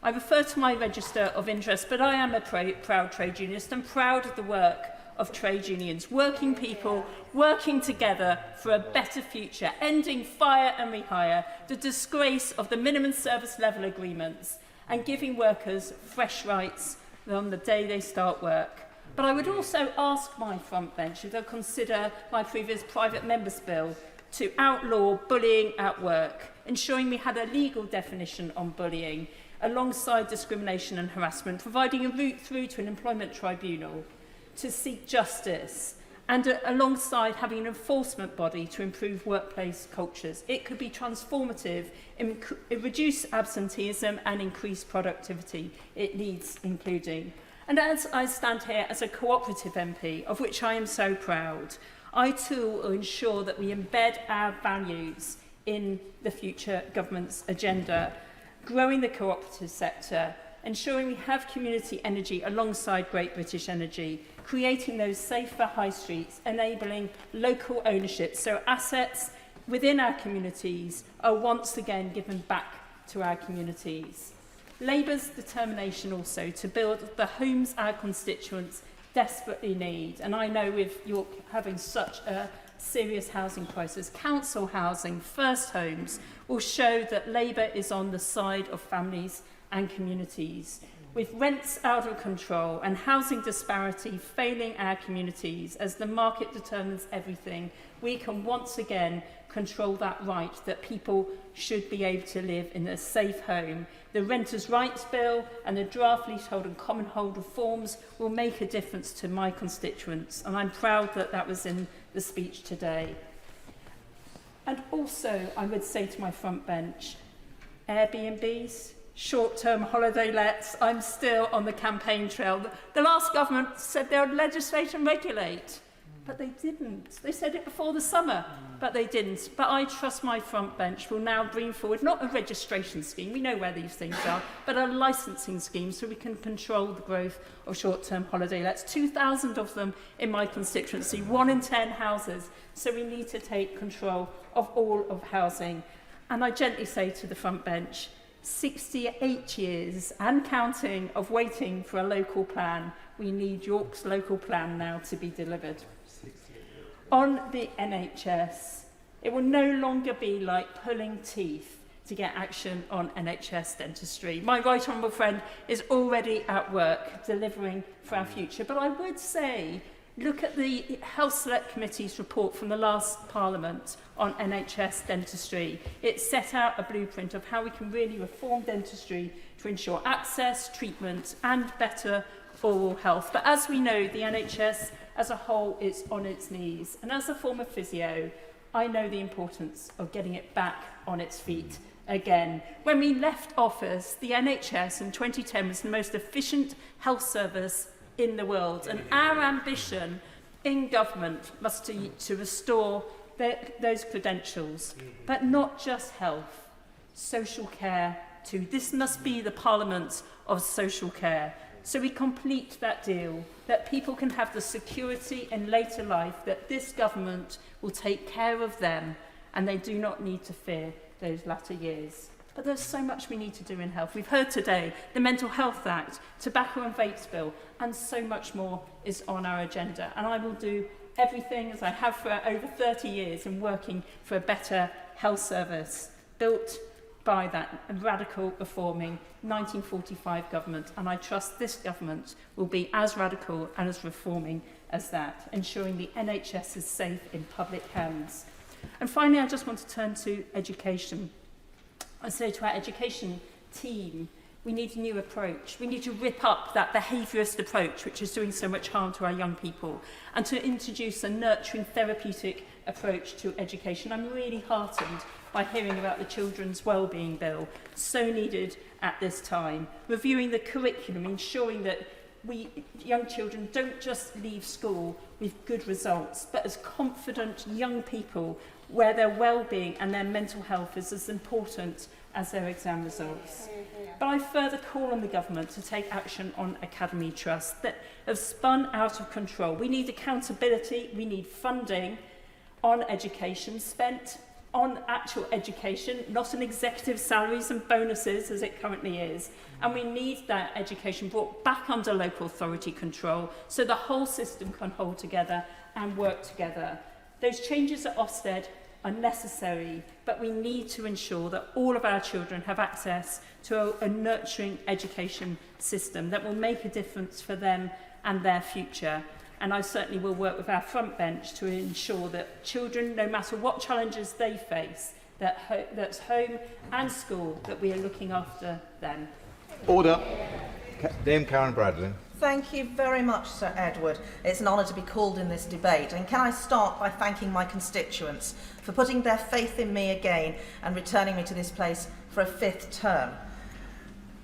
I refer to my register of interest, but I am a proud trade unionist and proud of the work of trade unions, working people working together for a better future, ending fire and rehire, the disgrace of the minimum service level agreements, and giving workers fresh rights on the day they start work. But I would also ask my front bench if they'll consider my previous private member's bill to outlaw bullying at work, ensuring we had a legal definition on bullying, alongside discrimination and harassment, providing a route through to an employment tribunal to seek justice, and alongside having an enforcement body to improve workplace cultures. It could be transformative, reduce absenteeism and increase productivity. It needs including. And as I stand here as a cooperative MP, of which I am so proud, I too will ensure that we embed our values in the future government's agenda, growing the cooperative sector, ensuring we have community energy alongside Great British Energy, creating those safer high streets, enabling local ownership so assets within our communities are once again given back to our communities. Labour's determination also to build the homes our constituents desperately need, and I know with York having such a serious housing crisis, council housing, first homes, will show that Labour is on the side of families and communities. With rents out of control and housing disparity failing our communities as the market determines everything, we can once again control that right that people should be able to live in a safe home. The Renters' Rights Bill and the draft leasehold and common hold reforms will make a difference to my constituents, and I'm proud that that was in the speech today. And also, I would say to my front bench, Airbnbs, short-term holiday lets, I'm still on the campaign trail. The last government said they would legislate and regulate. But they didn't. They said it before the summer, but they didn't. But I trust my front bench will now bring forward not a registration scheme, we know where these things are, but a licensing scheme so we can control the growth of short-term holiday lets. 2,000 of them in my constituency, 1 in 10 houses. So we need to take control of all of housing. And I gently say to the front bench, 68 years and counting of waiting for a local plan. We need York's local plan now to be delivered. On the NHS, it will no longer be like pulling teeth to get action on NHS dentistry. My right honourable friend is already at work delivering for our future. But I would say, look at the Health Select Committee's report from the last Parliament on NHS dentistry. It set out a blueprint of how we can really reform dentistry to ensure access, treatment and better oral health. But as we know, the NHS as a whole is on its knees. And as a former physio, I know the importance of getting it back on its feet again. When we left office, the NHS in 2010 was the most efficient health service in the world. And our ambition in government must be to restore those credentials, but not just health, social care too. This must be the Parliament of social care. So we complete that deal, that people can have the security in later life, that this government will take care of them and they do not need to fear those latter years. But there's so much we need to do in health. We've heard today the Mental Health Act, Tobacco and Vapes Bill, and so much more is on our agenda. And I will do everything, as I have for over 30 years, in working for a better health service built by that radical reforming 1945 government, and I trust this government will be as radical and as reforming as that, ensuring the NHS is safe in public hands. And finally, I just want to turn to education. I say to our education team, we need a new approach. We need to rip up that behaviourist approach, which is doing so much harm to our young people, and to introduce a nurturing therapeutic approach to education. I'm really heartened by hearing about the Children's Wellbeing Bill, so needed at this time. Reviewing the curriculum, ensuring that young children don't just leave school with good results, but as confident young people where their well-being and their mental health is as important as their exam results. But I further call on the government to take action on academy trusts that have spun out of control. We need accountability, we need funding on education spent on actual education, not on executive salaries and bonuses as it currently is. And we need that education brought back under local authority control so the whole system can hold together and work together. Those changes at Ofsted are necessary, but we need to ensure that all of our children have access to a nurturing education system that will make a difference for them and their future. And I certainly will work with our front bench to ensure that children, no matter what challenges they face, that's home and school, that we are looking after them. Order. Dame Karen Bradley. Thank you very much, Sir Edward. It's an honour to be called in this debate. And can I start by thanking my constituents for putting their faith in me again and returning me to this place for a 5th term.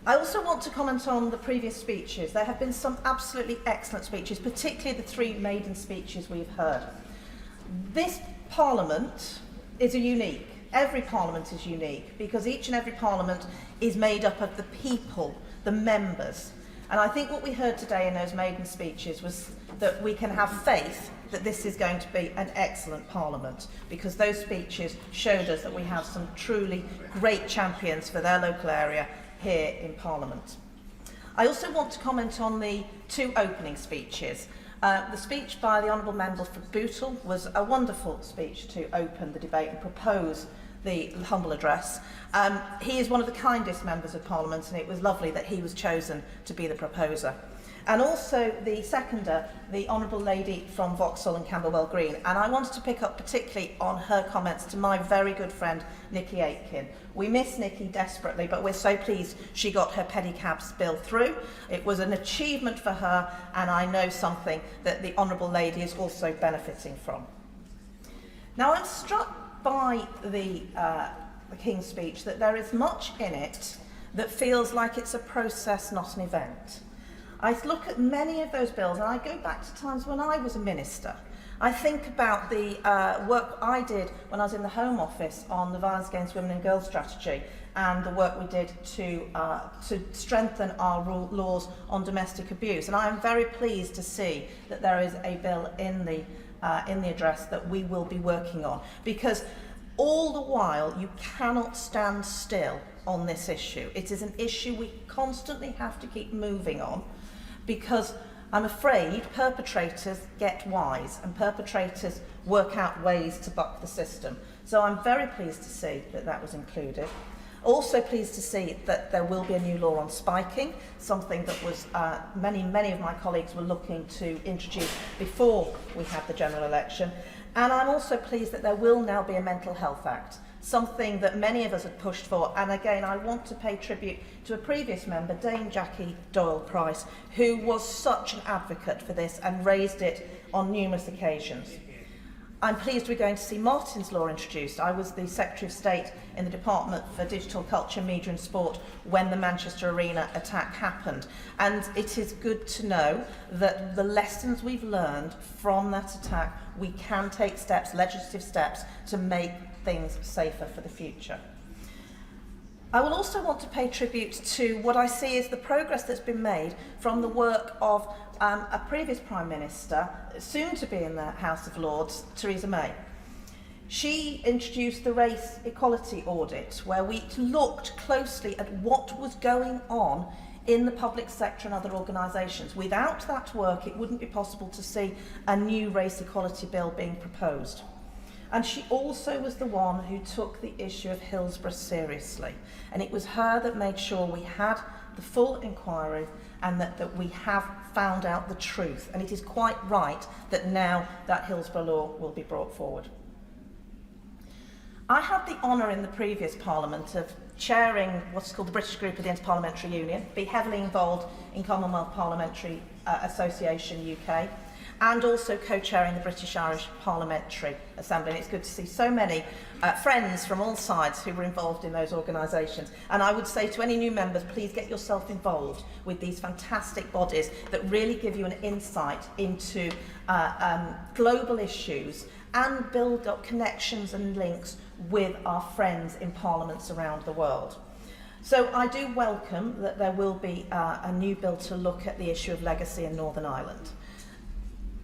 I also want to comment on the previous speeches. There have been some absolutely excellent speeches, particularly the 3 maiden speeches we've heard. This Parliament is unique. Every Parliament is unique because each and every Parliament is made up of the people, the members. And I think what we heard today in those maiden speeches was that we can have faith that this is going to be an excellent Parliament, because those speeches showed us that we have some truly great champions for their local area here in Parliament. I also want to comment on the 2 opening speeches. The speech by the Honourable Member for Bootle was a wonderful speech to open the debate and propose the humble address. He is one of the kindest members of Parliament, and it was lovely that he was chosen to be the proposer. And also the seconder, the Honourable Lady from Vauxhall and Camberwell Green. And I wanted to pick up particularly on her comments to my very good friend, Nikki Aitken. We miss Nikki desperately, but we're so pleased she got her pedicabs bill through. It was an achievement for her, and I know something that the Honourable Lady is also benefiting from. Now, I'm struck by the King's speech that there is much in it that feels like it's a process, not an event. I look at many of those bills and I go back to times when I was a minister, I think about the work I did when I was in the Home Office on the Violence Against Women and Girls strategy and the work we did to strengthen our laws on domestic abuse. And I am very pleased to see that there is a bill in the address that we will be working on, because all the while you cannot stand still on this issue. It is an issue we constantly have to keep moving on, because I'm afraid perpetrators get wise and perpetrators work out ways to buck the system. So I'm very pleased to see that that was included. Also pleased to see that there will be a new law on spiking, something that was many of my colleagues were looking to introduce before we had the general election. And I'm also pleased that there will now be a Mental Health Act, something that many of us had pushed for. And again, I want to pay tribute to a previous member, Dame Jackie Doyle-Price, who was such an advocate for this and raised it on numerous occasions. I'm pleased we're going to see Martin's Law introduced. I was the Secretary of State in the Department for Digital Culture, Media and Sport when the Manchester Arena attack happened. And it is good to know that the lessons we've learned from that attack, we can take steps, legislative steps, to make things safer for the future. I will also want to pay tribute to what I see as the progress that's been made from the work of a previous Prime Minister, soon to be in the House of Lords, Theresa May. She introduced the race equality audit, where we looked closely at what was going on in the public sector and other organisations. Without that work, it wouldn't be possible to see a new race equality bill being proposed. And she also was the one who took the issue of Hillsborough seriously. And it was her that made sure we had the full inquiry and that we have found out the truth. And it is quite right that now that Hillsborough law will be brought forward. I had the honour in the previous Parliament of chairing what's called the British Group of the Parliamentary Union, be heavily involved in Commonwealth Parliamentary Association UK, and also co-chairing the British-Irish Parliamentary Assembly. And it's good to see so many friends from all sides who were involved in those organisations. And I would say to any new members, please get yourself involved with these fantastic bodies that really give you an insight into global issues and build up connections and links with our friends in parliaments around the world. So I do welcome that there will be a new bill to look at the issue of legacy in Northern Ireland.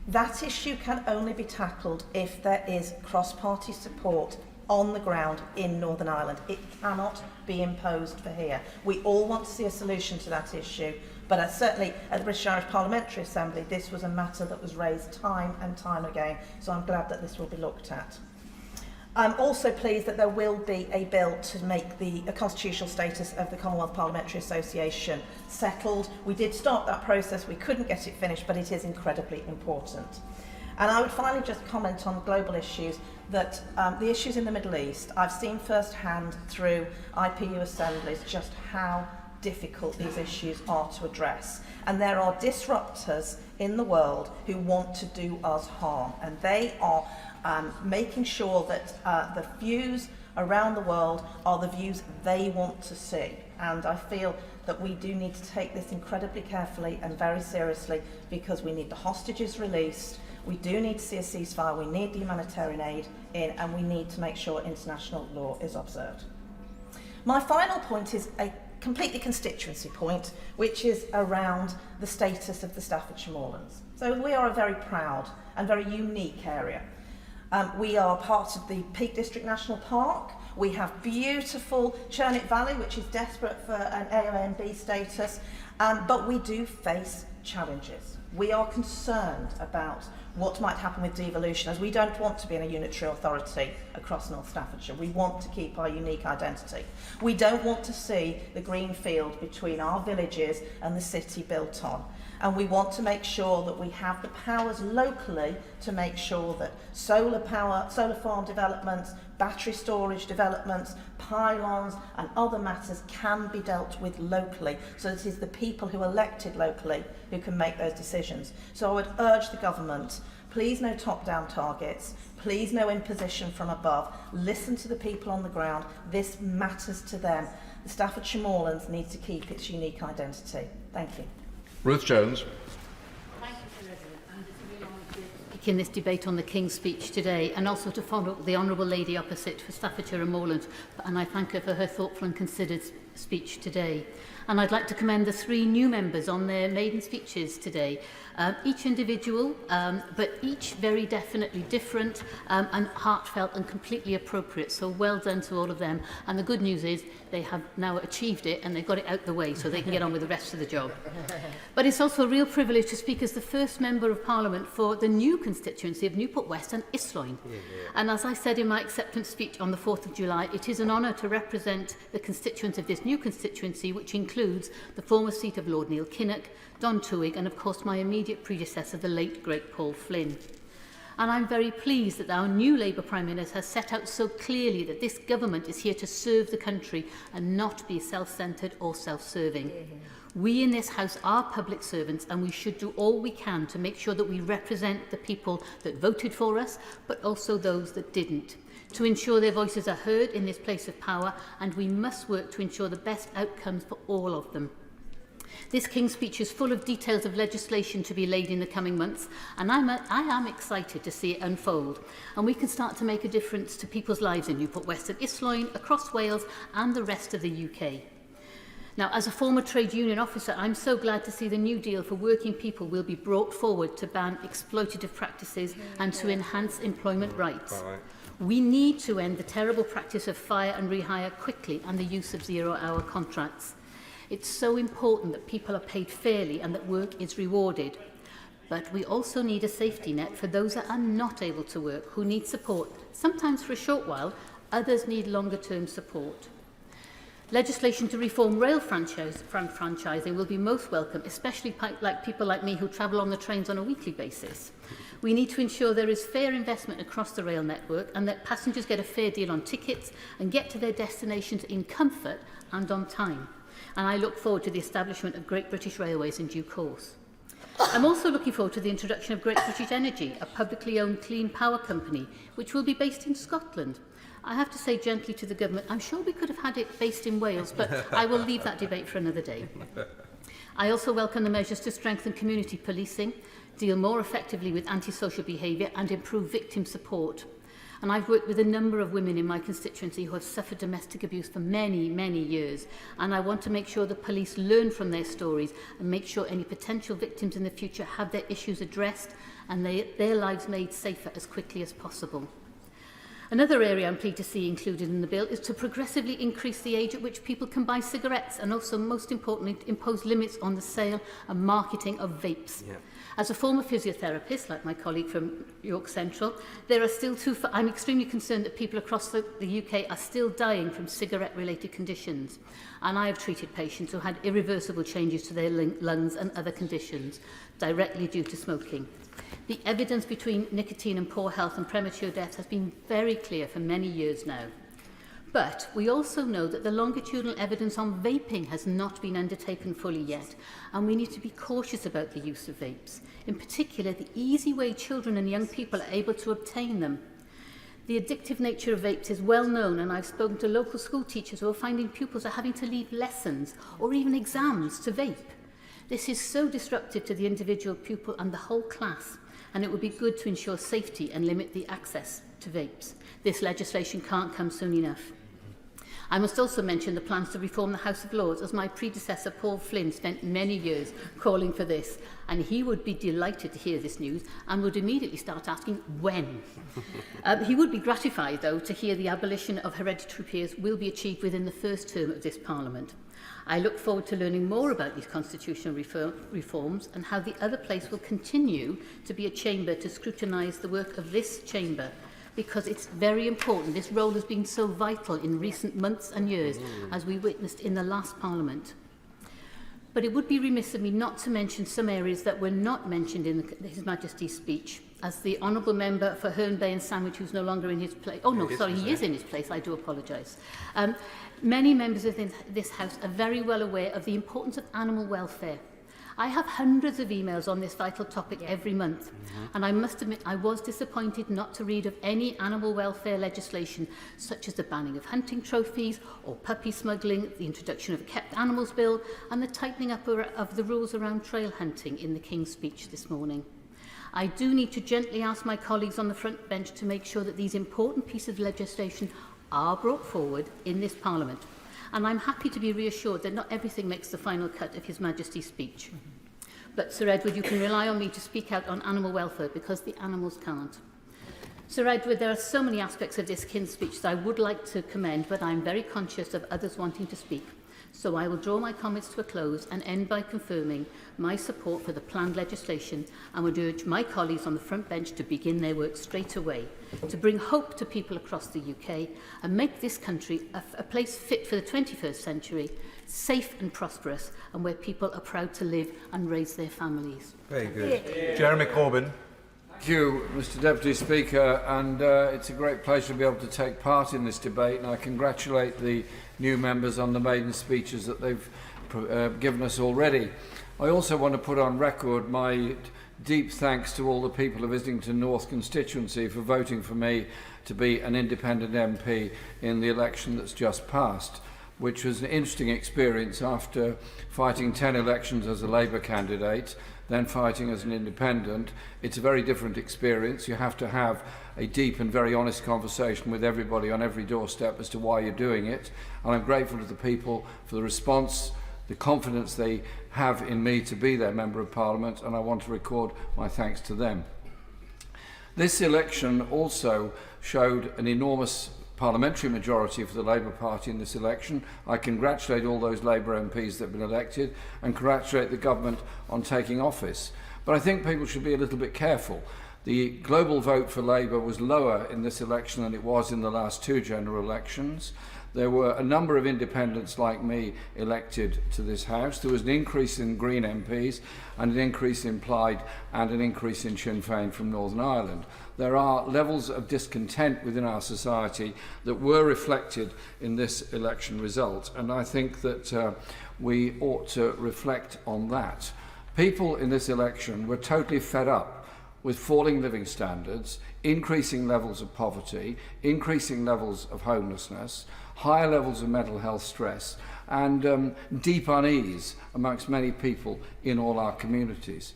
That issue can only be tackled if there is cross-party support on the ground in Northern Ireland. It cannot be imposed for here. We all want to see a solution to that issue, but certainly at the British Irish Parliamentary Assembly, this was a matter that was raised time and time again, so I'm glad that this will be looked at. I'm also pleased that there will be a bill to make the constitutional status of the Commonwealth Parliamentary Association settled. We did start that process, we couldn't get it finished, but it is incredibly important. And I would finally just comment on global issues, that the issues in the Middle East, I've seen firsthand through IPU assemblies just how difficult these issues are to address. And there are disruptors in the world who want to do us harm, and they are making sure that the views around the world are the views they want to see. And I feel that we do need to take this incredibly carefully and very seriously, because we need the hostages released, we do need to see a ceasefire, we need the humanitarian aid in, and we need to make sure international law is observed. My final point is a completely constituency point, which is around the status of the Staffordshire Moorlands. So we are a very proud and very unique area. We are part of the Peak District National Park. We have beautiful Churnet Valley, which is desperate for an AONB status, but we do face challenges. We are concerned about what might happen with devolution, as we don't want to be in a unitary authority across North Staffordshire. We want to keep our unique identity. We don't want to see the green field between our villages and the city built on. And we want to make sure that we have the powers locally to make sure that solar farm developments, battery storage developments, pylons and other matters can be dealt with locally, so that it is the people who are elected locally who can make those decisions. So I would urge the government, please no top-down targets, please no imposition from above, listen to the people on the ground, this matters to them. The Staffordshire Moorlands needs to keep its unique identity. Thank you. Ruth Jones. Thank you, President. And it's a real honour to be speak in this debate on the King's Speech today, and also to follow the Honourable Lady opposite for Staffordshire and Moreland, and I thank her for her thoughtful and considered speech today. And I'd like to commend the 3 new members on their maiden speeches today. Each individual, but each very definitely different and heartfelt and completely appropriate. So well done to all of them. And the good news is they have now achieved it and they've got it out the way so they can get on with the rest of the job. But it's also a real privilege to speak as the first Member of Parliament for the new constituency of Newport West and Islwyn. And as I said in my acceptance speech on the 4th of July, it is an honour to represent the constituents of this new constituency, which includes the former seat of Lord Neil Kinnock, Don Tewig, and of course my immediate predecessor, the late great Paul Flynn. And I'm very pleased that our new Labour Prime Minister has set out so clearly that this government is here to serve the country and not be self-centred or self-serving. We in this House are public servants and we should do all we can to make sure that we represent the people that voted for us, but also those that didn't, to ensure their voices are heard in this place of power, and we must work to ensure the best outcomes for all of them. This King's Speech is full of details of legislation to be laid in the coming months, and I am excited to see it unfold, and we can start to make a difference to people's lives in Newport West and Islwyn, across Wales and the rest of the UK. Now, as a former trade union officer, I'm so glad to see the new deal for working people will be brought forward to ban exploitative practices and to enhance employment rights. We need to end the terrible practice of fire and rehire quickly and the use of zero-hour contracts. It's so important that people are paid fairly and that work is rewarded. But we also need a safety net for those that are not able to work, who need support, sometimes for a short while, others need longer-term support. Legislation to reform rail franchising will be most welcome, especially like people like me who travel on the trains on a weekly basis. We need to ensure there is fair investment across the rail network and that passengers get a fair deal on tickets and get to their destinations in comfort and on time. And I look forward to the establishment of Great British Railways in due course. I'm also looking forward to the introduction of Great British Energy, a publicly owned clean power company, which will be based in Scotland. I have to say gently to the government, I'm sure we could have had it based in Wales, but I will leave that debate for another day. I also welcome the measures to strengthen community policing, deal more effectively with antisocial behaviour and improve victim support. And I've worked with a number of women in my constituency who have suffered domestic abuse for many, many years. And I want to make sure the police learn from their stories and make sure any potential victims in the future have their issues addressed and their lives made safer as quickly as possible. Another area I'm pleased to see included in the bill is to progressively increase the age at which people can buy cigarettes and also, most importantly, impose limits on the sale and marketing of vapes. Yeah. As a former physiotherapist, like my colleague from York Central, I'm extremely concerned that people across the UK are still dying from cigarette-related conditions. And I have treated patients who had irreversible changes to their lungs and other conditions directly due to smoking. The evidence between nicotine and poor health and premature death has been very clear for many years now. But we also know that the longitudinal evidence on vaping has not been undertaken fully yet, and we need to be cautious about the use of vapes, in particular the easy way children and young people are able to obtain them. The addictive nature of vapes is well known, and I've spoken to local school teachers who are finding pupils are having to leave lessons or even exams to vape. This is so disruptive to the individual pupil and the whole class, and it would be good to ensure safety and limit the access to vapes. This legislation can't come soon enough. I must also mention the plans to reform the House of Lords, as my predecessor Paul Flynn spent many years calling for this, and he would be delighted to hear this news and would immediately start asking when. He would be gratified, though, to hear the abolition of hereditary peers will be achieved within the first term of this Parliament. I look forward to learning more about these constitutional reforms and how the other place will continue to be a chamber to scrutinise the work of this chamber, because it's very important. This role has been so vital in recent months and years, as we witnessed in the last Parliament. But it would be remiss of me not to mention some areas that were not mentioned in His Majesty's speech. As the Honourable Member for Herne Bay and Sandwich, who's no longer in his place... Oh, no, sorry, he is in his place. I do apologise. Many members of this House are very well aware of the importance of animal welfare. I have hundreds of emails on this vital topic every month, and I must admit I was disappointed not to read of any animal welfare legislation, such as the banning of hunting trophies or puppy smuggling, the introduction of a kept animals bill, and the tightening up of the rules around trail hunting in the King's Speech this morning. I do need to gently ask my colleagues on the front bench to make sure that these important pieces of legislation are brought forward in this Parliament. And I'm happy to be reassured that not everything makes the final cut of His Majesty's speech. But, Sir Edward, you can rely on me to speak out on animal welfare because the animals can't. Sir Edward, there are so many aspects of this King's speech that I would like to commend, but I'm very conscious of others wanting to speak. So I will draw my comments to a close and end by confirming my support for the planned legislation and would urge my colleagues on the front bench to begin their work straight away, to bring hope to people across the UK and make this country a place fit for the 21st century, safe and prosperous, and where people are proud to live and raise their families. Very good. Jeremy Corbyn. Thank you, Mr Deputy Speaker, and it's a great pleasure to be able to take part in this debate, and I congratulate the new members on the maiden speeches that they've given us already. I also want to put on record my deep thanks to all the people of Islington North constituency for voting for me to be an independent MP in the election that's just passed, which was an interesting experience after fighting 10 elections as a Labour candidate, then fighting as an independent. It's a very different experience. You have to have a deep and very honest conversation with everybody on every doorstep as to why you're doing it. And I'm grateful to the people for the response, the confidence they have in me to be their Member of Parliament, and I want to record my thanks to them. This election also showed an enormous parliamentary majority for the Labour Party in this election. I congratulate all those Labour MPs that have been elected and congratulate the government on taking office. But I think people should be a little bit careful. The global vote for Labour was lower in this election than it was in the last two general elections. There were a number of independents like me elected to this House. There was an increase in Green MPs and an increase in Plaid and an increase in Sinn Féin from Northern Ireland. There are levels of discontent within our society that were reflected in this election result, and I think that we ought to reflect on that. People in this election were totally fed up with falling living standards, increasing levels of poverty, increasing levels of homelessness, higher levels of mental health stress, and deep unease amongst many people in all our communities.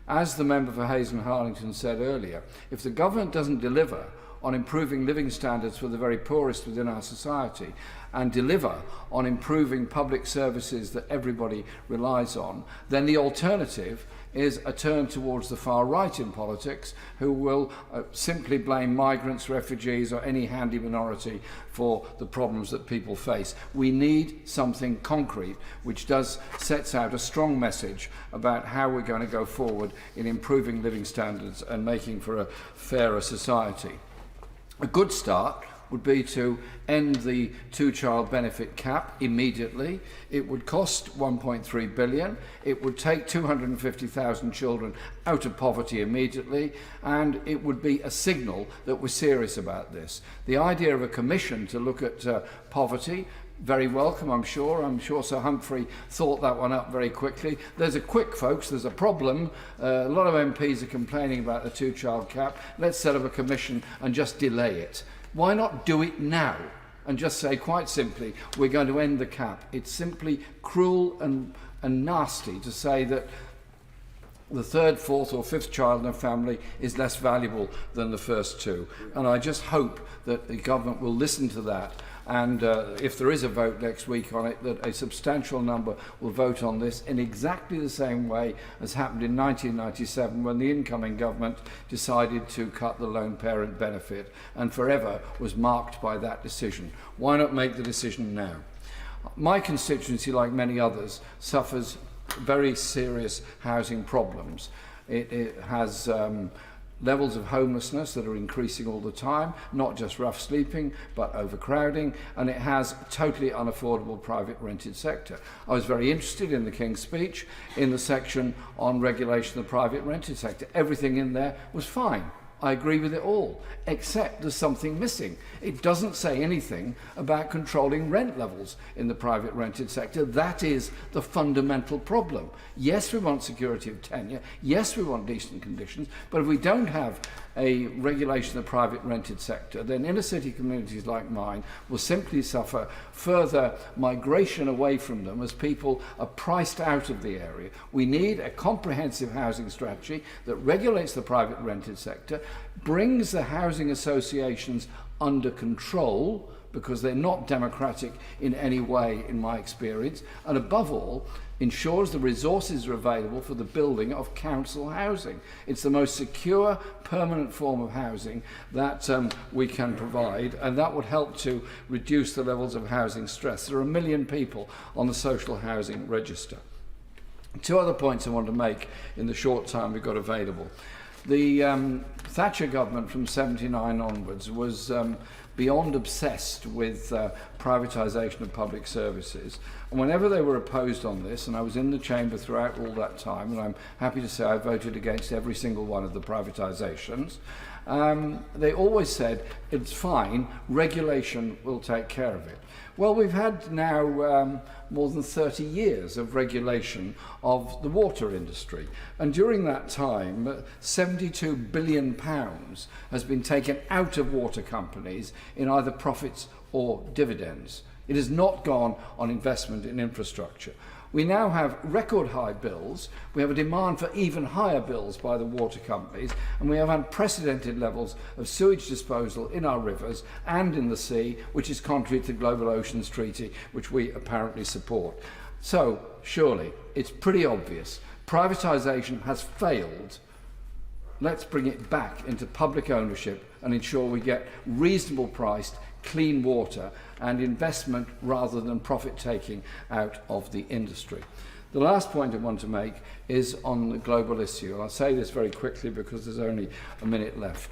As the member for Hayes and Harlington said earlier, if the government doesn't deliver on improving living standards for the very poorest within our society and deliver on improving public services that everybody relies on, then the alternative is a turn towards the far right in politics, who will simply blame migrants, refugees or any handy minority for the problems that people face. We need something concrete which sets out a strong message about how we're going to go forward in improving living standards and making for a fairer society. A good start would be to end the two-child benefit cap immediately. It would cost $1.3 billion. It would take 250,000 children out of poverty immediately, and it would be a signal that we're serious about this. The idea of a commission to look at poverty, very welcome, I'm sure. I'm sure Sir Humphrey thought that one up very quickly. There's a quick, folks, there's a problem. A lot of MPs are complaining about the two-child cap. Let's set up a commission and just delay it. Why not do it now and just say, quite simply, we're going to end the cap? It's simply cruel and nasty to say that the third, fourth or fifth child in a family is less valuable than the first two. And I just hope that the government will listen to that, and if there is a vote next week on it, that a substantial number will vote on this in exactly the same way as happened in 1997 when the incoming government decided to cut the lone parent benefit and forever was marked by that decision. Why not make the decision now? My constituency, like many others, suffers very serious housing problems. It has levels of homelessness that are increasing all the time, not just rough sleeping, but overcrowding, and it has a totally unaffordable private rented sector. I was very interested in the King's speech in the section on regulation of the private rented sector. Everything in there was fine. I agree with it all, except there's something missing. It doesn't say anything about controlling rent levels in the private rented sector. That is the fundamental problem. Yes, we want security of tenure. Yes, we want decent conditions. But if we don't have a regulation of the private rented sector, then inner city communities like mine will simply suffer further migration away from them as people are priced out of the area. We need a comprehensive housing strategy that regulates the private rented sector, brings the housing associations under control, because they're not democratic in any way in my experience, and above all, ensures the resources are available for the building of council housing. It's the most secure, permanent form of housing that we can provide, and that would help to reduce the levels of housing stress. There are 1 million people on the social housing register. Two other points I want to make in the short time we've got available. The Thatcher government from 79 onwards was beyond obsessed with privatisation of public services. And whenever they were opposed on this, and I was in the chamber throughout all that time, and I'm happy to say I voted against every single one of the privatisations, they always said, it's fine, regulation will take care of it. Well, we've had now more than 30 years of regulation of the water industry. And during that time, £72 billion has been taken out of water companies in either profits or dividends. It has not gone on investment in infrastructure. We now have record high bills, we have a demand for even higher bills by the water companies, and we have unprecedented levels of sewage disposal in our rivers and in the sea, which is contrary to the Global Oceans Treaty, which we apparently support. So, surely, it's pretty obvious. Privatisation has failed. Let's bring it back into public ownership and ensure we get reasonable priced, clean water and investment rather than profit-taking out of the industry. The last point I want to make is on the global issue. I'll say this very quickly because there's only a minute left.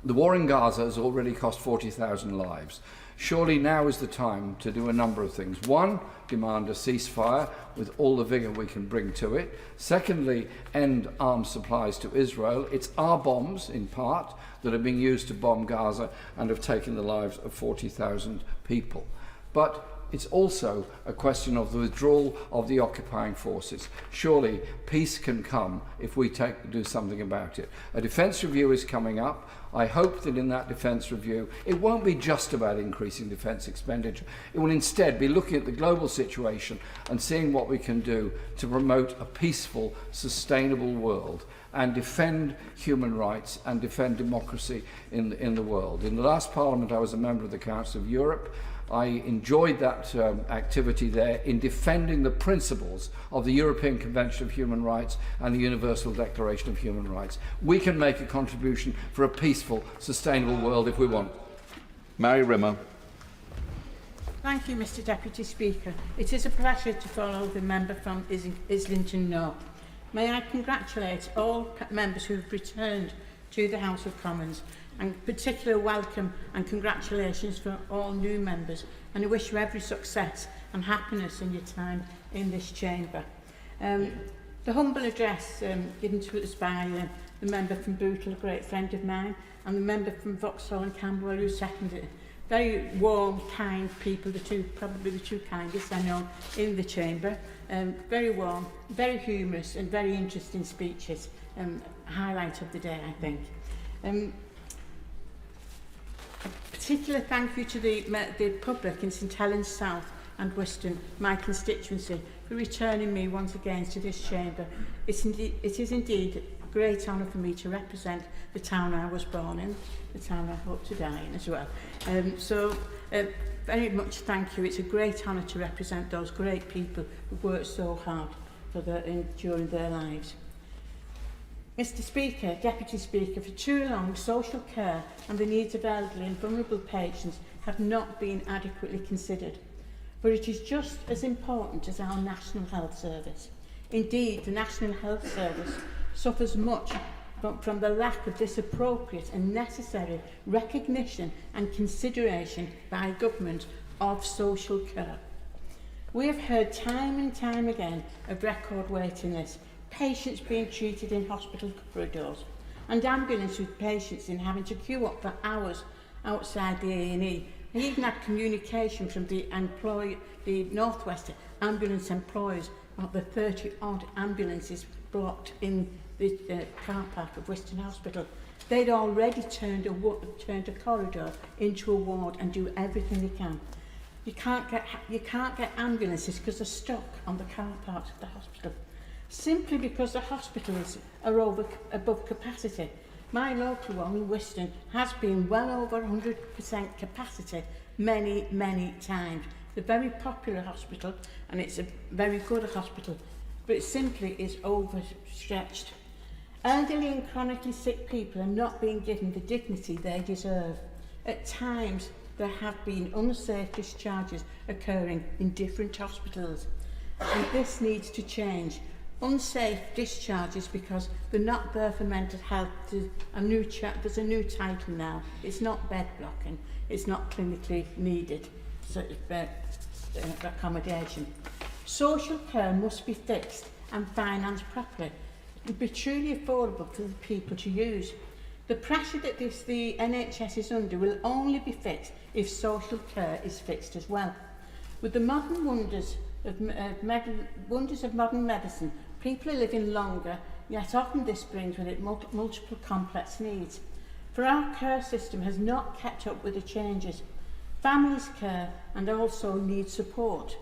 The war in Gaza has already cost 40,000 lives. Surely now is the time to do a number of things. One, demand a ceasefire with all the vigour we can bring to it. Secondly, end arms supplies to Israel. It's our bombs, in part, that are being used to bomb Gaza and have taken the lives of 40,000 people. But it's also a question of the withdrawal of the occupying forces. Surely peace can come if we do something about it. A defence review is coming up. I hope that in that defence review, it won't be just about increasing defence expenditure. It will instead be looking at the global situation and seeing what we can do to promote a peaceful, sustainable world and defend human rights and defend democracy in the world. In the last Parliament, I was a member of the Council of Europe. I enjoyed that activity there in defending the principles of the European Convention of Human Rights and the Universal Declaration of Human Rights. We can make a contribution for a peaceful, sustainable world if we want. Mary Rimmer. Thank you, Mr Deputy Speaker. It is a pleasure to follow the member from Islington North. May I congratulate all members who have returned to the House of Commons, and particular welcome and congratulations for all new members, and I wish you every success and happiness in your time in this chamber. The humble address given to us by the member from Bootle, a great friend of mine, and the member from Vauxhall and Camberwell who seconded it. Very warm, kind people, probably the two kindest I know in the chamber. Very warm, very humorous and very interesting speeches. Highlight of the day, I think. A particular thank you to the public in St Helens South and Western, my constituency, for returning me once again to this chamber. It is indeed a great honour for me to represent the town I was born in, the town I hope to die in as well. Very much thank you. It's a great honour to represent those great people who worked so hard during their lives. Mr Speaker, Deputy Speaker, for too long social care and the needs of elderly and vulnerable patients have not been adequately considered. But it is just as important as our National Health Service. Indeed, the National Health Service suffers much from the lack of this appropriate and necessary recognition and consideration by government of social care. We have heard time and time again of record waiting lists, patients being treated in hospital corridors, and ambulance with patients in having to queue up for hours outside the A&E. I even had communication from the North West ambulance employers about the 30-odd ambulances blocked in the car park of Western Hospital. They'd already turned a corridor into a ward and do everything they can. You can't get ambulances because they're stuck on the car parks of the hospital, simply because the hospitals are above capacity. My local one in Western has been well over 100% capacity many, many times. It's a very popular hospital and it's a very good hospital, but it simply is overstretched. Elderly and chronically sick people are not being given the dignity they deserve. At times, there have been unsafe discharges occurring in different hospitals, and this needs to change. Unsafe discharges because they're not there for mental health. There's a new title now. It's not bed blocking. It's not clinically needed accommodation. Social care must be fixed and financed properly and be truly affordable for the people to use. The pressure that the NHS is under will only be fixed if social care is fixed as well. With the modern wonders of modern medicine, people are living longer, yet often this brings with it multiple complex needs. For our care system has not kept up with the changes. Families care and also need support.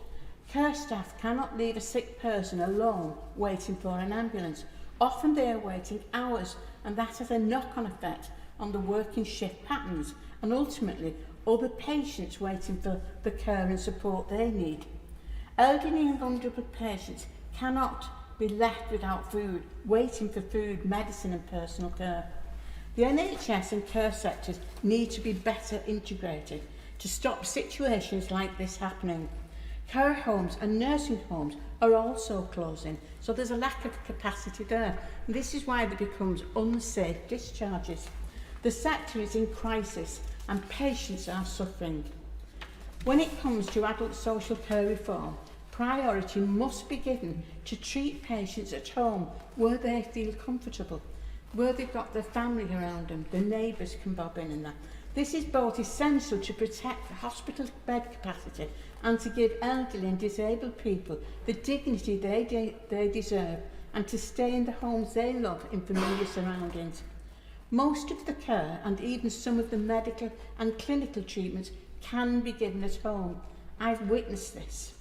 Care staff cannot leave a sick person alone waiting for an ambulance. Often they are waiting hours, and that has a knock-on effect on the working shift patterns and ultimately other patients waiting for the care and support they need. Elderly and vulnerable patients cannot be left without food, waiting for food, medicine and personal care. The NHS and care sectors need to be better integrated to stop situations like this happening. Care homes and nursing homes are also closing, so there's a lack of capacity there. And this is why there becomes unsafe discharges. The sector is in crisis and patients are suffering. When it comes to adult social care reform, priority must be given to treat patients at home where they feel comfortable, where they've got their family around them, the neighbours can bob in and that. This is both essential to protect the hospital bed capacity and to give elderly and disabled people the dignity they deserve and to stay in the homes they love in familiar surroundings. Most of the care and even some of the medical and clinical treatments can be given at home. I've witnessed this.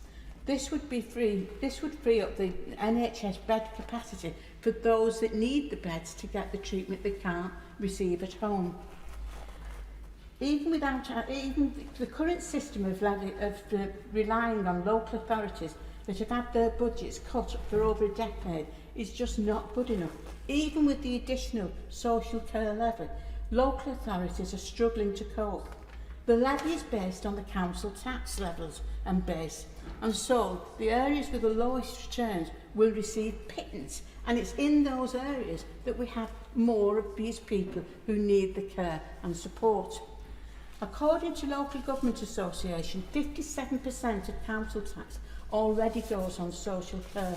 This would free up the NHS bed capacity for those that need the beds to get the treatment they can't receive at home. Even the current system of relying on local authorities that have had their budgets cut for over a decade is just not good enough. Even with the additional social care levy, local authorities are struggling to cope. The levy is based on the council tax levels and base, and so the areas with the lowest returns will receive pittance, and it's in those areas that we have more of these people who need the care and support. According to Local Government Association, 57% of council tax already goes on social care.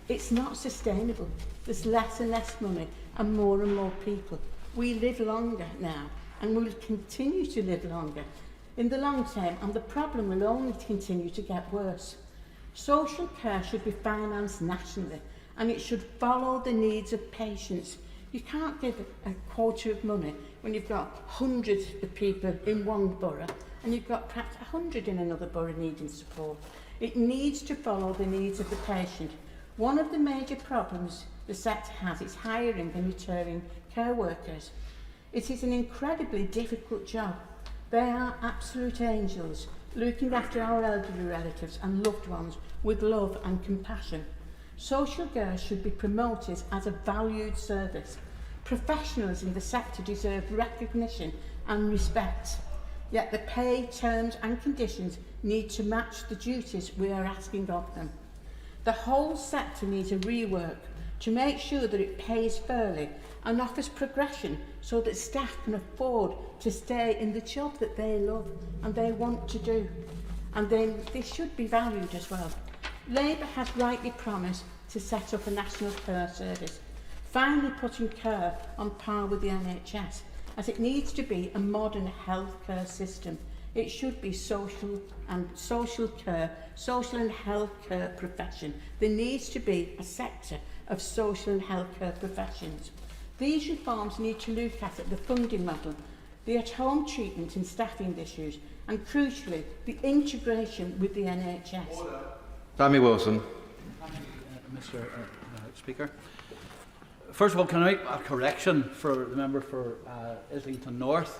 It's not sustainable. There's less and less money and more people. We live longer now and will continue to live longer in the long term, and the problem will only continue to get worse. Social care should be financed nationally and it should follow the needs of patients. You can't give a quota of money when you've got hundreds of people in one borough and you've got perhaps 100 in another borough needing support. It needs to follow the needs of the patient. One of the major problems the sector has is hiring and retaining care workers. It is an incredibly difficult job. They are absolute angels, looking after our elderly relatives and loved ones with love and compassion. Social care should be promoted as a valued service. Professionals in the sector deserve recognition and respect, yet the pay, terms and conditions need to match the duties we are asking of them. The whole sector needs a rework to make sure that it pays fairly and offers progression so that staff can afford to stay in the job that they love and they want to do. And then this should be valued as well. Labour has rightly promised to set up a national care service. finally putting care on par with the NHS, as it needs to be a modern healthcare system. It should be social and healthcare profession. There needs to be a sector of social and healthcare professions. These reforms need to look at the funding model, the at-home treatment and staffing issues, and crucially, the integration with the NHS. Sammy Wilson. Thank you, Mr. Speaker. First of all, can I make a correction for the member for Islington North?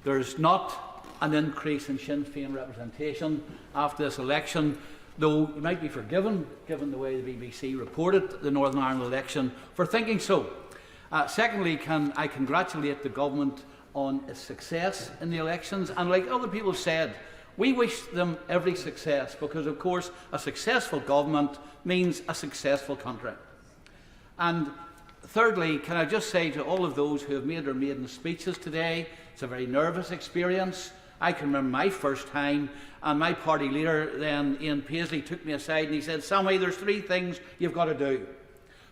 There's not an increase in Sinn Féin representation after this election, though you might be forgiven, given the way the BBC reported the Northern Ireland election, for thinking so. Secondly, can I congratulate the government on its success in the elections, and like other people have said, we wish them every success, because of course a successful government means a successful country. And thirdly, can I just say to all of those who have made their maiden speeches today, it's a very nervous experience. I can remember my first time, and my party leader then, Ian Paisley, took me aside and he said, "Sammy, there's 3 things you've got to do.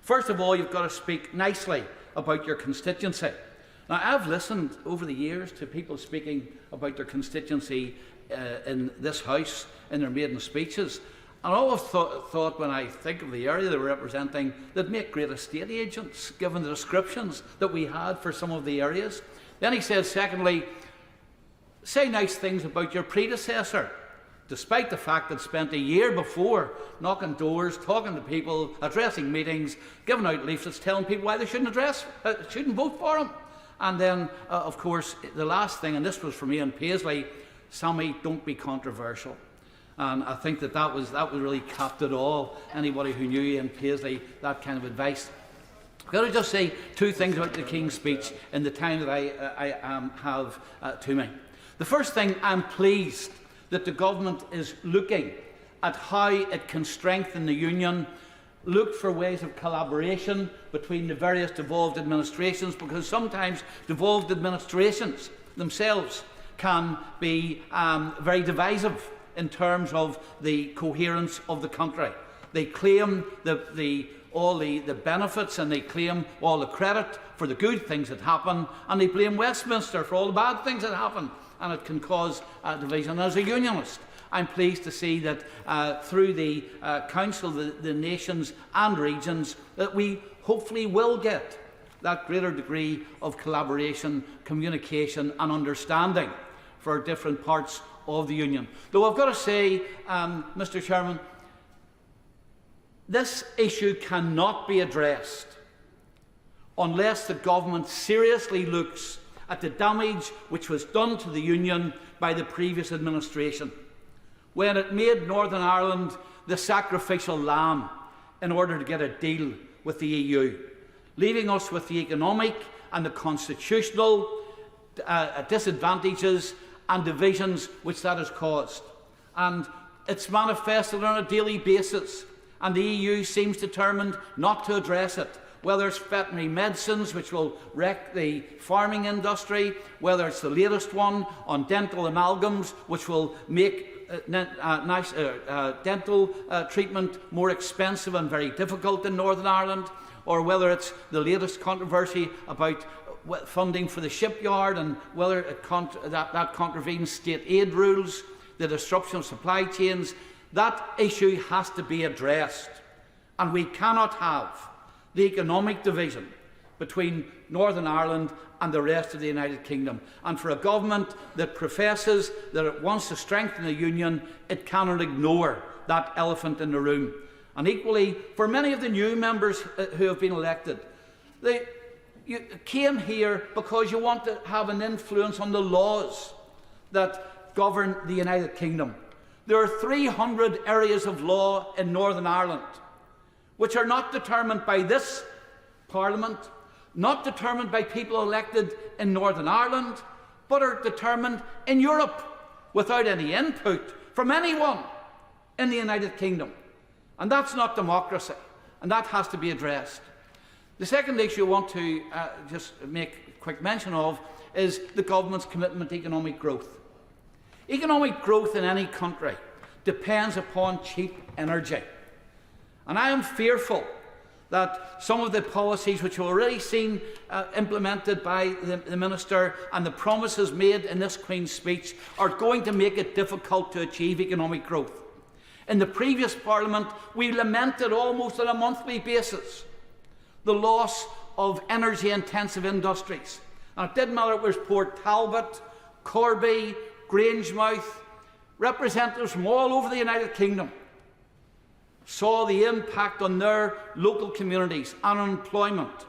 First of all, you've got to speak nicely about your constituency." Now, I've listened over the years to people speaking about their constituency in this House in their maiden speeches, and I always thought when I think of the area they were representing, they'd make great estate agents, given the descriptions that we had for some of the areas. Then he said, secondly, say nice things about your predecessor, despite the fact that spent a year before knocking doors, talking to people, addressing meetings, giving out leaflets, telling people why they shouldn't vote for him. And then, of course, the last thing, and this was from Ian Paisley, "Sammy, don't be controversial." And I think that really capped it all. Anybody who knew Ian Paisley, that kind of advice. I've got to just say 2 things about the King's speech in the time that I have to me. The first thing, I'm pleased that the government is looking at how it can strengthen the union, look for ways of collaboration between the various devolved administrations, because sometimes devolved administrations themselves can be very divisive in terms of the coherence of the country. They claim all the benefits, and they claim all the credit for the good things that happen, and they blame Westminster for all the bad things that happen, and it can cause division. As a unionist, I'm pleased to see that through the Council, the nations and regions, that we hopefully will get that greater degree of collaboration, communication and understanding for different parts of the Union. Though I've got to say, Mr. Chairman, this issue cannot be addressed unless the government seriously looks at the damage which was done to the Union by the previous administration, when it made Northern Ireland the sacrificial lamb in order to get a deal with the EU, leaving us with the economic and the constitutional disadvantages and divisions which that has caused. And it's manifested on a daily basis, and the EU seems determined not to address it, whether it's veterinary medicines, which will wreck the farming industry, whether it's the latest one on dental amalgams, which will make dental treatment more expensive and very difficult in Northern Ireland, or whether it's the latest controversy about funding for the shipyard and whether that contravenes state aid rules, the disruption of supply chains. That issue has to be addressed, and we cannot have the economic division between Northern Ireland and the rest of the United Kingdom. And for a government that professes that it wants to strengthen the Union, it cannot ignore that elephant in the room. And equally, for many of the new members who have been elected, you came here because you want to have an influence on the laws that govern the United Kingdom. There are 300 areas of law in Northern Ireland which are not determined by this Parliament, not determined by people elected in Northern Ireland, but are determined in Europe without any input from anyone in the United Kingdom. And that's not democracy, and that has to be addressed. The second issue I want to just make quick mention of is the government's commitment to economic growth. Economic growth in any country depends upon cheap energy. And I am fearful that some of the policies which we've already seen implemented by the Minister and the promises made in this Queen's speech are going to make it difficult to achieve economic growth. In the previous Parliament, we lamented almost on a monthly basis the loss of energy-intensive industries. And it didn't matter if it was Port Talbot, Corby, Grangemouth, representatives from all over the United Kingdom saw the impact on their local communities and employment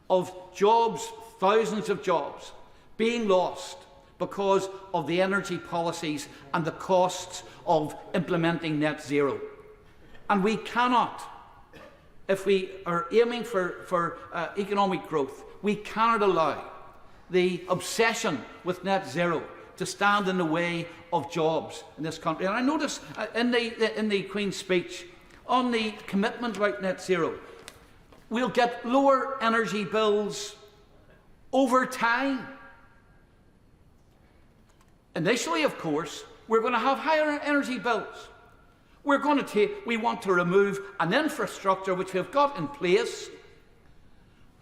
of jobs, thousands of jobs, being lost because of the energy policies and the costs of implementing net zero. And we cannot, if we are aiming for economic growth, we cannot allow the obsession with net zero to stand in the way of jobs in this country. And I notice in the Queen's speech, on the commitment about net zero, we'll get lower energy bills over time. Initially, of course, we're going to have higher energy bills. We want to remove an infrastructure which we've got in place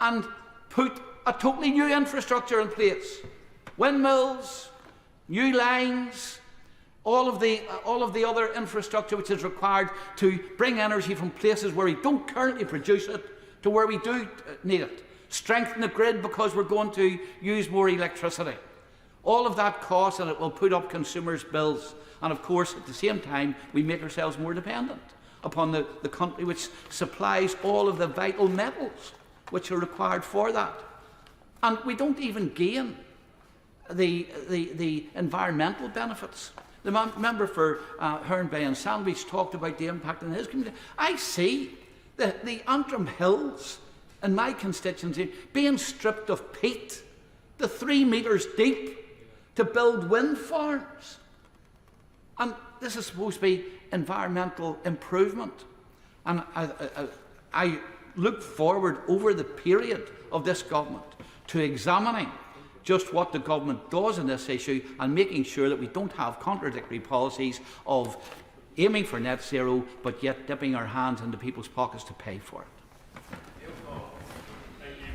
and put a totally new infrastructure in place. Windmills, new lines, all of the other infrastructure which is required to bring energy from places where we don't currently produce it to where we do need it. Strengthen the grid because we're going to use more electricity. All of that costs, and it will put up consumers' bills. And of course, at the same time, we make ourselves more dependent upon the country which supplies all of the vital metals which are required for that. And we don't even gain the environmental benefits. The member for Herne Bay and Sandwich talked about the impact on his community. I see the Antrim Hills in my constituency being stripped of peat to 3 metres deep to build wind farms. And this is supposed to be environmental improvement. And I look forward over the period of this government to examining just what the government does in this issue and making sure that we don't have contradictory policies of aiming for net zero but yet dipping our hands into people's pockets to pay for it.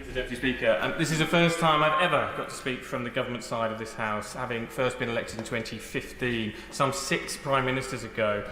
Mr Deputy Speaker, this is the first time I've ever got to speak from the government side of this House, having first been elected in 2015, some 6 Prime Ministers ago.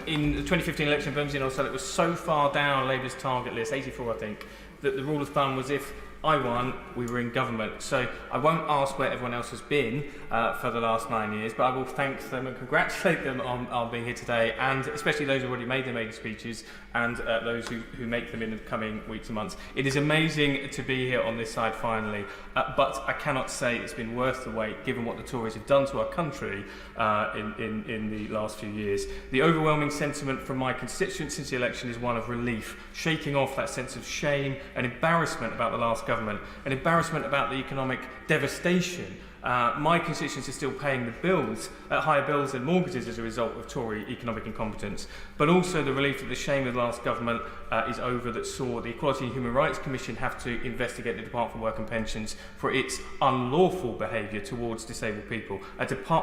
In the 2015 election, Bermondsey and Ulster was so far down Labour's target list, 84 I think, that the rule of thumb was if I won, we were in government. So I won't ask where everyone else has been for the last 9 years, but I will thank them and congratulate them on being here today, and especially those who already made their maiden speeches and those who make them in the coming weeks and months. It is amazing to be here on this side finally, but I cannot say it's been worth the wait given what the Tories have done to our country in the last few years. The overwhelming sentiment from my constituents since the election is one of relief, shaking off that sense of shame and embarrassment about the last government, an embarrassment about the economic devastation. My constituents are still paying the bills, higher bills and mortgages as a result of Tory economic incompetence, but also the relief that the shame of the last government is over, that saw the Equality and Human Rights Commission have to investigate the Department for Work and Pensions for its unlawful behaviour towards disabled people.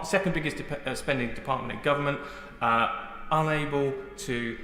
Second biggest spending department in government, unable to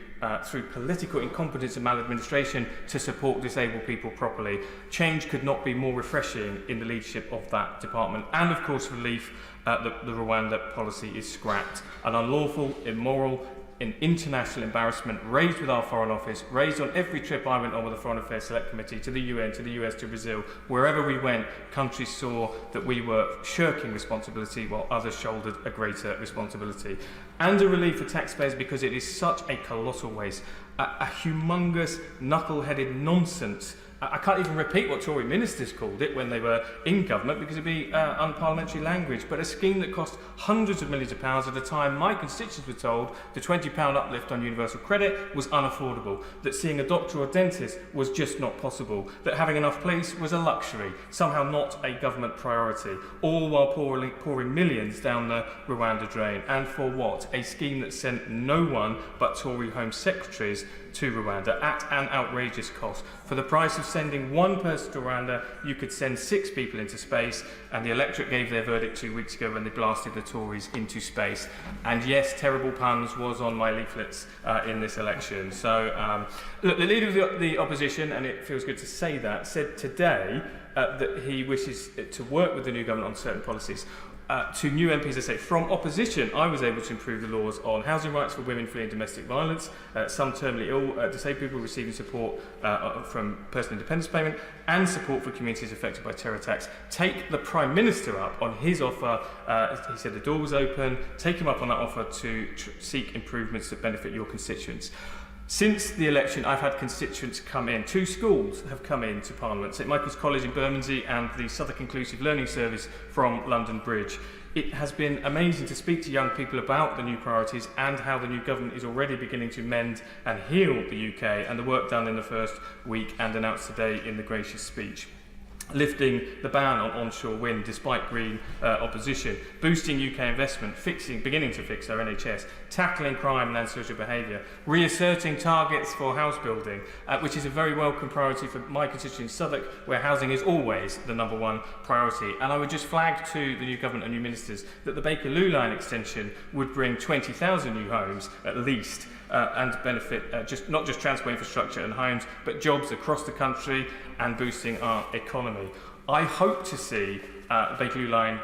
through political incompetence and maladministration to support disabled people properly. Change could not be more refreshing in the leadership of that department. And of course relief that the Rwanda policy is scrapped. An unlawful, immoral, an international embarrassment raised with our Foreign Office, raised on every trip I went on with the Foreign Affairs Select Committee to the UN, to the US, to Brazil. Wherever we went, countries saw that we were shirking responsibility while others shouldered a greater responsibility. And a relief for taxpayers because it is such a colossal waste, a humongous, knuckle-headed nonsense. I can't even repeat what Tory ministers called it when they were in government because it'd be unparliamentary language, but a scheme that cost hundreds of millions of pounds at a time my constituents were told the £20 uplift on universal credit was unaffordable, that seeing a doctor or dentist was just not possible, that having enough police was a luxury, somehow not a government priority, all while pouring millions down the Rwanda drain. And for what? A scheme that sent no one but Tory Home Secretaries to Rwanda at an outrageous cost, for the price of sending one person to Rwanda, you could send 6 people into space, and the electorate gave their verdict 2 weeks ago when they blasted the Tories into space. And yes, terrible puns was on my leaflets in this election. So, look, the leader of the opposition, and it feels good to say that, said today that he wishes to work with the new government on certain policies. To new MPs, I say, from opposition, I was able to improve the laws on housing rights for women fleeing domestic violence, some terminally ill, disabled people receiving support from personal independence payment, and support for communities affected by terror attacks. Take the Prime Minister up on his offer. He said the door was open. Take him up on that offer to seek improvements that benefit your constituents. Since the election, I've had constituents come in. 2 schools have come into Parliament, St Michael's College in Bermondsey and the Southwark Inclusive Learning Service from London Bridge. It has been amazing to speak to young people about the new priorities and how the new government is already beginning to mend and heal the UK, and the work done in the first week and announced today in the gracious speech. Lifting the ban on onshore wind despite Green opposition, boosting UK investment, beginning to fix our NHS, tackling crime and antisocial behaviour, reasserting targets for house building, which is a very welcome priority for my constituency in Southwark, where housing is always the number1 priority. And I would just flag to the new government and new ministers that the Bakerloo line extension would bring 20,000 new homes at least, and benefit not just transport infrastructure and homes, but jobs across the country and boosting our economy. I hope to see the Bakerloo line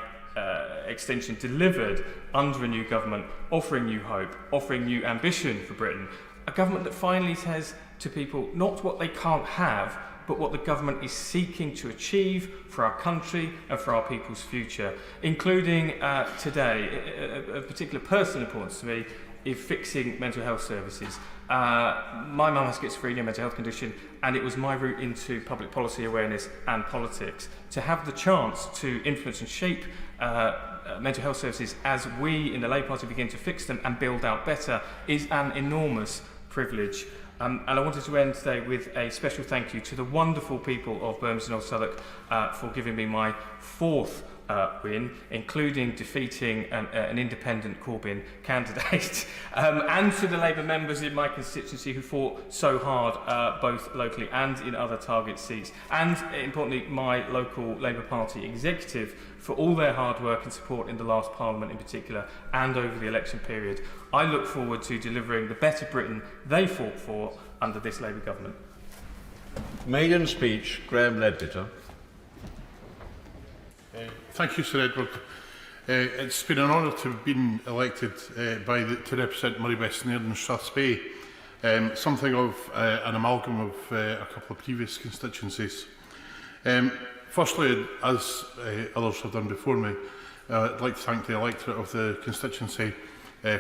extension delivered under a new government, offering new hope, offering new ambition for Britain. A government that finally says to people not what they can't have, but what the government is seeking to achieve for our country and for our people's future, including today, a particular personal importance to me, is fixing mental health services. My mum has schizophrenia, mental health condition, and it was my route into public policy awareness and politics. To have the chance to influence and shape mental health services as we in the Labour Party begin to fix them and build out better is an enormous privilege. And I wanted to end today with a special thank you to the wonderful people of Bermondsey and Southwark for giving me my 4th win, including defeating an independent Corbyn candidate, and to the Labour members in my constituency who fought so hard, both locally and in other target seats, and importantly my local Labour Party executive for all their hard work and support in the last Parliament in particular and over the election period. I look forward to delivering the better Britain they fought for under this Labour government. Maiden speech, Graham Ledbetter. Thank you, Sir Edward. It's been an honour to have been elected to represent Murray West Nairn and Strathspey, something of an amalgam of a couple of previous constituencies. Firstly, as others have done before me, I'd like to thank the electorate of the constituency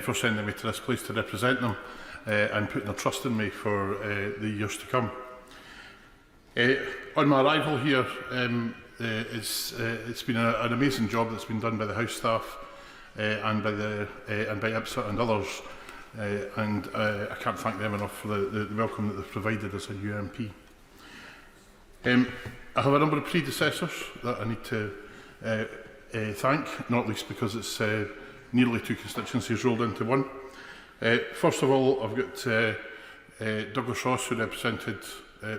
for sending me to this place to represent them and putting their trust in me for the years to come. On my arrival here, it's been an amazing job that's been done by the House staff and by IPSA and others, and I can't thank them enough for the welcome that they've provided as a new MP. I have a number of predecessors that I need to thank, not least because it's nearly 2 constituencies rolled into one. First of all, I've got Douglas Ross, who represented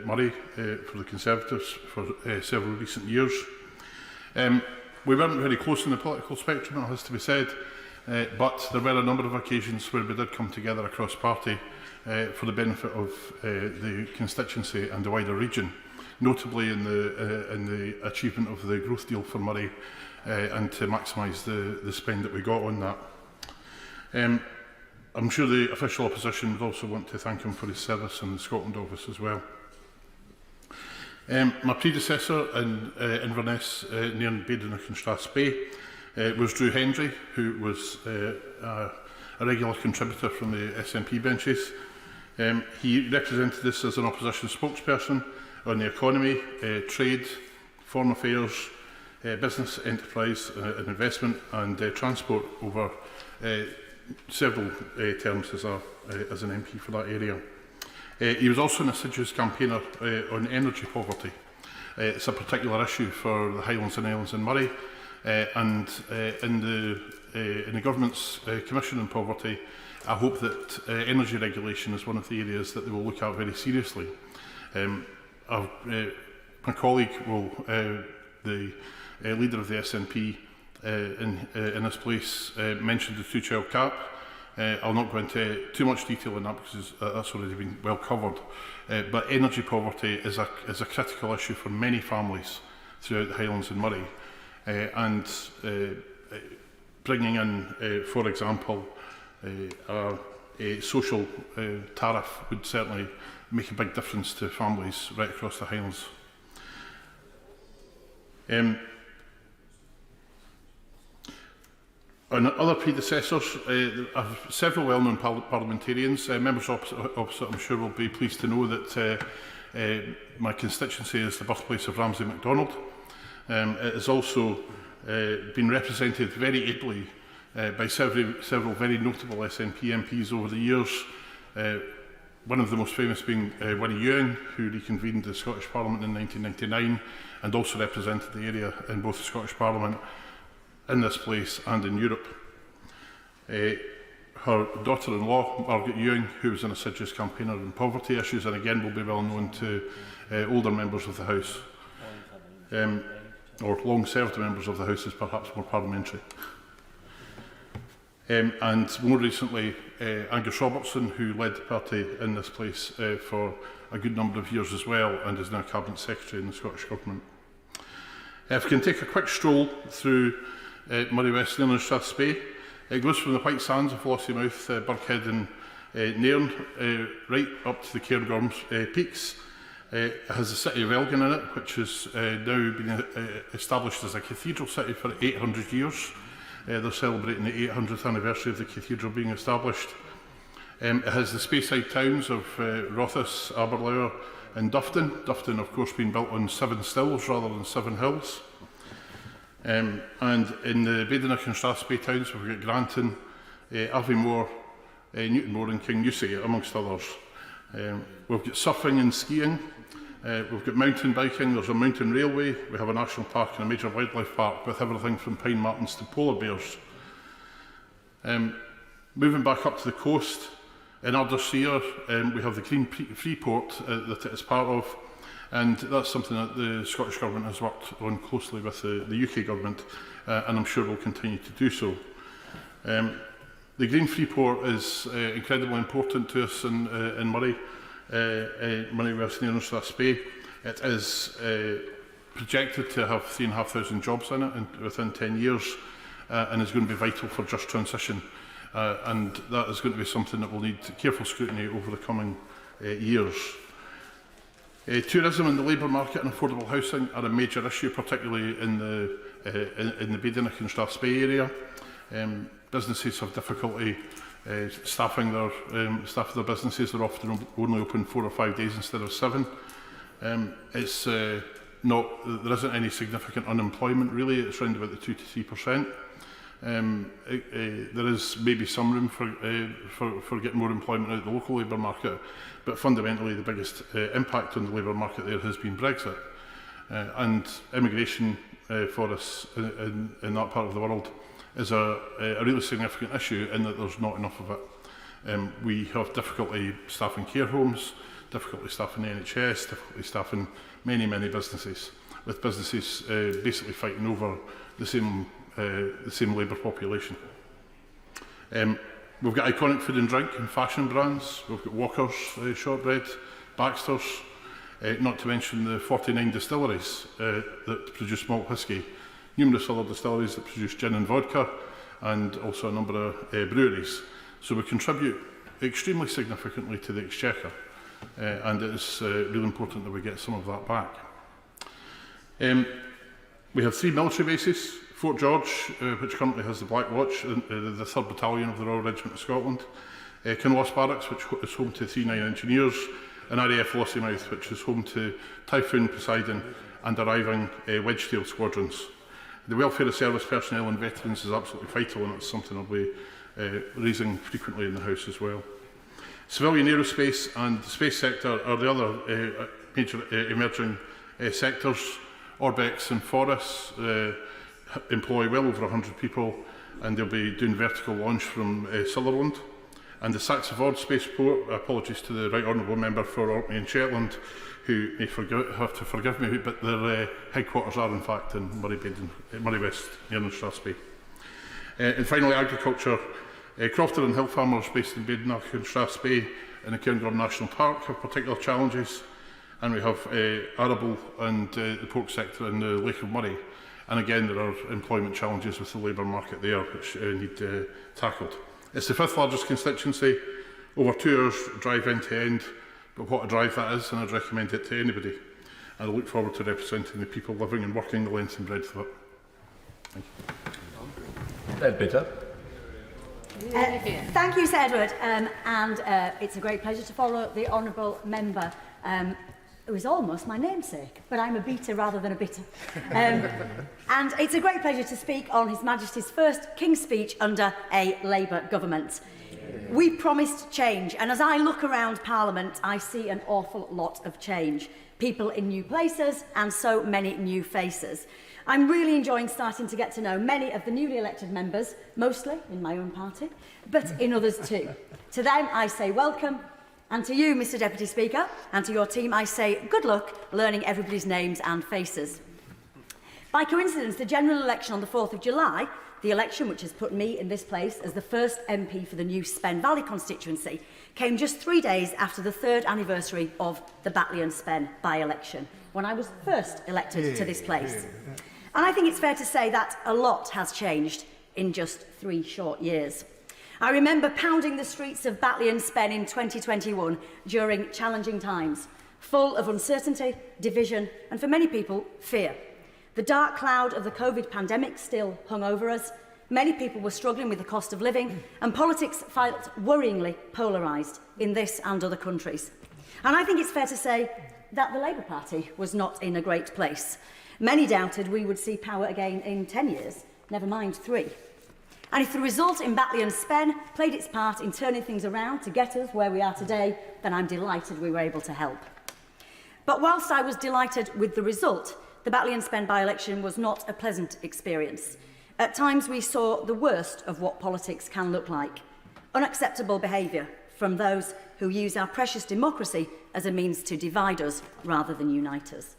Murray for the Conservatives for several recent years. We weren't very close in the political spectrum, it has to be said, but there were a number of occasions where we did come together across party for the benefit of the constituency and the wider region, notably in the achievement of the growth deal for Murray and to maximise the spend that we got on that. I'm sure the official opposition would also want to thank him for his service in the Scotland office as well. My predecessor in Inverness, Nairn, Maiden and Strathspey was Drew Hendry, who was a regular contributor from the SNP benches. He represented us as an opposition spokesperson on the economy, trade, foreign affairs, business, enterprise and investment and transport over several terms as an MP for that area. He was also an assiduous campaigner on energy poverty. It's a particular issue for the Highlands and Islands and Murray, and in the Government's Commission on Poverty, I hope that energy regulation is one of the areas that they will look at very seriously. my colleague will, the leader of the SNP in this place, mentioned the two-child cap. I'll not go into too much detail on that because that's already been well covered. But energy poverty is a critical issue for many families throughout the Highlands and Moray. And bringing in, for example, a social tariff would certainly make a big difference to families right across the Highlands. On other predecessors, I have several well-known parliamentarians. Members opposite, I'm sure, will be pleased to know that my constituency is the birthplace of Ramsay MacDonald. It has also been represented very ably by several very notable SNP MPs over the years. One of the most famous being Winnie Ewing, who reconvened the Scottish Parliament in 1999 and also represented the area in both the Scottish Parliament, in this place and in Europe. Her daughter-in-law, Margaret Ewing, who was an assiduous campaigner on poverty issues and again will be well known to older members of the House, or long-served members of the House is perhaps more parliamentary. And more recently, Angus Robertson, who led the party in this place for a good number of years as well and is now Cabinet Secretary in the Scottish Government. If we can take a quick stroll through Moray West, Nairn and Strathspey. It goes from the White Sands of Lossiemouth, Birkhead and Nairn, right up to the Cairngorms Peaks. It has the city of Elgin in it, which has now been established as a cathedral city for 800 years. They're celebrating the 800th anniversary of the cathedral being established. It has the Speyside towns of Rothes, Aberlour and Dufton. Dufton, of course, being built on 7 stills rather than 7 hills. And in the Maiden and Strathspey towns, we've got Granton, Aviemore, Newtonmore and Kingussie, amongst others. We've got surfing and skiing, we've got mountain biking, there's a mountain railway, we have a national park and a major wildlife park with everything from pine martens to polar bears. Moving back up to the coast, in Ardersier, we have the Green Freeport that it is part of. And that's something that the Scottish Government has worked on closely with the UK Government, and I'm sure will continue to do so. The Green Freeport is incredibly important to us in Moray, Moray West, Nairn and Strathspey. It is projected to have 3,500 jobs in it within 10 years, and is going to be vital for just transition. And that is going to be something that will need careful scrutiny over the coming years. Tourism and the labour market and affordable housing are a major issue, particularly in the Maiden and Strathspey area. Businesses have difficulty staffing their businesses. They're often only open 4 or 5 days instead of 7. There isn't any significant unemployment really. It's around about the 2 to 3%. There is maybe some room for getting more employment out of the local labour market, but fundamentally the biggest impact on the labour market there has been Brexit. And immigration for us in that part of the world is a really significant issue in that there's not enough of it. We have difficulty staffing care homes, difficulty staffing the NHS, difficulty staffing many businesses, with businesses basically fighting over the same labour population. We've got iconic food and drink and fashion brands. We've got Walker's shortbread, Baxter's, not to mention the 49 distilleries that produce malt whisky, numerous other distilleries that produce gin and vodka, and also a number of breweries. So we contribute extremely significantly to the exchequer, and it is really important that we get some of that back. We have 3 military bases. Fort George, which currently has the Black Watch, the 3rd Battalion of the Royal Regiment of Scotland, Kinloss Barracks, which is home to 39 engineers, and RAF Lossiemouth, which is home to Typhoon, Poseidon and arriving Wedgetail squadrons. The welfare of service personnel and veterans is absolutely vital, and it's something I'll be raising frequently in the House as well. Civilian aerospace and the space sector are the other major emerging sectors. Orbex and Forres employ well over 100 people, and they'll be doing vertical launch from Sutherland. And the Saxon Space Port, apologies to the Right Honourable Member for Orkney and Shetland, who may have to forgive me, but their headquarters are in fact in Murray West, near in Strathspey. And finally, agriculture. Crofton and hill farmers based in Maiden and Strathspey in the Cairngorm National Park have particular challenges, and we have arable and the pork sector in the Lake of Murray. And again, there are employment challenges with the labour market there which need tackled. It's the 5th largest constituency, over 2 hours drive end to end, but what a drive that is, and I'd recommend it to anybody. And I look forward to representing the people living and working the length and breadth of it. Thank you. Ed Bitter. Thank you, Sir Edward, and it's a great pleasure to follow the honourable member, who is almost my namesake, but I'm a beater rather than a bitter. And it's a great pleasure to speak on His Majesty's first King's Speech under a Labour government. We promised change, and as I look around Parliament, I see an awful lot of change. People in new places and so many new faces. I'm really enjoying starting to get to know many of the newly elected members, mostly in my own party, but in others too. To them, I say welcome, and to you, Mr Deputy Speaker, and to your team, I say good luck learning everybody's names and faces. By coincidence, the general election on the 4th of July, the election which has put me in this place as the first MP for the new Spen Valley constituency, came just 3 days after the 3rd anniversary of the Batley and Spen by-election, when I was first elected to this place. And I think it's fair to say that a lot has changed in just 3 short years. I remember pounding the streets of Batley and Spen in 2021 during challenging times, full of uncertainty, division, and for many people, fear. The dark cloud of the COVID pandemic still hung over us. Many people were struggling with the cost of living, and politics felt worryingly polarised in this and other countries. And I think it's fair to say that the Labour Party was not in a great place. Many doubted we would see power again in 10 years, never mind 3. And if the result in Batley and Spen played its part in turning things around to get us where we are today, then I'm delighted we were able to help. But whilst I was delighted with the result, the Batley and Spen by-election was not a pleasant experience. At times we saw the worst of what politics can look like. Unacceptable behaviour from those who use our precious democracy as a means to divide us rather than unite us.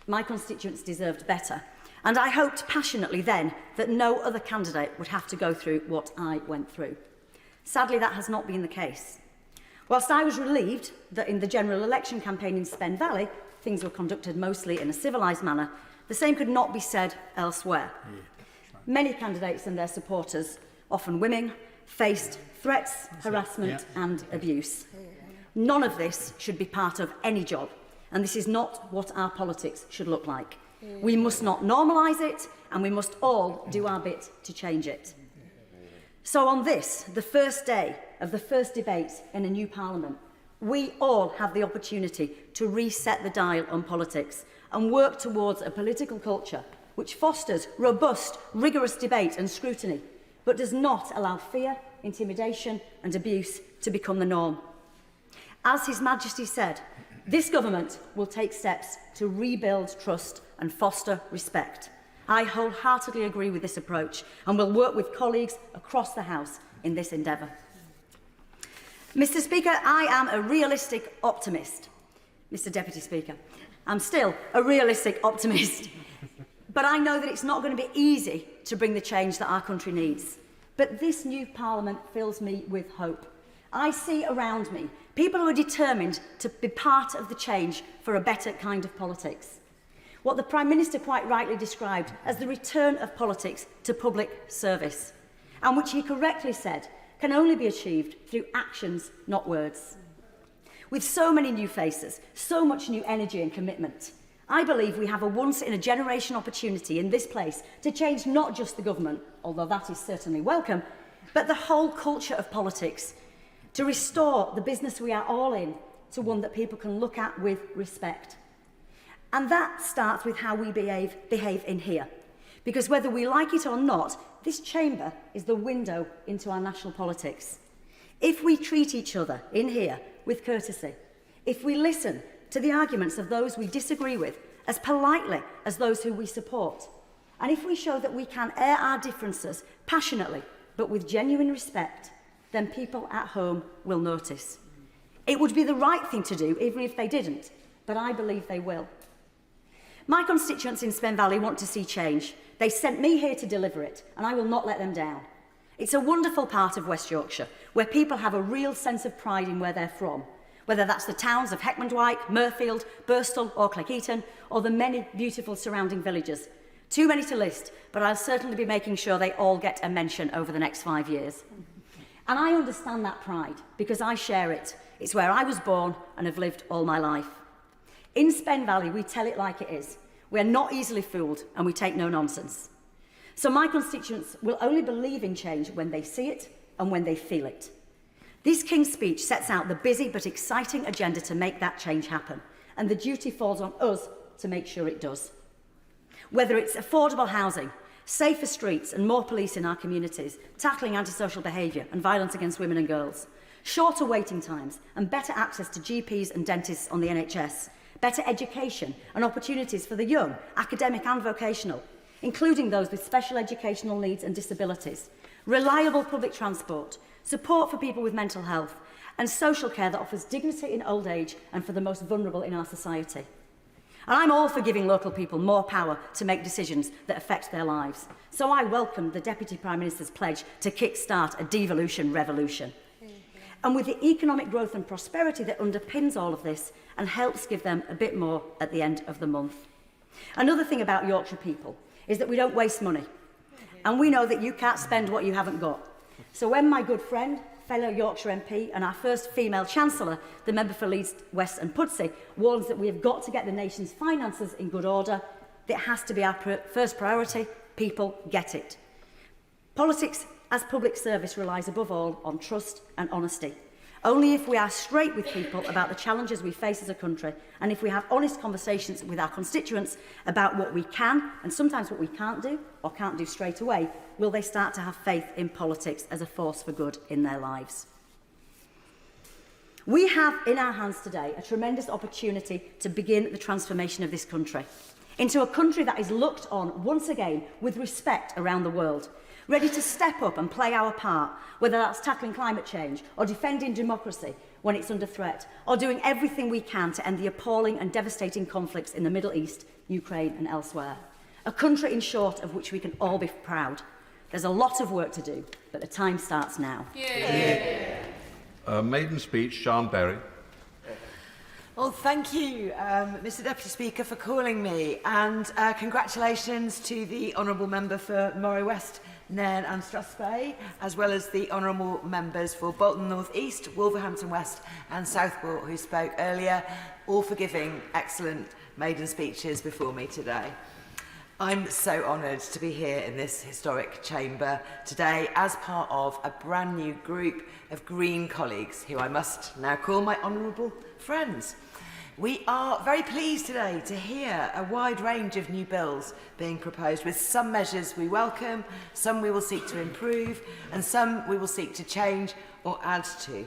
My constituents deserved better, and I hoped passionately then that no other candidate would have to go through what I went through. Sadly, that has not been the case. Whilst I was relieved that in the general election campaign in Spen Valley, things were conducted mostly in a civilised manner, the same could not be said elsewhere. Many candidates and their supporters, often women, faced threats, harassment and abuse. None of this should be part of any job, and this is not what our politics should look like. We must not normalise it, and we must all do our bit to change it. So on this, the first day of the first debate in a new Parliament, we all have the opportunity to reset the dial on politics and work towards a political culture which fosters robust, rigorous debate and scrutiny, but does not allow fear, intimidation and abuse to become the norm. As His Majesty said, this government will take steps to rebuild trust and foster respect. I wholeheartedly agree with this approach and will work with colleagues across the House in this endeavour. Mr Speaker, I am a realistic optimist. Mr Deputy Speaker, I'm still a realistic optimist. But I know that it's not going to be easy to bring the change that our country needs. But this new Parliament fills me with hope. I see around me people who are determined to be part of the change for a better kind of politics. What the Prime Minister quite rightly described as the return of politics to public service, and which he correctly said can only be achieved through actions, not words. With so many new faces, so much new energy and commitment, I believe we have a once-in-a-generation opportunity in this place to change not just the government, although that is certainly welcome, but the whole culture of politics, to restore the business we are all in to one that people can look at with respect. And that starts with how we behave in here. Because whether we like it or not, this chamber is the window into our national politics. If we treat each other in here with courtesy, if we listen to the arguments of those we disagree with as politely as those who we support, and if we show that we can air our differences passionately but with genuine respect, then people at home will notice. It would be the right thing to do, even if they didn't, but I believe they will. My constituents in Spen Valley want to see change. They sent me here to deliver it, and I will not let them down. It's a wonderful part of West Yorkshire, where people have a real sense of pride in where they're from, whether that's the towns of Heckmondwike, Murfield, Birstall or Cleckheaton, or the many beautiful surrounding villages. Too many to list, but I'll certainly be making sure they all get a mention over the next 5 years. And I understand that pride, because I share it. It's where I was born and have lived all my life. In Spen Valley, we tell it like it is. We're not easily fooled, and we take no nonsense. So my constituents will only believe in change when they see it and when they feel it. This King's Speech sets out the busy but exciting agenda to make that change happen, and the duty falls on us to make sure it does. Whether it's affordable housing, safer streets and more police in our communities, tackling antisocial behaviour and violence against women and girls, shorter waiting times and better access to GPs and dentists on the NHS, better education and opportunities for the young, academic and vocational, including those with special educational needs and disabilities, reliable public transport, support for people with mental health, and social care that offers dignity in old age and for the most vulnerable in our society. And I'm all for giving local people more power to make decisions that affect their lives. So I welcome the Deputy Prime Minister's pledge to kick-start a devolution revolution. And with the economic growth and prosperity that underpins all of this and helps give them a bit more at the end of the month. Another thing about Yorkshire people is that we don't waste money. And we know that you can't spend what you haven't got. So when my good friend, fellow Yorkshire MP and our first female Chancellor, the member for Leeds West and Pudsey, warns that we have got to get the nation's finances in good order, it has to be our first priority. People get it. Politics as public service relies above all on trust and honesty. Only if we are straight with people about the challenges we face as a country, and if we have honest conversations with our constituents about what we can and sometimes what we can't do or can't do straight away, will they start to have faith in politics as a force for good in their lives. We have in our hands today a tremendous opportunity to begin the transformation of this country into a country that is looked on once again with respect around the world, ready to step up and play our part, whether that's tackling climate change or defending democracy when it's under threat, or doing everything we can to end the appalling and devastating conflicts in the Middle East, Ukraine and elsewhere. A country, in short, of which we can all be proud. There's a lot of work to do, but the time starts now. Maiden speech, Sean Berry. Well, thank you, Mr Deputy Speaker, for calling me, and congratulations to the Honourable Member for Moray West, Nairn and Strathspey, as well as the Honourable Members for Bolton North East, Wolverhampton West and Southport, who spoke earlier, all for giving excellent maiden speeches before me today. I'm so honoured to be here in this historic chamber today as part of a brand new group of Green colleagues who I must now call my honourable friends. We are very pleased today to hear a wide range of new bills being proposed, with some measures we welcome, some we will seek to improve, and some we will seek to change or add to.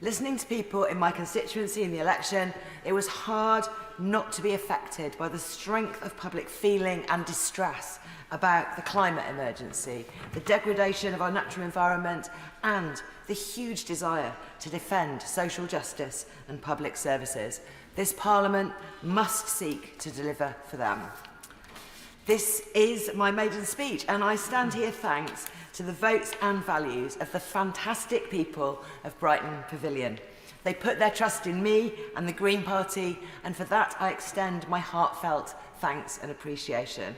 Listening to people in my constituency in the election, it was hard not to be affected by the strength of public feeling and distress about the climate emergency, the degradation of our natural environment, and the huge desire to defend social justice and public services. This Parliament must seek to deliver for them. This is my maiden speech, and I stand here thanks to the votes and values of the fantastic people of Brighton Pavilion. They put their trust in me and the Green Party, and for that I extend my heartfelt thanks and appreciation.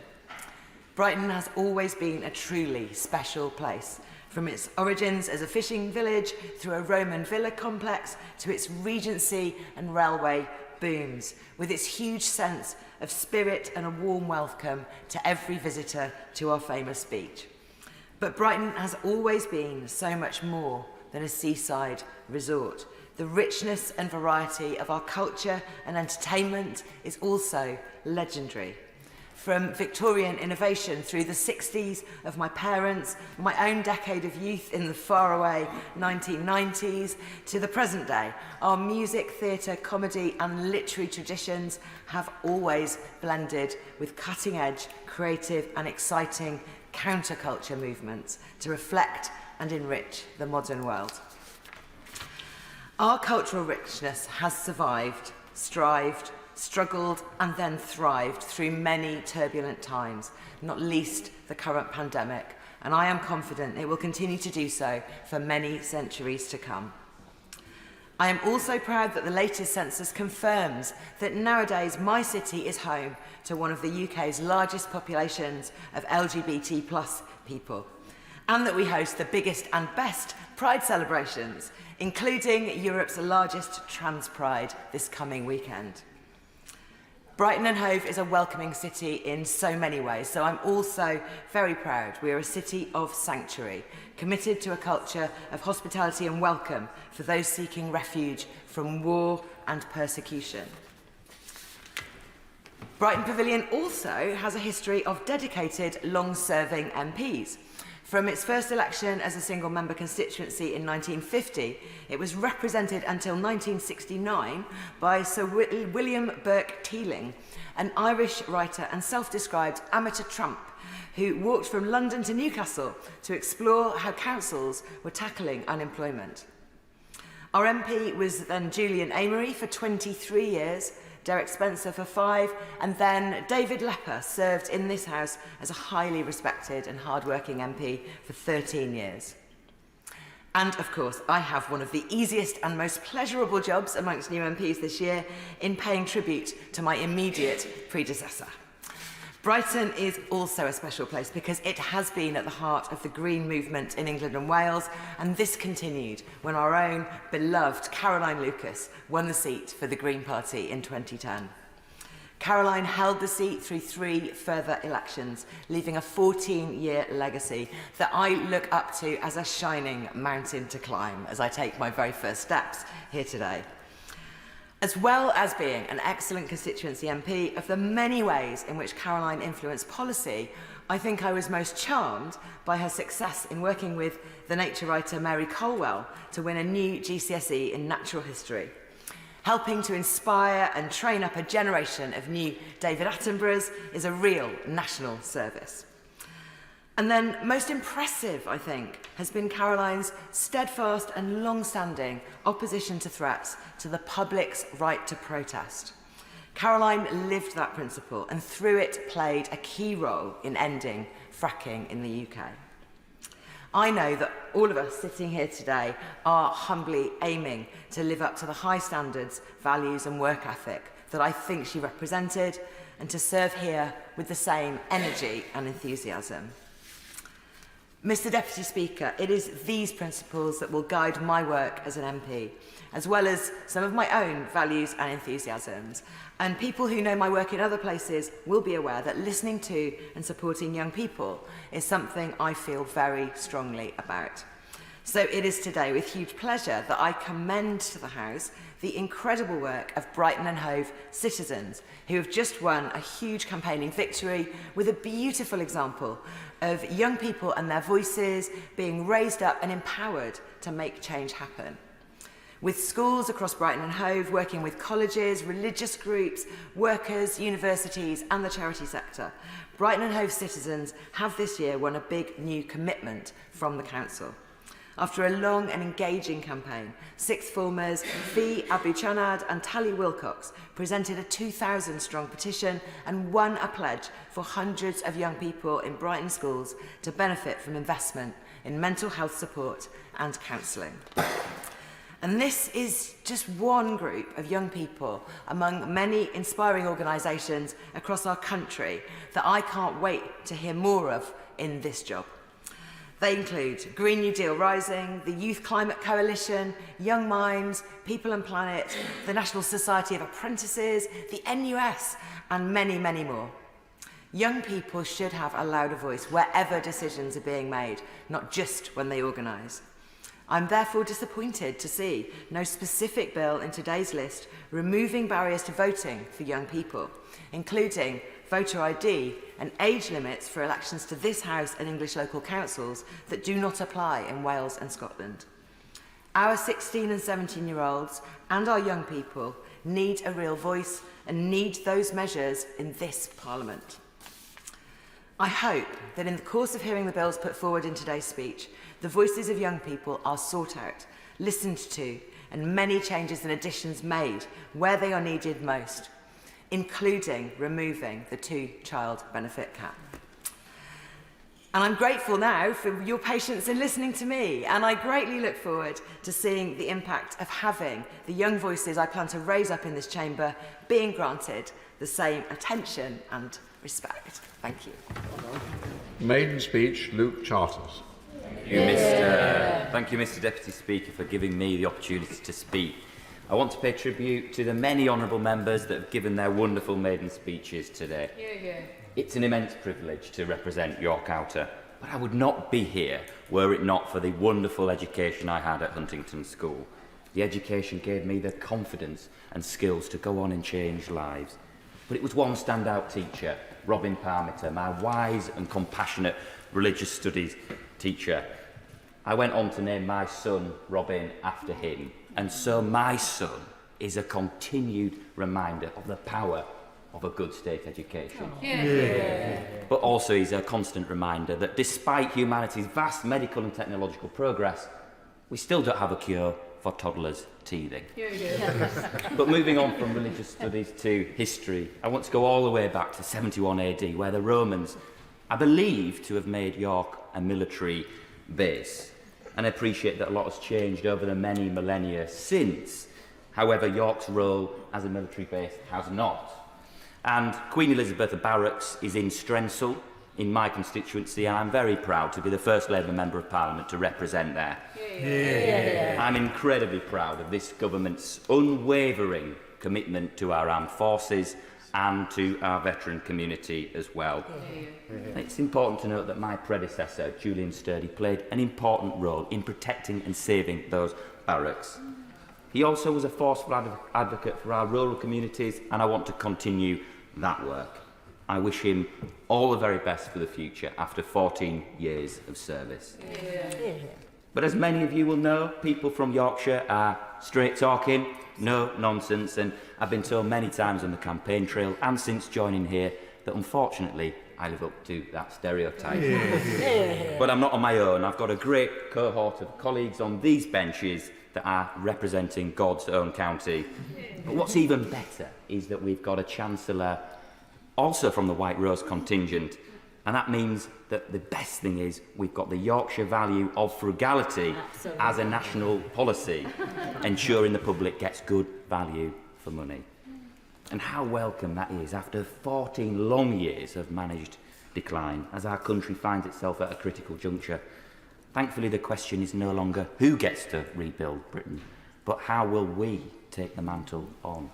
Brighton has always been a truly special place, from its origins as a fishing village through a Roman villa complex to its Regency and railway booms, with its huge sense of spirit and a warm welcome to every visitor to our famous beach. But Brighton has always been so much more than a seaside resort. The richness and variety of our culture and entertainment is also legendary. From Victorian innovation through the 60s of my parents, my own decade of youth in the faraway 1990s, to the present day, our music, theatre, comedy and literary traditions have always blended with cutting-edge, creative and exciting counterculture movements to reflect and enrich the modern world. Our cultural richness has survived, strived, struggled and then thrived through many turbulent times, not least the current pandemic, and I am confident it will continue to do so for many centuries to come. I am also proud that the latest census confirms that nowadays my city is home to one of the UK's largest populations of LGBT+ people, and that we host the biggest and best Pride celebrations, including Europe's largest trans Pride this coming weekend. Brighton and Hove is a welcoming city in so many ways, so I'm also very proud we are a city of sanctuary, committed to a culture of hospitality and welcome for those seeking refuge from war and persecution. Brighton Pavilion also has a history of dedicated, long-serving MPs. From its first election as a single-member constituency in 1950, it was represented until 1969 by Sir William Burke Teeling, an Irish writer and self-described amateur tramp who walked from London to Newcastle to explore how councils were tackling unemployment. Our MP was then Julian Amery for 23 years, Derek Spencer for 5, and then David Lepper served in this House as a highly respected and hard-working MP for 13 years. And, of course, I have one of the easiest and most pleasurable jobs amongst new MPs this year in paying tribute to my immediate predecessor. Brighton is also a special place because it has been at the heart of the Green movement in England and Wales, and this continued when our own beloved Caroline Lucas won the seat for the Green Party in 2010. Caroline held the seat through 3 further elections, leaving a 14-year legacy that I look up to as a shining mountain to climb as I take my very first steps here today. As well as being an excellent constituency MP, of the many ways in which Caroline influenced policy, I think I was most charmed by her success in working with the nature writer Mary Colwell to win a new GCSE in natural history. Helping to inspire and train up a generation of new David Attenboroughs is a real national service. And then, most impressive, I think, has been Caroline's steadfast and long-standing opposition to threats to the public's right to protest. Caroline lived that principle and through it played a key role in ending fracking in the UK. I know that all of us sitting here today are humbly aiming to live up to the high standards, values and work ethic that I think she represented, and to serve here with the same energy and enthusiasm. Mr. Deputy Speaker, it is these principles that will guide my work as an MP, as well as some of my own values and enthusiasms. And people who know my work in other places will be aware that listening to and supporting young people is something I feel very strongly about. So it is today with huge pleasure that I commend to the House the incredible work of Brighton and Hove citizens who have just won a huge campaigning victory with a beautiful example of young people and their voices being raised up and empowered to make change happen. With schools across Brighton and Hove working with colleges, religious groups, workers, universities and the charity sector, Brighton and Hove citizens have this year won a big new commitment from the Council. After a long and engaging campaign, sixth formers Fee Abu-Chanad and Tally Wilcox presented a 2,000-strong petition and won a pledge for hundreds of young people in Brighton schools to benefit from investment in mental health support and counselling. And this is just one group of young people among many inspiring organisations across our country that I can't wait to hear more of in this job. They include Green New Deal Rising, the Youth Climate Coalition, Young Minds, People and Planet, the National Society of Apprentices, the NUS, and many, many more. Young people should have a louder voice wherever decisions are being made, not just when they organise. I'm therefore disappointed to see no specific bill in today's list removing barriers to voting for young people, including voter ID and age limits for elections to this House and English local councils that do not apply in Wales and Scotland. Our 16 and 17-year-olds and our young people need a real voice and need those measures in this Parliament. I hope that in the course of hearing the bills put forward in today's speech, the voices of young people are sought out, listened to, and many changes and additions made where they are needed most, including removing the two-child benefit cap. And I'm grateful now for your patience in listening to me, and I greatly look forward to seeing the impact of having the young voices I plan to raise up in this chamber being granted the same attention and respect. Thank you. Maiden speech, Luke Charters. Thank you, Mr. Deputy Speaker, for giving me the opportunity to speak. I want to pay tribute to the many honourable members that have given their wonderful maiden speeches today. It's an immense privilege to represent York Outer, but I would not be here were it not for the wonderful education I had at Huntington School. The education gave me the confidence and skills to go on and change lives. But it was one standout teacher, Robin Parmiter, my wise and compassionate religious studies teacher. I went on to name my son, Robin, after him. And so my son is a continued reminder of the power of a good state education. But also he's a constant reminder that despite humanity's vast medical and technological progress, we still don't have a cure for toddlers teething. But moving on from religious studies to history, I want to go all the way back to 71 AD, where the Romans are believed to have made York a military base. And I appreciate that a lot has changed over the many millennia since. However, York's role as a military base has not. And Queen Elizabeth Barracks is in Strensall, in my constituency, and I'm very proud to be the first Labour Member of Parliament to represent there. I'm incredibly proud of this government's unwavering commitment to our armed forces and to our veteran community as well. It's important to note that my predecessor, Julian Sturdy, played an important role in protecting and saving those barracks. He also was a forceful advocate for our rural communities, and I want to continue that work. I wish him all the very best for the future after 14 years of service. But as many of you will know, people from Yorkshire are straight talking, no nonsense, and I've been told many times on the campaign trail and since joining here that unfortunately I live up to that stereotype. But I'm not on my own. I've got a great cohort of colleagues on these benches that are representing God's own county. But what's even better is that we've got a Chancellor also from the White Rose contingent, and that means that the best thing is we've got the Yorkshire value of frugality as a national policy, ensuring the public gets good value for money. And how welcome that is after 14 long years of managed decline, as our country finds itself at a critical juncture. Thankfully, the question is no longer who gets to rebuild Britain, but how will we take the mantle on?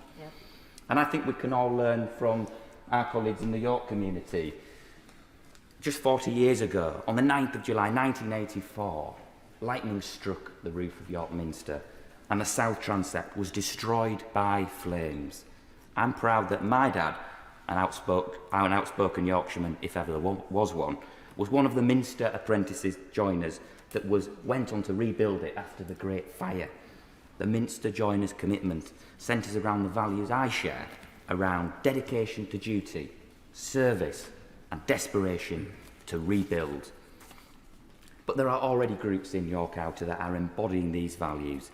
And I think we can all learn from our colleagues in the York community. Just 40 years ago, on the 9th of July 1984, lightning struck the roof of York Minster and the south transept was destroyed by flames. I'm proud that my dad, an outspoken Yorkshireman, if ever there was one of the Minster apprentices joiners that went on to rebuild it after the Great Fire. The Minster joiners' commitment centres around the values I share, around dedication to duty, service and desperation to rebuild. But there are already groups in York Outer that are embodying these values.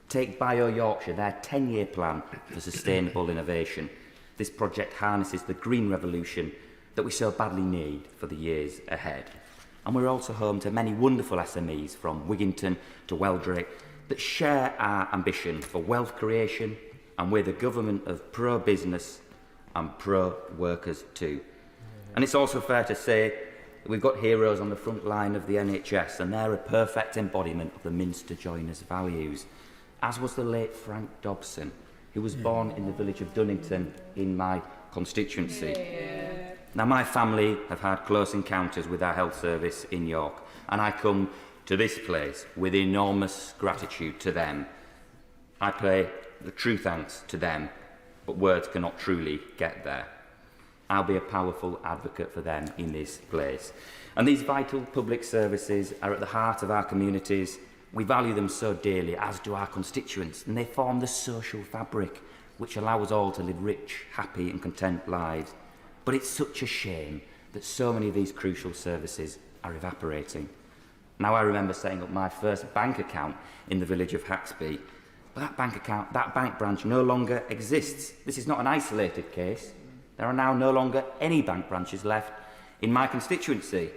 Take Bio Yorkshire, their 10-year plan for sustainable innovation. This project harnesses the green revolution that we so badly need for the years ahead. And we're also home to many wonderful SMEs from Wigginton to Weldrake that share our ambition for wealth creation, and we're the government of pro-business and pro-workers too. And it's also fair to say that we've got heroes on the front line of the NHS, and they're a perfect embodiment of the Minster joiners' values, as was the late Frank Dobson, who was born in the village of Dunnington in my constituency. Now, my family have had close encounters with our health service in York, and I come to this place with enormous gratitude to them. I pay the true thanks to them, but words cannot truly get there. I'll be a powerful advocate for them in this place. And these vital public services are at the heart of our communities. We value them so dearly, as do our constituents, and they form the social fabric which allow us all to live rich, happy and content lives. But it's such a shame that so many of these crucial services are evaporating. Now, I remember setting up my first bank account in the village of Haxby, but that bank branch no longer exists. This is not an isolated case. There are now no longer any bank branches left in my constituency.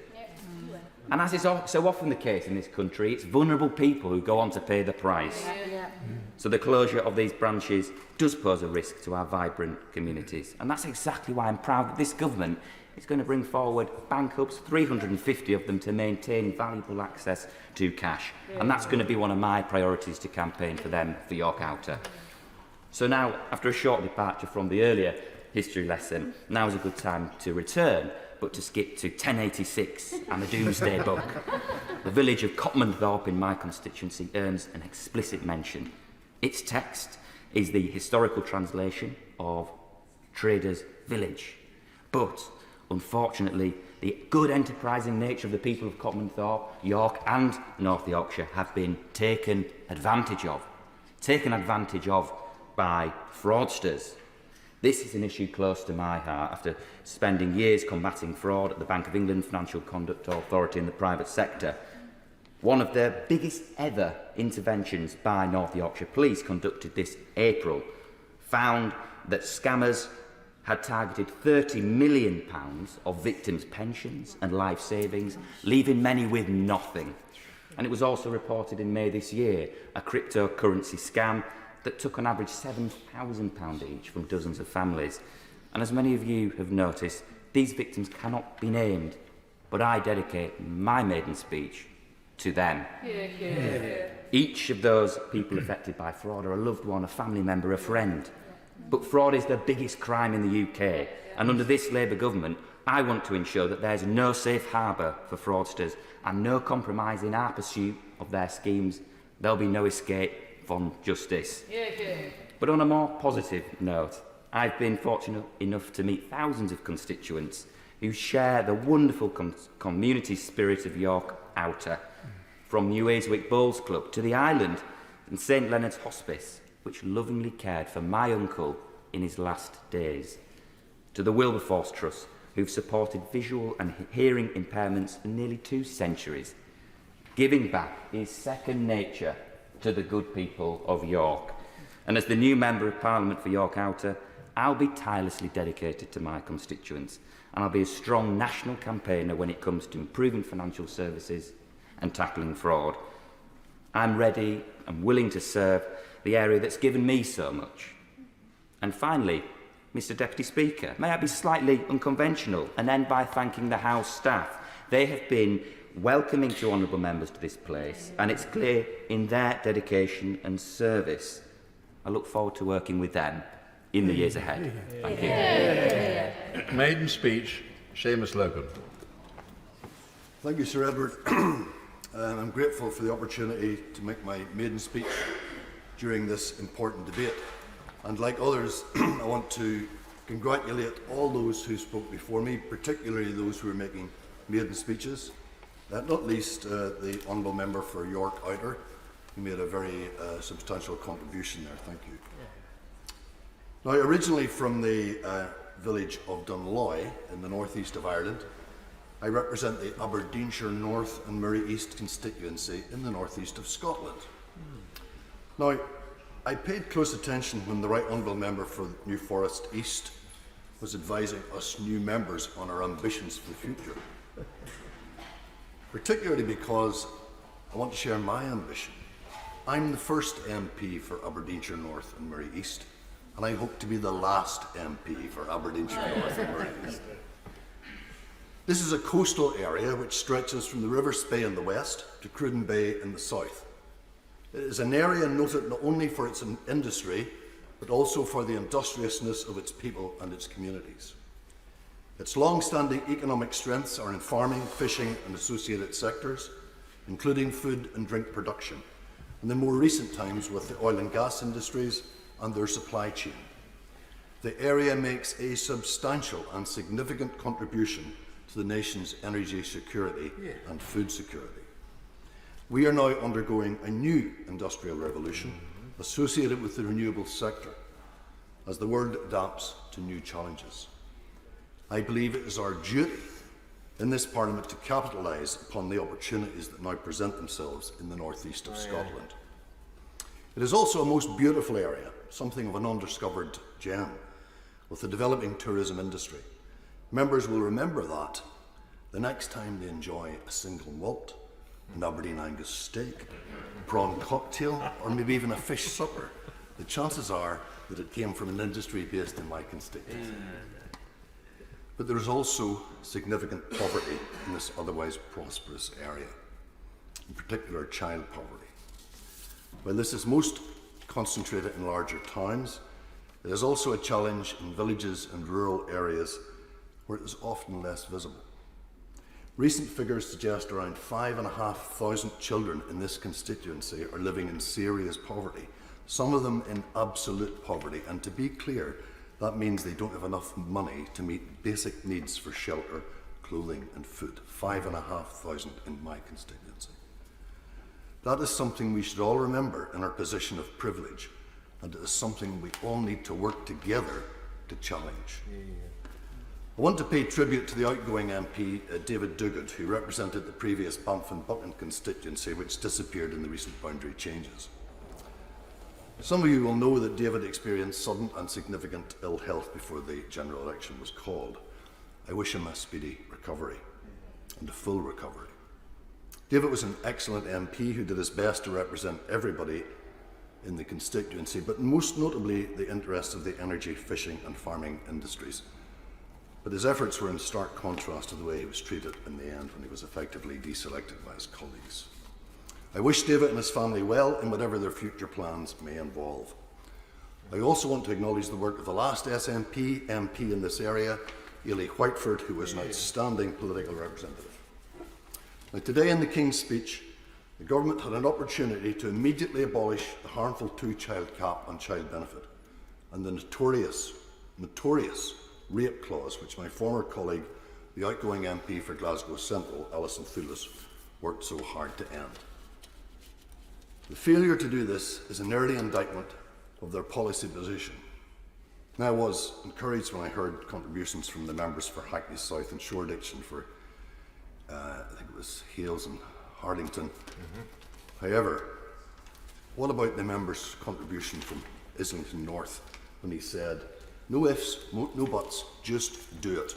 And as is so often the case in this country, it's vulnerable people who go on to pay the price. So the closure of these branches does pose a risk to our vibrant communities. And that's exactly why I'm proud that this government is going to bring forward bank hubs, 350 of them, to maintain valuable access to cash. And that's going to be one of my priorities to campaign for them for York Outer. So now, after a short departure from the earlier history lesson, now is a good time to return, but to skip to 1086 and the Doomsday Book. The village of Copmanthorpe in my constituency earns an explicit mention. Its text is the historical translation of Traders' Village. But, unfortunately, the good enterprising nature of the people of Copmanthorpe, York and North Yorkshire have been taken advantage of by fraudsters. This is an issue close to my heart after spending years combating fraud at the Bank of England, Financial Conduct Authority and the private sector. One of the biggest ever interventions by North Yorkshire Police, conducted this April, found that scammers had targeted £30 million of victims' pensions and life savings, leaving many with nothing. And it was also reported in May this year, a cryptocurrency scam that took on average £7,000 each from dozens of families. And as many of you have noticed, these victims cannot be named, but I dedicate my maiden speech to them. Each of those people affected by fraud are a loved one, a family member, a friend. But fraud is the biggest crime in the UK, and under this Labour government, I want to ensure that there's no safe harbour for fraudsters and no compromise in our pursuit of their schemes. There'll be no escape from justice. But on a more positive note, I've been fortunate enough to meet thousands of constituents who share the wonderful community spirit of York Outer, from New Ayswick Bowls Club to the Island and St Leonard's Hospice, which lovingly cared for my uncle in his last days, to the Wilberforce Trust, who've supported visual and hearing impairments for nearly 2 centuries. Giving back is second nature to the good people of York. And as the new Member of Parliament for York Outer, I'll be tirelessly dedicated to my constituents, and I'll be a strong national campaigner when it comes to improving financial services and tackling fraud. I'm ready and willing to serve the area that's given me so much. And finally, Mr. Deputy Speaker, may I be slightly unconventional and end by thanking the House staff. They have been welcoming to honourable members to this place, and it's clear in their dedication and service. I look forward to working with them in the years ahead. Thank you. Maiden speech, Seamus Logan. Thank you, Sir Edward. I'm grateful for the opportunity to make my maiden speech during this important debate. And like others, I want to congratulate all those who spoke before me, particularly those who are making maiden speeches, not least the Honourable Member for York Outer, who made a very substantial contribution there. Thank you. Now, originally from the village of Dunloy in the northeast of Ireland, I represent the Aberdeenshire North and Murray East constituency in the northeast of Scotland. Now, I paid close attention when the Right Honourable Member for New Forest East was advising us new members on our ambitions for the future, particularly because I want to share my ambition. I'm the first MP for Aberdeenshire North and Murray East, and I hope to be the last MP for Aberdeenshire North and Murray East. This is a coastal area which stretches from the River Spey in the west to Cruden Bay in the south. It is an area noted not only for its industry, but also for the industriousness of its people and its communities. Its long-standing economic strengths are in farming, fishing and associated sectors, including food and drink production, and in more recent times with the oil and gas industries and their supply chain. The area makes a substantial and significant contribution to the nation's energy security and food security. We are now undergoing a new industrial revolution associated with the renewables sector as the world adapts to new challenges. I believe it is our duty in this Parliament to capitalise upon the opportunities that now present themselves in the northeast of Scotland. It is also a most beautiful area, something of an undiscovered gem, with a developing tourism industry. Members will remember that the next time they enjoy a single malt, an Aberdeen Angus steak, a prawn cocktail, or maybe even a fish supper, the chances are that it came from an industry based in my constituency. But there is also significant poverty in this otherwise prosperous area, in particular child poverty. While this is most concentrated in larger towns, it is also a challenge in villages and rural areas where it is often less visible. Recent figures suggest around 5,500 children in this constituency are living in serious poverty, some of them in absolute poverty, and to be clear, that means they don't have enough money to meet basic needs for shelter, clothing and food. 5,500 in my constituency. That is something we should all remember in our position of privilege, and it is something we all need to work together to challenge. I want to pay tribute to the outgoing MP, David Duguid, who represented the previous Banff and Buchan constituency, which disappeared in the recent boundary changes. Some of you will know that David experienced sudden and significant ill health before the general election was called. I wish him a speedy recovery and a full recovery. David was an excellent MP who did his best to represent everybody in the constituency, but most notably the interests of the energy, fishing and farming industries. But his efforts were in stark contrast to the way he was treated in the end when he was effectively deselected by his colleagues. I wish David and his family well in whatever their future plans may involve. I also want to acknowledge the work of the last SNP MP in this area, Ely Whiteford, who was an outstanding political representative. Now, today in the King's speech, the government had an opportunity to immediately abolish the harmful two-child cap on child benefit and the notorious rape clause which my former colleague, the outgoing MP for Glasgow Central, Alison Thewlis, worked so hard to end. The failure to do this is an early indictment of their policy position. Now, I was encouraged when I heard contributions from the members for Hackney South and Shoreditch and for, I think it was Hales and Harlington. However, what about the member's contribution from Islington North when he said, no ifs, no buts, just do it?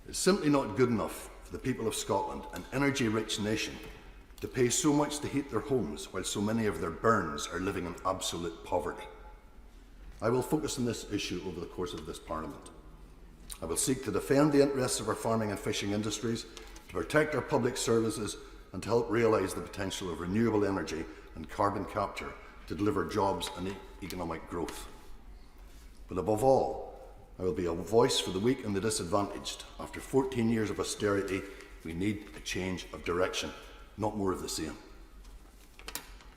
It's simply not good enough for the people of Scotland, an energy-rich nation, to pay so much to heat their homes while so many of their bairns are living in absolute poverty. I will focus on this issue over the course of this Parliament. I will seek to defend the interests of our farming and fishing industries, to protect our public services and to help realise the potential of renewable energy and carbon capture to deliver jobs and economic growth. But above all, I will be a voice for the weak and the disadvantaged. After 14 years of austerity, we need a change of direction, not more of the same.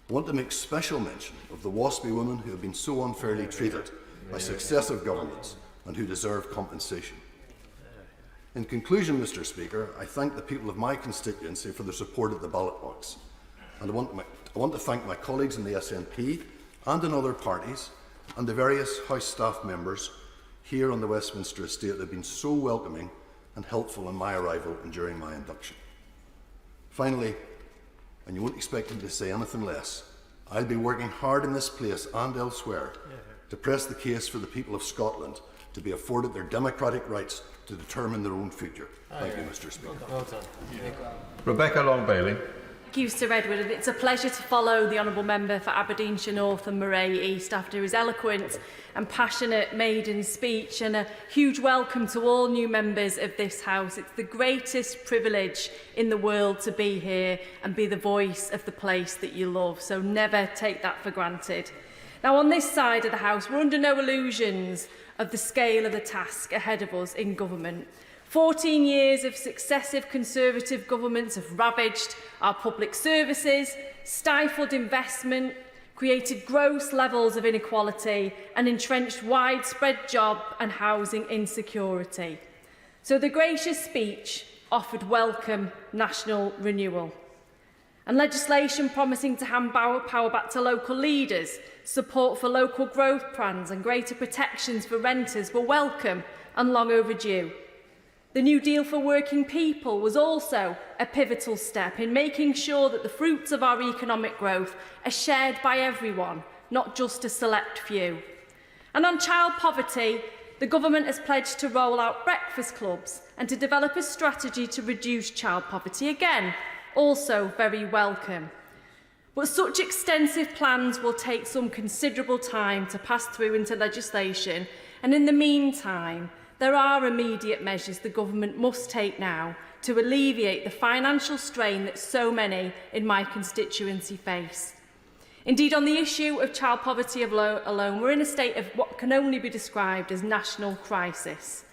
I want to make special mention of the waspy women who have been so unfairly treated by successive governments and who deserve compensation. In conclusion, Mr. Speaker, I thank the people of my constituency for their support at the ballot box. And I want to thank my colleagues in the SNP and in other parties and the various House staff members here on the Westminster estate that have been so welcoming and helpful in my arrival and during my induction. Finally, and you won't expect me to say anything less, I'll be working hard in this place and elsewhere to press the case for the people of Scotland to be afforded their democratic rights to determine their own future. Thank you, Mr. Speaker. Well done. Rebecca Long-Bailey. Thank you, Sir Edward. It's a pleasure to follow the Honourable Member for Aberdeenshire North and Moray East after his eloquent and passionate maiden speech, and a huge welcome to all new members of this House. It's the greatest privilege in the world to be here and be the voice of the place that you love, so never take that for granted. Now, on this side of the House, we're under no illusions of the scale of the task ahead of us in government. 14 years of successive Conservative governments have ravaged our public services, stifled investment, created gross levels of inequality and entrenched widespread job and housing insecurity. So the gracious speech offered welcome national renewal. And legislation promising to hand power back to local leaders, support for local growth plans and greater protections for renters were welcome and long overdue. The New Deal for Working People was also a pivotal step in making sure that the fruits of our economic growth are shared by everyone, not just a select few. And on child poverty, the government has pledged to roll out breakfast clubs and to develop a strategy to reduce child poverty. Again, also very welcome. But such extensive plans will take some considerable time to pass through into legislation, and in the meantime, there are immediate measures the government must take now to alleviate the financial strain that so many in my constituency face. Indeed, on the issue of child poverty alone, we're in a state of what can only be described as national crisis.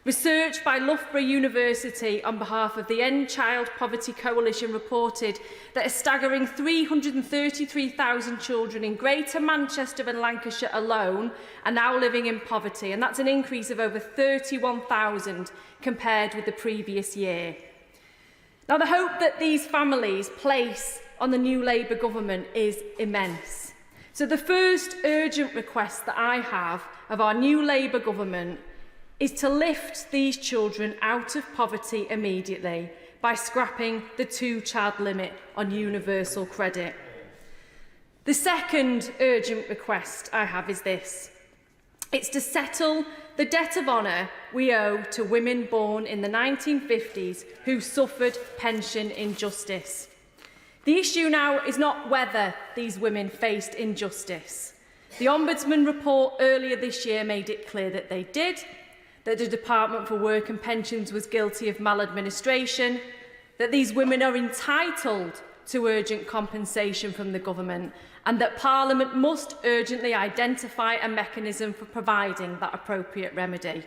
Research by Loughborough University on behalf of the End Child Poverty Coalition reported that a staggering 333,000 children in Greater Manchester and Lancashire alone are now living in poverty, and that's an increase of over 31,000 compared with the previous year. Now, the hope that these families place on the new Labour government is immense. So the first urgent request that I have of our new Labour government is to lift these children out of poverty immediately by scrapping the 2-child limit on universal credit. The second urgent request I have is this. It's to settle the debt of honour we owe to women born in the 1950s who suffered pension injustice. The issue now is not whether these women faced injustice. The Ombudsman report earlier this year made it clear that they did, that the Department for Work and Pensions was guilty of maladministration, that these women are entitled to urgent compensation from the government, and that Parliament must urgently identify a mechanism for providing that appropriate remedy.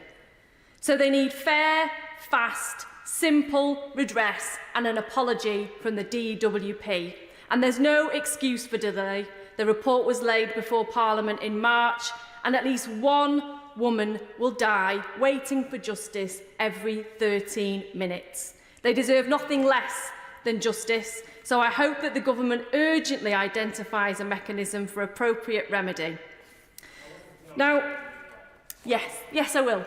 So they need fair, fast, simple redress and an apology from the DWP. And there's no excuse for delay. The report was laid before Parliament in March, and at least one woman will die waiting for justice every 13 minutes. They deserve nothing less than justice, so I hope that the government urgently identifies a mechanism for appropriate remedy. Now, yes, I will.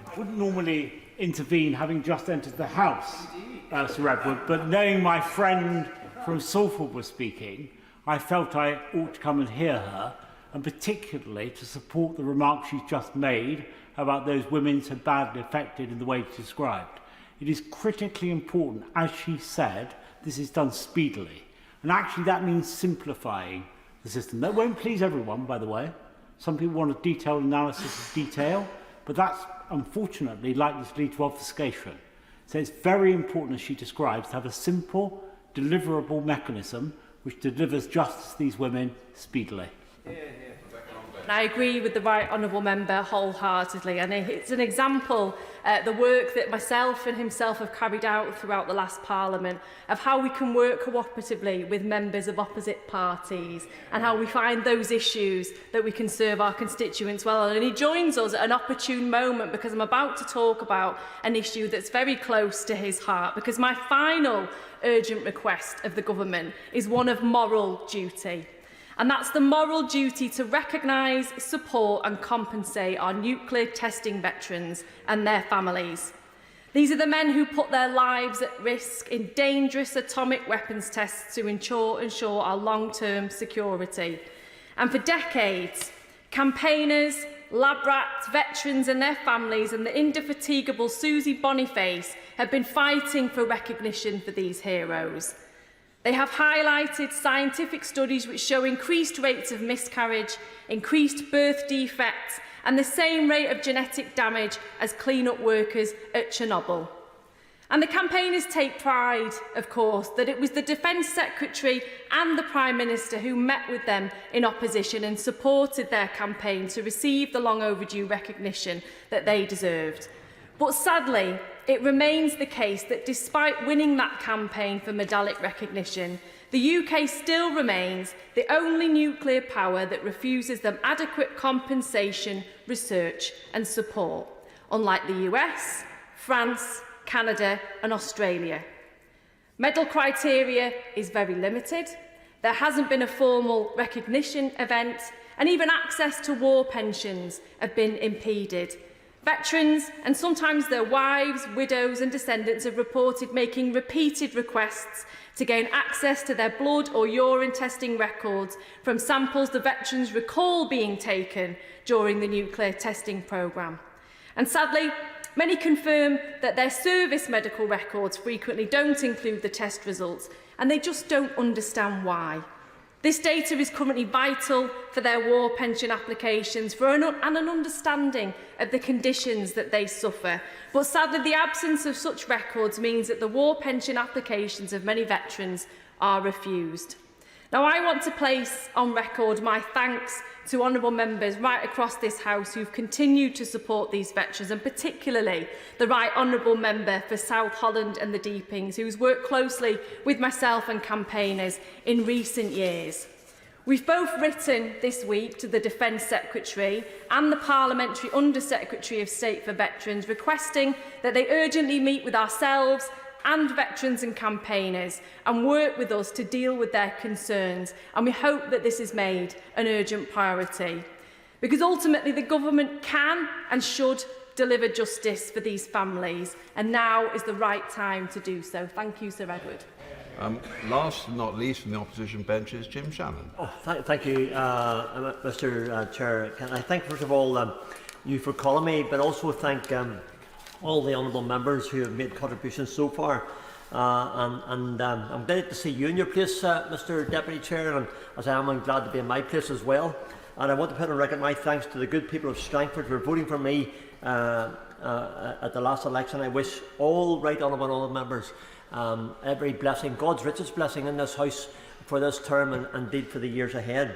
I wouldn't normally intervene, having just entered the House, Sir Edward, but knowing my friend from Salford was speaking, I felt I ought to come and hear her, and particularly to support the remarks she's just made about those women so badly affected in the way she described. It is critically important, as she said, this is done speedily. And actually that means simplifying the system. That won't please everyone, by the way. Some people want a detailed analysis of detail, but that's unfortunately likely to lead to obfuscation. So it's very important, as she describes, to have a simple, deliverable mechanism which delivers justice to these women speedily. And I agree with the Right Honourable Member wholeheartedly, and it's an example, the work that myself and himself have carried out throughout the last Parliament, of how we can work cooperatively with members of opposite parties and how we find those issues that we can serve our constituents well. And he joins us at an opportune moment because I'm about to talk about an issue that's very close to his heart, because my final urgent request of the government is one of moral duty. And that's the moral duty to recognise, support and compensate our nuclear testing veterans and their families. These are the men who put their lives at risk in dangerous atomic weapons tests to ensure our long-term security. And for decades, campaigners, lab rats, veterans and their families and the indefatigable Susie Boniface have been fighting for recognition for these heroes. They have highlighted scientific studies which show increased rates of miscarriage, increased birth defects, and the same rate of genetic damage as clean-up workers at Chernobyl. And the campaigners take pride, of course, that it was the Defence Secretary and the Prime Minister who met with them in opposition and supported their campaign to receive the long overdue recognition that they deserved. But sadly, it remains the case that despite winning that campaign for medallic recognition, the UK still remains the only nuclear power that refuses them adequate compensation, research and support, unlike the US, France, Canada and Australia. Medal criteria is very limited. There hasn't been a formal recognition event, and even access to war pensions have been impeded. Veterans, and sometimes their wives, widows and descendants, have reported making repeated requests to gain access to their blood or urine testing records from samples the veterans recall being taken during the nuclear testing programme. And sadly, many confirm that their service medical records frequently don't include the test results, and they just don't understand why. This data is currently vital for their war pension applications and an understanding of the conditions that they suffer. But sadly, the absence of such records means that the war pension applications of many veterans are refused. Now, I want to place on record my thanks to honourable members right across this House who've continued to support these veterans, and particularly the Right Honourable Member for South Holland and the Deepings, who's worked closely with myself and campaigners in recent years. We've both written this week to the Defence Secretary and the Parliamentary Under-Secretary of State for Veterans, requesting that they urgently meet with ourselves and veterans and campaigners and work with us to deal with their concerns, and we hope that this is made an urgent priority, because ultimately the government can and should deliver justice for these families, and now is the right time to do so. Thank you, Sir Edward. Last but not least from the opposition bench is Jim Shannon. Thank you, Mr Chair. Can I thank first of all you for calling me, but also thank all the honourable members who have made contributions so far. I'm glad to see you in your place, Mr Deputy Chair, and as I am, I'm glad to be in my place as well. And I want to put on record my thanks to the good people of Strangford for voting for me at the last election. I wish all right honourable members every blessing, God's richest blessing in this House for this term and indeed for the years ahead.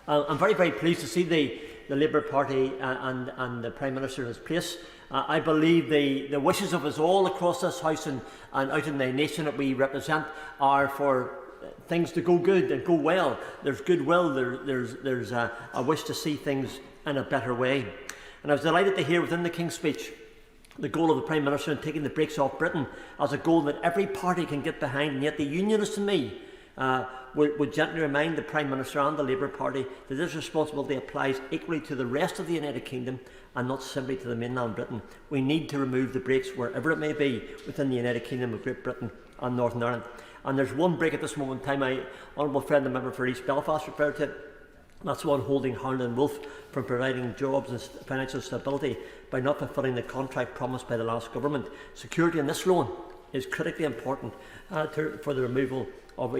I'm very, very pleased to see the Labour Party and the Prime Minister in his place. I believe the wishes of us all across this House and out in the nation that we represent are for things to go good and go well. There's goodwill, there's a wish to see things in a better way. And I was delighted to hear within the King's speech the goal of the Prime Minister in taking the brakes off Britain as a goal that every party can get behind, and yet the Unionists and me would gently remind the Prime Minister and the Labour Party that this responsibility applies equally to the rest of the United Kingdom and not simply to the mainland Britain. We need to remove the brakes wherever it may be within the United Kingdom of Great Britain and Northern Ireland. And there's one brake at this moment in time. My honourable friend, the member for East Belfast, referred to it. That's one holding Hound and Wolf from providing jobs and financial stability by not fulfilling the contract promised by the last government. Security in this loan is critically important for the removal of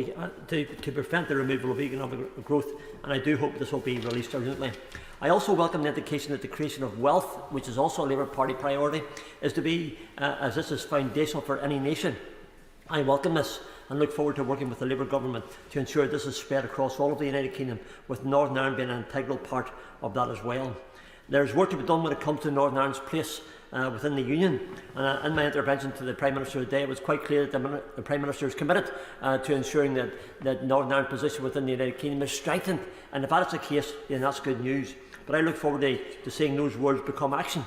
to prevent the removal of economic growth, and I do hope this will be released urgently. I also welcome the indication that the creation of wealth, which is also a Labour Party priority, is to be, as this is foundational for any nation. I welcome this and look forward to working with the Labour Government to ensure this is spread across all of the United Kingdom, with Northern Ireland being an integral part of that as well. There's work to be done when it comes to Northern Ireland's place within the Union. And in my intervention to the Prime Minister today, it was quite clear that the Prime Minister is committed to ensuring that Northern Ireland's position within the United Kingdom is strengthened. And if that is the case, then that's good news. But I look forward to seeing those words become action.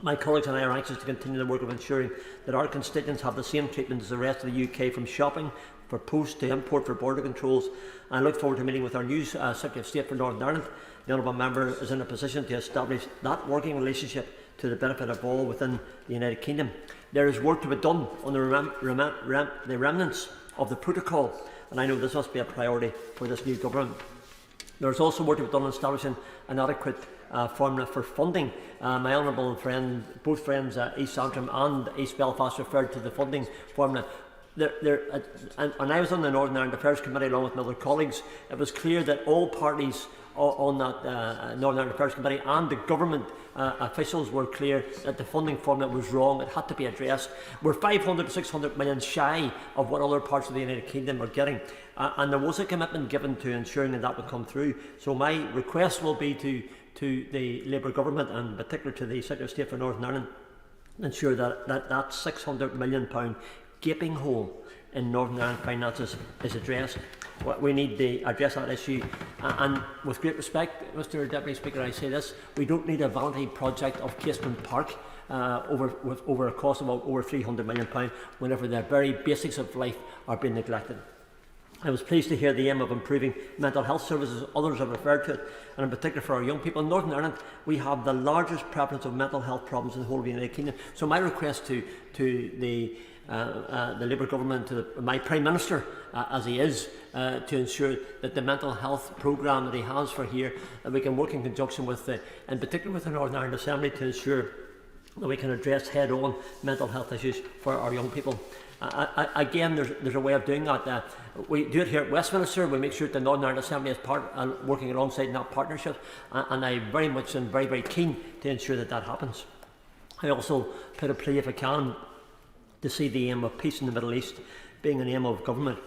My colleagues and I are anxious to continue the work of ensuring that our constituents have the same treatment as the rest of the UK, from shopping for post to import for border controls. And I look forward to meeting with our new Secretary of State for Northern Ireland. The honourable member is in a position to establish that working relationship to the benefit of all within the United Kingdom. There is work to be done on the remnants of the protocol, and I know this must be a priority for this new government. There is also work to be done on establishing an adequate formula for funding. My honourable friend, both friends, East Antrim and East Belfast, referred to the funding formula. And I was on the Northern Ireland Affairs Committee along with my other colleagues. It was clear that all parties on that Northern Ireland Affairs Committee and the government officials were clear that the funding formula was wrong. It had to be addressed. We're 500 to 600 million shy of what other parts of the United Kingdom are getting, and there was a commitment given to ensuring that would come through. So my request will be to the Labour Government, and in particular to the Secretary of State for Northern Ireland, ensure that £600 million gaping hole in Northern Ireland finances is addressed. We need to address that issue, and with great respect, Mr Deputy Speaker, I say this: we don't need a vanity project of Casement Park over a cost of over £300 million, whenever the very basics of life are being neglected. I was pleased to hear the aim of improving mental health services. Others have referred to it, and in particular for our young people. In Northern Ireland, we have the largest prevalence of mental health problems in the whole of the United Kingdom. So my request to the Labour government, to my Prime Minister, as he is, to ensure that the mental health programme that he has for here, that we can work in conjunction with, in particular with the Northern Ireland Assembly, to ensure that we can address head-on mental health issues for our young people. Again, there's a way of doing that. We do it here at Westminster. We make sure that the Northern Ireland Assembly is working alongside in that partnership, and I very much am very, very keen to ensure that that happens. I also put a plea, if I can, to see the aim of peace in the Middle East being an aim of government.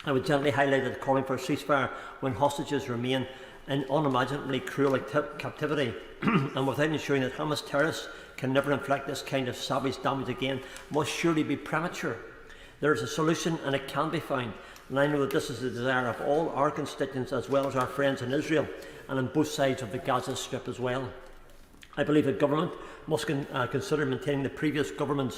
I would gently highlight that calling for a ceasefire when hostages remain in unimaginably cruel captivity and without ensuring that Hamas terrorists can never inflict this kind of savage damage again must surely be premature. There is a solution and it can be found, and I know that this is the desire of all our constituents as well as our friends in Israel and on both sides of the Gaza Strip as well. I believe that government must consider maintaining the previous government's